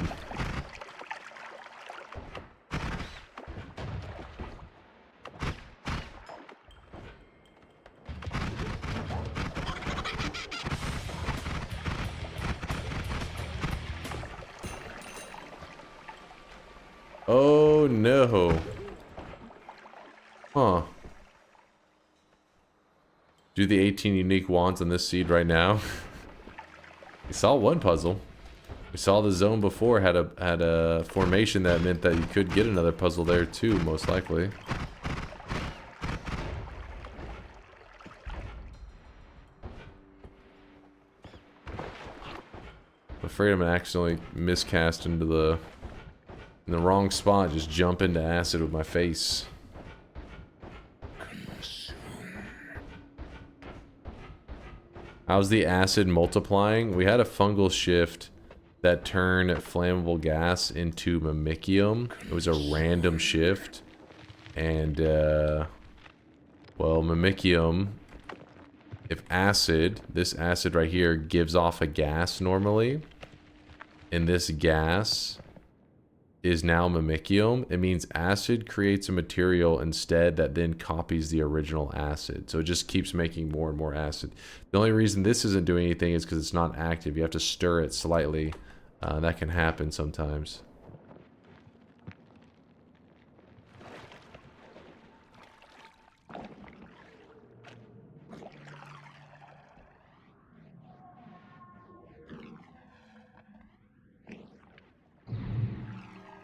Oh no. Huh. Do the 18 unique wands on this seed right now. We saw one puzzle. We saw the zone before had a formation that meant that you could get another puzzle there too, most likely. I'm afraid I'm gonna accidentally miscast into the wrong spot, just jump into acid with my face. How's the acid multiplying? We had a fungal shift that turned flammable gas into mimicium. It was a random shift. And, well, mimicium, if acid, this acid right here, gives off a gas normally, and this gas is now mimicium, it means acid creates a material instead that then copies the original acid. So it just keeps making more and more acid. The only reason this isn't doing anything is because it's not active. You have to stir it slightly. That can happen sometimes.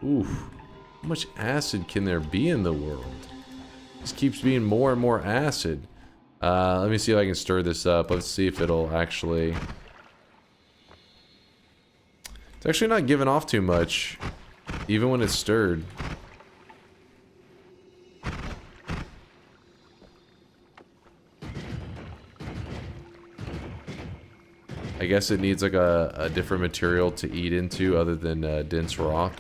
Oof. How much acid can there be in the world? Just keeps being more and more acid. Let me see if I can stir this up. Let's see if it'll actually... It's actually not giving off too much, even when it's stirred. I guess it needs like a different material to eat into other than dense rock.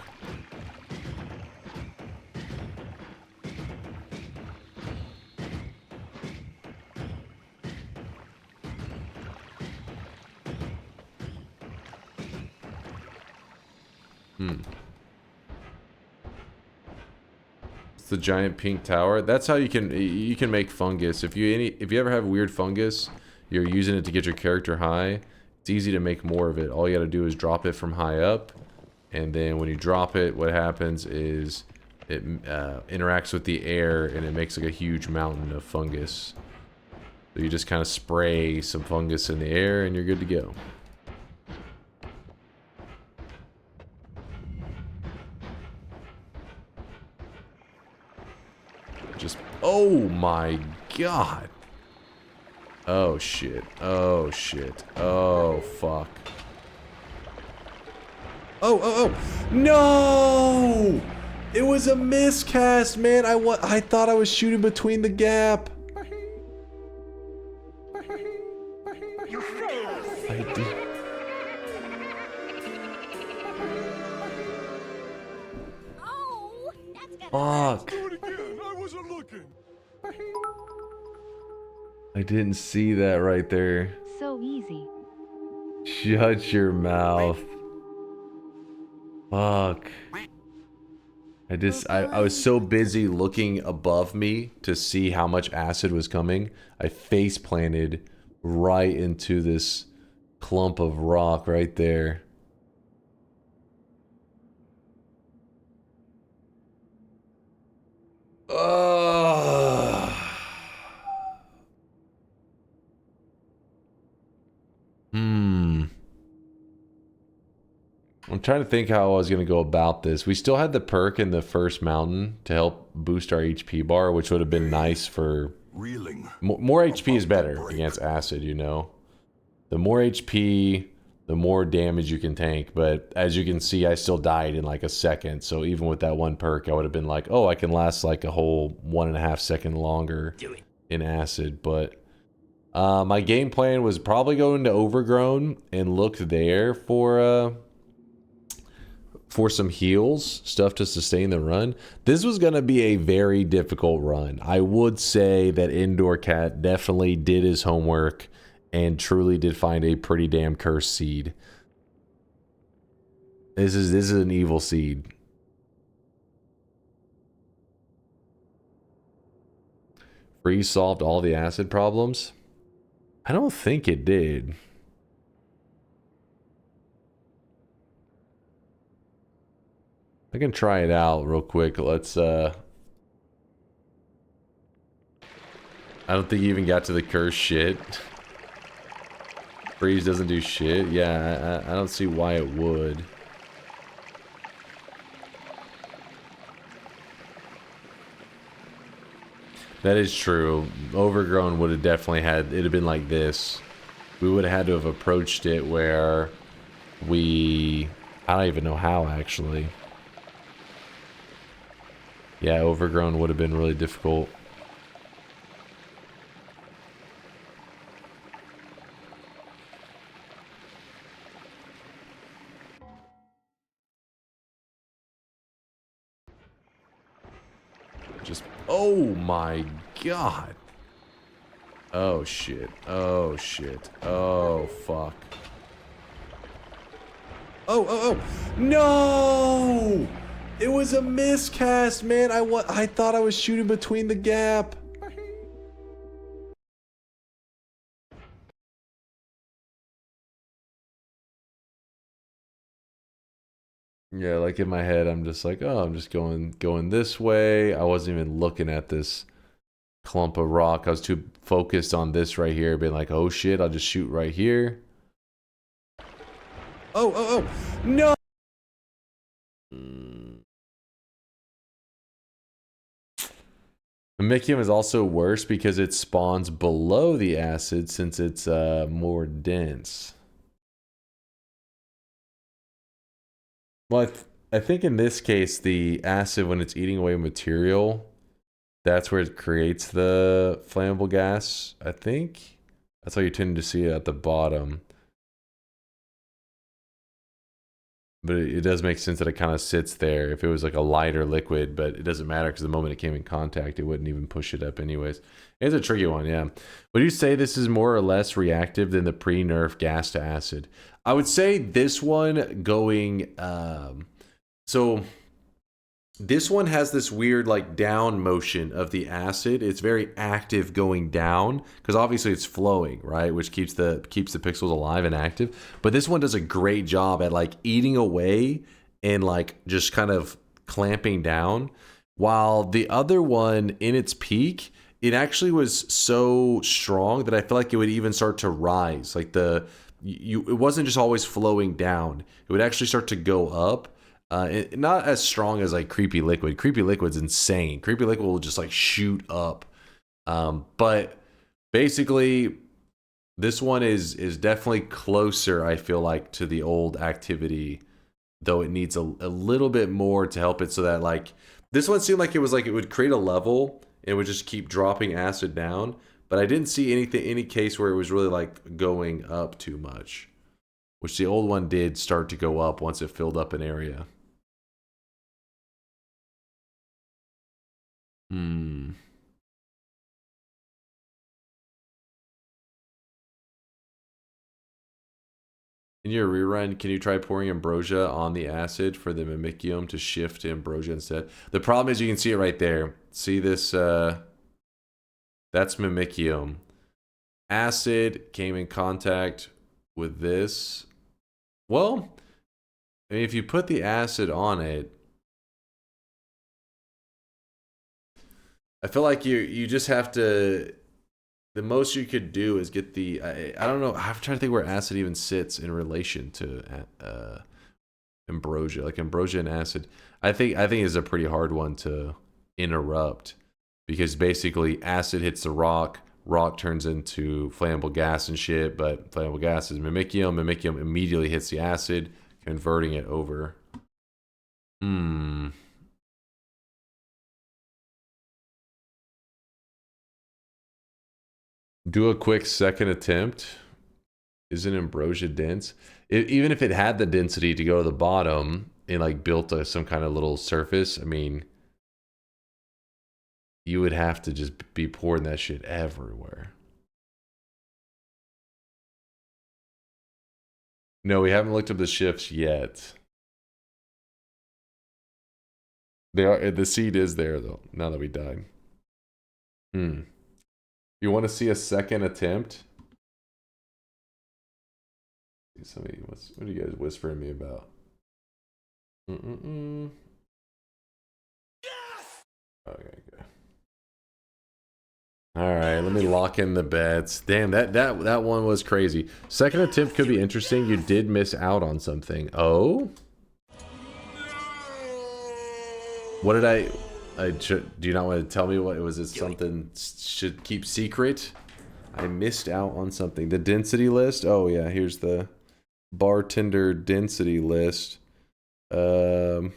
It's the giant pink tower. That's how you can make fungus. If you ever have weird fungus, you're using it to get your character high. It's easy to make more of it. All you gotta do is drop it from high up, and then when you drop it, what happens is it interacts with the air and it makes like a huge mountain of fungus. So you just kind of spray some fungus in the air and you're good to go. Just, oh my god. Oh shit. Oh shit. Oh fuck. Oh. No! It was a miscast, man. I thought I was shooting between the gap. I did. Fuck. I didn't see that right there. So easy. Shut your mouth. Fuck. I was so busy looking above me to see how much acid was coming. I face planted right into this clump of rock right there. I'm trying to think how I was going to go about this. We still had the perk in the first mountain to help boost our HP bar, which would have been nice for... More HP is better against acid, you know? The more HP, the more damage you can tank. But as you can see, I still died in like a second. So even with that one perk, I would have been like, oh, I can last like a whole 1.5 seconds longer in acid. But my game plan was probably going to Overgrown and look there for some heals, stuff to sustain the run. This was going to be a very difficult run. I would say that Indoor Cat definitely did his homework and truly did find a pretty damn cursed seed. This is an evil seed. Freeze solved all the acid problems? I don't think it did. I can try it out real quick. Let's, I don't think you even got to the curse shit. Freeze doesn't do shit. Yeah, I don't see why it would. That is true. Overgrown would have definitely had, it'd have been like this. We would have had to have approached it where I don't even know how actually. Yeah, Overgrown would have been really difficult. Just, oh my god. Oh shit. Oh shit. Oh fuck. Oh. No! It was a miscast, man. I thought I was shooting between the gap. Yeah, like in my head, I'm just like, oh, I'm just going this way. I wasn't even looking at this clump of rock. I was too focused on this right here, being like, oh shit, I'll just shoot right here. Oh, no! Mimicium is also worse because it spawns below the acid since it's more dense. Well, I think in this case, the acid, when it's eating away material, that's where it creates the flammable gas, I think. That's why you tend to see it at the bottom. But it does make sense that it kind of sits there if it was like a lighter liquid, but it doesn't matter because the moment it came in contact, it wouldn't even push it up anyways. It's a tricky one, yeah. Would you say this is more or less reactive than the pre-nerf gas to acid? I would say this one going... so this one has this weird like down motion of the acid. It's very active going down because obviously it's flowing, right? Which keeps the pixels alive and active. But this one does a great job at like eating away and like just kind of clamping down. While the other one in its peak, it actually was so strong that I feel like it would even start to rise. Like it wasn't just always flowing down. It would actually start to go up. Not as strong as like Creepy Liquid. Creepy Liquid's insane. Creepy Liquid will just like shoot up. But basically, this one is definitely closer, I feel like, to the old activity, though it needs a little bit more to help it so that like this one seemed like it was like it would create a level and it would just keep dropping acid down. But I didn't see any case where it was really like going up too much, which the old one did start to go up once it filled up an area. In your rerun, can you try pouring ambrosia on the acid for the mimicium to shift to ambrosia instead? The problem is you can see it right there. See this? That's mimicium. Acid came in contact with this. Well, I mean, if you put the acid on it, I feel like you just have to... The most you could do is get the... I don't know. I'm trying to think where acid even sits in relation to ambrosia. Like ambrosia and acid. I think is a pretty hard one to interrupt. Because basically acid hits the rock. Rock turns into flammable gas and shit. But flammable gas is mimicium. Mimicium immediately hits the acid, converting it over. Do a quick second attempt. Isn't ambrosia dense? Even if it had the density to go to the bottom and like built some kind of little surface, I mean, you would have to just be pouring that shit everywhere. No, we haven't looked up the shifts yet. The seed is there though, now that we died. You want to see a second attempt? Somebody, what are you guys whispering me about? Yes! Okay, good. All right, let me lock in the bets. Damn, that one was crazy. Second attempt could be interesting. You did miss out on something. Oh? What did I do you not want to tell me what it was? It something should keep secret? I missed out on something. The density list? Oh yeah, here's the bartender density list. Wait,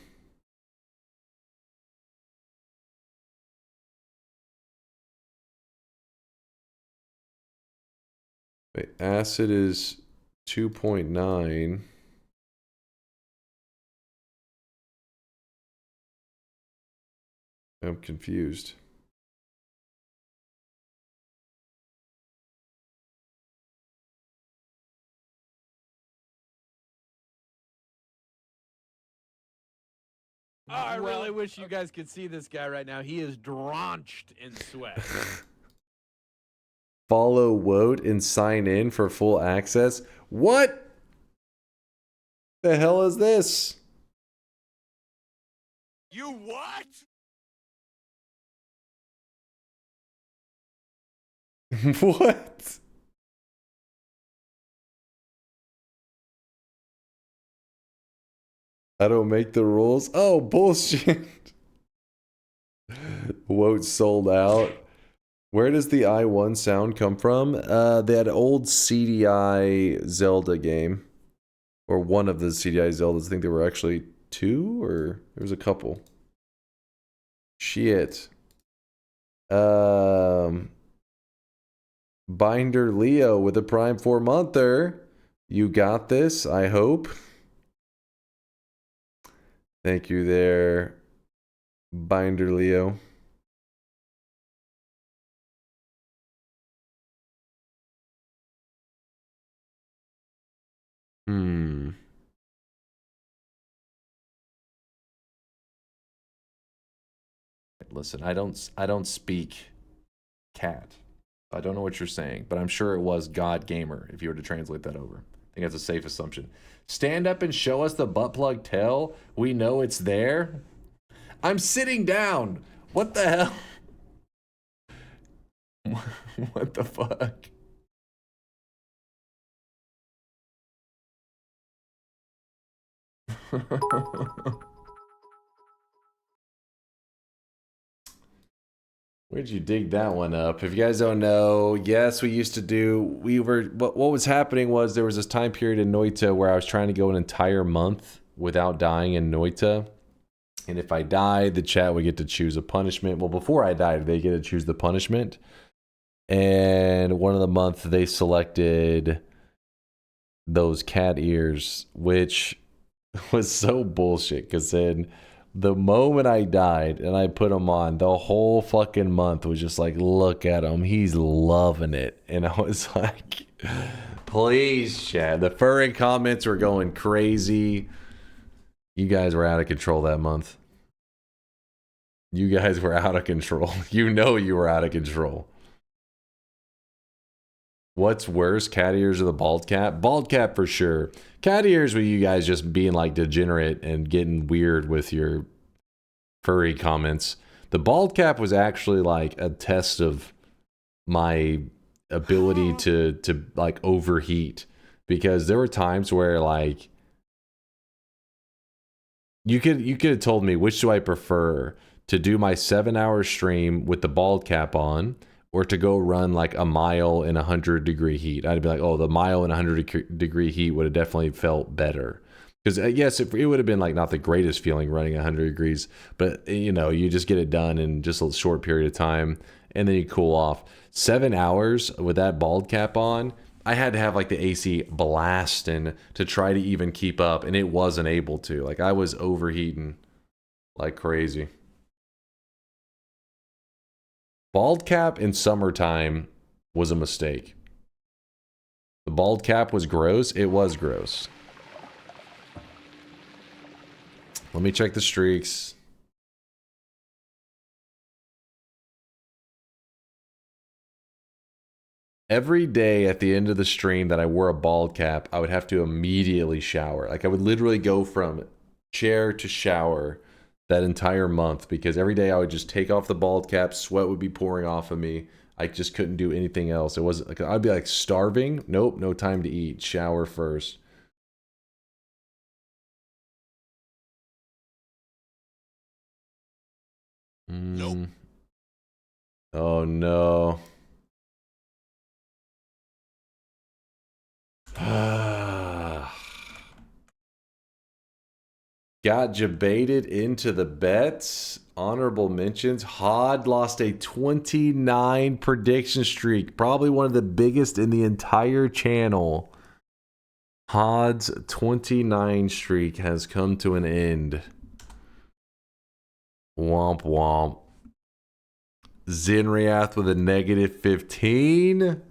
acid is 2.9. I'm confused. Oh, I really wish you guys could see this guy right now. He is drenched in sweat. Follow Woat and sign in for full access. What the hell is this? You what? What? I don't make the rules. Oh, bullshit. Wote sold out. Where does the I1 sound come from? That old CDI Zelda game. Or one of the CDI Zeldas. I think there were actually 2 or there was a couple. Shit. Binder Leo with a Prime 4-monther. You got this, I hope. Thank you there, Binder Leo. Listen, I don't speak cat. I don't know what you're saying, but I'm sure it was God Gamer if you were to translate that over. I think that's a safe assumption. Stand up and show us the butt plug tail. We know it's there. I'm sitting down. What the hell? What the fuck? Where'd you dig that one up? If you guys don't know, yes, we used to do, what was happening was there was this time period in Noita where I was trying to go an entire month without dying in Noita. And if I died, the chat would get to choose a punishment. Well, before I died, they get to choose the punishment. And one of the months they selected those cat ears, which was so bullshit because then the moment I died and I put him on, the whole fucking month was just like, look at him, he's loving it. And I was like, please, chat. The furry comments were going crazy. You guys were out of control that month. You guys were out of control. You know you were out of control. What's worse, cat ears or the bald cat? Bald cat for sure. Cat ears with you guys just being like degenerate and getting weird with your furry comments. The bald cap was actually like a test of my ability to like overheat, because there were times where like you could have told me, which do I prefer, to do my 7-hour stream with the bald cap on, or to go run like a mile in 100-degree heat. I'd be like, oh, the mile in 100-degree heat would have definitely felt better. Because yes, it would have been like not the greatest feeling running 100 degrees, but you know, you just get it done in just a short period of time and then you cool off. 7 hours with that bald cap on, I had to have like the AC blasting to try to even keep up, and it wasn't able to. Like I was overheating like crazy. Bald cap in summertime was a mistake. The bald cap was gross. It was gross. Let me check the streaks. Every day at the end of the stream that I wore a bald cap, I would have to immediately shower. Like I would literally go from chair to shower that entire month, because every day I would just take off the bald cap, sweat would be pouring off of me. I just couldn't do anything else. It wasn't like I'd be like starving. Nope, no time to eat. Shower first. Nope. Oh no. Got jebaited into the bets. Honorable mentions. Hod lost a 29 prediction streak. Probably one of the biggest in the entire channel. Hod's 29 streak has come to an end. Womp womp. Zinriath with a negative 15.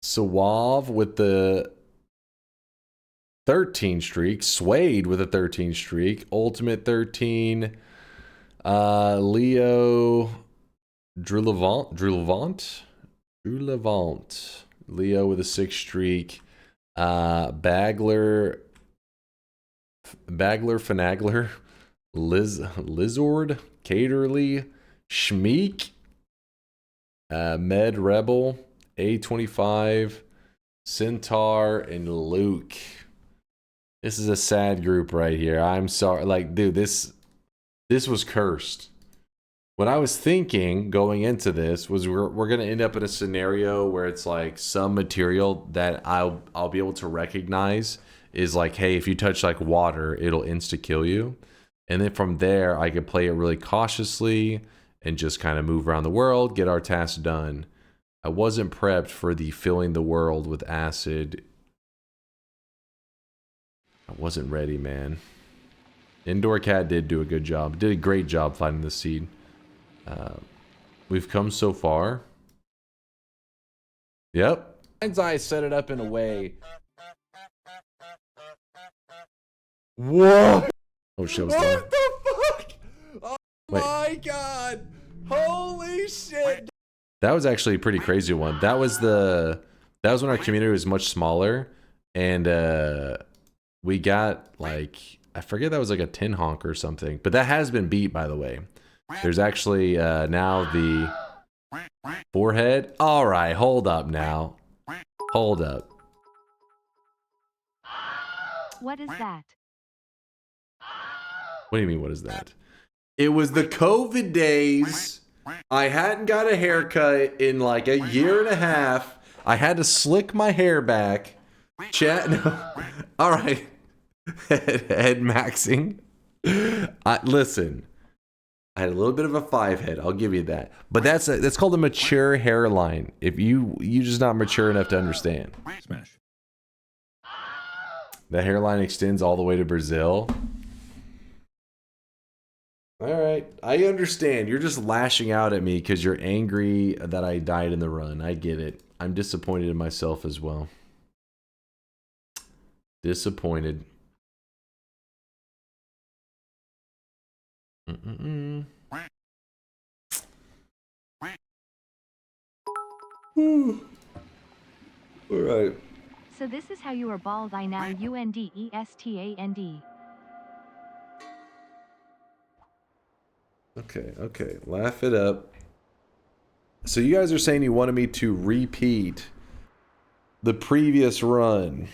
Suave with the 13 streak. Suede with a 13 streak. Ultimate 13. Leo Drulevant. Leo with a 6 streak. Bagler Finagler. Lizard. Caterly. Schmeek. Med Rebel. A25, Centaur, and Luke. This is a sad group right here. I'm sorry. Like, dude, this was cursed. What I was thinking going into this was we're gonna end up in a scenario where it's like some material that I'll be able to recognize is like, hey, if you touch like water, it'll insta kill you. And then from there, I could play it really cautiously and just kind of move around the world, get our tasks done. I wasn't prepped for the filling the world with acid. I wasn't ready, man. Indoor Cat did do a good job. Did a great job finding the seed. We've come so far. Yep. I set it up in a way. What? Oh shit! What the fuck? Oh Wait. my god! Holy shit! That was actually a pretty crazy one. That was when our community was much smaller, and we got like, I forget, that was like a tin honk or something. But that has been beat, by the way. There's actually now the forehead. All right, hold up now. Hold up. What is that? What do you mean, what is that? It was the COVID days. I hadn't got a haircut in like a year and a half. I had to slick my hair back. Chat. No. All right. Head maxing. Listen. I had a little bit of a 5 head. I'll give you that. But that's called a mature hairline. If you just not mature enough to understand. Smash. The hairline extends all the way to Brazil. All right, I understand. You're just lashing out at me because you're angry that I died in the run. I get it. I'm disappointed in myself as well. Disappointed. All right. So this is how you are bald. I now UNDESTAND. Okay. Laugh it up. So you guys are saying you wanted me to repeat the previous run.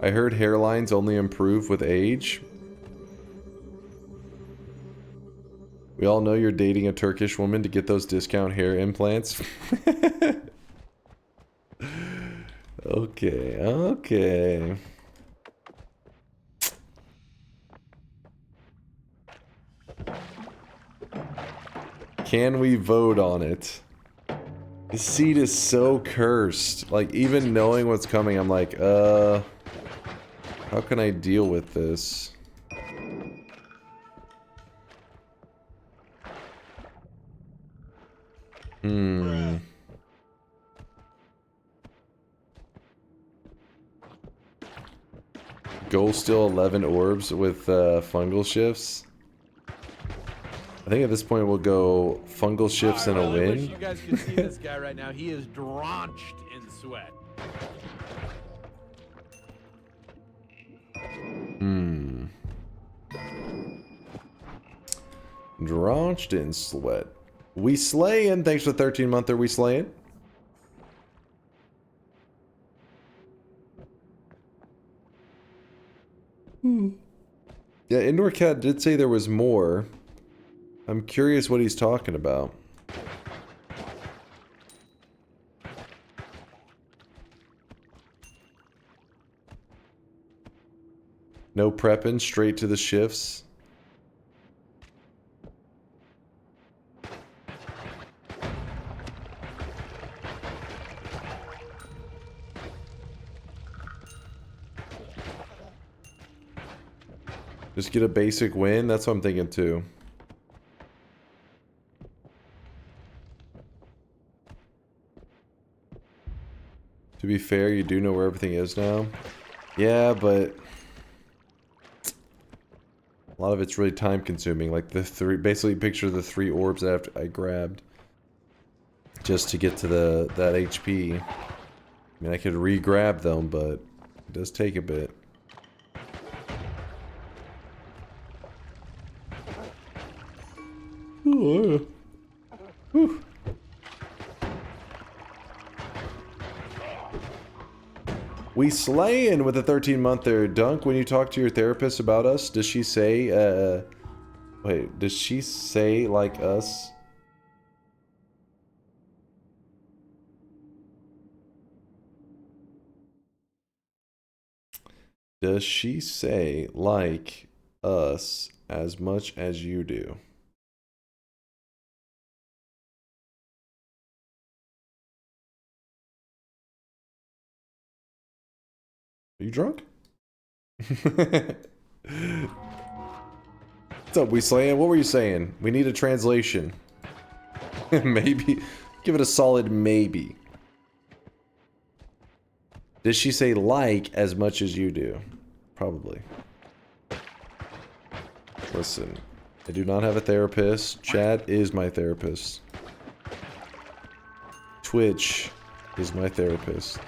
I heard hairlines only improve with age. We all know you're dating a Turkish woman to get those discount hair implants. Okay. Can we vote on it? This seed is so cursed. Like, even knowing what's coming, I'm like, how can I deal with this? Goal still 11 orbs with fungal shifts. I think at this point we'll go fungal shifts and a win. I wish you guys could see this guy right now. He is drenched in sweat. Drenched in sweat. We slayin'. Thanks for 13-monther. We slayin'. Yeah, Indoor Cat did say there was more. I'm curious what he's talking about. No prepping, straight to the shifts. Just get a basic win? That's what I'm thinking too. To be fair, you do know where everything is now. Yeah, but a lot of it's really time consuming. Like basically picture the 3 orbs that I grabbed just to get to that HP. I mean, I could re-grab them, but It does take a bit. Ooh. Whew. We slayin' with a 13-monther. Dunk, when you talk to your therapist about us, does she say, wait, does she say like us? Does she say like us as much as you do? Are you drunk? What's up, we slaying? What were you saying? We need a translation. Maybe. Give it a solid maybe. Does she say like as much as you do? Probably. Listen, I do not have a therapist. Chat is my therapist. Twitch is my therapist.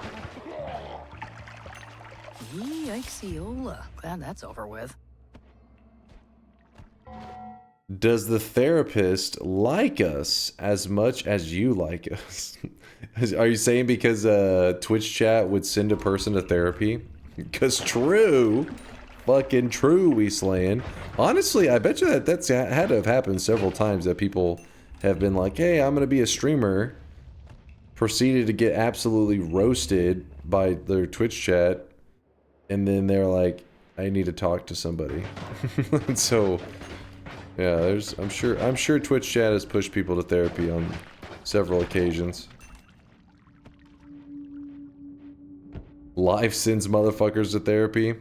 Yikes-ola. Glad that's over with. Does the therapist like us as much as you like us? Are you saying because Twitch chat would send a person to therapy? Because true. Fucking true, we slaying. Honestly, I bet you that's had to have happened several times that people have been like, hey, I'm gonna be a streamer. Proceeded to get absolutely roasted by their Twitch chat. And then they're like, I need to talk to somebody. So, yeah, I'm sure Twitch chat has pushed people to therapy on several occasions. Live sends motherfuckers to therapy.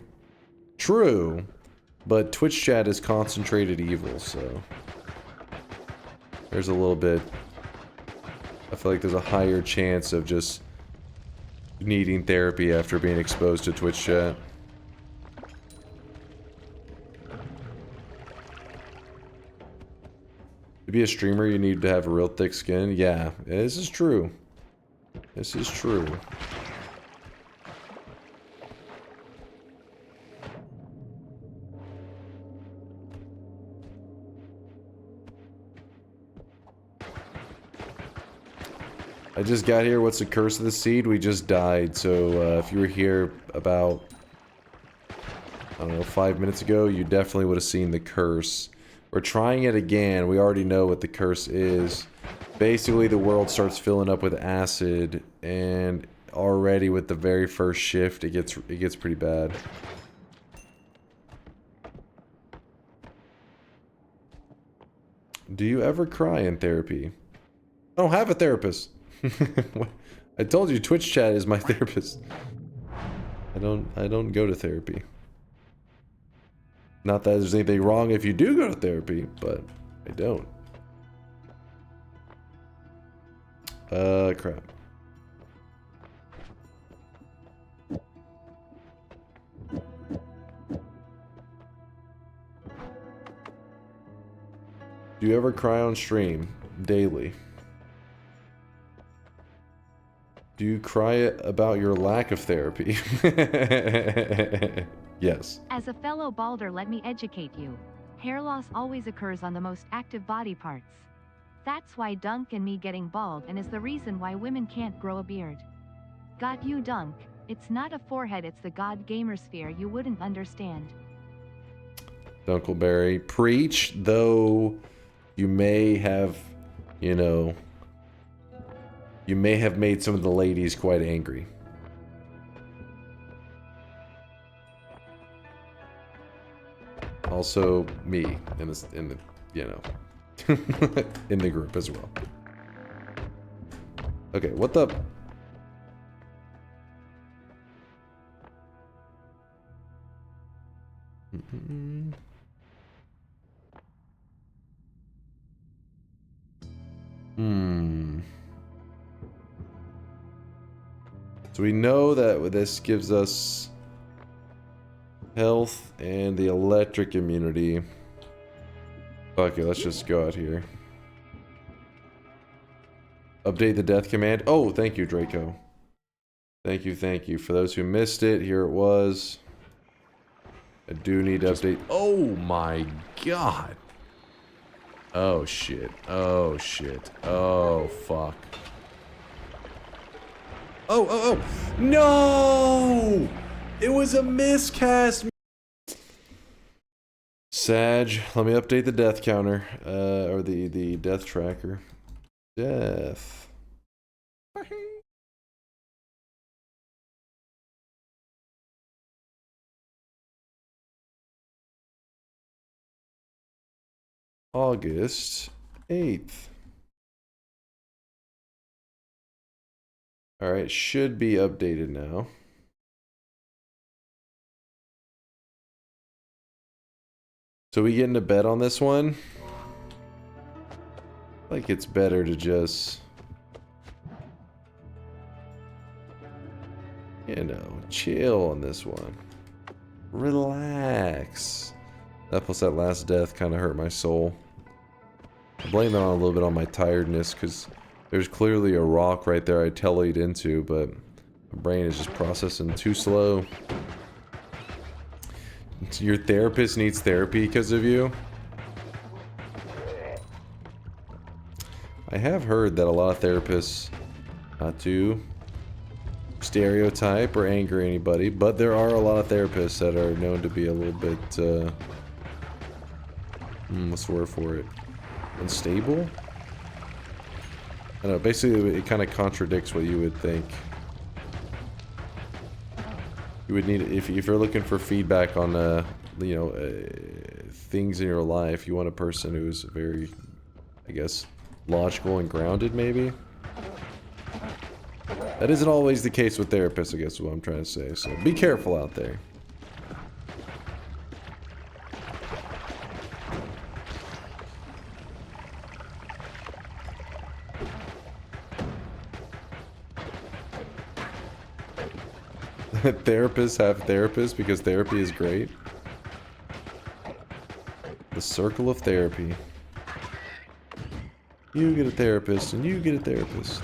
True, but Twitch chat is concentrated evil, so there's a little bit. I feel like there's a higher chance of just needing therapy after being exposed to Twitch chat. To be a streamer, you need to have a real thick skin. Yeah, this is true. This is true. I just got here. What's the curse of the seed? We just died. So if you were here about, I don't know, 5 minutes ago, you definitely would have seen the curse. We're trying it again. We already know what the curse is. Basically, the world starts filling up with acid, and already with the very first shift, it gets pretty bad. Do you ever cry in therapy? I don't have a therapist. I told you Twitch chat is my therapist. I don't go to therapy. Not that there's anything wrong if you do go to therapy, but I don't. Crap. Do you ever cry on stream? Daily. Do you cry about your lack of therapy? Yes. As a fellow balder, let me educate you. Hair loss always occurs on the most active body parts. That's why Dunk and me getting bald and is the reason why women can't grow a beard. Got you, Dunk. It's not a forehead, it's the god gamer sphere you wouldn't understand. Dunkleberry. Preach, though you may have, you know, you may have made some of the ladies quite angry. Also, me in the you know, in the group as well. Okay, what the? So we know that this gives us health and the electric immunity. Okay, let's just go out here. Update the death command. Oh, thank you, Draco. Thank you, thank you. For those who missed it, here it was. I do need to update. Oh my god. Oh shit. Oh shit. Oh fuck. Oh. No! It was a miscast. Sag, let me update the death counter. Or the death tracker. Death. August 8th. Alright, should be updated now. So we get into bed on this one? Like it's better to just, you know, chill on this one. Relax. That plus that last death kind of hurt my soul. I blame that on a little bit on my tiredness, because there's clearly a rock right there I tellied into, but my brain is just processing too slow. Your therapist needs therapy because of you? I have heard that a lot of therapists, not to stereotype or anger anybody, but there are a lot of therapists that are known to be a little bit, what's the word for it? Unstable? I don't know, basically it kind of contradicts what you would think. You would need, if you're looking for feedback on, you know, things in your life, you want a person who's very, I guess, logical and grounded, maybe? That isn't always the case with therapists, I guess is what I'm trying to say, so be careful out there. Therapists have therapists because therapy is great. The circle of therapy. You get a therapist and you get a therapist.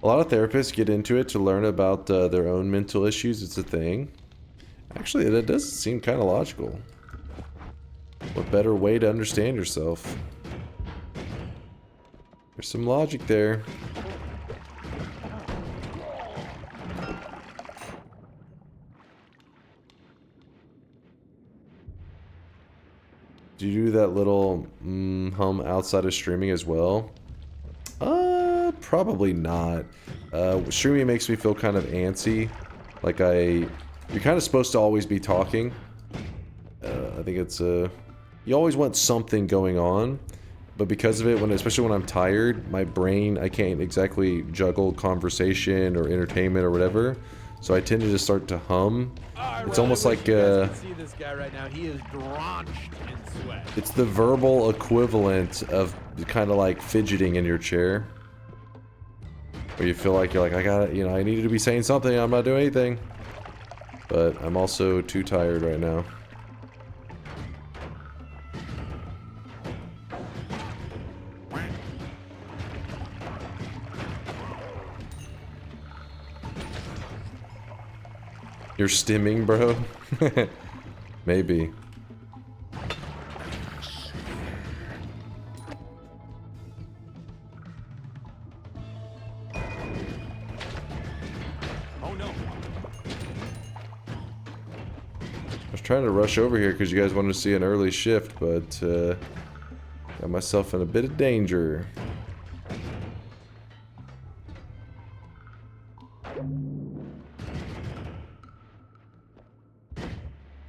A lot of therapists get into it to learn about their own mental issues. It's a thing. Actually, that does seem kind of logical. What better way to understand yourself? There's some logic there. Do you do that little hum outside of streaming as well? Probably not. Streaming makes me feel kind of antsy. Like you're kind of supposed to always be talking. I think it's you always want something going on. But because of it, especially when I'm tired, my brain, I can't exactly juggle conversation or entertainment or whatever. So I tend to just start to hum. It's almost like see this guy right now. He is drenched in sweat. It's the verbal equivalent of kind of like fidgeting in your chair. Where you feel like you're like, I needed to be saying something, I'm not doing anything. But I'm also too tired right now. You're stimming, bro? Maybe. Oh no. I was trying to rush over here because you guys wanted to see an early shift, but got myself in a bit of danger.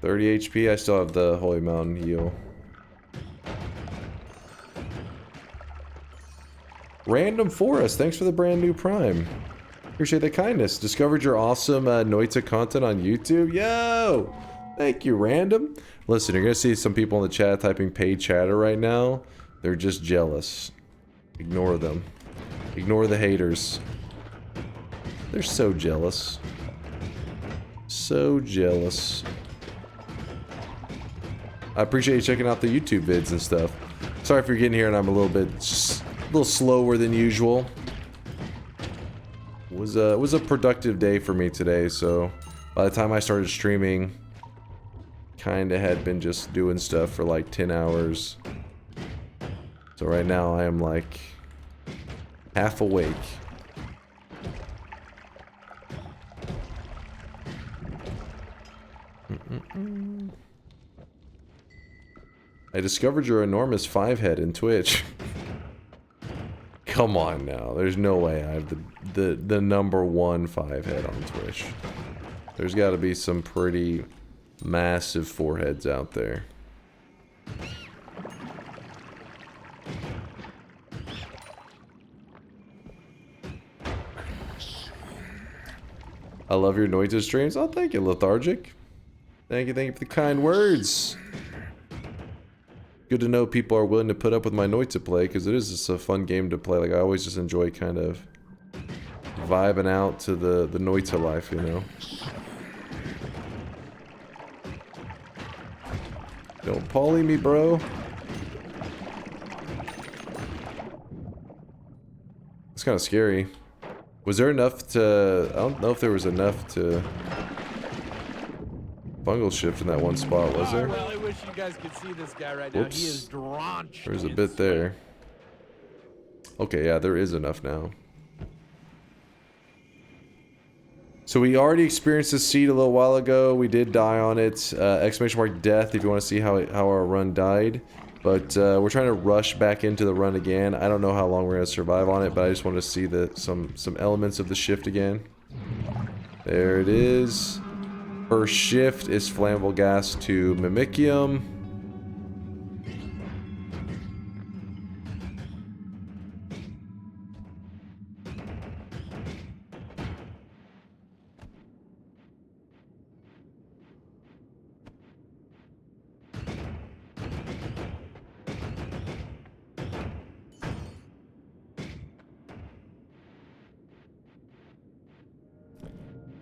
$30 HP, I still have the Holy Mountain heal. Random Forest, thanks for the brand new Prime. Appreciate the kindness. Discovered your awesome Noita content on YouTube. Yo! Thank you, Random. Listen, you're gonna see some people in the chat typing paid chatter right now. They're just jealous. Ignore them. Ignore the haters. They're so jealous. So jealous. I appreciate you checking out the YouTube vids and stuff. Sorry if you're getting here and I'm a little bit, just a little slower than usual. It was a productive day for me today, so by the time I started streaming, kinda had been just doing stuff for like 10 hours. So right now I am like half awake. I discovered your enormous 5-head in Twitch. Come on now, there's no way I have the #1 5-head on Twitch. There's got to be some pretty massive 4-heads out there. I love your Noita streams. Oh, thank you, Lethargic. Thank you for the kind words. Good to know people are willing to put up with my Noita play, because it is just a fun game to play. Like, I always just enjoy kind of vibing out to the Noita life, you know? Don't poly me, bro. It's kind of scary. Was there enough to... I don't know if there was enough to... fungal shift in that one spot, was there? I really wish you guys could see this guy right now. He is drenched. There's a bit there. Okay, yeah, there is enough now. So we already experienced this seed a little while ago. We did die on it. Exclamation mark death if you want to see how our run died. But we're trying to rush back into the run again. I don't know how long we're going to survive on it, but I just want to see some elements of the shift again. There it is. First shift is flammable gas to Mimicium.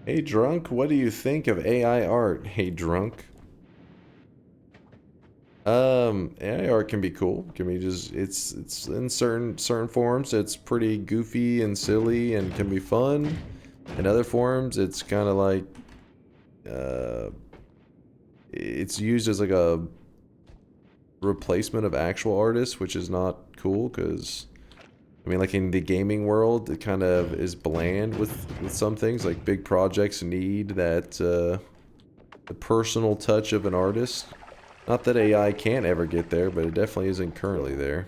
Hey Drunk, what do you think of AI art? Hey Drunk. AI art can be cool. Can be just it's in certain forms it's pretty goofy and silly and can be fun. In other forms it's kind of like it's used as like a replacement of actual artists, which is not cool because I mean, like in the gaming world, it kind of is bland with some things. Like big projects need that the personal touch of an artist. Not that AI can't ever get there, but it definitely isn't currently there.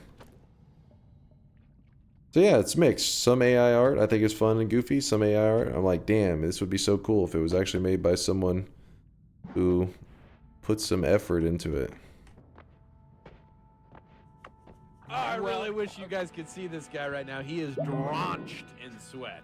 So yeah, it's mixed. Some AI art I think is fun and goofy. Some AI art I'm like, damn, this would be so cool if it was actually made by someone who put some effort into it. Oh, I really wish you guys could see this guy right now. He is drenched in sweat.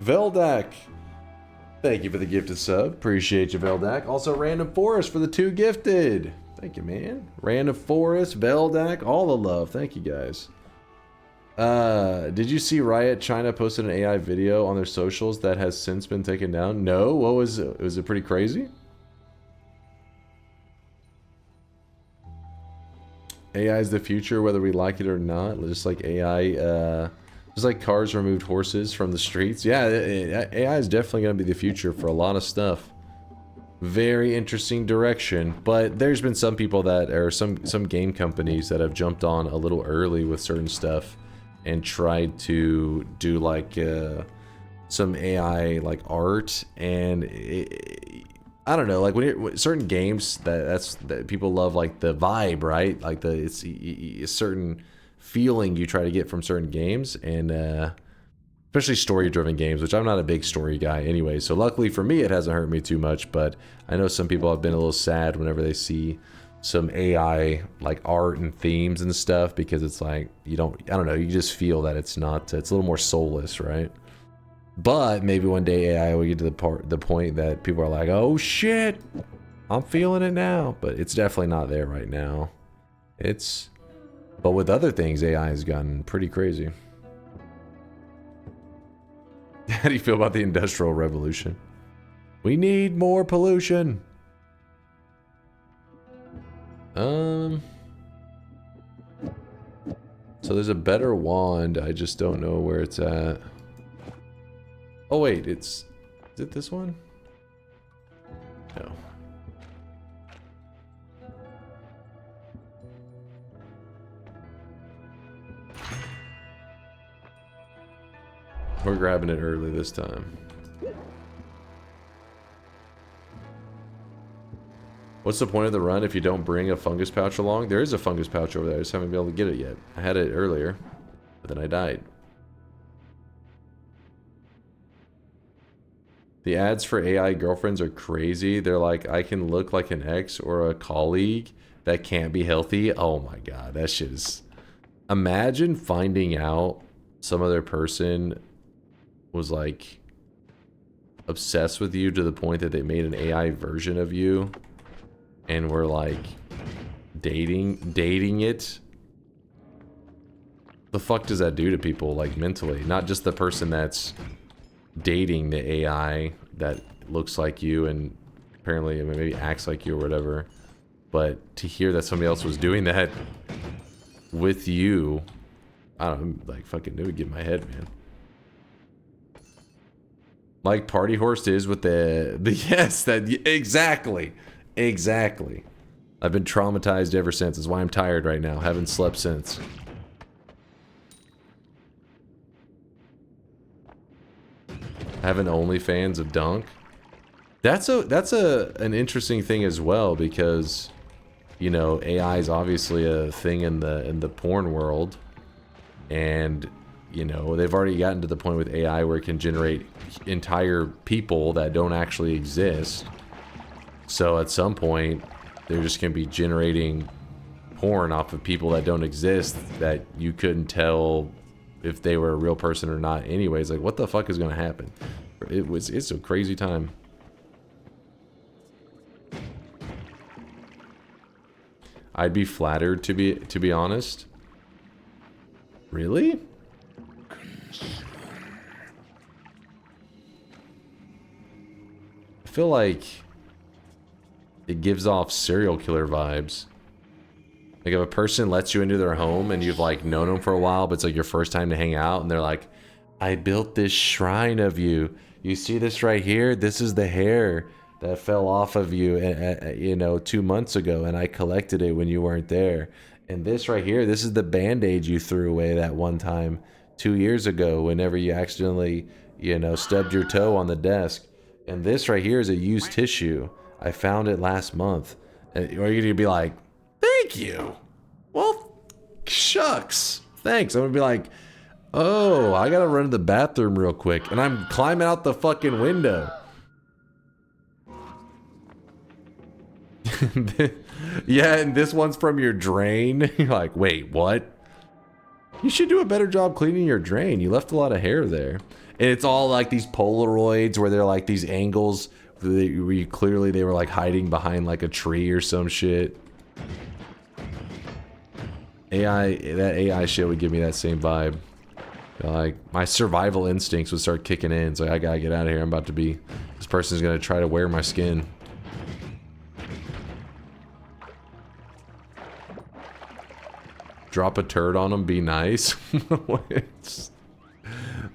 Veldak. Thank you for the gifted sub. Appreciate you, Veldak. Also, Random Forest for the 2 gifted. Thank you, man. Random Forest, Veldak, all the love. Thank you, guys. Did you see Riot China posted an AI video on their socials that has since been taken down? No. What was it? Was it pretty crazy? AI is the future, whether we like it or not. Just like AI, just like cars removed horses from the streets. Yeah, AI is definitely going to be the future for a lot of stuff. Very interesting direction. But there's been some people that, or some game companies that have jumped on a little early with certain stuff and tried to do like some AI like art, and I don't know, like when certain games that people love, like the vibe, right? Like it's a certain feeling you try to get from certain games, and especially story-driven games, which I'm not a big story guy anyway. So luckily for me, it hasn't hurt me too much. But I know some people have been a little sad whenever they see some AI like art and themes and stuff, because it's like I don't know, you just feel that it's not, it's a little more soulless, right? But maybe one day AI will get to the point that people are like, oh shit, I'm feeling it now. But it's definitely not there right now. But with other things, AI has gotten pretty crazy. How do you feel about the Industrial Revolution? We need more pollution. So there's a better wand. I just don't know where it's at. Oh wait, is it this one? No. We're grabbing it early this time. What's the point of the run if you don't bring a fungus pouch along? There is a fungus pouch over there. I just haven't been able to get it yet. I had it earlier, but then I died. The ads for AI girlfriends are crazy. They're like, I can look like an ex or a colleague that can't be healthy. Oh my god, that shit is... Imagine finding out some other person was like obsessed with you to the point that they made an AI version of you and were like dating it. The fuck does that do to people, like, mentally? Not just the person that's dating the AI that looks like you and apparently maybe acts like you or whatever, but to hear that somebody else was doing that with you, I don't know, like, fucking, it would get in my head, man. Like Party Horse is with the yes, that exactly. I've been traumatized ever since. That's why I'm tired right now. Haven't slept since. Having OnlyFans of Dunk. That's an interesting thing as well, because, you know, AI is obviously a thing in the porn world, and, you know, they've already gotten to the point with AI where it can generate entire people that don't actually exist. So at some point, they're just going to be generating porn off of people that don't exist that you couldn't tell if they were a real person or not anyways. Like, what the fuck is going to happen? It's a crazy time. I'd be flattered, to be honest. Really? I feel like it gives off serial killer vibes. Like, if a person lets you into their home and you've, like, known them for a while, but it's like your first time to hang out, and they're like, I built this shrine of you. You see this right here? This is the hair that fell off of you, you know, 2 months ago, and I collected it when you weren't there. And this right here, this is the band-aid you threw away that one time 2 years ago whenever you accidentally, you know, stubbed your toe on the desk. And this right here is a used tissue. I found it last month. And you're going to be like, thank you. Well, shucks. Thanks. I'm going to be like, oh, I got to run to the bathroom real quick. And I'm climbing out the fucking window. Yeah, and this one's from your drain. You're like, wait, what? You should do a better job cleaning your drain. You left a lot of hair there. And it's all like these Polaroids where they're like these angles where you clearly they were like hiding behind like a tree or some shit. That AI shit would give me that same vibe. Like, my survival instincts would start kicking in. It's like, I gotta get out of here. I'm about to be... This person's gonna try to wear my skin. Drop a turd on them, be nice.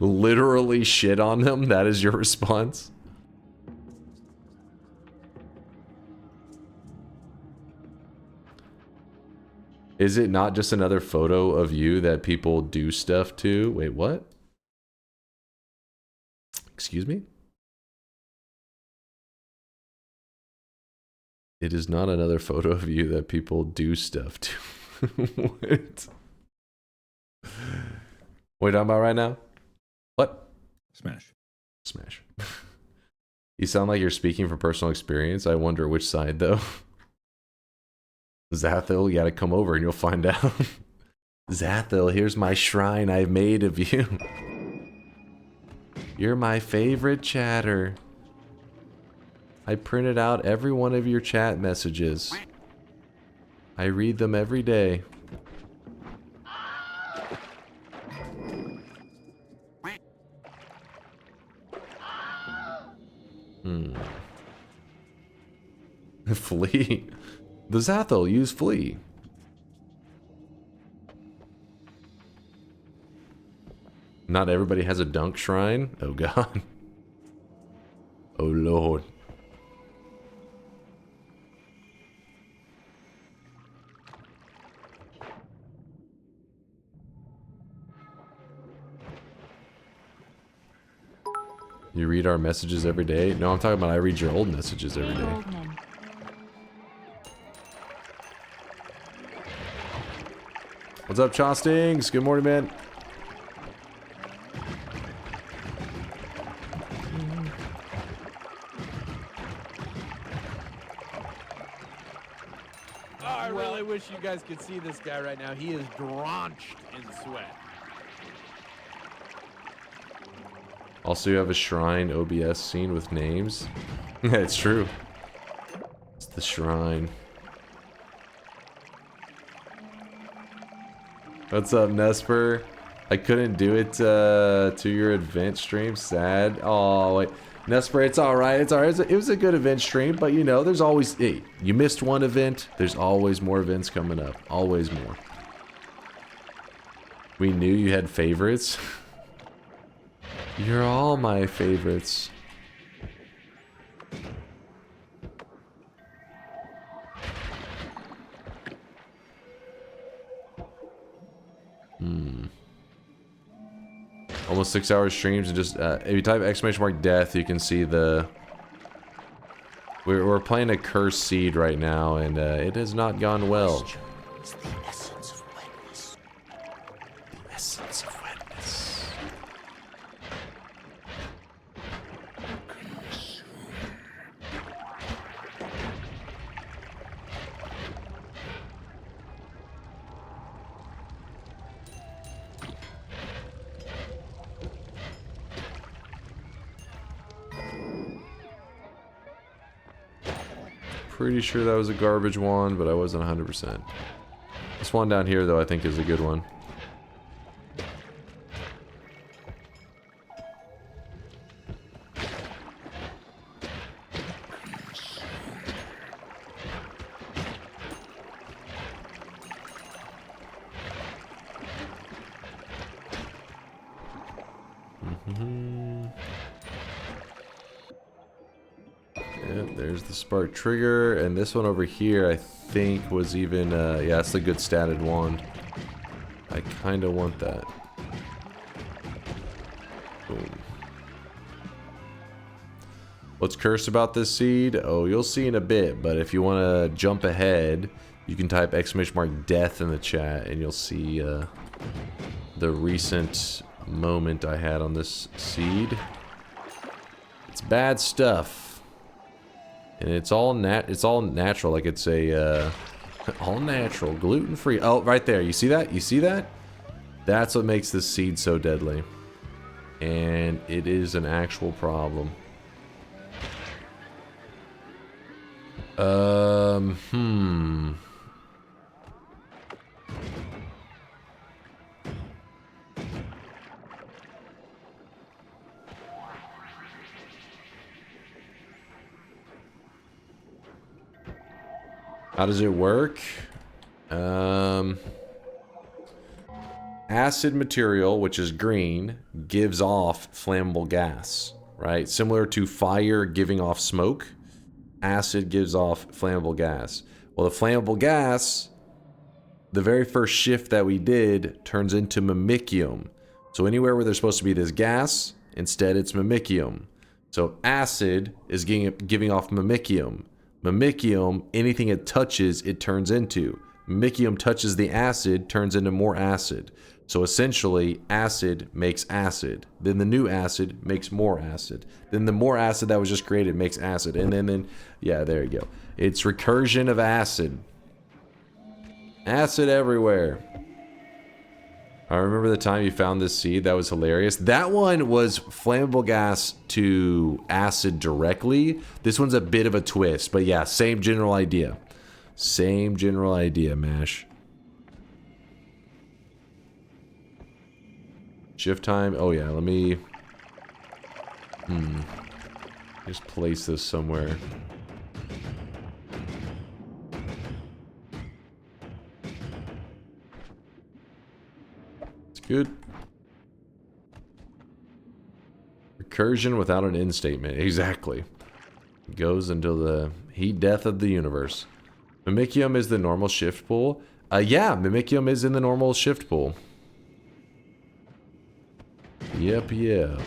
Literally shit on them, that is your response? Is it not just another photo of you that people do stuff to? Wait, what? Excuse me? It is not another photo of you that people do stuff to. What? What are you talking about right now? What? Smash. Smash. You sound like you're speaking from personal experience. I wonder which side, though. Zathil, you gotta come over and you'll find out. Zathil, here's my shrine I've made of you. You're my favorite chatter. I printed out every one of your chat messages. I read them every day. Flee. The Zathel use flee. Not everybody has a dunk shrine. Oh god. Oh lord. You read our messages every day? No, I'm talking about I read your old messages every day. What's up, Chostings? Good morning, man. Oh, I really wish you guys could see this guy right now. He is drenched in sweat. Also, you have a shrine OBS scene with names. It's true. It's the shrine. What's up, Nesper? I couldn't do it to your event stream. Sad. Oh, wait. Nesper, it's alright. It's alright. It was a good event stream, but you know, there's always... Hey, you missed one event. There's always more events coming up. Always more. We knew you had favorites. You're all my favorites. Almost 6 hour streams and just if you type !death, you can see the... We're playing a cursed seed right now, and it has not gone well. It's the essence of wetness. The essence of wetness. Pretty sure that was a garbage one, but I wasn't 100%. This one down here, though, I think is a good one. There's the spark trigger, and this one over here I think was even, yeah, that's the good statted wand. I kind of want that. Boom. What's cursed about this seed? Oh, you'll see in a bit, but if you want to jump ahead, you can type !death in the chat, and you'll see the recent moment I had on this seed. It's bad stuff. And it's all natural, like it's a all natural, gluten-free. Oh, right there. You see that? You see that? That's what makes this seed so deadly. And it is an actual problem. How does it work? Acid material, which is green, gives off flammable gas, right? Similar to fire giving off smoke, acid gives off flammable gas. Well, the flammable gas, the very first shift that we did, turns into mimicium. So anywhere where there's supposed to be this gas, instead it's mimicium. So acid is giving off mimicium. Mimicium, anything it touches, it turns into. Mimicium touches the acid, turns into more acid. So essentially, acid makes acid. Then the new acid makes more acid. Then the more acid that was just created makes acid. And then yeah, there you go. It's recursion of acid. Acid everywhere. I remember the time you found this seed. That was hilarious. That one was flammable gas to acid directly. This one's a bit of a twist. But yeah, same general idea. Same general idea, Mash. Shift time. Oh yeah, let me... just place this somewhere. It's good. Recursion without an end statement. Exactly. It goes until the heat death of the universe. Mimicium is the normal shift pool. Yeah, Mimicium is in the normal shift pool. Yep, yeah.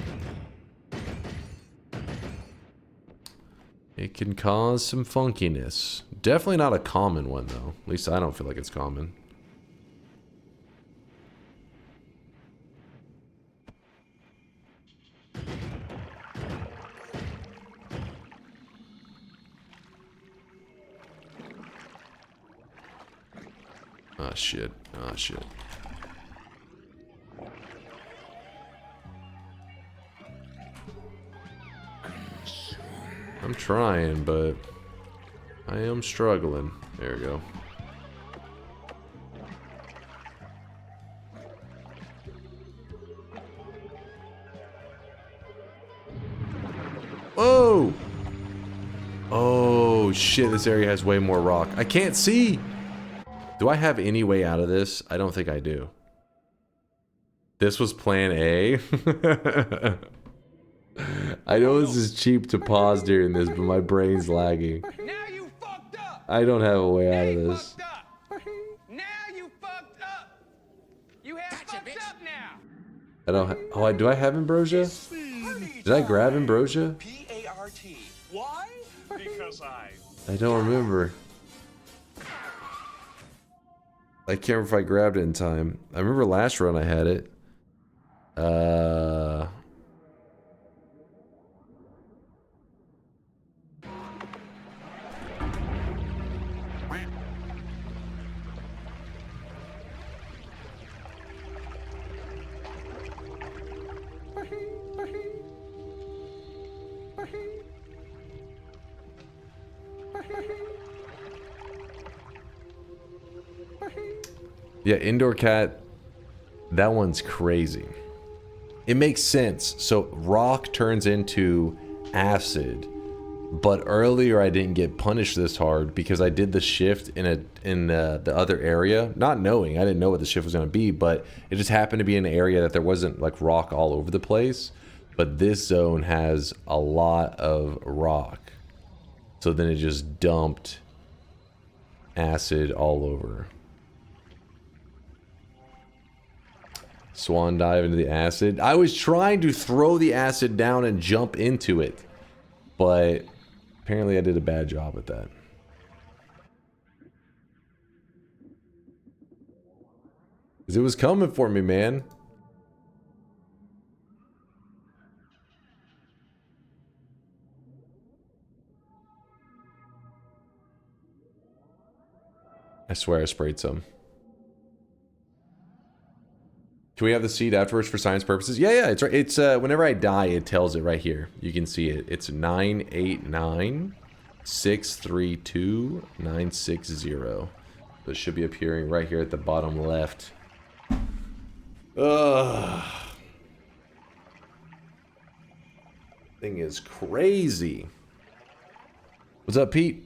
It can cause some funkiness. Definitely not a common one, though. At least I don't feel like it's common. Ah, shit. Ah, shit. I'm trying, but I am struggling. There we go. Whoa! Oh, shit, this area has way more rock. I can't see! Do I have any way out of this? I don't think I do. This was plan A. I know this is cheap to pause during this, but my brain's lagging. I don't have a way out of this. Now you fucked up. You have fucked up now. I don't. Oh, do I have ambrosia? Did I grab ambrosia? P-A-R-T. Why? Because I don't remember. I can't remember if I grabbed it in time. I remember last run I had it. Yeah, indoor cat, that one's crazy. It makes sense. So rock turns into acid, but earlier I didn't get punished this hard because I did the shift in the other area, not knowing. I didn't know what the shift was going to be, but it just happened to be an area that there wasn't like rock all over the place. But this zone has a lot of rock, so then it just dumped acid all over. Swan dive into the acid. I was trying to throw the acid down and jump into it, but apparently I did a bad job at that. Because it was coming for me, man. I swear I sprayed some. Can we have the seed afterwards for science purposes? Yeah, it's right. It's whenever I die, it tells it right here. You can see it. It's 989-632-960. So it should be appearing right here at the bottom left. Ugh. Thing is crazy. What's up, Pete?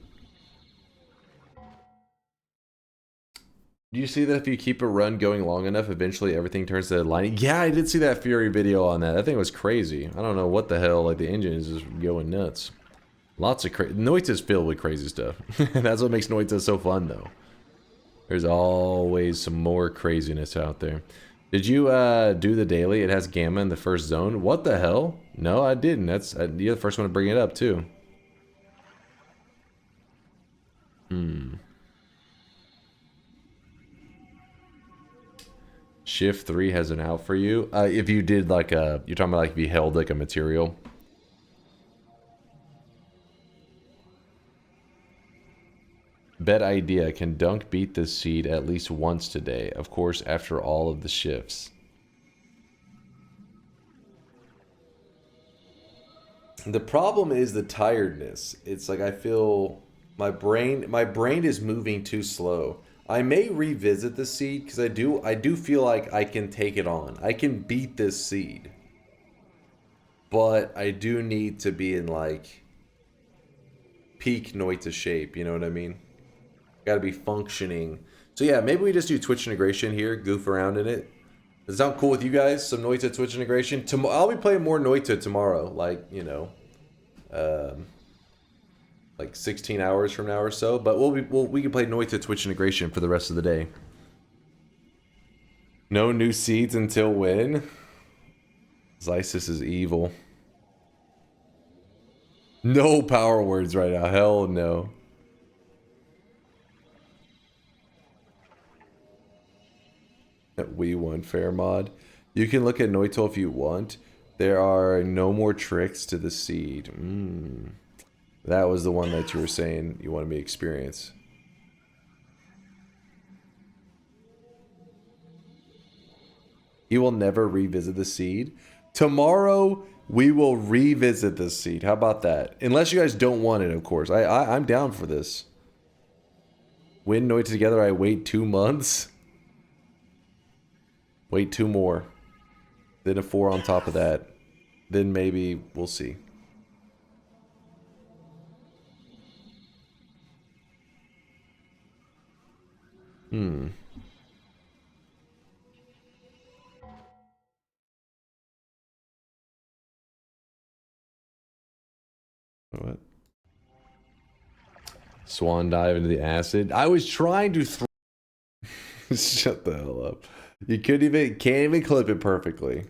Do you see that if you keep a run going long enough, eventually everything turns to lightning? Yeah, I did see that Fury video on that. That thing was crazy. I don't know what the hell, like the engine is just going nuts. Lots of crazy. Noita's filled with crazy stuff. That's what makes Noita so fun, though. There's always some more craziness out there. Did you do the daily? It has gamma in the first zone. What the hell? No, I didn't. You're the first one to bring it up, too. Shift 3 has an out for you. If you did like you're talking about like if you held like a material. Bet idea, can Dunk beat this seed at least once today? Of course, after all of the shifts. The problem is the tiredness. It's like I feel my brain is moving too slow. I may revisit the seed because I do feel like I can take it on. I can beat this seed. But I do need to be in like peak Noita shape, you know what I mean? Gotta be functioning. So yeah, maybe we just do Twitch integration here, goof around in it. Does it sound cool with you guys? Some Noita Twitch integration? I'll be playing more Noita tomorrow, like, you know, like 16 hours from now or so. But we can play Noita Twitch integration for the rest of the day. No new seeds until when? Zysis is evil. No power words right now. Hell no. We won fair mod. You can look at Noita if you want. There are no more tricks to the seed. That was the one that you were saying you wanted me to experience. He will never revisit the seed. Tomorrow we will revisit this seed. How about that? Unless you guys don't want it, of course. I'm down for this. Win Noita together. I wait 2 months. Wait 2 more. Then a 4 on top of that. Then maybe we'll see. What? Swan dive into the acid. I was trying to shut the hell up. You can't even clip it perfectly.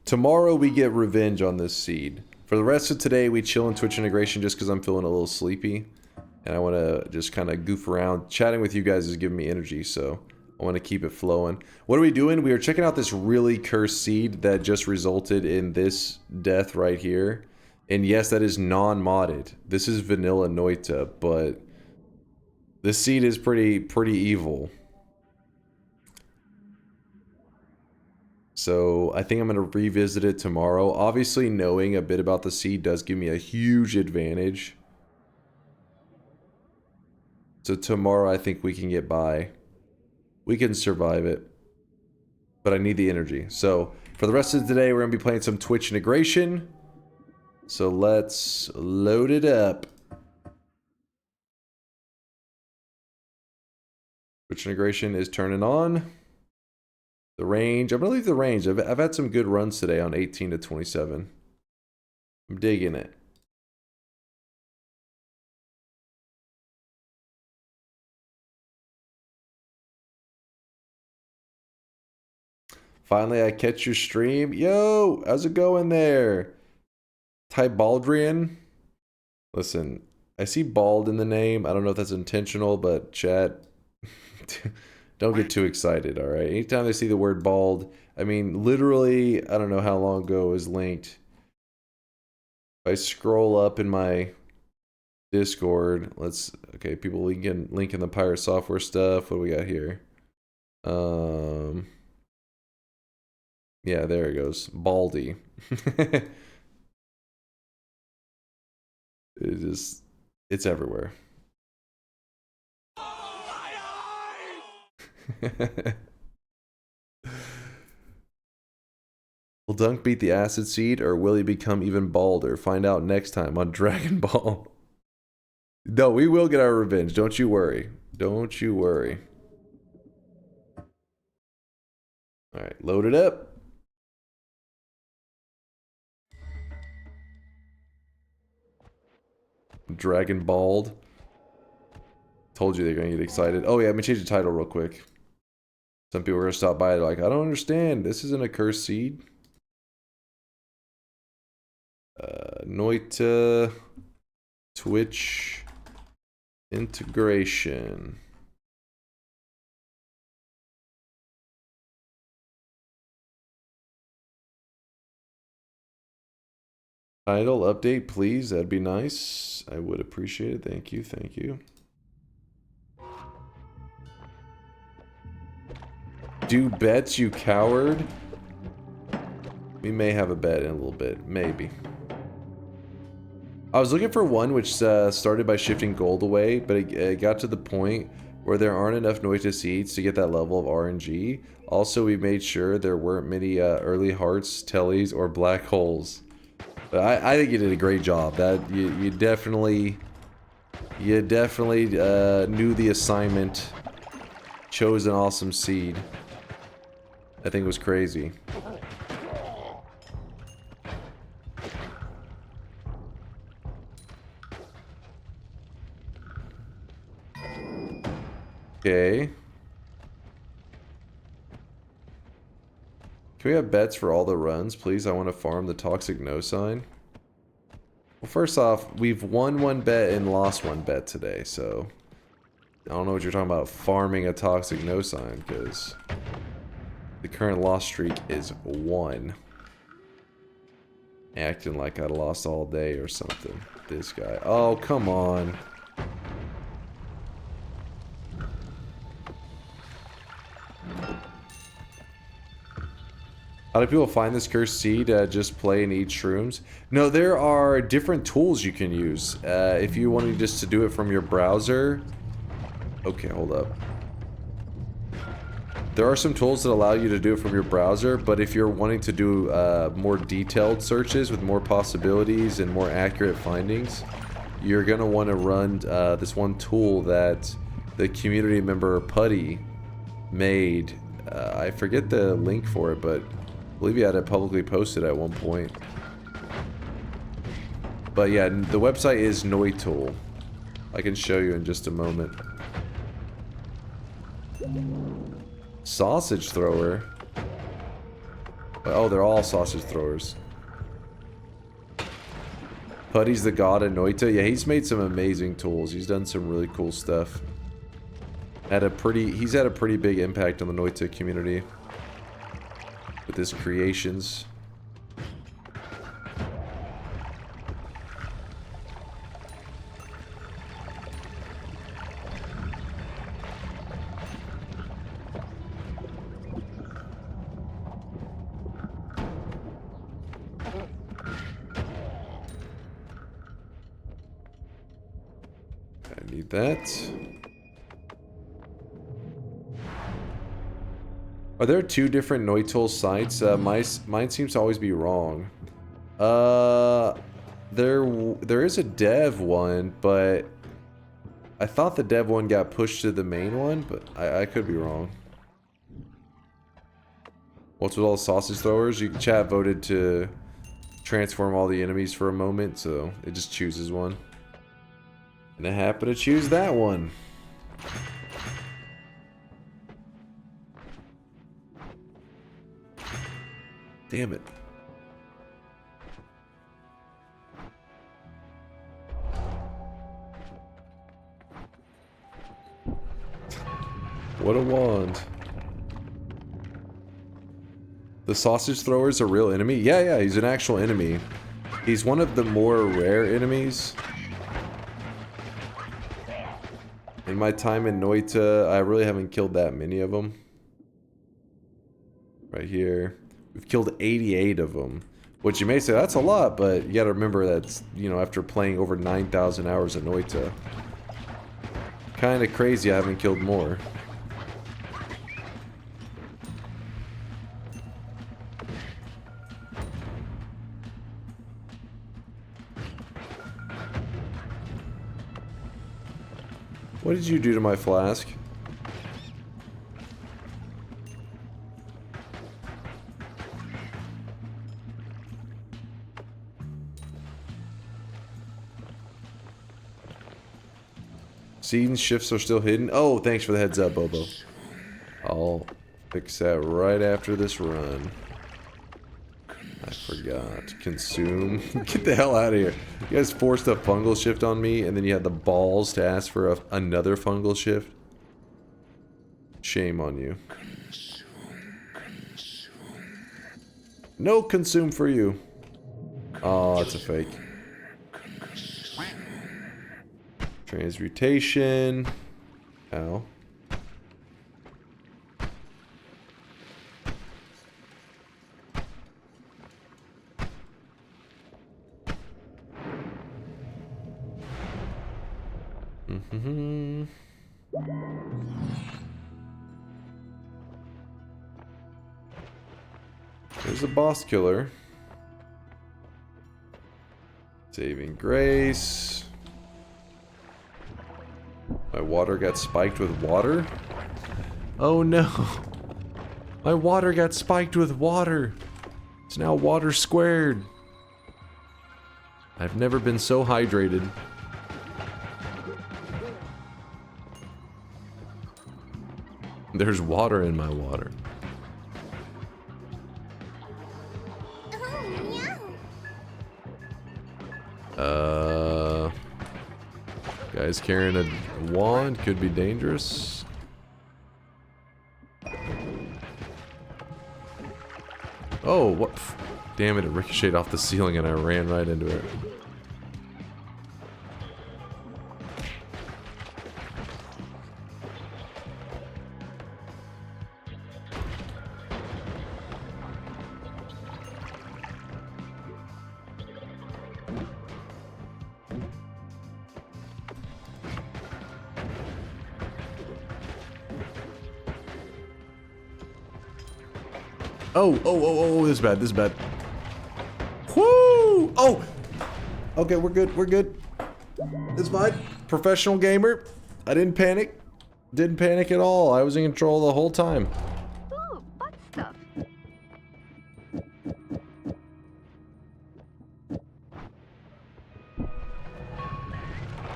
Tomorrow we get revenge on this seed. For the rest of today, we chill in Twitch integration just because I'm feeling a little sleepy. And I want to just kind of goof around. Chatting with you guys is giving me energy, so I want to keep it flowing. What are we doing? We are checking out this really cursed seed that just resulted in this death right here. And yes, that is non-modded. This is vanilla Noita, but this seed is pretty evil. So I think I'm going to revisit it tomorrow. Obviously, knowing a bit about the seed does give me a huge advantage. So tomorrow I think we can get by. We can survive it. But I need the energy. So for the rest of today, we're going to be playing some Twitch integration. So let's load it up. Twitch integration is turning on. The range. I'm going to leave the range. I've had some good runs today on 18 to 27. I'm digging it. Finally, I catch your stream. Yo, how's it going there? Ty Baldrian. Listen, I see bald in the name. I don't know if that's intentional, but chat, don't get too excited, all right? Anytime I see the word bald, I mean, literally, I don't know how long ago it was linked. If I scroll up in my Discord, okay, people linking the Pirate Software stuff. What do we got here? Yeah, there it goes. Baldy. It's everywhere. Will Dunk beat the acid seed, or will he become even balder? Find out next time on Dragon Ball. No, we will get our revenge. Don't you worry. Don't you worry. Alright, load it up. Dragon Bald. Told you they're gonna get excited. Oh yeah, let me change the title real quick. Some people are gonna stop by. They're like, I don't understand. This isn't a cursed seed. Noita Twitch integration. Title update, please. That'd be nice. I would appreciate it. Thank you. Thank you. Do bets, you coward. We may have a bet in a little bit. Maybe. I was looking for one which started by shifting gold away, but it got to the point where there aren't enough Noita seeds to get that level of RNG. Also, we made sure there weren't many early hearts, tellies, or black holes. But I think you did a great job. That you definitely knew the assignment. Chose an awesome seed. I think it was crazy. Okay. Can we have bets for all the runs, please? I want to farm the toxic no sign. Well, first off, we've won one bet and lost one bet today, so I don't know what you're talking about farming a toxic no sign, because the current loss streak is 1. Acting like I lost all day or something. This guy. Oh, come on. How do people find this cursed seed? Just play and eat shrooms? No, there are different tools you can use. If you wanted just to do it from your browser... Okay, hold up. There are some tools that allow you to do it from your browser, but if you're wanting to do more detailed searches with more possibilities and more accurate findings, you're going to want to run this one tool that the community member Putty made. I forget the link for it, but I believe he had it publicly posted at one point. But yeah, the website is Noita. I can show you in just a moment. Sausage thrower? Oh, they're all sausage throwers. Putty's the god of Noita. Yeah, he's made some amazing tools. He's done some really cool stuff. He's had a pretty big impact on the Noita community with his creations. I need that. Are there 2 different Noita sites? Mine seems to always be wrong. There is a dev one, but I thought the dev one got pushed to the main one, but I could be wrong. What's with all the sausage throwers? Chat voted to transform all the enemies for a moment, so it just chooses one. And I happen to choose that one. Damn it. What a wand. The sausage thrower is a real enemy? Yeah, he's an actual enemy. He's one of the more rare enemies. In my time in Noita, I really haven't killed that many of them. Right here. We've killed 88 of them. Which you may say, that's a lot, but you gotta remember that's, you know, after playing over 9,000 hours of Noita. Kinda crazy I haven't killed more. What did you do to my flask? Seed and shifts are still hidden. Oh, thanks for the heads up, Bobo. I'll fix that right after this run. I forgot. Consume. Get the hell out of here. You guys forced a fungal shift on me, and then you had the balls to ask for another fungal shift. Shame on you. No consume for you. Oh, that's a fake. Transmutation. Ow. Mm-hmm. There's a boss killer. Saving grace. My water got spiked with water? Oh no. My water got spiked with water. It's now water squared. I've never been so hydrated. There's water in my water. Guy's carrying a wand, could be dangerous. Oh, what? Damn it, it ricocheted off the ceiling and I ran right into it. Oh, this is bad, this is bad. Whoo! Oh! Okay, we're good, we're good. It's fine. Professional gamer. I didn't panic. Didn't panic at all. I was in control the whole time. Ooh, butt stuff.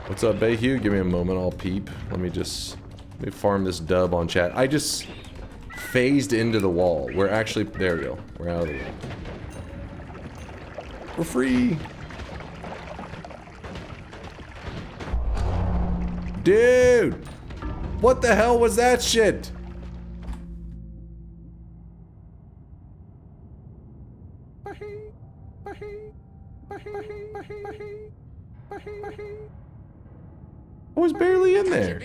What's up, Bayhue? Give me a moment, I'll peep. Let me farm this dub on chat. I just phased into the wall. We're actually, there we go. We're out of the wall. We're free. Dude! What the hell was that shit? I was barely in there.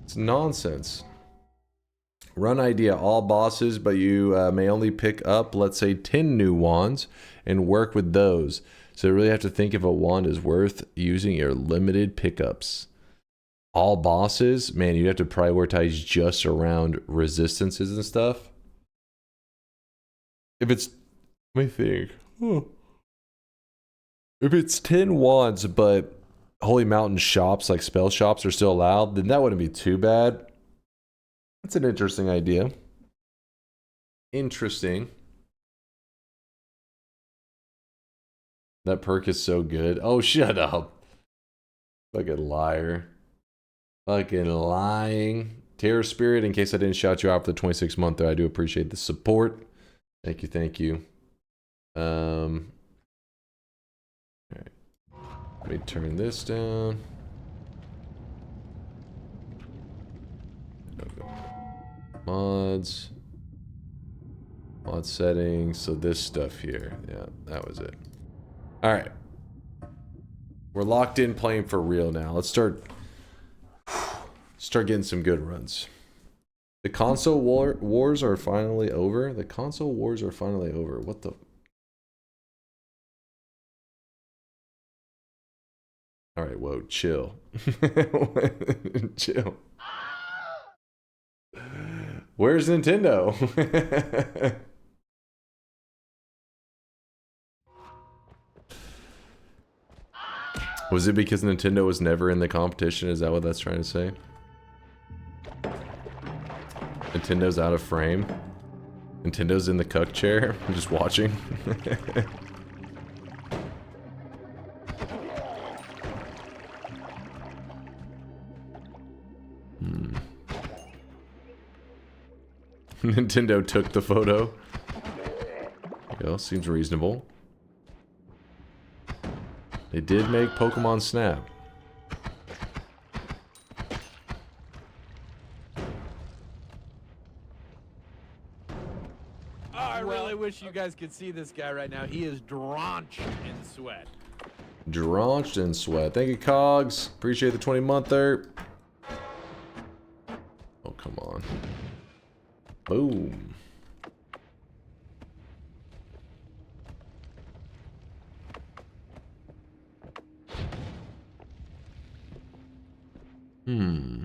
It's nonsense. Run idea, all bosses, but you may only pick up, let's say, 10 new wands and work with those. So you really have to think if a wand is worth using your limited pickups. All bosses, man, you'd have to prioritize just around resistances and stuff. If it's, let me think. If it's 10 wands, but Holy Mountain shops, like spell shops, are still allowed, then that wouldn't be too bad. That's an interesting idea. Interesting. That perk is so good. Oh, shut up. Fucking liar. Fucking lying. Terror Spirit, in case I didn't shout you out for the 26th month, I do appreciate the support. Thank you, thank you. Alright. Let me turn this down. Mods. Mod settings. So this stuff here. Yeah, that was it. Alright. We're locked in playing for real now. Let's start getting some good runs. The console wars are finally over. The console wars are finally over. What the... Alright, whoa, chill. Chill. Where's Nintendo? Was it because Nintendo was never in the competition? Is that what that's trying to say? Nintendo's out of frame. Nintendo's in the cuck chair. I'm just watching. Nintendo took the photo. There you go, seems reasonable. They did make Pokemon Snap. I really wish you guys could see this guy right now. He is drenched in sweat. Drenched in sweat. Thank you, Cogs. Appreciate the 20-monther. Oh, come on. Boom. Oh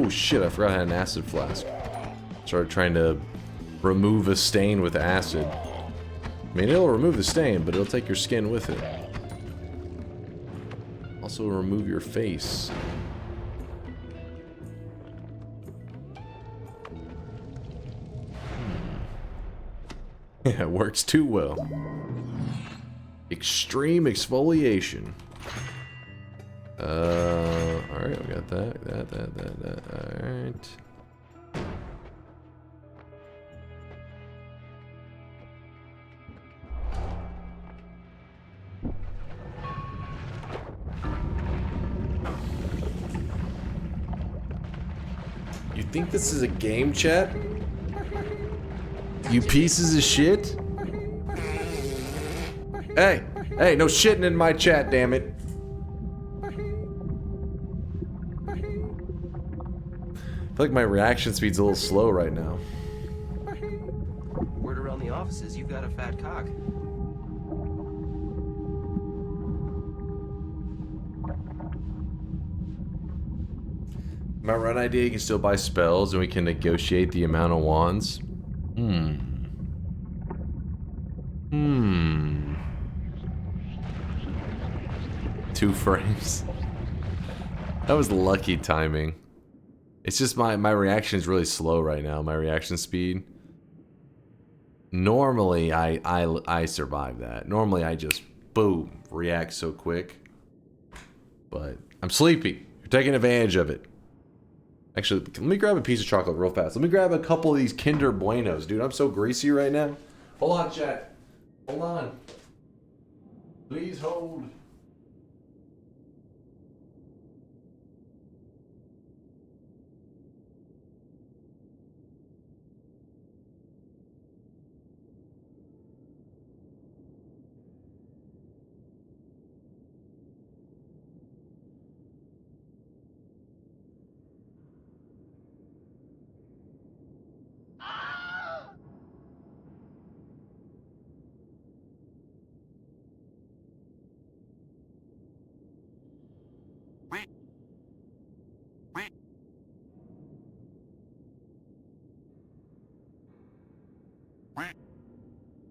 shit, I forgot I had an acid flask. Started trying to remove a stain with acid. I mean, it'll remove the stain, but it'll take your skin with it. Also remove your face. Yeah, it works too well. Extreme exfoliation. Alright, we got that. Alright. You think this is a game, chat? You pieces of shit? Hey! Hey, no shitting in my chat, damn it. I feel like my reaction speed's a little slow right now. Word around the office is you've got a fat cock. My run idea, you can still buy spells and we can negotiate the amount of wands. 2 frames. That was lucky timing. It's just my reaction is really slow right now, my reaction speed. Normally, I survive that. Normally, I just, boom, react so quick. But I'm sleepy. You're taking advantage of it. Actually, let me grab a piece of chocolate real fast. Let me grab a couple of these Kinder Buenos. Dude, I'm so greasy right now. Hold on, chat. Hold on. Please hold.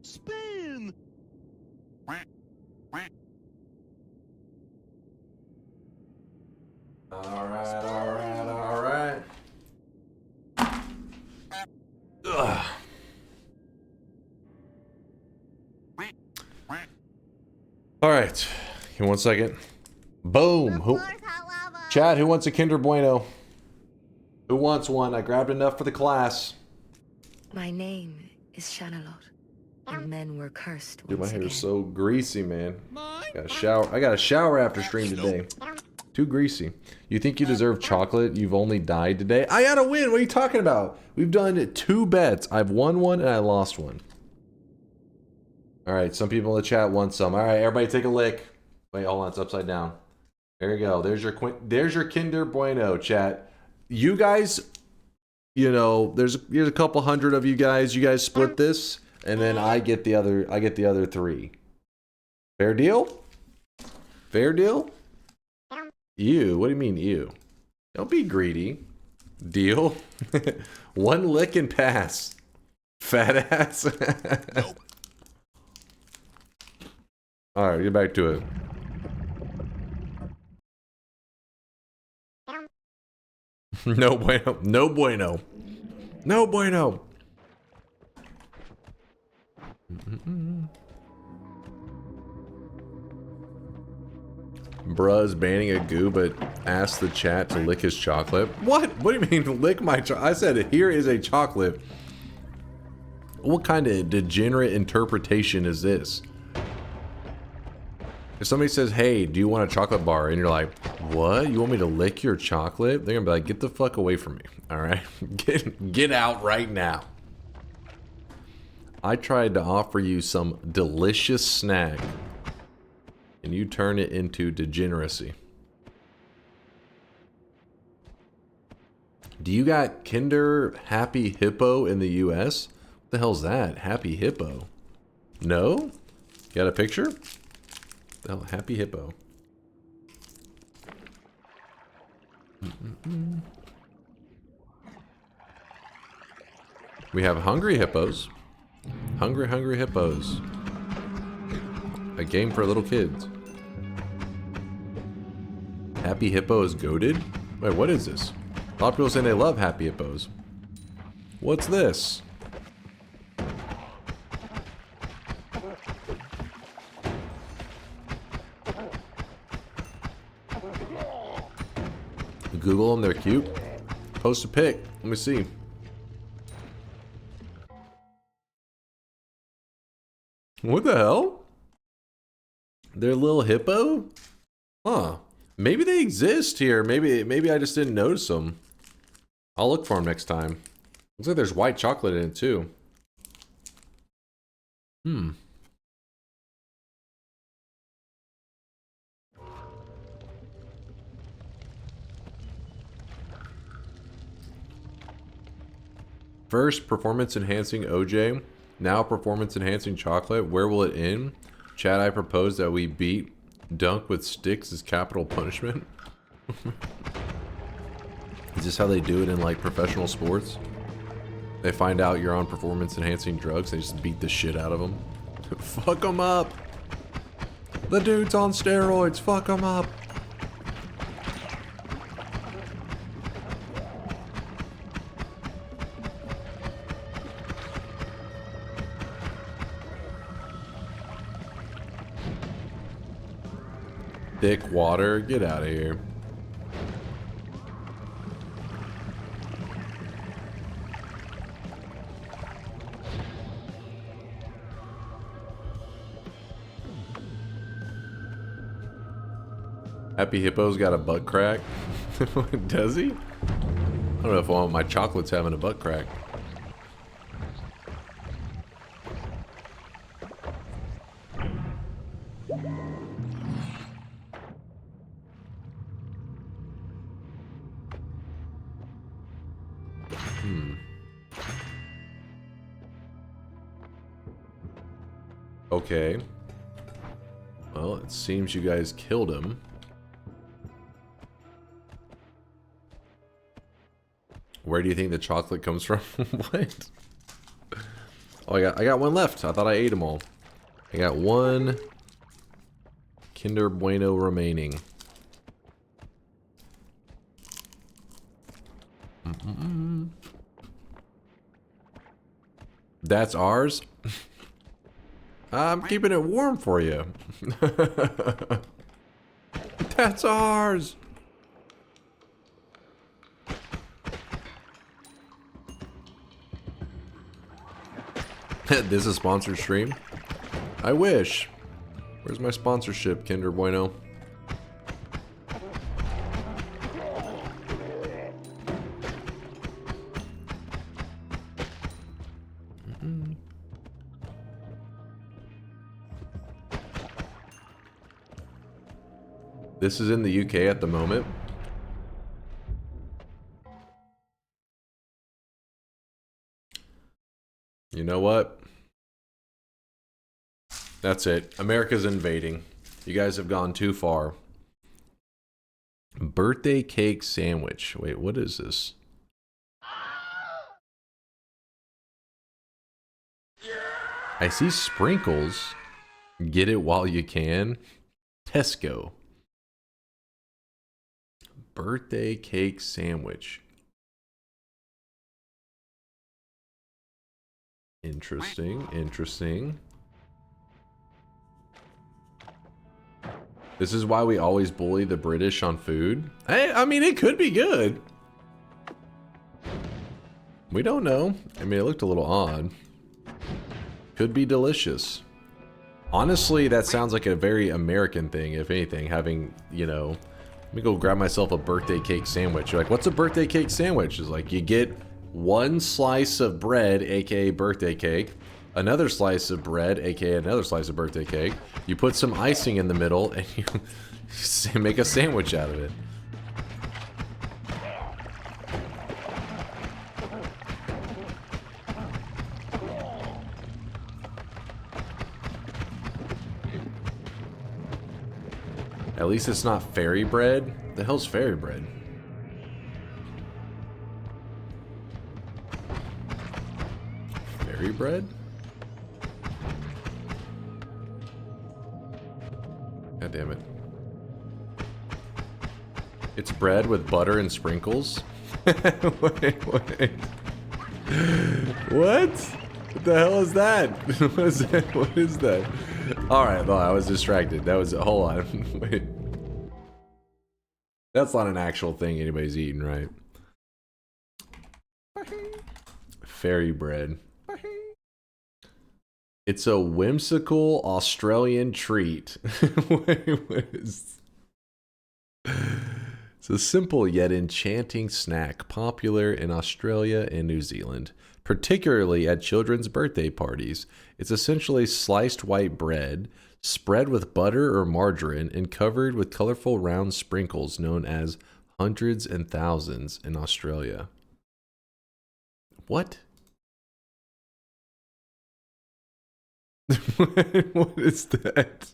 Spin! Alright. Ugh. Alright. Give me 1 second. Boom. Chad, who wants a Kinder Bueno? Who wants one? I grabbed enough for the class. My name is Shanalot, and men were cursed Dude, my once hair again. is so greasy, man. Got a shower. I got a shower after stream today. Too greasy. You think you deserve chocolate? You've only died today. I gotta win. What are you talking about? We've done 2 bets. I've won one and I lost one. All right. Some people in the chat want some. All right, everybody, take a lick. Wait, hold on. It's upside down. There you go. There's your Kinder Bueno, chat. You guys, you know, there's a couple hundred of you guys. You guys split this, and then I get the other 3. Fair deal? Fair deal? You? What do you mean you? Don't be greedy. Deal? 1 lick and pass. Fat ass. Nope. All right, get back to it. No bueno. No bueno. No bueno. Bruh's banning a goo, but asked the chat to lick his chocolate. What? What do you mean lick my chocolate? I said here is a chocolate. What kind of degenerate interpretation is this? If somebody says, hey, do you want a chocolate bar? And you're like, what? You want me to lick your chocolate? They're gonna be like, get the fuck away from me. Alright? Get out right now. I tried to offer you some delicious snack, and you turn it into degeneracy. Do you got Kinder Happy Hippo in the US? The hell's that? Happy Hippo. No? Got a picture? The hell, Happy Hippo. We have Hungry Hippos. Hungry, Hungry Hippos. A game for little kids. Happy Hippo is goated? Wait, what is this? A lot of people saying they love Happy Hippos. What's this? Google them, they're cute. Post a pic. Let me see. What the hell? They're a little hippo? Huh. Maybe they exist here. Maybe I just didn't notice them. I'll look for them next time. Looks like there's white chocolate in it too. First, performance enhancing OJ. Now, performance enhancing chocolate. Where will it end? Chad, I propose that we beat Dunk with sticks as capital punishment. Is this how they do it in like professional sports? They find out you're on performance enhancing drugs, they just beat the shit out of them. Fuck them up. The dude's on steroids. Fuck them up. Thick water, get out of here. Happy Hippo's got a butt crack. Does he? I don't know if all my chocolate's having a butt crack. Okay. Well, it seems you guys killed him. Where do you think the chocolate comes from? What? Oh, I got one left. I thought I ate them all. I got one Kinder Bueno remaining. That's ours? I'm keeping it warm for you. That's ours. This is a sponsored stream? I wish. Where's my sponsorship, Kinder Bueno? This is in the UK at the moment. You know what? That's it. America's invading. You guys have gone too far. Birthday cake sandwich. Wait, what is this? I see sprinkles. Get it while you can. Tesco. Birthday cake sandwich. Interesting, interesting. This is why we always bully the British on food. Hey, I mean, it could be good. We don't know. I mean, it looked a little odd. Could be delicious. Honestly, that sounds like a very American thing, if anything, having, you know, let me go grab myself a birthday cake sandwich. You're like, what's a birthday cake sandwich? It's like you get one slice of bread, aka birthday cake, another slice of bread, aka another slice of birthday cake. You put some icing in the middle and you make a sandwich out of it. At least it's not fairy bread. The hell's fairy bread? Fairy bread? God damn it. It's bread with butter and sprinkles? Wait. What? What the hell is that? What is that? What is that? Alright, well, I was distracted. That was... Hold on. Wait. That's not an actual thing anybody's eating, right? Fairy bread. It's a whimsical Australian treat. Wait, what is... It's a simple yet enchanting snack popular in Australia and New Zealand, particularly at children's birthday parties. It's essentially sliced white bread, spread with butter or margarine, and covered with colorful round sprinkles known as hundreds and thousands in Australia. What? What is that?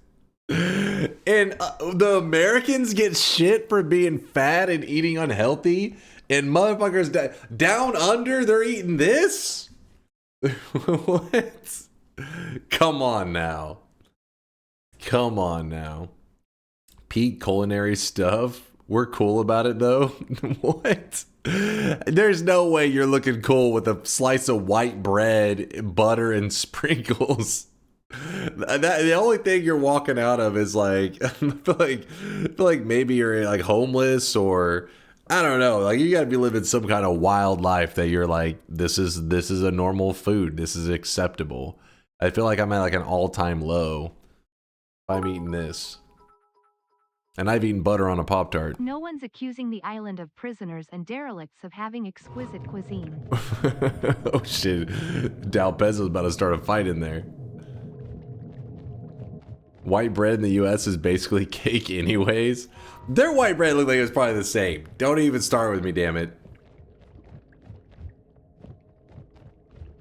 And the Americans get shit for being fat and eating unhealthy, and motherfuckers down under, they're eating this? What? Come on now. Come on now. Peak culinary stuff. We're cool about it though. What? There's no way you're looking cool with a slice of white bread, butter, and sprinkles. The only thing you're walking out of is like, I feel like maybe you're like homeless, or I don't know. Like you got to be living some kind of wild life that you're like, this is a normal food. This is acceptable. I feel like I'm at like an all-time low if I'm eating this. And I've eaten butter on a Pop-Tart. No one's accusing the island of prisoners and derelicts of having exquisite cuisine. Oh shit. Dalpez is about to start a fight in there. White bread in the US is basically cake anyways. Their white bread looked like it was probably the same. Don't even start with me, damn it.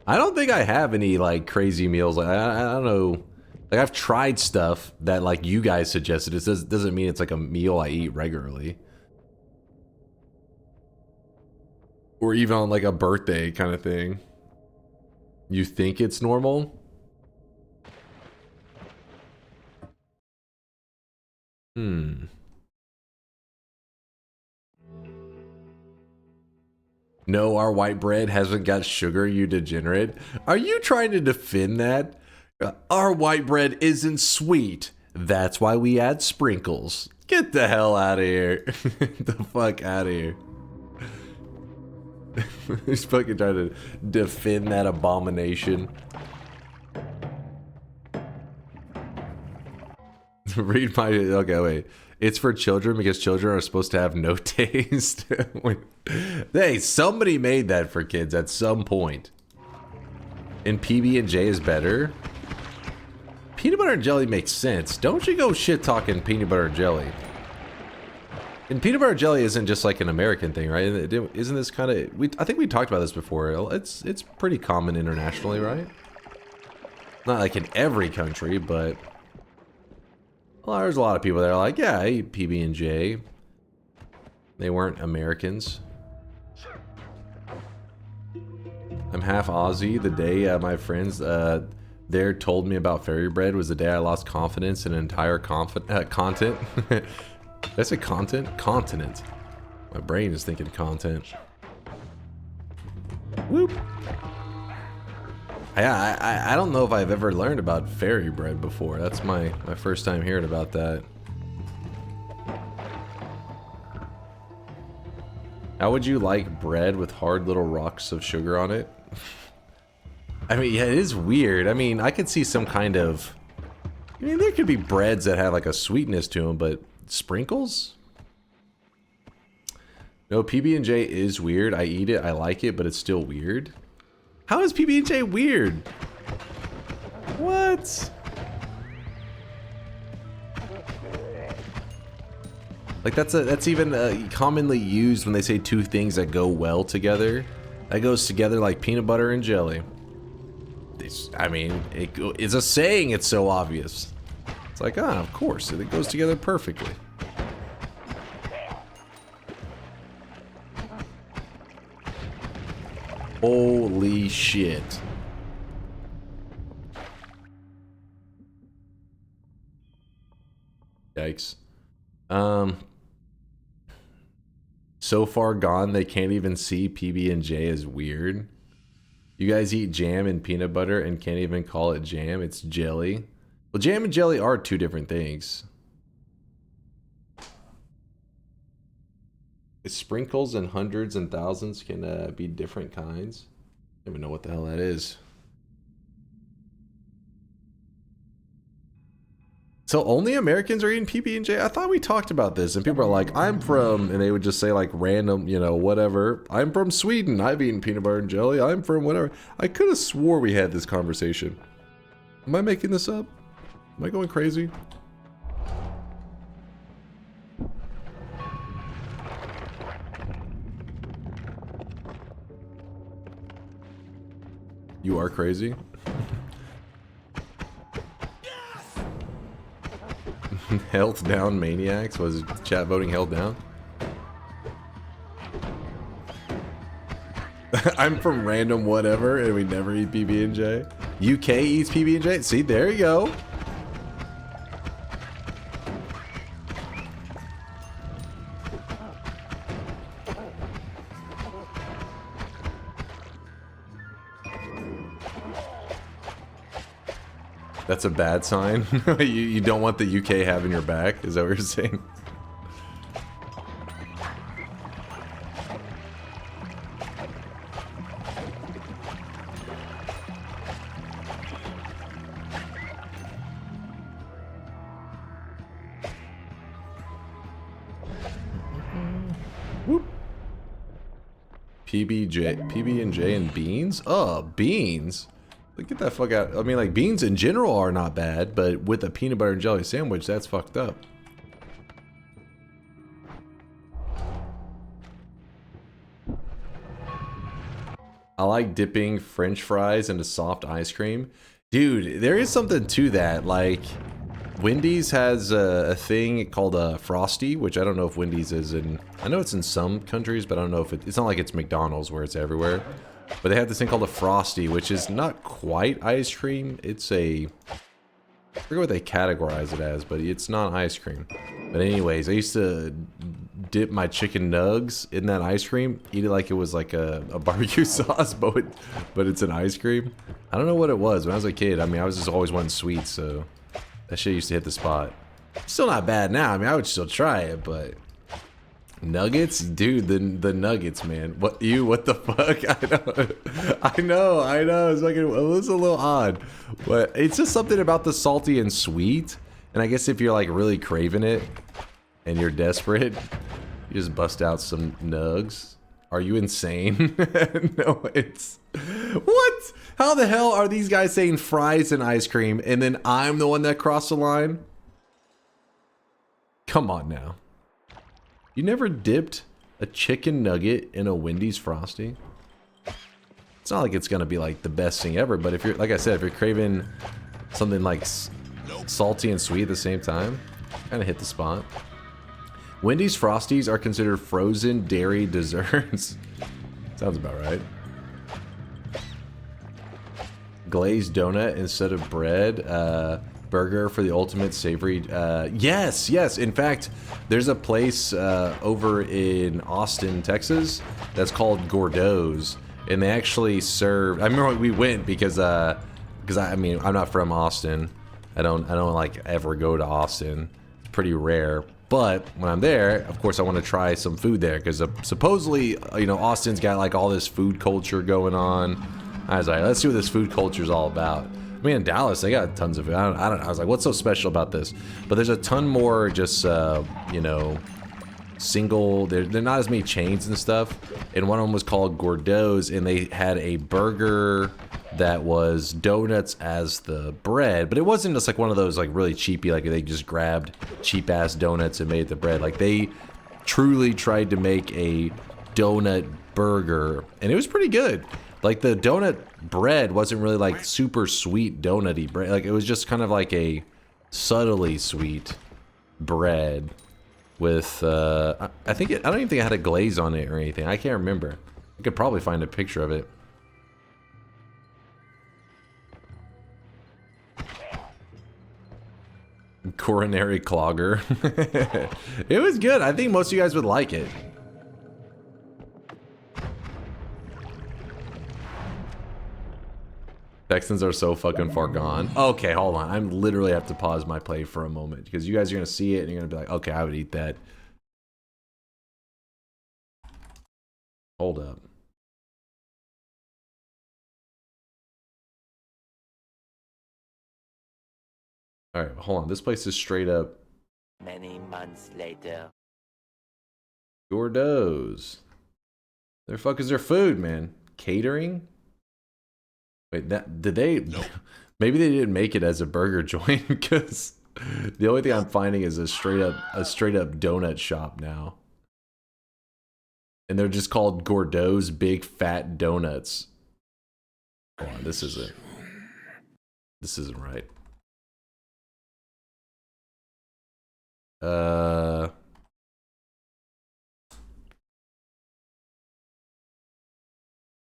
I don't think I have any like crazy meals. Like I don't know. Like I've tried stuff that like you guys suggested. It doesn't mean it's like a meal I eat regularly. Or even on like a birthday kind of thing. You think it's normal? No, our white bread hasn't got sugar, you degenerate. Are you trying to defend that? Our white bread isn't sweet. That's why we add sprinkles. Get the hell out of here. Get the fuck out of here. He's fucking trying to defend that abomination. Read my... Okay, wait. It's for children because children are supposed to have no taste. Hey, somebody made that for kids at some point. And PB&J is better? Peanut butter and jelly makes sense. Don't you go shit talking peanut butter and jelly. And peanut butter and jelly isn't just like an American thing, right? Isn't this kind of... I think we talked about this before. It's pretty common internationally, right? Not like in every country, but... Well, there's a lot of people that are like, yeah, I eat PB&J. They weren't Americans. I'm half Aussie. The day my friends there told me about fairy bread was the day I lost confidence in entire content. Did I say content? Continent. My brain is thinking content. Whoop. I don't know if I've ever learned about fairy bread before. That's my first time hearing about that. How would you like bread with hard little rocks of sugar on it? I mean, yeah, it is weird. I mean, I could see some kind of... I mean, there could be breads that have like a sweetness to them, but sprinkles? No, PB&J is weird. I eat it, I like it, but it's still weird. How is PB&J weird? What? Like that's even commonly used when they say two things that go well together. That goes together like peanut butter and jelly. I mean, it's a saying. It's so obvious. It's like, ah, of course, it goes together perfectly. Holy shit. Yikes. So far gone, they can't even see PB&J as weird. You guys eat jam and peanut butter and can't even call it jam. It's jelly. Well, jam and jelly are two different things. Sprinkles and hundreds and thousands can be different kinds. I don't even know what the hell that is. So only Americans are eating PB&J? I thought we talked about this, and people are like, I'm from, and they would just say like random, you know, whatever. I'm from Sweden. I've eaten peanut butter and jelly. I'm from whatever. I could have swore we had this conversation. Am I making this up? Am I going crazy? You are crazy? Health down maniacs? Was chat voting held down? I'm from random whatever and we never eat PB&J. UK eats PB&J? See, there you go. That's a bad sign. you don't want the UK having your back. Is that what you're saying? Whoop. PB&J and beans? Oh, beans. Get that fuck out. I mean, like, beans in general are not bad, but with a peanut butter and jelly sandwich, that's fucked up. I like dipping French fries into soft ice cream. Dude, there is something to that. Like, Wendy's has a thing called a Frosty, which I don't know if Wendy's is in... I know it's in some countries, but I don't know if it's not like it's McDonald's where it's everywhere. But they have this thing called a Frosty, which is not quite ice cream. It's a... I forget what they categorize it as, but it's not ice cream. But anyways, I used to dip my chicken nugs in that ice cream. Eat it like it was like a barbecue sauce, but it's an ice cream. I don't know what it was. When I was a kid, I mean, I was just always wanting sweets, so... that shit used to hit the spot. Still not bad now. I mean, I would still try it, but... Nuggets? Dude, the nuggets, man. What the fuck? I know. It's like, it was a little odd. But it's just something about the salty and sweet. And I guess if you're like really craving it and you're desperate, you just bust out some nugs. Are you insane? No, it's... What? How the hell are these guys saying fries and ice cream and then I'm the one that crossed the line? Come on now. You never dipped a chicken nugget in a Wendy's Frosty? It's not like it's gonna be like the best thing ever, but if you're, like I said, if you're craving something like salty and sweet at the same time, kind of hit the spot. Wendy's Frosties are considered frozen dairy desserts. Sounds about right. Glazed donut instead of bread. Burger for the ultimate savory. Yes. In fact, there's a place over in Austin, Texas, that's called Gordo's, and they actually serve. I remember we went because I mean, I'm not from Austin. I don't like ever go to Austin. It's pretty rare. But when I'm there, of course, I want to try some food there because supposedly, you know, Austin's got like all this food culture going on. I was like, let's see what this food culture is all about. I mean, in Dallas, they got tons of it. I don't know. I was like, what's so special about this? But there's a ton more just, you know, single. They're not as many chains and stuff. And one of them was called Gordo's, and they had a burger that was donuts as the bread. But it wasn't just like one of those like really cheapy, like they just grabbed cheap ass donuts and made the bread. Like they truly tried to make a donut burger, and it was pretty good. Like the donut bread wasn't really like super sweet donutty bread. Like it was just kind of like a subtly sweet bread with I don't even think it had a glaze on it or anything. I can't remember. I could probably find a picture of it. Coronary clogger. It was good. I think most of you guys would like it. Texans are so fucking far gone. Okay, hold on. I literally have to pause my play for a moment because you guys are going to see it and you're going to be like, okay, I would eat that. Hold up. All right, hold on. This place is straight up. Many months later. Gordos. The fuck is their food, man? Catering? Wait, that did they? Nope. Maybe they didn't make it as a burger joint because the only thing I'm finding is a straight up donut shop now, and they're just called Gordo's Big Fat Donuts. Hold on, this isn't right. Oh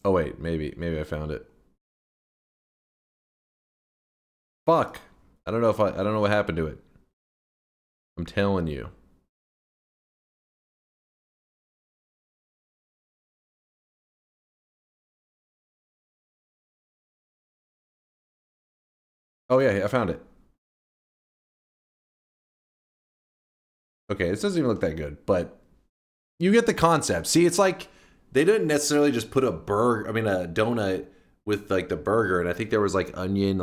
wait, maybe I found it. Fuck. I don't know what happened to it. I'm telling you. Oh yeah, I found it. Okay, this doesn't even look that good, but you get the concept. See, it's like they didn't necessarily just put a donut with like the burger, and I think there was like onion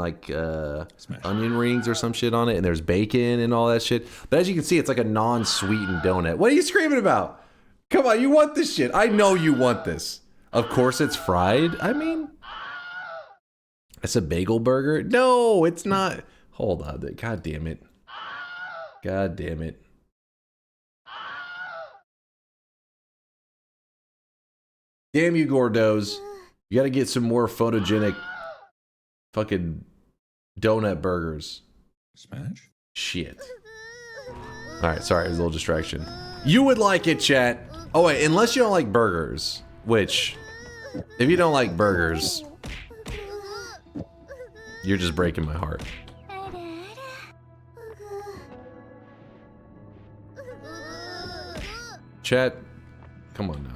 rings or some shit on it, and there's bacon and all that shit. But as you can see, it's like a non-sweetened donut. What are you screaming about? Come on, you want this shit. I know you want this. Of course it's fried. I mean, it's a bagel burger. No, it's not. Hold on. God damn it. God damn it. Damn you, Gordos. You gotta get some more photogenic fucking donut burgers. Smash? Shit. Alright, sorry, it was a little distraction. You would like it, chat. Oh wait, unless you don't like burgers. Which, if you don't like burgers, you're just breaking my heart. Chat, come on now.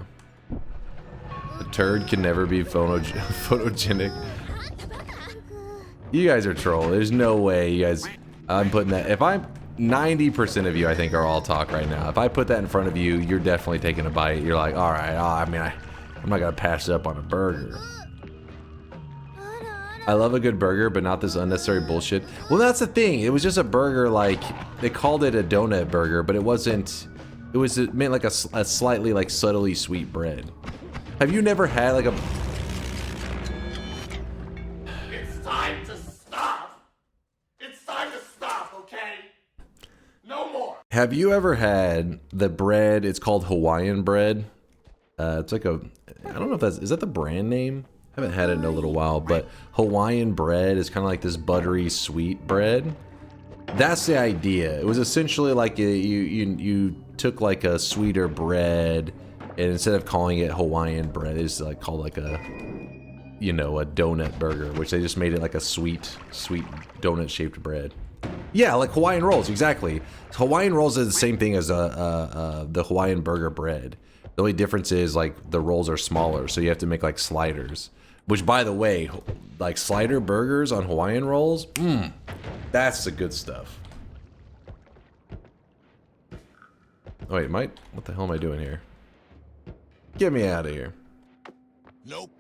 A turd can never be photogenic. You guys are troll. There's no way you guys... I'm putting that... If I'm... 90% of you, I think, are all talk right now. If I put that in front of you, you're definitely taking a bite. You're like, alright, I'm not gonna pass up on a burger. I love a good burger, but not this unnecessary bullshit. Well, that's the thing. It was just a burger, like... They called it a donut burger, but it wasn't... It meant like a slightly, like, subtly sweet bread. Have you never had like a... It's time to stop. It's time to stop, okay? No more. Have you ever had the bread? It's called Hawaiian bread. It's like a... I don't know if that's... Is that the brand name? I haven't had it in a little while, but Hawaiian bread is kind of like this buttery sweet bread. That's the idea. It was essentially like you took like a sweeter bread, and instead of calling it Hawaiian bread, it's like called like a, you know, a donut burger, which they just made it like a sweet donut shaped bread. Yeah, like Hawaiian rolls, exactly. Hawaiian rolls is the same thing as the Hawaiian burger bread. The only difference is like the rolls are smaller, so you have to make like sliders. Which, by the way, like slider burgers on Hawaiian rolls, that's the good stuff. Oh wait, what the hell am I doing here? Get me out of here. Nope.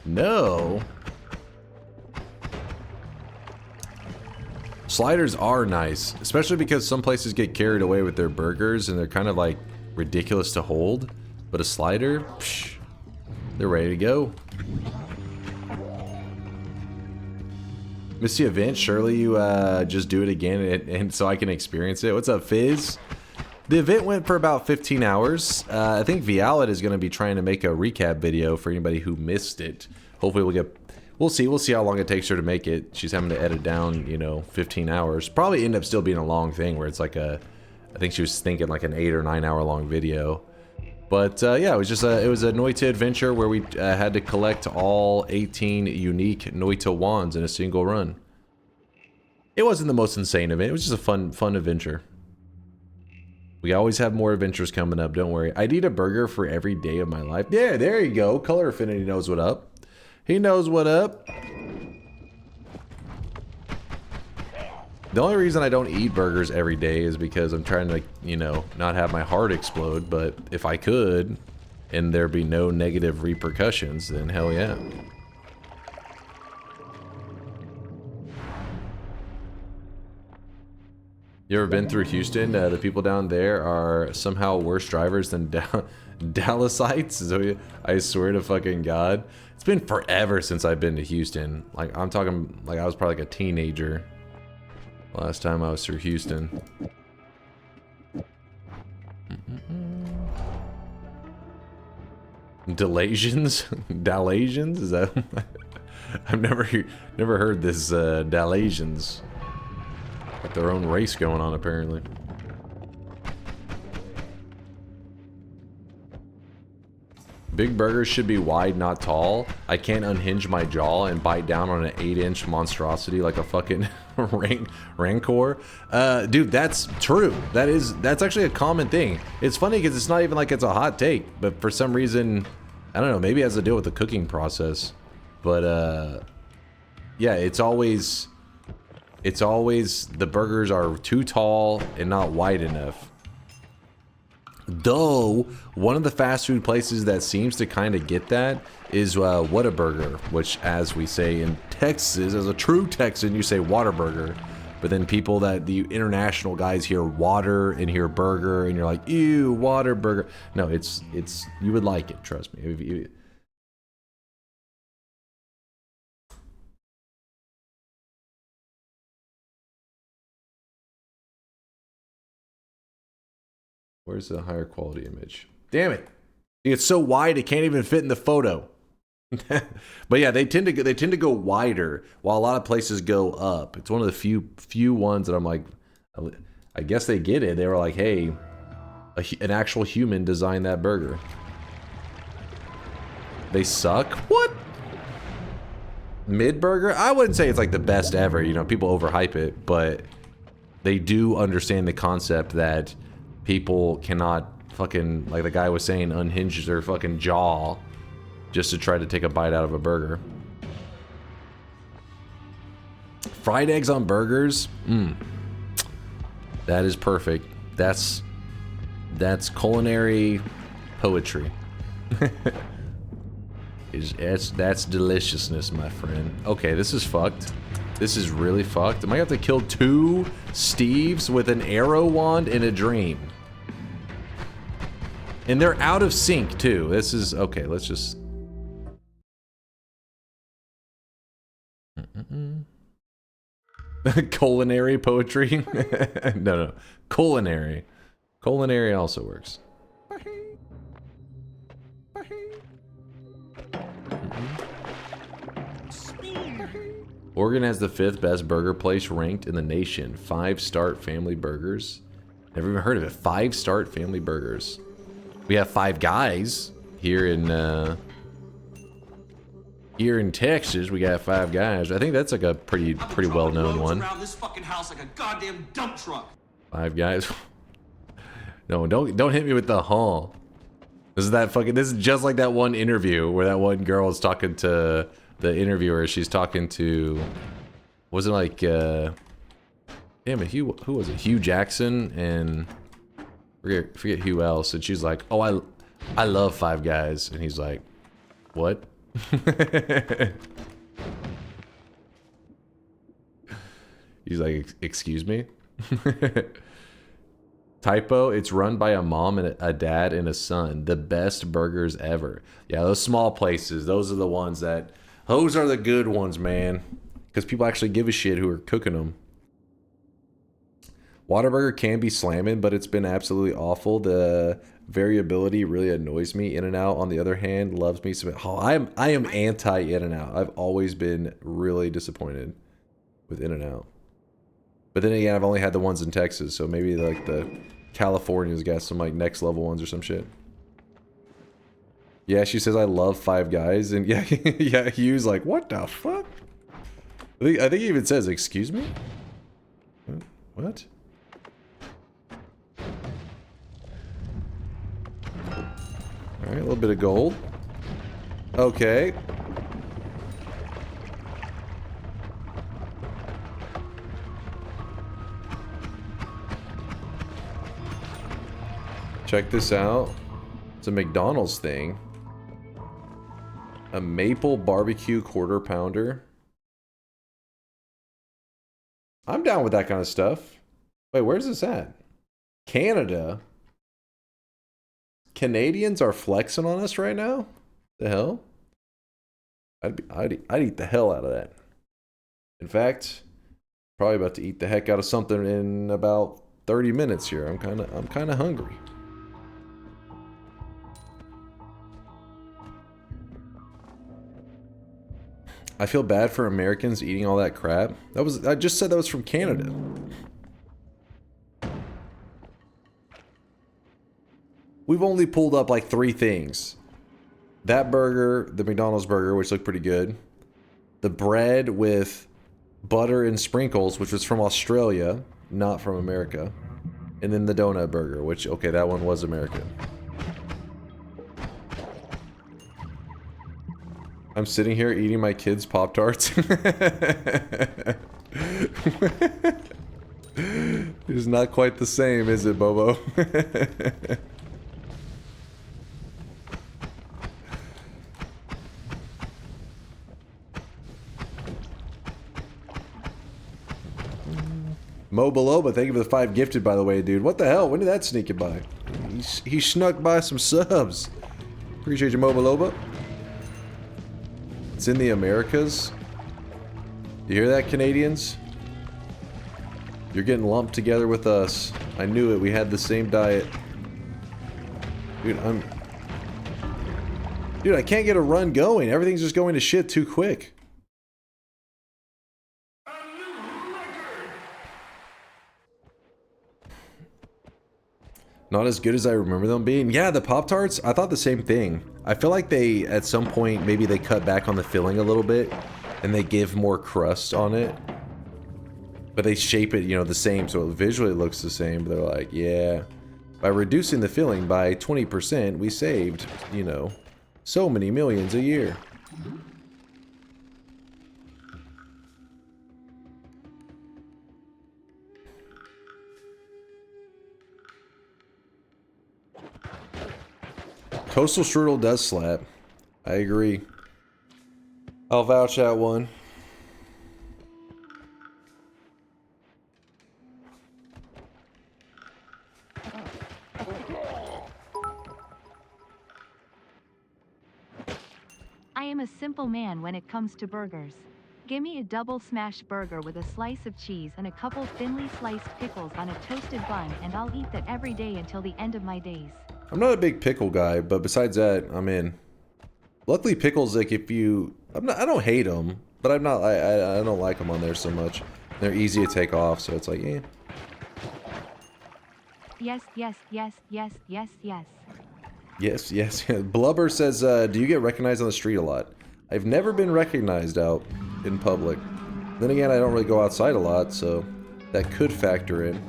No. Sliders are nice, especially because some places get carried away with their burgers and they're kind of like ridiculous to hold. But a slider, psh, they're ready to go. Missed the event. Surely you just do it again and so I can experience it. What's up, Fizz? The event went for about 15 hours. I think Vialet is going to be trying to make a recap video for anybody who missed it. Hopefully we'll see how long it takes her to make it. She's having to edit down, you know, 15 hours. Probably end up still being a long thing where it's like I think she was thinking like an 8 or 9 hour long video. But yeah, it was just it was a Noita adventure where we had to collect all 18 unique Noita wands in a single run. It wasn't the most insane event. It was just a fun adventure. We always have more adventures coming up, don't worry. I'd eat a burger for every day of my life. Yeah, there you go. Color Affinity knows what up. He knows what up. The only reason I don't eat burgers every day is because I'm trying to, you know, not have my heart explode. But if I could, and there be no negative repercussions, then hell yeah. You ever been through Houston? The people down there are somehow worse drivers than Dallasites. So I swear to fucking God. It's been forever since I've been to Houston. Like, I'm talking, like, I was probably like a teenager last time I was through Houston. Dalasians? Dalasians? Is that? I've never heard this, Dalasians. Got their own race going on, apparently. Big burgers should be wide, not tall. I can't unhinge my jaw and bite down on an 8-inch monstrosity like a fucking rancor. Dude, that's true. That's actually a common thing. It's funny because it's not even like it's a hot take, but for some reason, I don't know, maybe it has to do with the cooking process. But yeah, it's always the burgers are too tall and not wide enough. Though, one of the fast food places that seems to kind of get that is Whataburger, which, as we say in Texas, as a true Texan, you say Whataburger. But then people the international guys hear water and hear burger, and you're like, ew, Whataburger. No, it's you would like it, trust me. Where's the higher quality image? Damn it! It's so wide it can't even fit in the photo. But yeah, they tend to go wider, while a lot of places go up. It's one of the few ones that I'm like, I guess they get it. They were like, hey, an actual human designed that burger. They suck? What? Mid burger? I wouldn't say it's like the best ever. You know, people overhype it, but they do understand the concept that people cannot fucking, like the guy was saying, unhinge their fucking jaw just to try to take a bite out of a burger. Fried eggs on burgers? That is perfect. That's culinary poetry. That's deliciousness, my friend. Okay, this is fucked. This is really fucked. Am I gonna have to kill 2 Steves with an arrow wand in a dream? And they're out of sync, too. This is... Okay, let's just... Culinary poetry? No. Culinary. Culinary also works. Oregon has the 5th best burger place ranked in the nation. 5-star family burgers. Never even heard of it. 5-star family burgers. We have Five Guys here in Texas. We got Five Guys. I think that's like a pretty well-known one. Around this fucking house like a goddamn dump truck. Five Guys. No, don't hit me with the huh. This is just like that one interview where that one girl is talking to the interviewer. She's talking to, was it like damn it, who was it? Hugh Jackson and forget who else. And she's like, oh, I love Five Guys. And he's like, what? He's like, excuse me? Typo, it's run by a mom and a dad and a son. The best burgers ever. Yeah, those small places, those are the ones those are the good ones, man. Because people actually give a shit who are cooking them. Whataburger can be slamming, but it's been absolutely awful. The variability really annoys me. In-N-Out, on the other hand, loves me some. Oh, I am anti In-N-Out. I've always been really disappointed with In-N-Out. But then again, I've only had the ones in Texas, so maybe like the California's got some like next level ones or some shit. Yeah, she says I love Five Guys, and yeah, Hugh's like, what the fuck? I think he even says, excuse me? What? Alright, a little bit of gold. Okay. Check this out. It's a McDonald's thing. A maple barbecue quarter pounder. I'm down with that kind of stuff. Wait, where's this at? Canada? Canadians are flexing on us right now? The hell? I'd eat the hell out of that. In fact, probably about to eat the heck out of something in about 30 minutes here. I'm kind of hungry. I feel bad for Americans eating all that crap. I just said that was from Canada. We've only pulled up like 3 things. That burger, the McDonald's burger, which looked pretty good. The bread with butter and sprinkles, which was from Australia, not from America. And then the donut burger, which, okay, that one was American. I'm sitting here eating my kids' Pop-Tarts. It's not quite the same, is it, Bobo? Mo Beloba, thank you for the 5 gifted, by the way, dude. What the hell? When did that sneak it by? He snuck by some subs. Appreciate you, Mo Beloba. It's in the Americas. You hear that, Canadians? You're getting lumped together with us. I knew it. We had the same diet. Dude, Dude, I can't get a run going. Everything's just going to shit too quick. Not as good as I remember them being. Yeah, the Pop-Tarts, I thought the same thing. I feel like they, at some point, maybe they cut back on the filling a little bit, and they give more crust on it. But they shape it, you know, the same, so it visually looks the same. But they're like, yeah, by reducing the filling by 20%, we saved, you know, so many millions a year. Coastal Strudel does slap. I agree. I'll vouch that one. I am a simple man when it comes to burgers. Give me a double smash burger with a slice of cheese and a couple thinly sliced pickles on a toasted bun, and I'll eat that every day until the end of my days. I'm not a big pickle guy, but besides that, I'm in. Luckily, pickles, like, if you... I don't hate them, but I don't like them on there so much. They're easy to take off, so it's like, eh. Yes, yes, yes, yes, yes, yes. Yes, yes. Blubber says, do you get recognized on the street a lot? I've never been recognized out in public. Then again, I don't really go outside a lot, so that could factor in.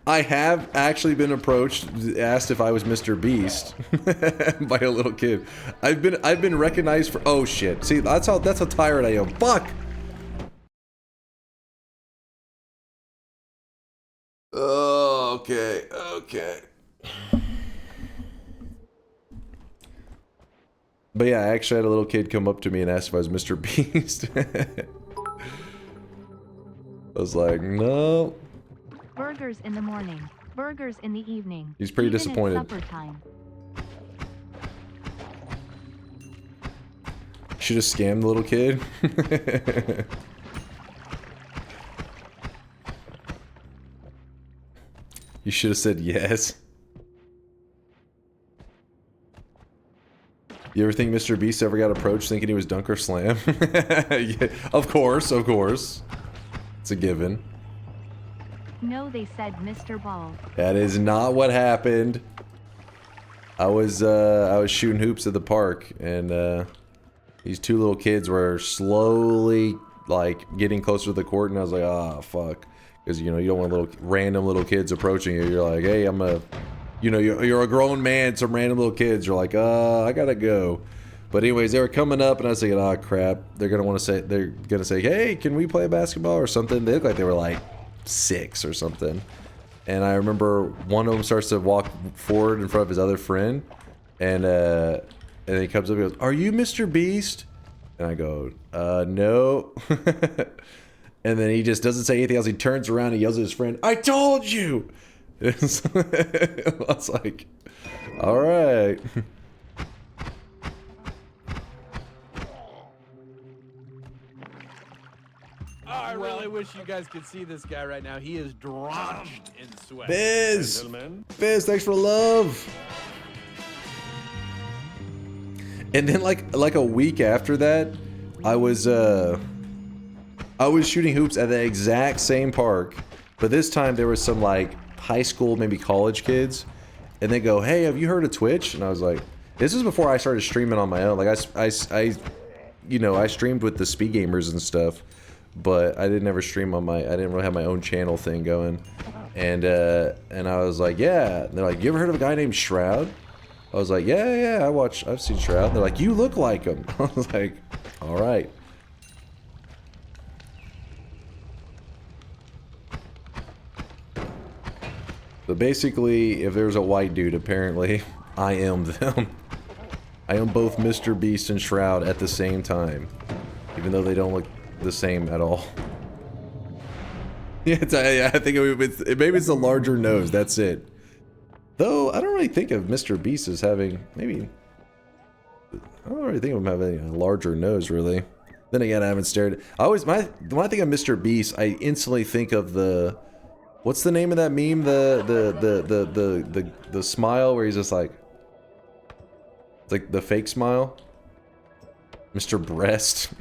I have actually been approached, asked if I was Mr. Beast by a little kid. I've been recognized for, oh shit. See, that's how tired I am. Fuck. Oh, okay, okay. But yeah, I actually had a little kid come up to me and ask if I was Mr. Beast. I was like, no. Burgers in the morning, burgers in the evening. He's pretty even disappointed. At supper time. Should have scammed the little kid. You should have said yes. You ever think Mr. Beast ever got approached thinking he was DunkOrSlam? Yeah, of course, of course. It's a given. No, they said Mr. Ball. That is not what happened. I was shooting hoops at the park, and these two little kids were slowly like getting closer to the court, and I was like, ah, fuck, because you know you don't want random little kids approaching you. You're like, hey, you're a grown man. Some random little kids. You're like, I gotta go. But anyways, they were coming up, and I was thinking, oh crap, they're gonna say, hey, can we play basketball or something? They look like they were like 6 or something. And I remember one of them starts to walk forward in front of his other friend, and he comes up and goes, are you Mr. Beast? And I go, no. And then he just doesn't say anything else. He turns around and yells at his friend, I told you! I was like, alright. I really wish you guys could see this guy right now. He is drenched in sweat. Biz! Biz, thanks for love! And then like a week after that, I was shooting hoops at the exact same park, but this time there was some like high school, maybe college kids, and they go, hey, have you heard of Twitch? And I was like, this was before I started streaming on my own. Like I streamed with the Speed Gamers and stuff, but I didn't ever stream on I didn't really have my own channel thing going. And I was like, yeah. And they're like, you ever heard of a guy named Shroud? I was like, yeah, I've seen Shroud. And they're like, you look like him. I was like, all right. But basically, if there's a white dude, apparently, I am them. I am both Mr. Beast and Shroud at the same time. Even though they don't look the same at all. Yeah, I think maybe it's a larger nose, that's it. Though, I don't really think of Mr. Beast as having, maybe... I don't really think of him having a larger nose, really. Then again, I haven't stared. When I think of Mr. Beast, I instantly think of the... What's the name of that meme? The smile where he's just like... It's like the fake smile? Mr. Breast.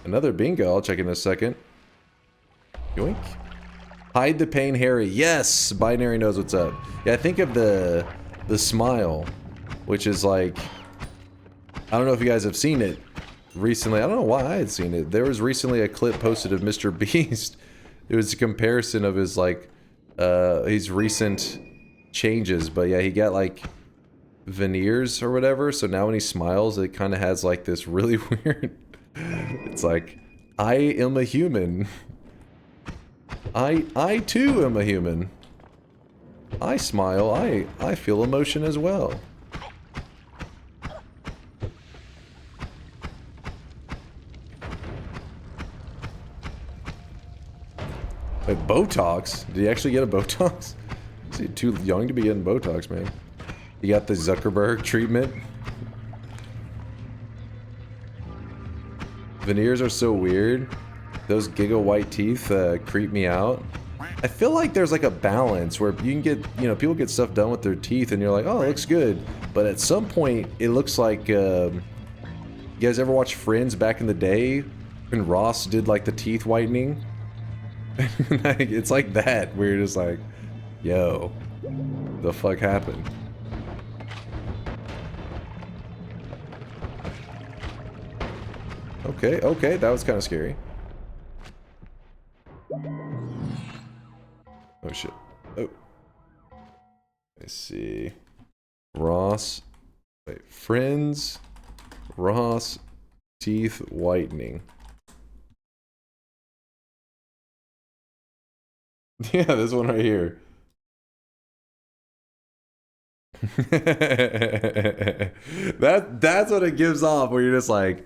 Another bingo, I'll check in a second. Yoink. Hide the pain, Harry. Yes! Binary knows what's up. Yeah, I think of the smile, which is like... I don't know if you guys have seen it recently. I don't know why I had seen it. There was recently a clip posted of Mr. Beast. It was a comparison of his, like, his recent changes. But yeah, he got, like, veneers or whatever. So now when he smiles, it kind of has, like, this really weird... It's like, I am a human. I too am a human. I smile. I feel emotion as well. Wait, Botox? Did he actually get a Botox? Is he too young to be getting Botox, man? He got the Zuckerberg treatment. Veneers are so weird. Those giga white teeth creep me out. I feel like there's like a balance where you can get, you know, people get stuff done with their teeth and you're like, oh, it looks good. But at some point, it looks like, you guys ever watch Friends back in the day? When Ross did like the teeth whitening? It's like that, where you're just like, yo, the fuck happened? Okay, that was kind of scary. Oh shit. Oh. Let's see. Ross. Wait, Friends. Ross. Teeth whitening. Yeah, this one right here. That's what it gives off, where you're just like,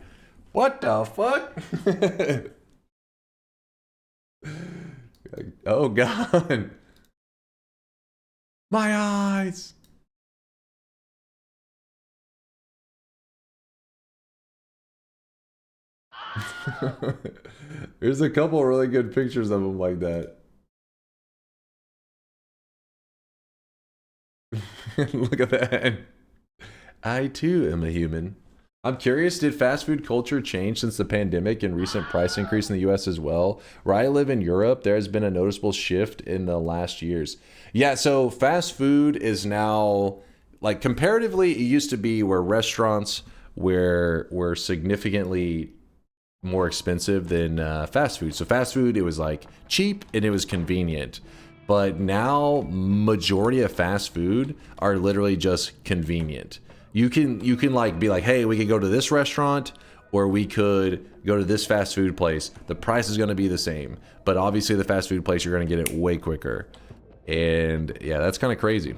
what the fuck? Oh god. My eyes. There's a couple really good pictures of him like that. Look at that. I too am a human. I'm curious, did fast food culture change since the pandemic and recent price increase in the US as well? Where I live in Europe, there has been a noticeable shift in the last years. Yeah, so fast food is now, like, comparatively, it used to be where restaurants were significantly more expensive than fast food. So fast food, it was like cheap and it was convenient. But now majority of fast food are literally just convenient. You can like be like, hey, we could go to this restaurant or we could go to this fast food place. The price is going to be the same, but obviously the fast food place, you're going to get it way quicker. And yeah, that's kind of crazy.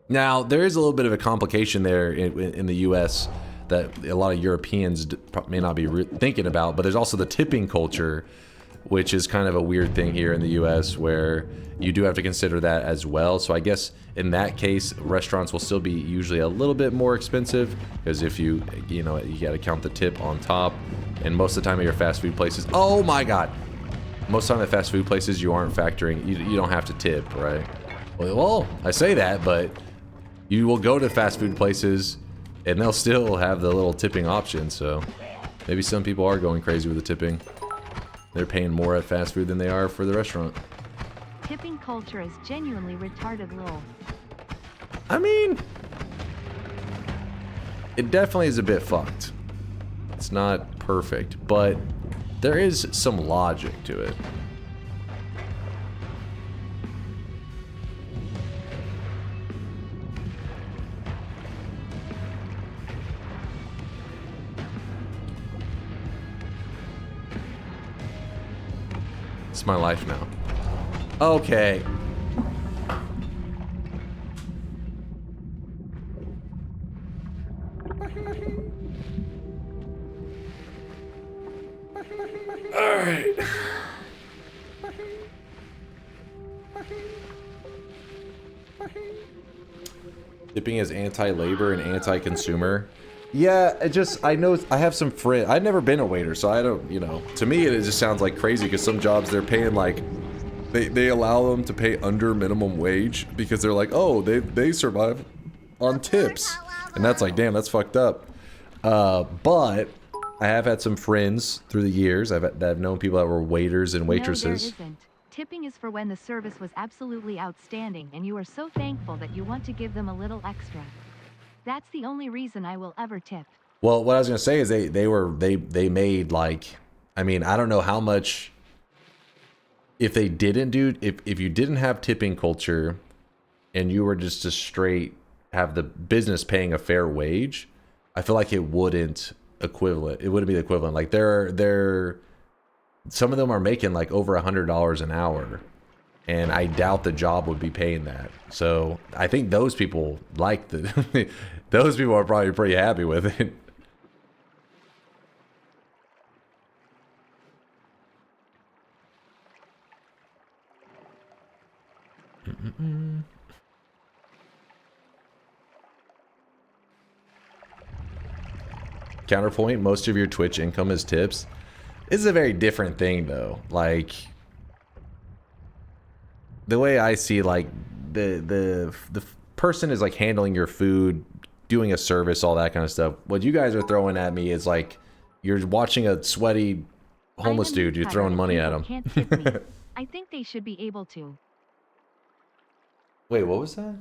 Now, there is a little bit of a complication there in the US that a lot of Europeans may not be thinking about, but there's also the tipping culture, which is kind of a weird thing here in the US where you do have to consider that as well. So I guess in that case, restaurants will still be usually a little bit more expensive because if you got to count the tip on top. And most of the time at your fast food places, oh my God, most of the time at fast food places, you aren't factoring, you don't have to tip, right? Well, I say that, but you will go to fast food places and they'll still have the little tipping option. So maybe some people are going crazy with the tipping. They're paying more at fast food than they are for the restaurant. Tipping culture is genuinely retarded lol. I mean, it definitely is a bit fucked. It's not perfect, but there is some logic to it. It's my life now. Okay. All right. Tipping is anti-labor and anti-consumer. Yeah, I know I have some friends. I've never been a waiter, so I don't, to me it just sounds like crazy because some jobs they're paying like, they allow them to pay under minimum wage because they're like, oh, they survive on tips. And that's like, damn, that's fucked up. But I have had some friends through the years that have known people that were waiters and waitresses. No, there isn't. Tipping is for when the service was absolutely outstanding and you are so thankful that you want to give them a little extra. That's the only reason I will ever tip. Well, what I was gonna say is they made like, I mean, I don't know how much. If they didn't do, if you didn't have tipping culture, and you were just to straight have the business paying a fair wage, I feel like it wouldn't equivalent. It wouldn't be the equivalent. Like they're some of them are making like over $100 an hour. And I doubt the job would be paying that. So I think those people like the, those people are probably pretty happy with it. Counterpoint, most of your Twitch income is tips. This is a very different thing though. Like, the way I see, like, the person is like handling your food, doing a service, all that kind of stuff. What you guys are throwing at me is like, you're watching a sweaty homeless dude, you're throwing money at him. Can't tip me. I think they should be able to. Wait, what was that?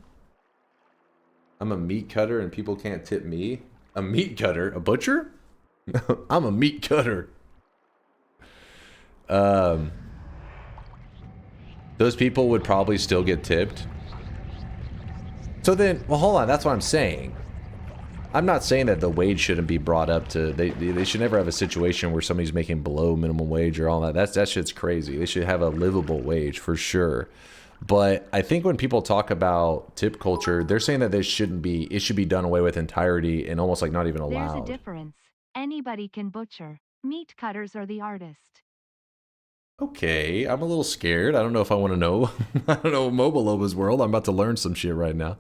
I'm a meat cutter and people can't tip me? A meat cutter? A butcher? I'm a meat cutter. Those people would probably still get tipped. So then, well, hold on, that's what I'm saying. I'm not saying that the wage shouldn't be brought up to, they should never have a situation where somebody's making below minimum wage or all that. That shit's crazy. They should have a livable wage for sure. But I think when people talk about tip culture, they're saying that it should be done away with entirety and almost like not even allowed. There's a difference. Anybody can butcher. Meat cutters are the artist. Okay, I'm a little scared. I don't know if I want to know. I don't know Mobile Loba's world. I'm about to learn some shit right now.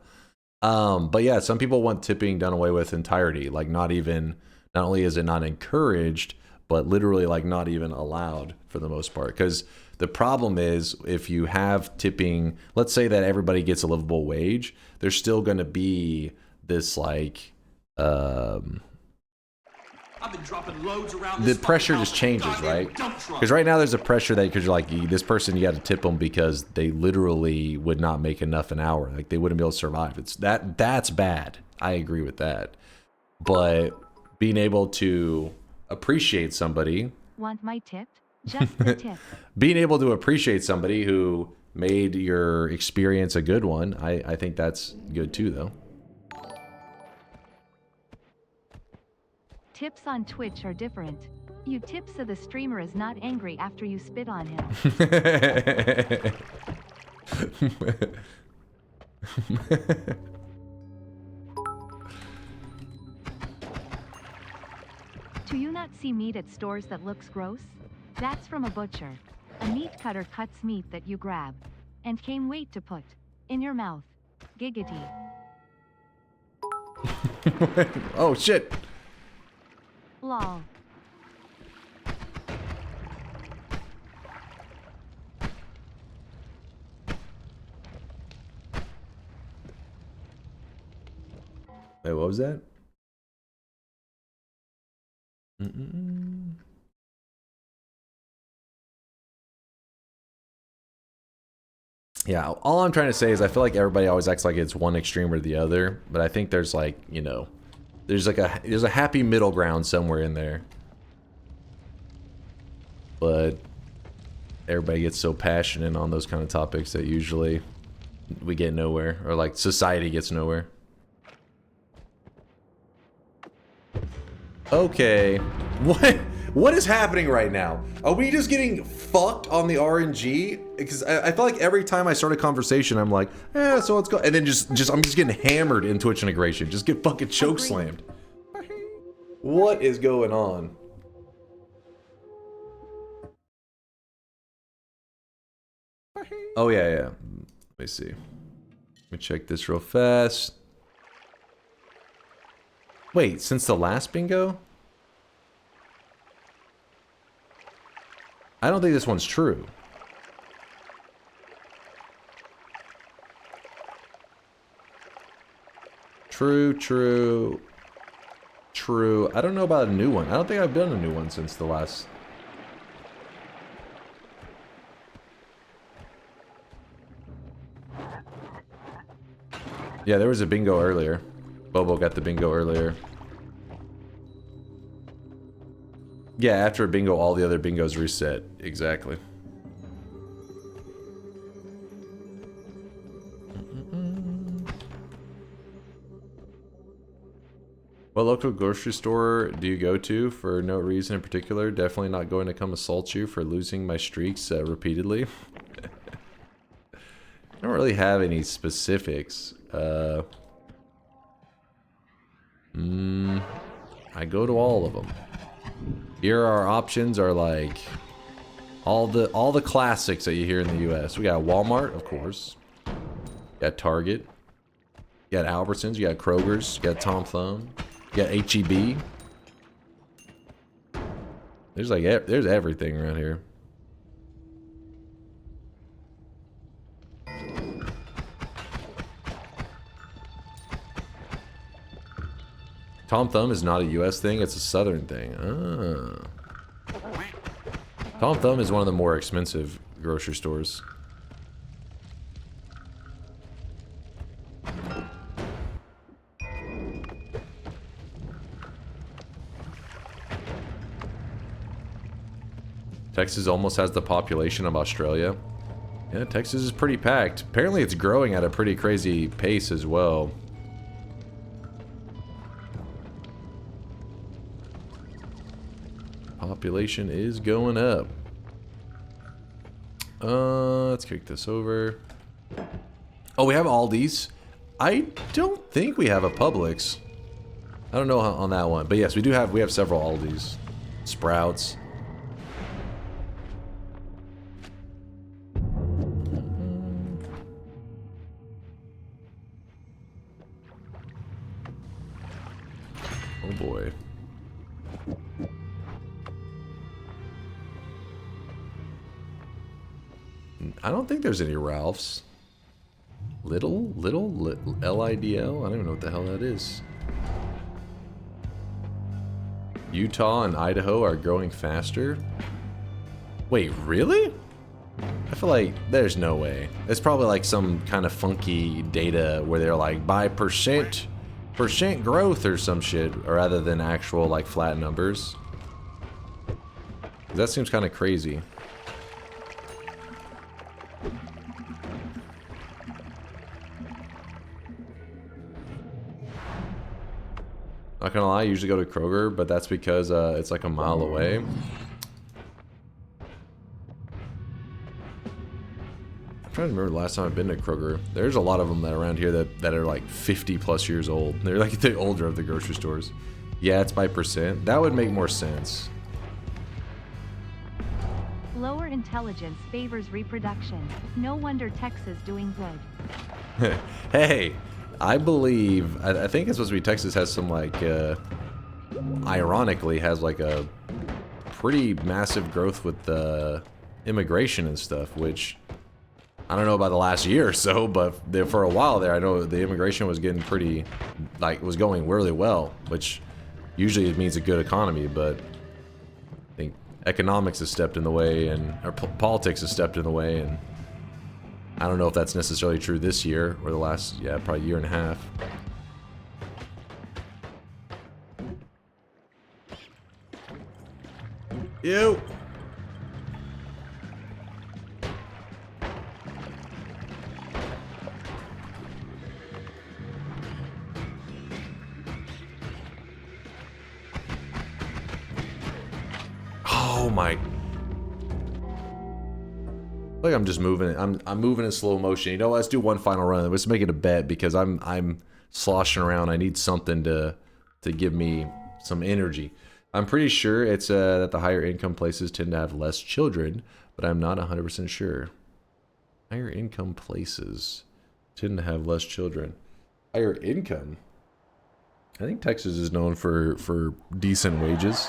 But yeah, some people want tipping done away with entirety. Like not only is it not encouraged, but literally like not even allowed for the most part. Because the problem is if you have tipping, let's say that everybody gets a livable wage, there's still going to be this like I've been dropping loads around the pressure just changes, right? Because right now there's a pressure that because you're like, this person, you got to tip them because they literally would not make enough an hour. Like they wouldn't be able to survive. That's bad. I agree with that. But being able to appreciate somebody. Want my tip? Just the tip. Being able to appreciate somebody who made your experience a good one, I think that's good too, though. Tips on Twitch are different. You tip so the streamer is not angry after you spit on him. Do you not see meat at stores that looks gross? That's from a butcher. A meat cutter cuts meat that you grab and can't wait to put in your mouth. Giggity. Oh shit. Lol. Wait, what was that? Yeah, all I'm trying to say is I feel like everybody always acts like it's one extreme or the other, but I think there's like, you know, there's a happy middle ground somewhere in there. But everybody gets so passionate on those kind of topics that usually we get nowhere, or like society gets nowhere. Okay, what is happening right now? Are we just getting fucked on the RNG? Because I feel like every time I start a conversation, I'm like, so let's go, and then I'm just getting hammered in Twitch integration. Just get fucking choke slammed. What is going on? Oh yeah. Let me see. Let me check this real fast. Wait, since the last bingo? I don't think this one's true. True. I don't know about a new one. I don't think I've done a new one since the last. Yeah, there was a bingo earlier. Bobo got the bingo earlier. Yeah, after a bingo, all the other bingos reset. Exactly. What local grocery store do you go to for no reason in particular? Definitely not going to come assault you for losing my streaks repeatedly. I don't really have any specifics. I go to all of them. Here our options are like all the classics that you hear in the US. We got Walmart, of course. You got Target. You got Albertsons, you got Kroger's, you got Tom Thumb, you got H-E-B. There's everything around here. Tom Thumb is not a US thing, it's a Southern thing. Tom Thumb is one of the more expensive grocery stores. Texas almost has the population of Australia. Yeah, Texas is pretty packed. Apparently it's growing at a pretty crazy pace as well. Population is going up. Let's kick this over. Oh, we have Aldi's. I don't think we have a Publix. I don't know on that one, but yes, we have several Aldi's. Sprouts. Oh boy. I don't think there's any Ralphs. Little L-I-D-L? I don't even know what the hell that is. Utah and Idaho are growing faster? Wait, really? I feel like there's no way. It's probably like some kind of funky data where they're like by percent growth or some shit, or rather than actual like flat numbers. That seems kind of crazy. Not gonna lie, I usually go to Kroger, but that's because it's like a mile away. I'm trying to remember the last time I've been to Kroger. There's a lot of them that around here that are like 50 plus years old. They're like the older of the grocery stores. Yeah, it's by percent. That would make more sense. Lower intelligence favors reproduction. No wonder Texas doing good. Hey, I believe, I think it's supposed to be Texas has some like, ironically has like a pretty massive growth with the immigration and stuff, which I don't know about the last year or so, but for a while there, I know the immigration was getting pretty, like, was going really well, which usually it means a good economy, but I think economics has stepped in the way, and or politics has stepped in the way, and I don't know if that's necessarily true this year or the last, yeah, probably year and a half. Ew. Oh my. Like I'm just moving. I'm moving in slow motion. You know what? Let's do one final run. Let's make it a bet because I'm sloshing around. I need something to give me some energy. I'm pretty sure it's that the higher income places tend to have less children, but I'm not 100% sure. Higher income places tend to have less children. Higher income? I think Texas is known for decent wages.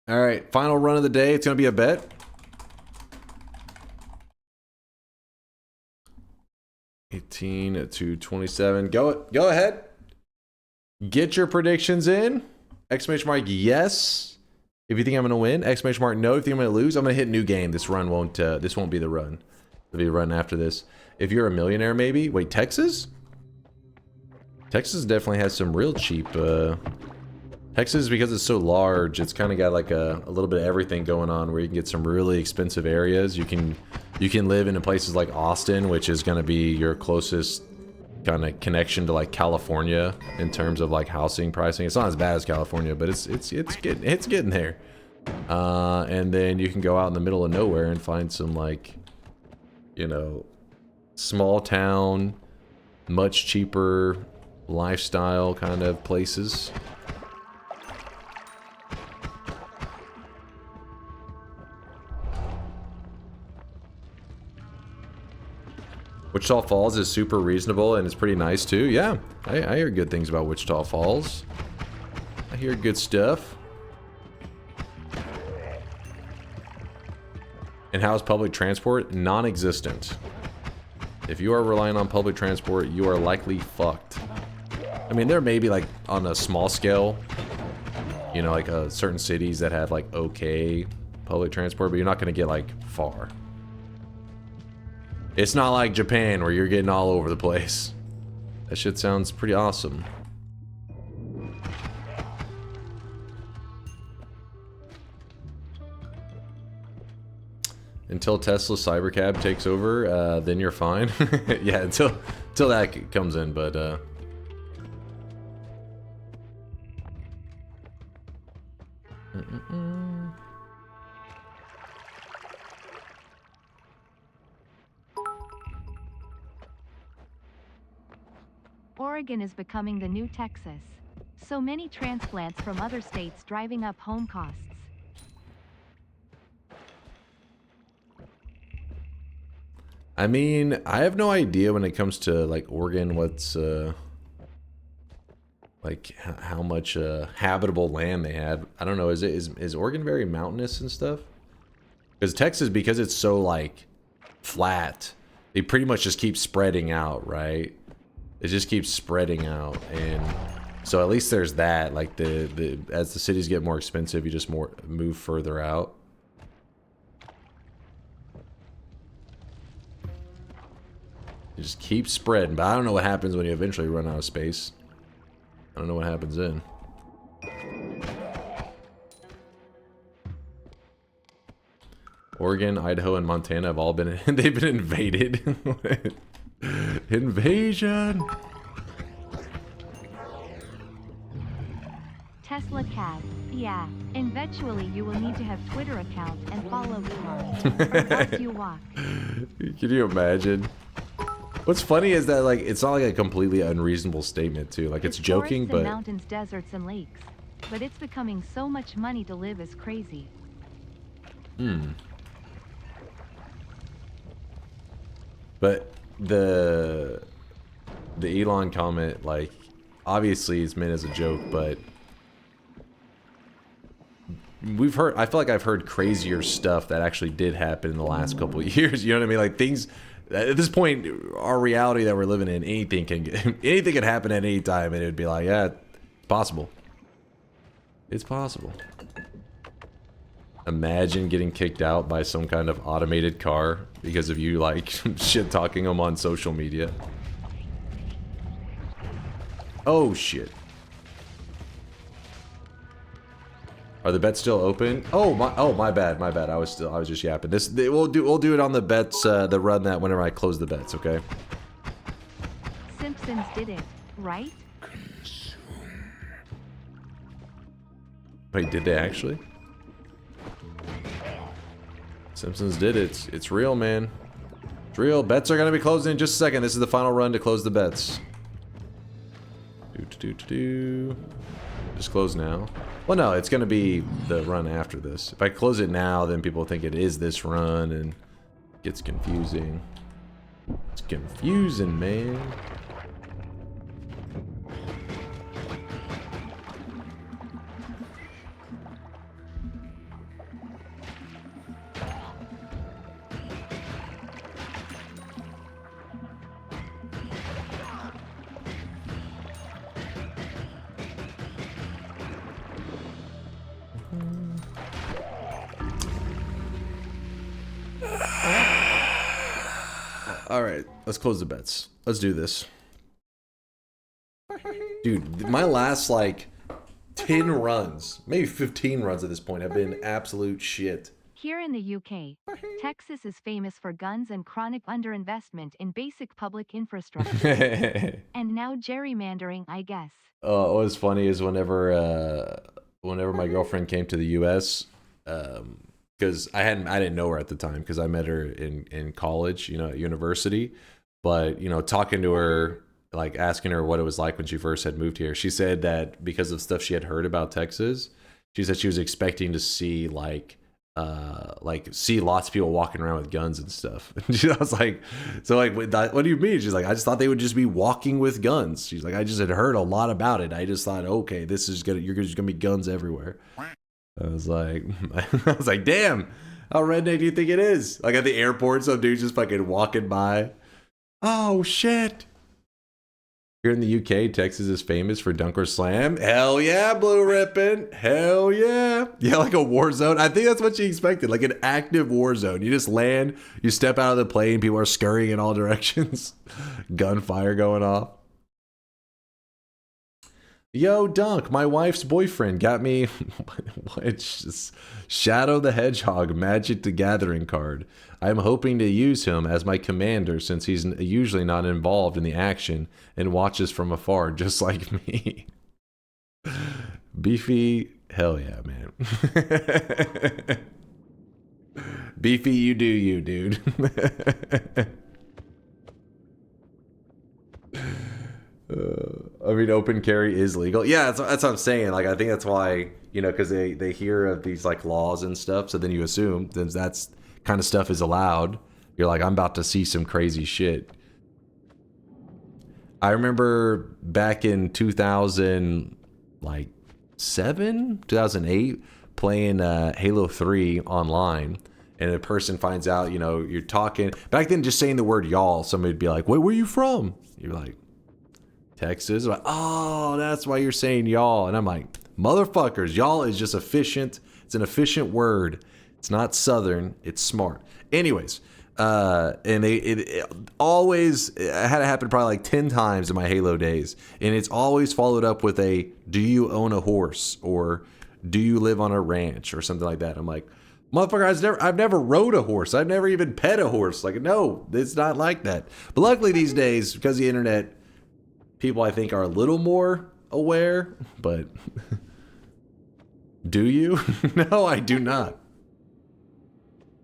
All right, final run of the day. It's gonna be a bet. 18 to 27. Go ahead. Get your predictions in. Exclamation mark yes if you think I'm gonna win. Exclamation mark no if you think I'm gonna lose. I'm gonna hit new game. This run won't. This won't be the run. It'll be a run after this. If you're a millionaire, maybe. Wait, Texas? Texas definitely has some real cheap. Texas, because it's so large, it's kind of got like a little bit of everything going on, where you can get some really expensive areas. You can live in places like Austin, which is going to be your closest kind of connection to like California in terms of like housing pricing. It's not as bad as California, but it's getting there. And then you can go out in the middle of nowhere and find some like, you know, small town, much cheaper lifestyle kind of places. Wichita Falls is super reasonable and it's pretty nice too. Yeah, I hear good things about Wichita Falls. I hear good stuff. And how's public transport? Non-existent. If you are relying on public transport, you are likely fucked. I mean, there may be like on a small scale, you know, like certain cities that have like okay public transport, but you're not going to get like far. It's not like Japan where you're getting all over the place. That shit sounds pretty awesome. Until Tesla Cybercab takes over, then you're fine. Yeah, until that comes in, but Oregon is becoming the new Texas. So many transplants from other states driving up home costs. I mean, I have no idea when it comes to like Oregon, what's like how much habitable land they have. I don't know. Is Oregon very mountainous and stuff? Because Texas, because it's so like flat, they pretty much just keep spreading out, right? It just keeps spreading out, and so at least there's that. Like as the cities get more expensive, you just move further out. You just keep spreading, but I don't know what happens when you eventually run out of space. I don't know what happens then. Oregon, Idaho, and Montana have all been they've been invaded. Invasion. Tesla Cat. Yeah, eventually you will need to have Twitter account and follow Elon. Or else you walk. Can you imagine? What's funny is that like it's not like a completely unreasonable statement too. Like it's joking, but mountains, deserts, and lakes. But it's becoming so much money to live is crazy. But the Elon comment, like, obviously it's meant as a joke, but I feel like I've heard crazier stuff that actually did happen in the last couple of years. You know what I mean? Like things at this point, our reality that we're living in, anything can happen at any time, and it would be like, yeah, it's possible. It's possible. Imagine getting kicked out by some kind of automated car because of you, like, shit-talking them on social media. Oh, shit. Are the bets still open? Oh, my bad. I was just yapping. We'll do it on the bets, the run that whenever I close the bets, okay? Simpsons did it, right? Wait, did they actually? Simpsons did it. It's real, man. It's real. Bets are gonna be closing in just a second. This is the final run to close the bets. Just close now. Well, no, it's gonna be the run after this. If I close it now, then people think it is this run, and it gets confusing. It's confusing, man. Alright, let's close the bets. Let's do this. Dude, my last, like, 10 runs, maybe 15 runs at this point, have been absolute shit. Here in the UK, Texas is famous for guns and chronic underinvestment in basic public infrastructure. And now gerrymandering, I guess. What was funny is whenever my girlfriend came to the US, because I didn't know her at the time because I met her in college, you know, at university. But, you know, talking to her, like asking her what it was like when she first had moved here, she said that because of stuff she had heard about Texas, she said she was expecting to see see lots of people walking around with guns and stuff. I was like, so like, what do you mean? She's like, I just thought they would just be walking with guns. She's like, I just had heard a lot about it. I just thought, okay, you're just gonna be guns everywhere. I was like, damn, how redneck do you think it is? Like at the airport, some dude's just fucking walking by. Oh shit. Here in the UK, Texas is famous for DunkOrSlam. Hell yeah, Blue Rippin'. Hell yeah. Yeah, like a war zone. I think that's what she expected, like an active war zone. You just land, you step out of the plane, people are scurrying in all directions. Gunfire going off. Yo, Dunk, my wife's boyfriend got me it's just Shadow the Hedgehog Magic the Gathering card. I'm hoping to use him as my commander since he's usually not involved in the action and watches from afar just like me. Beefy, hell yeah, man. Beefy, you do you, dude. I mean, open carry is legal. Yeah, that's what I'm saying. Like, I think that's why, you know, because they hear of these like laws and stuff, so then you assume then that's kind of stuff is allowed. You're like, I'm about to see some crazy shit. I remember back in 2008, playing Halo 3 online, and a person finds out, you know, you're talking. Back then, just saying the word y'all, somebody would be like, where you from? You're like, Texas. Like, oh, that's why you're saying y'all. And I'm like, motherfuckers, y'all is just efficient. It's an efficient word. It's not Southern. It's smart. Anyways, and it always had to happen probably like 10 times in my Halo days. And it's always followed up with a, do you own a horse? Or do you live on a ranch? Or something like that. I'm like, motherfucker, I've never rode a horse. I've never even pet a horse. Like, no, it's not like that. But luckily these days, because of the internet, people I think are a little more aware. But do you? No, I do not.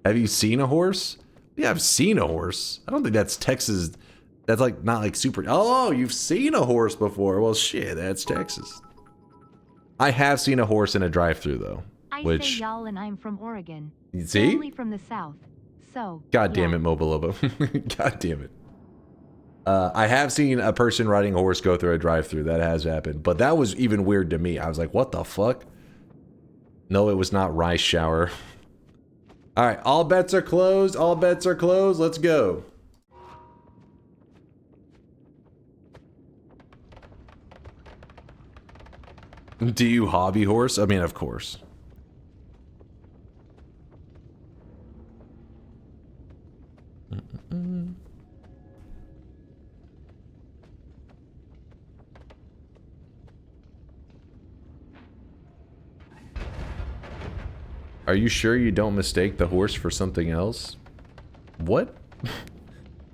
Have you seen a horse? Yeah, I've seen a horse. I don't think that's Texas. That's like not like super. Oh, you've seen a horse before. Well, shit, that's Texas. I have seen a horse in a drive-thru though. I which say y'all and I'm from Oregon. You see? Family from the South. So. God damn it, Mobile Lobo. God damn it. I have seen a person riding a horse go through a drive-thru. That has happened, but that was even weird to me. I was like, what the fuck? No, it was not rice shower. All right, all bets are closed. All bets are closed. Let's go. Do you hobby horse? I mean, of course. Are you sure you don't mistake the horse for something else? What?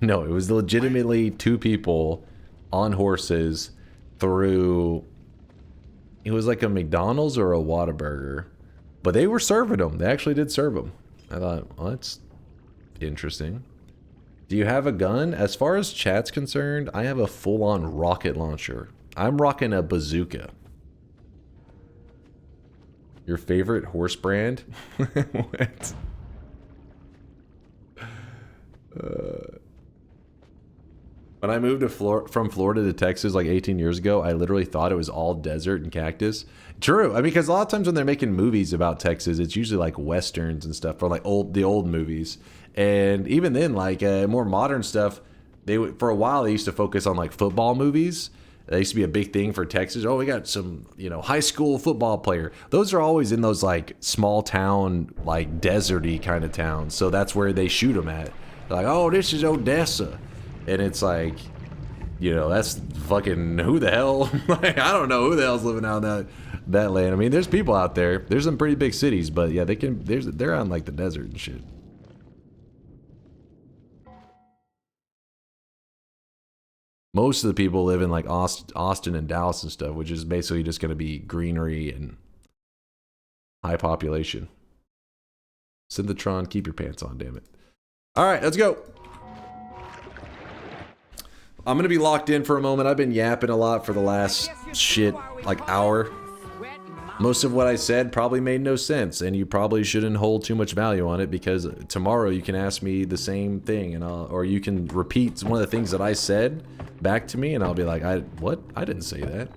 No, it was legitimately two people on horses through... It was like a McDonald's or a Whataburger. But they were serving them. They actually did serve them. I thought, well, that's interesting. Do you have a gun? As far as chat's concerned, I have a full-on rocket launcher. I'm rocking a bazooka. Your favorite horse brand? What? When I moved to from Florida to Texas like 18 years ago, I literally thought it was all desert and cactus. True. I mean, because a lot of times when they're making movies about Texas, it's usually like westerns and stuff, or like the old movies. And even then, like more modern stuff, for a while they used to focus on like football movies. That used to be a big thing for Texas. Oh, we got some, you know, high school football player. Those are always in those like small town, like deserty kind of towns. So that's where they shoot them at. They're like, oh, this is Odessa. And it's like, you know, that's fucking who the hell? Like, I don't know who the hell's living out in that land. I mean, there's people out there. There's some pretty big cities, but yeah, they're on like the desert and shit. Most of the people live in like Austin and Dallas and stuff, which is basically just going to be greenery and high population. Synthetron, keep your pants on, damn it. All right, let's go. I'm going to be locked in for a moment. I've been yapping a lot for the last like hour. Most of what I said probably made no sense, and you probably shouldn't hold too much value on it, because tomorrow you can ask me the same thing, and or you can repeat one of the things that I said back to me, and I'll be like, what? I didn't say that.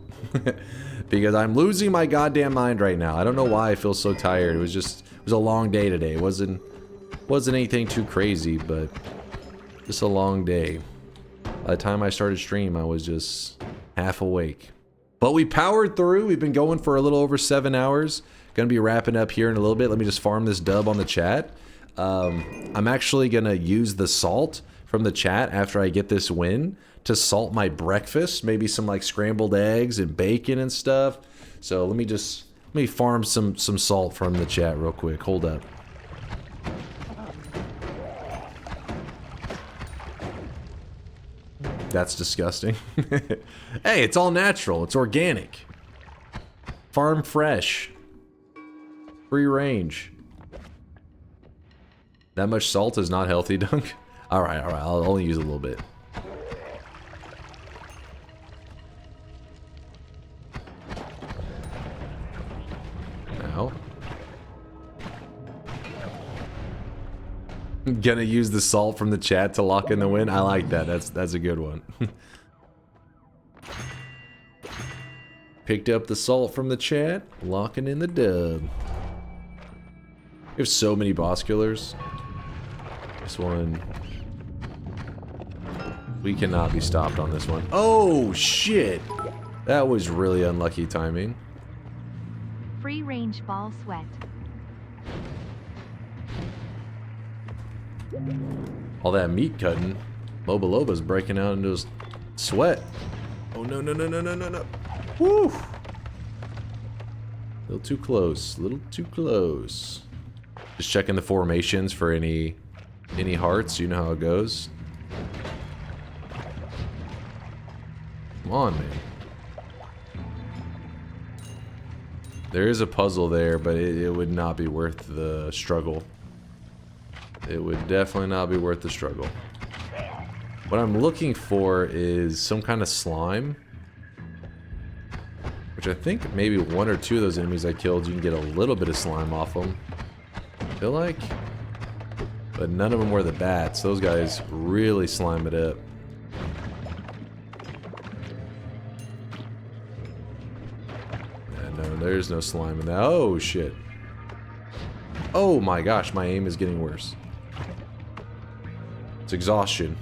Because I'm losing my goddamn mind right now. I don't know why I feel so tired. It was a long day today. It wasn't anything too crazy, but just a long day. By the time I started stream, I was just half awake. But we powered through. We've been going for a little over 7 hours. Gonna be wrapping up here in a little bit. Let me just farm this dub on the chat. I'm actually gonna use the salt from the chat after I get this win to salt my breakfast. Maybe some like scrambled eggs and bacon and stuff. So let me farm some salt from the chat real quick. Hold up. That's disgusting. Hey, it's all natural. It's organic. Farm fresh. Free range. That much salt is not healthy, Dunk. All right. I'll only use a little bit. Now. Gonna use the salt from the chat to lock in the win. I like that. That's a good one. Picked up the salt from the chat, locking in the dub. We have so many boss killers. This one. We cannot be stopped on this one. Oh, shit! That was really unlucky timing. Free range ball sweat. All that meat cutting. Loba Loba's breaking out into his sweat. Oh, no, no, no, no, no, no, no. Woo! A little too close. A little too close. Just checking the formations for any hearts. You know how it goes. Come on, man. There is a puzzle there, but it would not be worth the struggle. It would definitely not be worth the struggle. What I'm looking for is some kind of slime. Which I think maybe one or two of those enemies I killed, you can get a little bit of slime off them. I feel like. But none of them were the bats. Those guys really slime it up. No, there's no slime in that. Oh, shit. Oh my gosh, my aim is getting worse. It's exhaustion.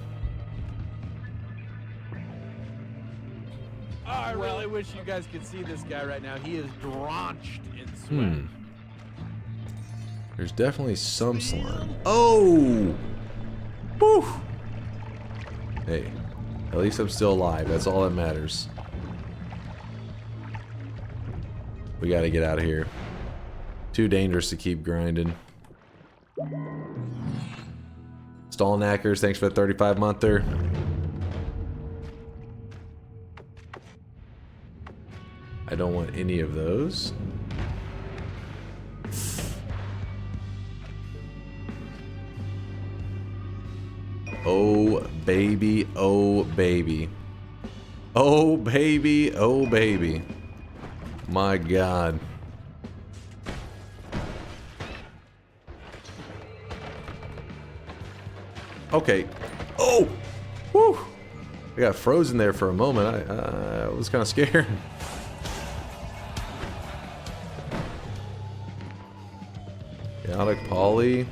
I really wish you guys could see this guy right now. He is drenched in sweat. There's definitely some slime. Oh! Woo! Hey, at least I'm still alive. That's all that matters. We gotta get out of here. Too dangerous to keep grinding. Stallnackers, thanks for the 35-monther. I don't want any of those. Oh baby, oh baby. Oh baby, oh baby. My God. Okay. Oh! Woo! I got frozen there for a moment. I was kind of scared. Chaotic Poly.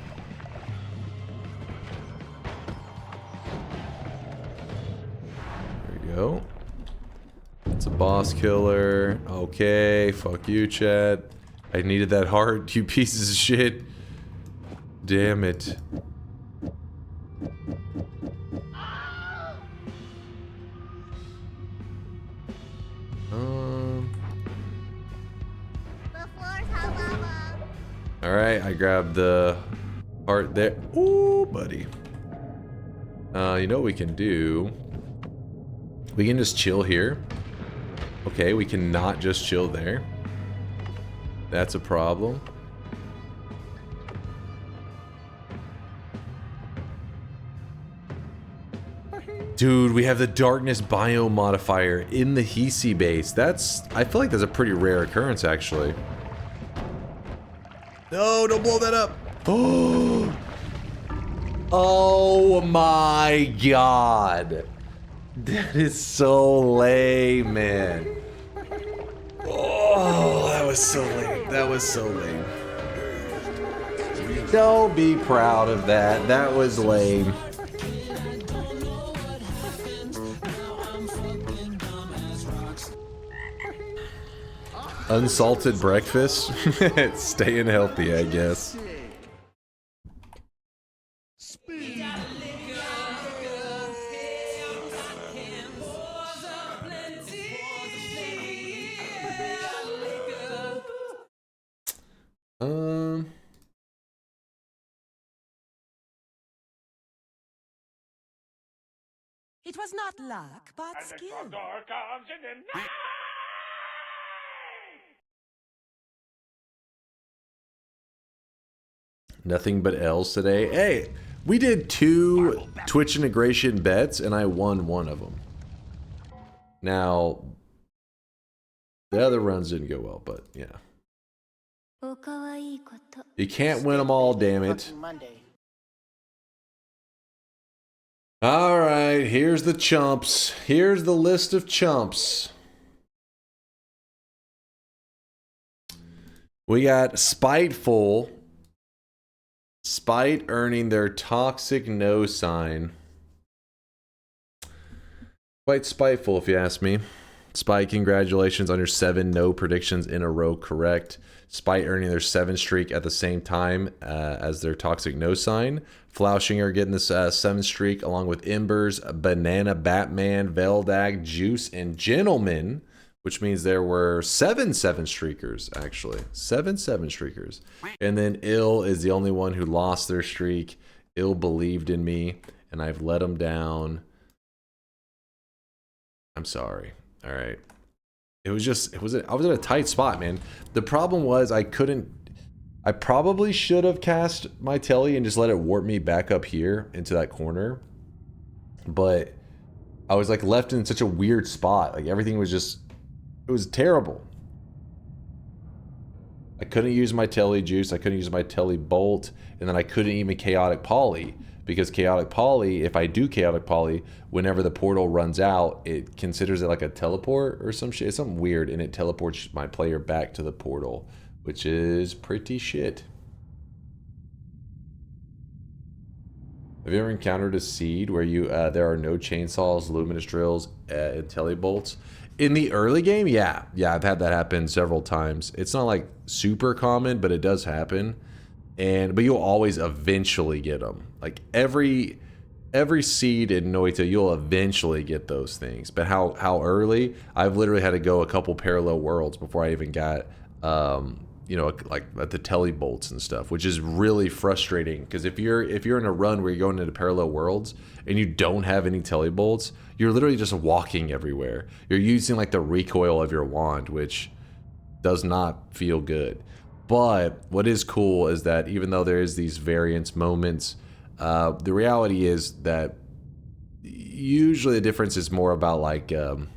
There we go. It's a boss killer. Okay, fuck you, chat. I needed that heart, you pieces of shit. Damn it. Alright, I grabbed the heart there. Ooh, buddy. You know what we can do? We can just chill here. Okay, we cannot just chill there. That's a problem. Dude, we have the darkness biome modifier in the Hisi base. I feel like that's a pretty rare occurrence, actually. No, don't blow that up. Oh, oh my God. That is so lame, man. Oh, that was so lame. That was so lame. Don't be proud of that. That was lame. Unsalted breakfast? Staying healthy, I guess. It was not luck, but skill. Nothing but L's today. Hey, we did 2 Twitch integration bets and I won one of them. Now, the other runs didn't go well, but yeah. You can't win them all, damn it. All right, here's the chumps. Here's the list of chumps. We got Spiteful. Spite earning their toxic no sign. Quite spiteful, if you ask me. Spite, congratulations on your 7 no predictions in a row correct. Spite earning their 7 streak at the same time as their toxic no sign. Flaushinger getting this 7 streak along with Embers, Banana, Batman, Veldag, Juice, and Gentleman, which means there were 7 streakers, actually. 7 streakers. And then Ill is the only one who lost their streak. Ill believed in me, and I've let him down. I'm sorry. All right. I was in a tight spot, man. The problem was I probably should have cast my telly and just let it warp me back up here into that corner. But I was like left in such a weird spot. Like everything was just, it was terrible. I couldn't use my telly juice. I couldn't use my telly bolt. And then I couldn't even chaotic poly. Because chaotic poly, if I do chaotic poly, whenever the portal runs out, it considers it like a teleport or some shit. It's something weird, and it teleports my player back to the portal, which is pretty shit. Have you ever encountered a seed where you there are no chainsaws, luminous drills, and telebolts? In the early game, yeah, I've had that happen several times. It's not like super common, but it does happen. But you'll always eventually get them. Like every seed in Noita, you'll eventually get those things. But how early? I've literally had to go a couple parallel worlds before I even got you know, like the telly bolts and stuff, which is really frustrating. Because if you're in a run where you're going into parallel worlds and you don't have any telly bolts, you're literally just walking everywhere. You're using like the recoil of your wand, which does not feel good. But what is cool is that even though there is these variance moments, the reality is that usually the difference is more about like you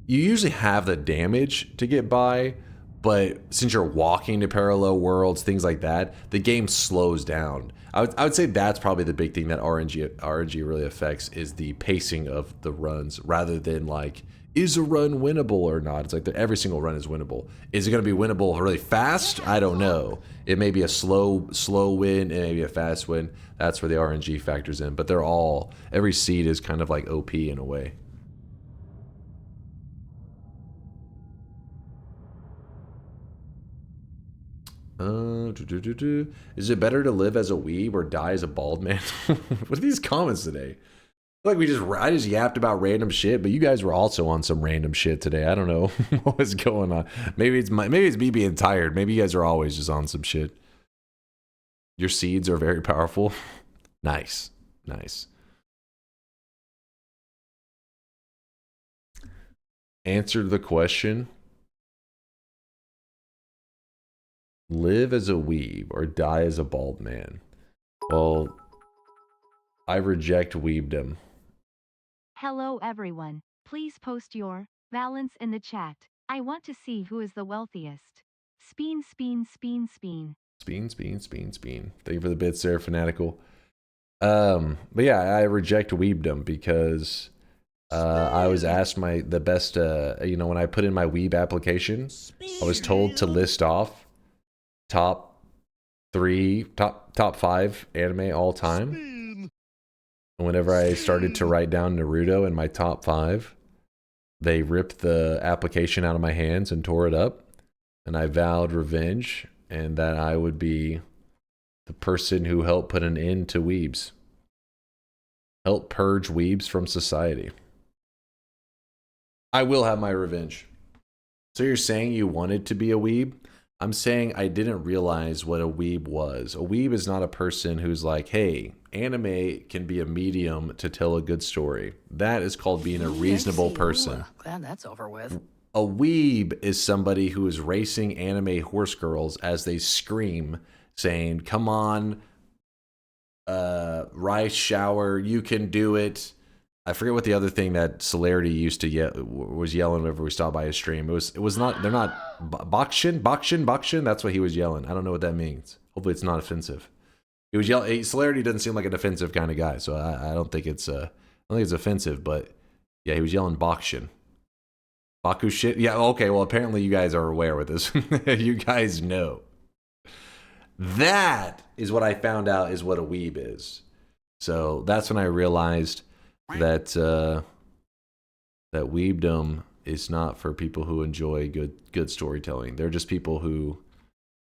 usually have the damage to get by, but since you're walking to parallel worlds, things like that, the game slows down. I would say that's probably the big thing that RNG really affects is the pacing of the runs rather than like, is a run winnable or not? It's like every single run is winnable. Is it going to be winnable really fast? I don't know. It may be a slow win, it may be a fast win. That's where the RNG factors in. But they're all, every seed is kind of like OP in a way. Is it better to live as a weeb or die as a bald man? What are these comments today? Like I just yapped about random shit, but you guys were also on some random shit today. I don't know what was going on. Maybe it's me being tired. Maybe you guys are always just on some shit. Your seeds are very powerful. Nice. Answered the question. Live as a weeb or die as a bald man. Well, I reject weebdom. Hello everyone. Please post your balance in the chat. I want to see who is the wealthiest. Speen. Thank you for the bits there, Fanatical. But yeah, I reject weebdom because I was asked the best, you know, when I put in my weeb application, I was told to list off top 5 anime all time. And whenever I started to write down Naruto in my top 5, they ripped the application out of my hands and tore it up. And I vowed revenge and that I would be the person who helped put an end to weebs. Help purge weebs from society. I will have my revenge. So you're saying you wanted to be a weeb? I'm saying I didn't realize what a weeb was. A weeb is not a person who's like, hey, anime can be a medium to tell a good story. That is called being a reasonable person. Glad that's over with. A weeb is somebody who is racing anime horse girls as they scream, saying, come on, rice shower, you can do it. I forget what the other thing that Celerity used to was yelling whenever we stopped by his stream. It was not, they're not, Bakshin, that's what he was yelling. I don't know what that means. Hopefully it's not offensive. He was yelling. Celerity doesn't seem like a defensive kind of guy, so I don't think it's offensive. But yeah, he was yelling Bakushin. Baku shit. Yeah. Okay. Well, apparently you guys are aware with this. You guys know. That is what I found out is what a weeb is. So that's when I realized that that weebdom is not for people who enjoy good storytelling. They're just people who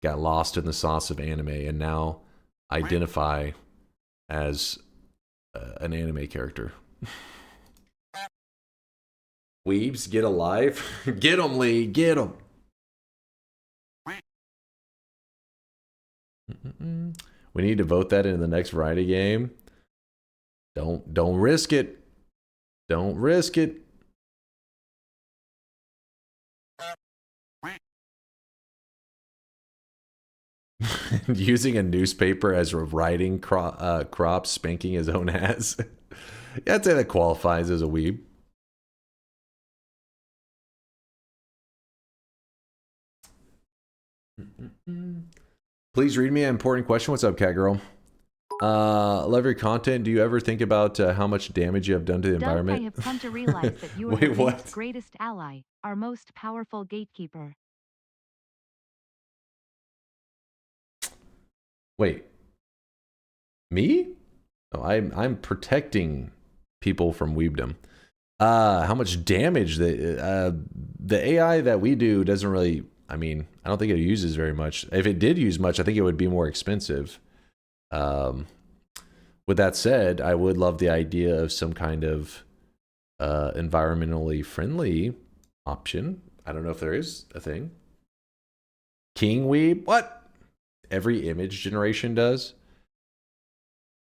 got lost in the sauce of anime and now identify as an anime character. Weebs, get alive. Get them, Lee. Get them. We need to vote that in the next variety game. Don't risk it. Don't risk it. Using a newspaper as a writing crop, spanking his own ass. Yeah, I'd say that qualifies as a weeb. Please read me an important question. What's up, cat girl? Love your content. Do you ever think about how much damage you have done to the environment? I have come to realize that you are Wait, the what? greatest ally, our most powerful gatekeeper. Wait. Me? Oh, I'm protecting people from weebdom. How much damage the AI that we do doesn't really. I mean, I don't think it uses very much. If it did use much, I think it would be more expensive. With that said, I would love the idea of some kind of environmentally friendly option. I don't know if there is a thing. King Weeb? What? Every image generation does?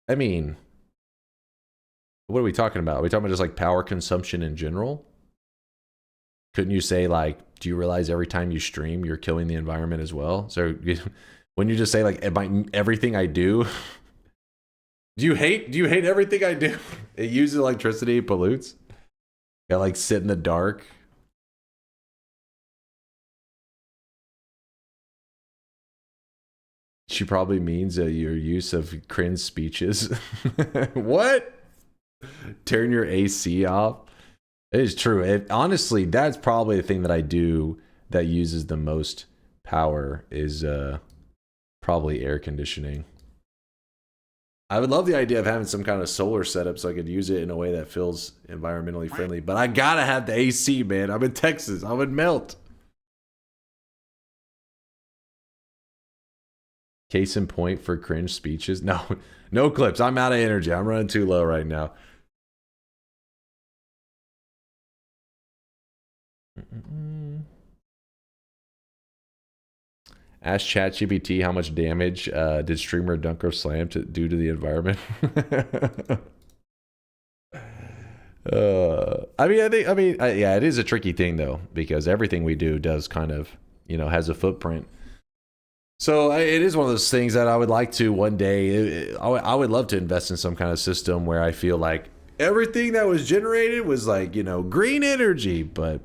I mean, what are we talking about? Are we talking about just like power consumption in general? Couldn't you say like, do you realize every time you stream, you're killing the environment as well? So when you just say like, everything I do, do you hate everything I do? It uses electricity, pollutes. Got like sit in the dark. She probably means your use of cringe speeches. What? Turn your AC off. It is true. Honestly, that's probably the thing that I do that uses the most power is probably air conditioning. I would love the idea of having some kind of solar setup so I could use it in a way that feels environmentally friendly. But I gotta have the AC, man. I'm in Texas. I would melt. Case in point for cringe speeches. No clips. I'm out of energy. I'm running too low right now. Ask ChatGPT how much damage did streamer DunkOrSlam do to the environment. Yeah, it is a tricky thing though, because everything we do does kind of, has a footprint. So it is one of those things that I would like to one day. I would love to invest in some kind of system where I feel like everything that was generated was like, green energy, but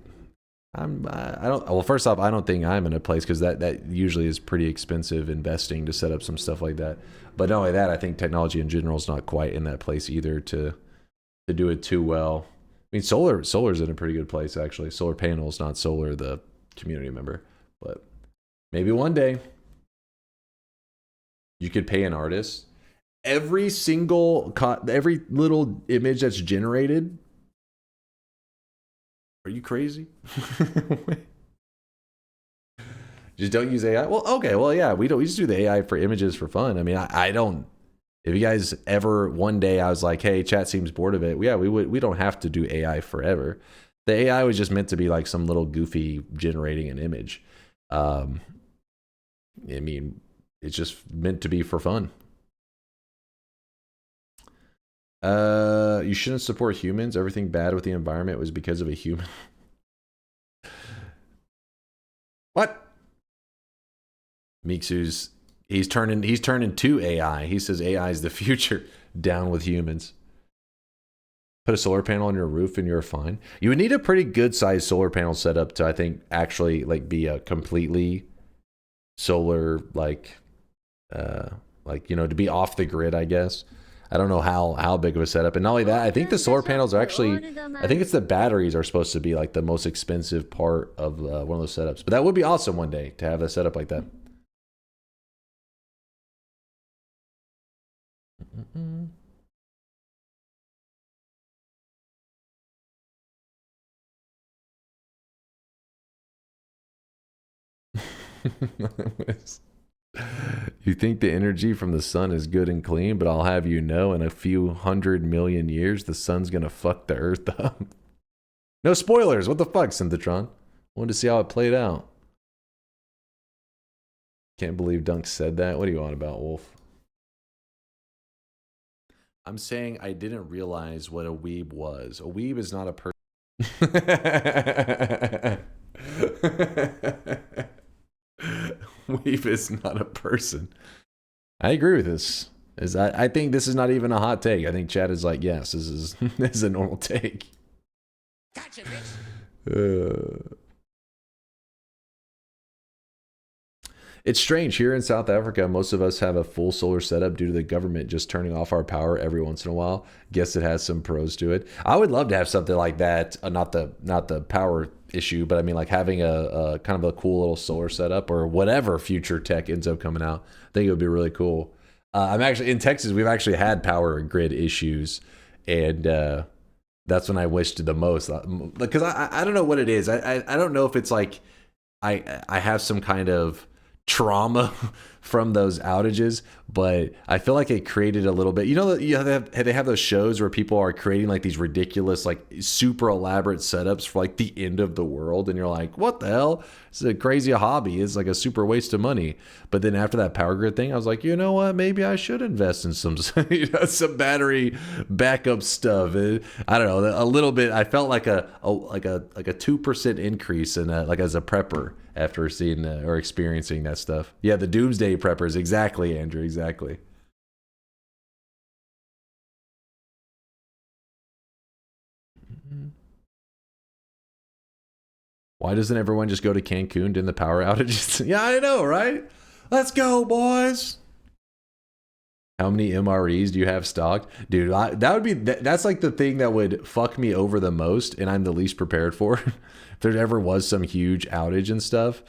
well, first off, I don't think I'm in a place because that usually is pretty expensive investing to set up some stuff like that. But not only that, I think technology in general is not quite in that place either to do it too well. I mean, solar's in a pretty good place actually. Solar panels, not solar, the community member. But maybe one day you could pay an artist every little image that's generated. Are you crazy? Just don't use AI. Well, okay. Well, yeah, we just do the AI for images for fun. I mean, I don't. If you guys ever one day I was like, hey, chat seems bored of it. Yeah, we don't have to do AI forever. The AI was just meant to be like some little goofy generating an image. I mean, it's just meant to be for fun. You shouldn't support humans. Everything bad with the environment was because of a human. What? Mixu's he's turning to AI. He says AI is the future. Down with humans. Put a solar panel on your roof and you're fine. You would need a pretty good sized solar panel setup to, I think, actually like be a completely solar like like, you know, to be off the grid, I guess. I don't know how big of a setup. And not only that, I think the solar panels are actually, I think it's the batteries are supposed to be like the most expensive part of one of those setups. But that would be awesome one day to have a setup like that. You think the energy from the sun is good and clean, but I'll have you know, in a few 100 million years, the sun's gonna fuck the earth up. No spoilers. What the fuck, Synthetron? Wanted to see how it played out. Can't believe Dunk said that. What are you on about, Wolf? I'm saying I didn't realize what a weeb was. A weeb is not a person. Weeb is not a person. I agree with this. I think this is not even a hot take. I think Chad is like, yes, this is this is a normal take. Gotcha, bitch. It's strange. Here in South Africa, most of us have a full solar setup due to the government just turning off our power every once in a while. Guess it has some pros to it. I would love to have something like that. Not the power issue, but I mean like having a kind of a cool little solar setup or whatever future tech ends up coming out. I think it would be really cool. I'm actually in Texas. We've actually had power grid issues, and that's when I wished the most, because I don't know what it is. I don't know if it's like I have some kind of trauma from those outages, but I feel like it created a little bit, you know, they have those shows where people are creating like these ridiculous, like super elaborate setups for like the end of the world, and you're like, what the hell? It's a crazy hobby. It's like a super waste of money. But then after that power grid thing, I was like, you know what, maybe I should invest in some some battery backup stuff. I don't know, a little bit. I felt like a 2% increase in like as a prepper after seeing or experiencing that stuff. Yeah, the doomsday preppers. Exactly, Andrew. Exactly. Why doesn't everyone just go to Cancun during the power outages? Yeah, I know, right? Let's go, boys. How many MREs do you have stocked? Dude, that's like the thing that would fuck me over the most, and I'm the least prepared for. If there ever was some huge outage and stuff,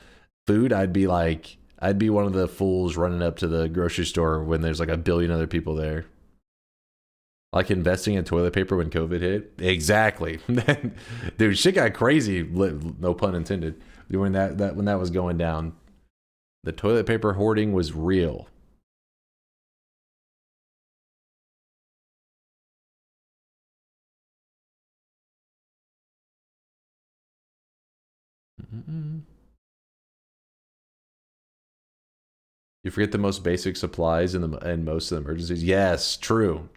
food, I'd be one of the fools running up to the grocery store when there's like a billion other people there. Like investing in toilet paper when COVID hit. Exactly. Dude, shit got crazy, no pun intended, when that was going down. The toilet paper hoarding was real. You forget the most basic supplies and most of the emergencies. Yes, true.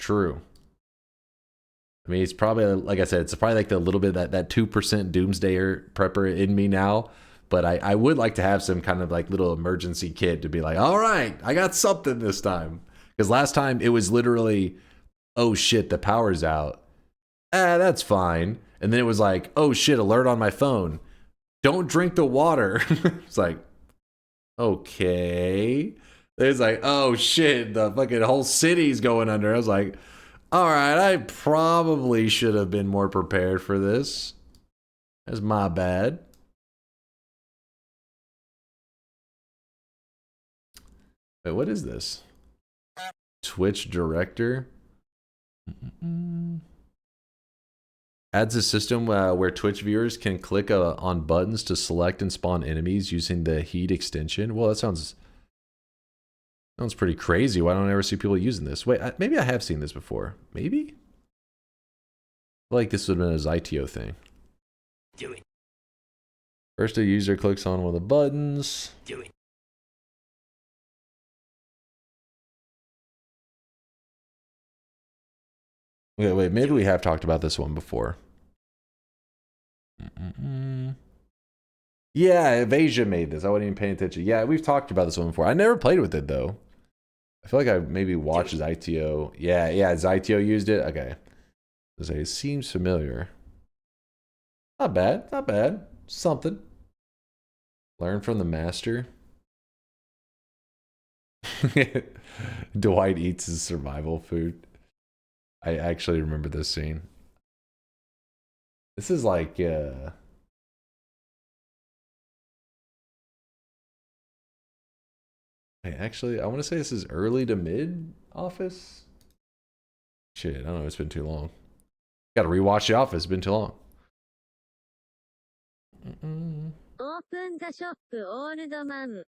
I mean, it's probably, like I said, it's probably like the little bit that 2% doomsdayer prepper in me now. But I would like to have some kind of like little emergency kit to be like, all right, I got something this time. Because last time it was literally, oh shit, the power's out. That's fine. And then it was like, oh shit, alert on my phone. Don't drink the water. It's like, okay. It's like, oh shit, the fucking whole city's going under. I was like, all right, I probably should have been more prepared for this. That's my bad. Wait, what is this? Twitch director? Adds a system where Twitch viewers can click on buttons to select and spawn enemies using the heat extension. Well, that sounds pretty crazy. Why don't I ever see people using this? Wait, maybe I have seen this before. Maybe? I feel like this would have been a Zytio thing. Do it. First, a user clicks on one of the buttons. Do it. Okay, wait, maybe we have talked about this one before. Yeah, Evasia made this. I wasn't even paying attention. Yeah, we've talked about this one before. I never played with it, though. I feel like I maybe watched Zytio. Yeah, Zytio used it. Okay. It seems familiar. Not bad. Something. Learn from the master. Dwight eats his survival food. I actually remember this scene. This is like, actually, I want to say this is early to mid Office. Shit, I don't know. It's been too long. Got to rewatch The Office. It's been too long. Open the shop, old man.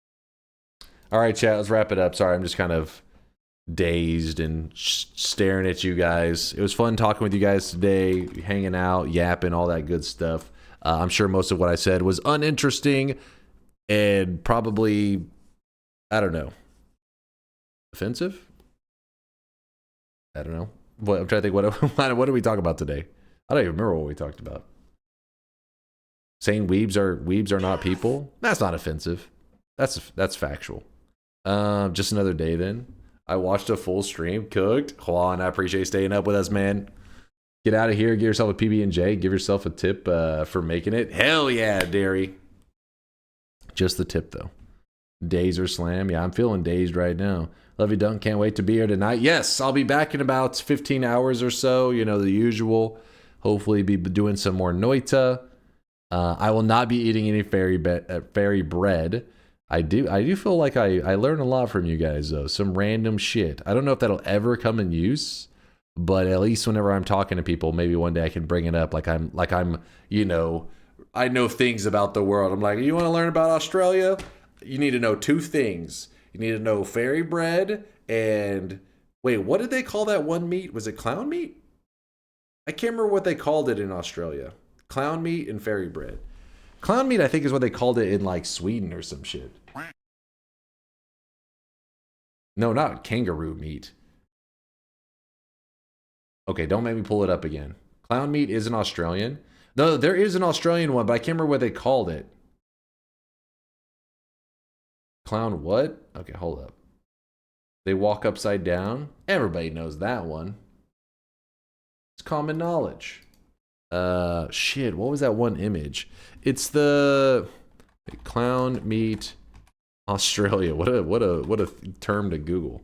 All right, chat. Let's wrap it up. Sorry, I'm just kind of dazed and staring at you guys. It was fun talking with you guys today, hanging out, yapping, all that good stuff. I'm sure most of what I said was uninteresting and probably, I don't know, offensive. I don't know. What I'm trying to think. What did we talk about today? I don't even remember what we talked about. Saying weebs are not people. That's not offensive. That's factual. Just another day then. I watched a full stream. Cooked. Juan, I appreciate you staying up with us, man. Get out of here. Give yourself a PB&J. Give yourself a tip for making it. Hell yeah, Derry. Just the tip, though. DunkOrSlam. Yeah, I'm feeling dazed right now. Love you, Dunk. Can't wait to be here tonight. Yes, I'll be back in about 15 hours or so. You know, the usual. Hopefully be doing some more Noita. I will not be eating any fairy bread. I do feel like I learn a lot from you guys, though. Some random shit. I don't know if that'll ever come in use, but at least whenever I'm talking to people, maybe one day I can bring it up like I'm, you know, I know things about the world. I'm like, you want to learn about Australia? You need to know two things. You need to know fairy bread and wait, what did they call that one meat? Was it clown meat? I can't remember what they called it in Australia. Clown meat and fairy bread. Clown meat, I think, is what they called it in like Sweden or some shit. No, not kangaroo meat. Okay, don't make me pull it up again. Clown meat is an Australian. No, there is an Australian one, but I can't remember what they called it. Clown what? Okay, hold up. They walk upside down. Everybody knows that one. It's common knowledge. Shit, what was that one image? It's the clown meat Australia. What a term to Google.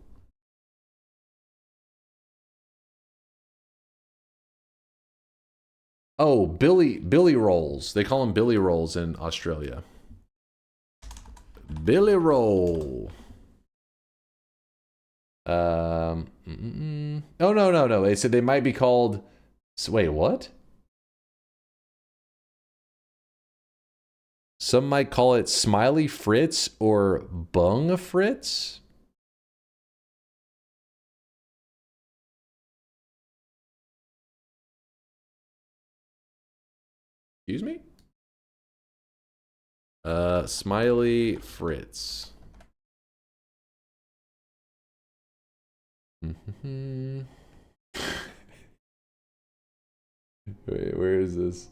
Oh, Billy rolls. They call them Billy rolls in Australia. Billy roll. Oh no. They said they might be called. Wait, what? Some might call it Smiley Fritz or Bung Fritz. Excuse me? Smiley Fritz. Wait, where is this?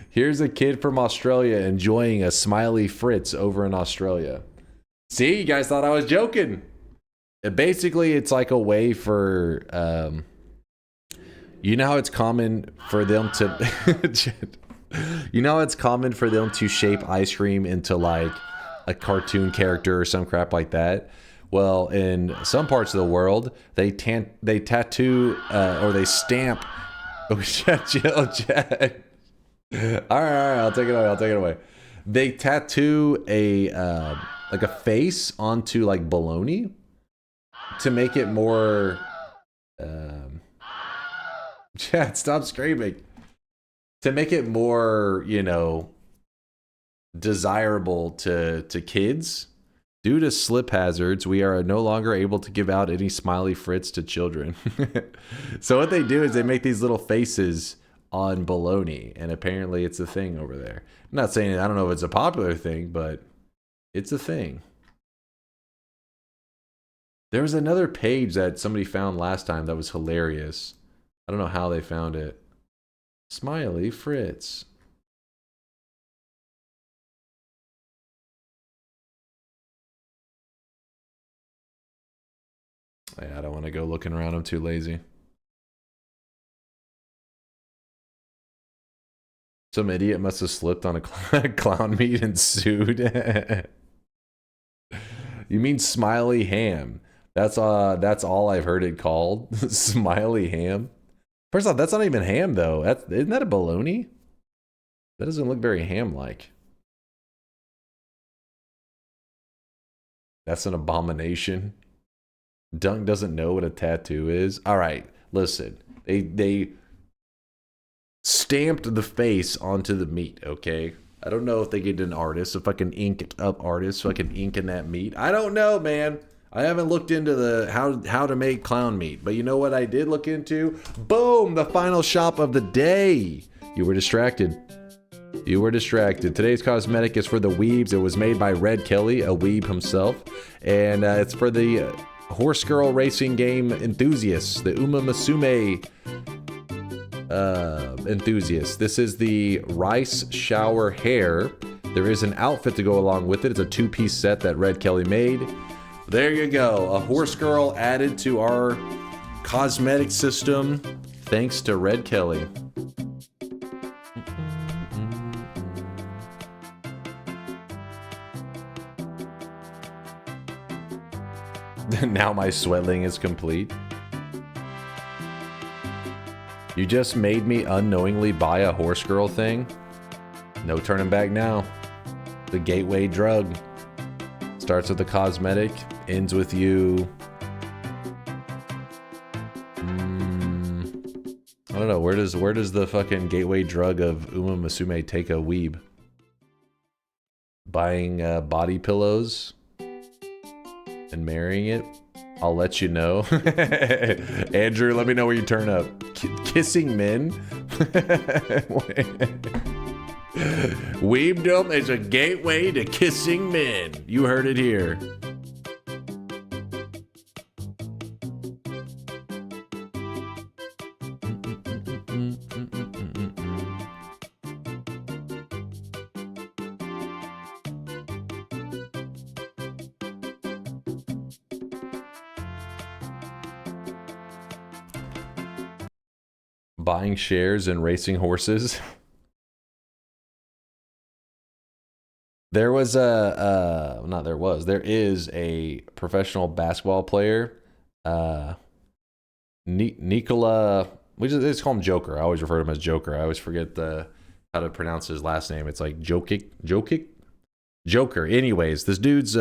Here's a kid from Australia enjoying a Smiley Fritz over in Australia. See, you guys thought I was joking. Basically, it's like a way for, you know how it's common for them to, you know how it's common for them to shape ice cream into like a cartoon character or some crap like that? Well, in some parts of the world, they tattoo or they stamp. Oh, chill, chat. All right, I'll take it away. They tattoo a like a face onto like bologna to make it more. Chat, stop screaming. To make it more, you know, desirable to kids. Due to slip hazards, we are no longer able to give out any Smiley Fritz to children. So what they do is they make these little faces on bologna, and apparently it's a thing over there. I'm not saying, I don't know if it's a popular thing, but it's a thing. There was another page that somebody found last time that was hilarious. I don't know how they found it. Smiley Fritz. Yeah, I don't want to go looking around. I'm too lazy. Some idiot must have slipped on a clown meat and sued. You mean Smiley Ham? That's all I've heard it called. Smiley Ham. First off, that's not even ham though. Isn't that a bologna? That doesn't look very ham-like. That's an abomination. Dunk doesn't know what a tattoo is. All right, listen. They stamped the face onto the meat, okay? I don't know if they get an artist, if I can ink it up artist, so I can ink in that meat. I don't know, man. I haven't looked into the how to make clown meat, but you know what I did look into? Boom, the final shop of the day. You were distracted. You were distracted. Today's cosmetic is for the weebs. It was made by Red Kelly, a weeb himself, and it's for the horse girl racing game enthusiasts, the Uma Musume enthusiasts. This is the rice shower hair. There is an outfit to go along with it. It's a two-piece set that Red Kelly made. There you go. A horse girl added to our cosmetic system thanks to Red Kelly. Now my sweatling is complete. You just made me unknowingly buy a horse girl thing. No turning back now. The gateway drug. Starts with the cosmetic, ends with you. I don't know, where does the fucking gateway drug of Uma Musume take a weeb? Buying body pillows and marrying it? I'll let you know. Andrew, let me know where you turn up. Kissing men? Weebdom is a gateway to kissing men. You heard it here. Buying shares in racing horses. There is a professional basketball player, Nikola, let's call him Joker. I always refer to him as Joker. I always forget how to pronounce his last name. It's like Jokic? Joker. Anyways, this dude's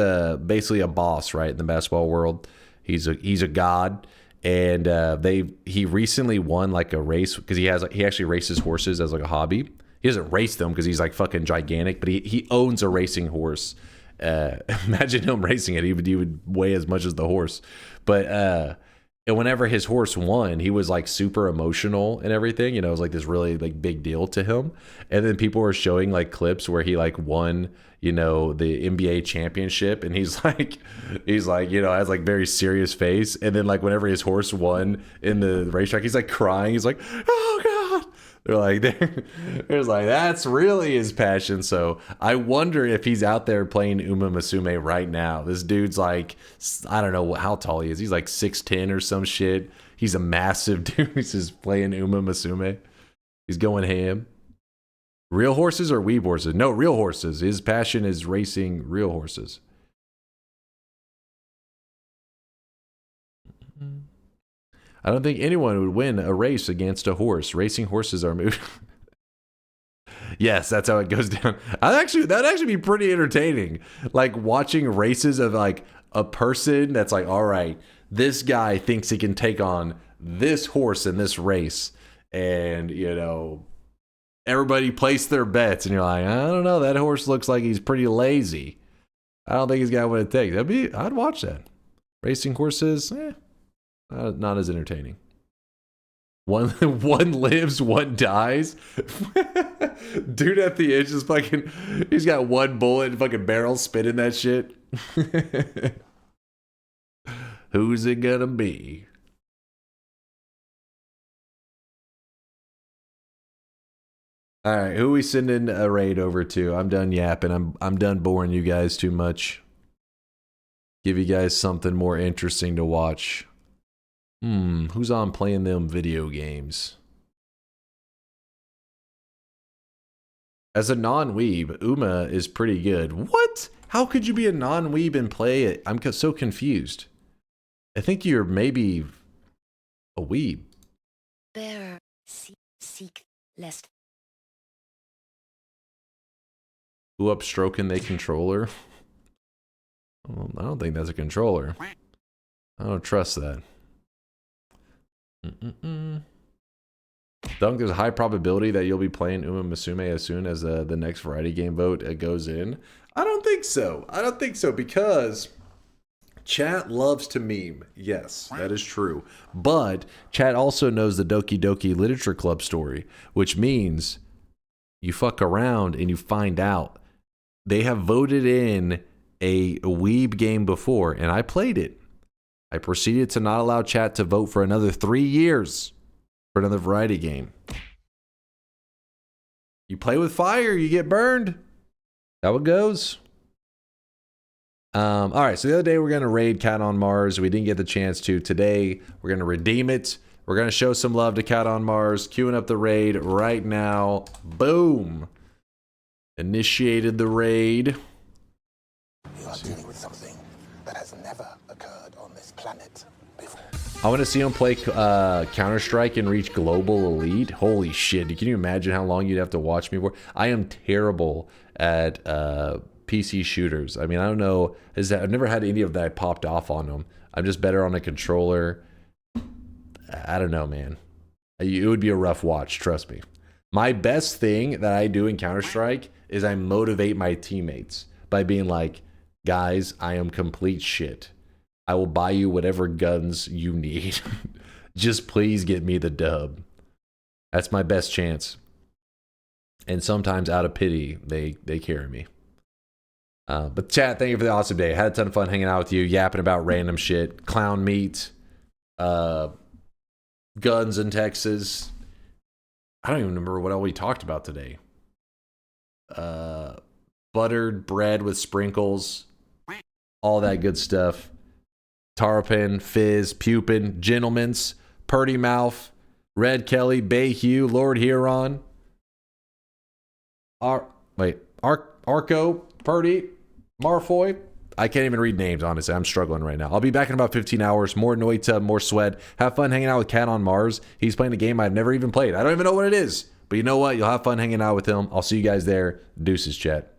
basically a boss, right, in the basketball world. He's a god. And he recently won like a race because he actually races horses as like a hobby. He doesn't race them because he's like fucking gigantic, but he owns a racing horse. Imagine him racing it. He would weigh as much as the horse. But and whenever his horse won, he was like super emotional and everything. You know, it was like this really like big deal to him. And then people were showing like clips where he like won, you know, the NBA championship, and he's like, you know, has like very serious face. And then like whenever his horse won in the racetrack, he's like crying. He's like, oh God. They're like, there's like, that's really his passion. So I wonder if he's out there playing Uma Musume right now. This dude's like, I don't know how tall he is. He's like 6'10" or some shit. He's a massive dude. He's just playing Uma Musume. He's going ham. Real horses or weeb horses? No, real horses. His passion is racing real horses. I don't think anyone would win a race against a horse. Racing horses are moving. Yes, that's how it goes down. That'd actually be pretty entertaining. Like watching races of like a person that's like, all right, this guy thinks he can take on this horse in this race. And, you know, everybody placed their bets. And you're like, I don't know. That horse looks like he's pretty lazy. I don't think he's got what it takes. I'd watch that. Racing horses, not as entertaining. One lives, one dies. Dude at the edge is fucking. He's got one bullet and fucking barrel spinning that shit. Who's it gonna be? All right, who we sending a raid over to? I'm done yapping. I'm done boring you guys too much. Give you guys something more interesting to watch. Who's on playing them video games? As a non-weeb, Uma is pretty good. What? How could you be a non-weeb and play it? I'm so confused. I think you're maybe a weeb. Bearer, seek lest. Who upstroking the controller? Well, I don't think that's a controller. I don't trust that. Dunk, there's a high probability that you'll be playing Uma Musume as soon as the next variety game vote goes in. I don't think so. I don't think so because chat loves to meme. Yes, that is true. But chat also knows the Doki Doki Literature Club story, which means you fuck around and you find out they have voted in a weeb game before, and I played it. I proceeded to not allow chat to vote for another 3 years for another variety game. You play with fire, you get burned. That's how it goes. All right, so the other day we're going to raid Cat on Mars. We didn't get the chance to. Today, we're going to redeem it. We're going to show some love to Cat on Mars. Queuing up the raid right now. Boom. Initiated the raid. You are dealing with something that has never occurred on this planet before. I want to see him play Counter-Strike and reach global elite. Holy shit. Can you imagine how long you'd have to watch me for? I am terrible at PC shooters. I mean, I don't know. I've never had any of that popped off on them. I'm just better on a controller. I don't know, man. It would be a rough watch, trust me. My best thing that I do in Counter-Strike is I motivate my teammates by being like, guys, I am complete shit. I will buy you whatever guns you need. Just please get me the dub. That's my best chance. And sometimes out of pity, they carry me. But chat, thank you for the awesome day. Had a ton of fun hanging out with you, yapping about random shit. Clown meat. Guns in Texas. I don't even remember what all we talked about today. Buttered bread with sprinkles. All that good stuff. Tarpon, Fizz, Pupin, Gentleman's, Purdy Mouth, Red Kelly, Bayhue, Lord Huron. Arco, Purdy, Marfoy. I can't even read names, honestly. I'm struggling right now. I'll be back in about 15 hours. More Noita, more Sweat. Have fun hanging out with Cat on Mars. He's playing a game I've never even played. I don't even know what it is. But you know what? You'll have fun hanging out with him. I'll see you guys there. Deuces, chat.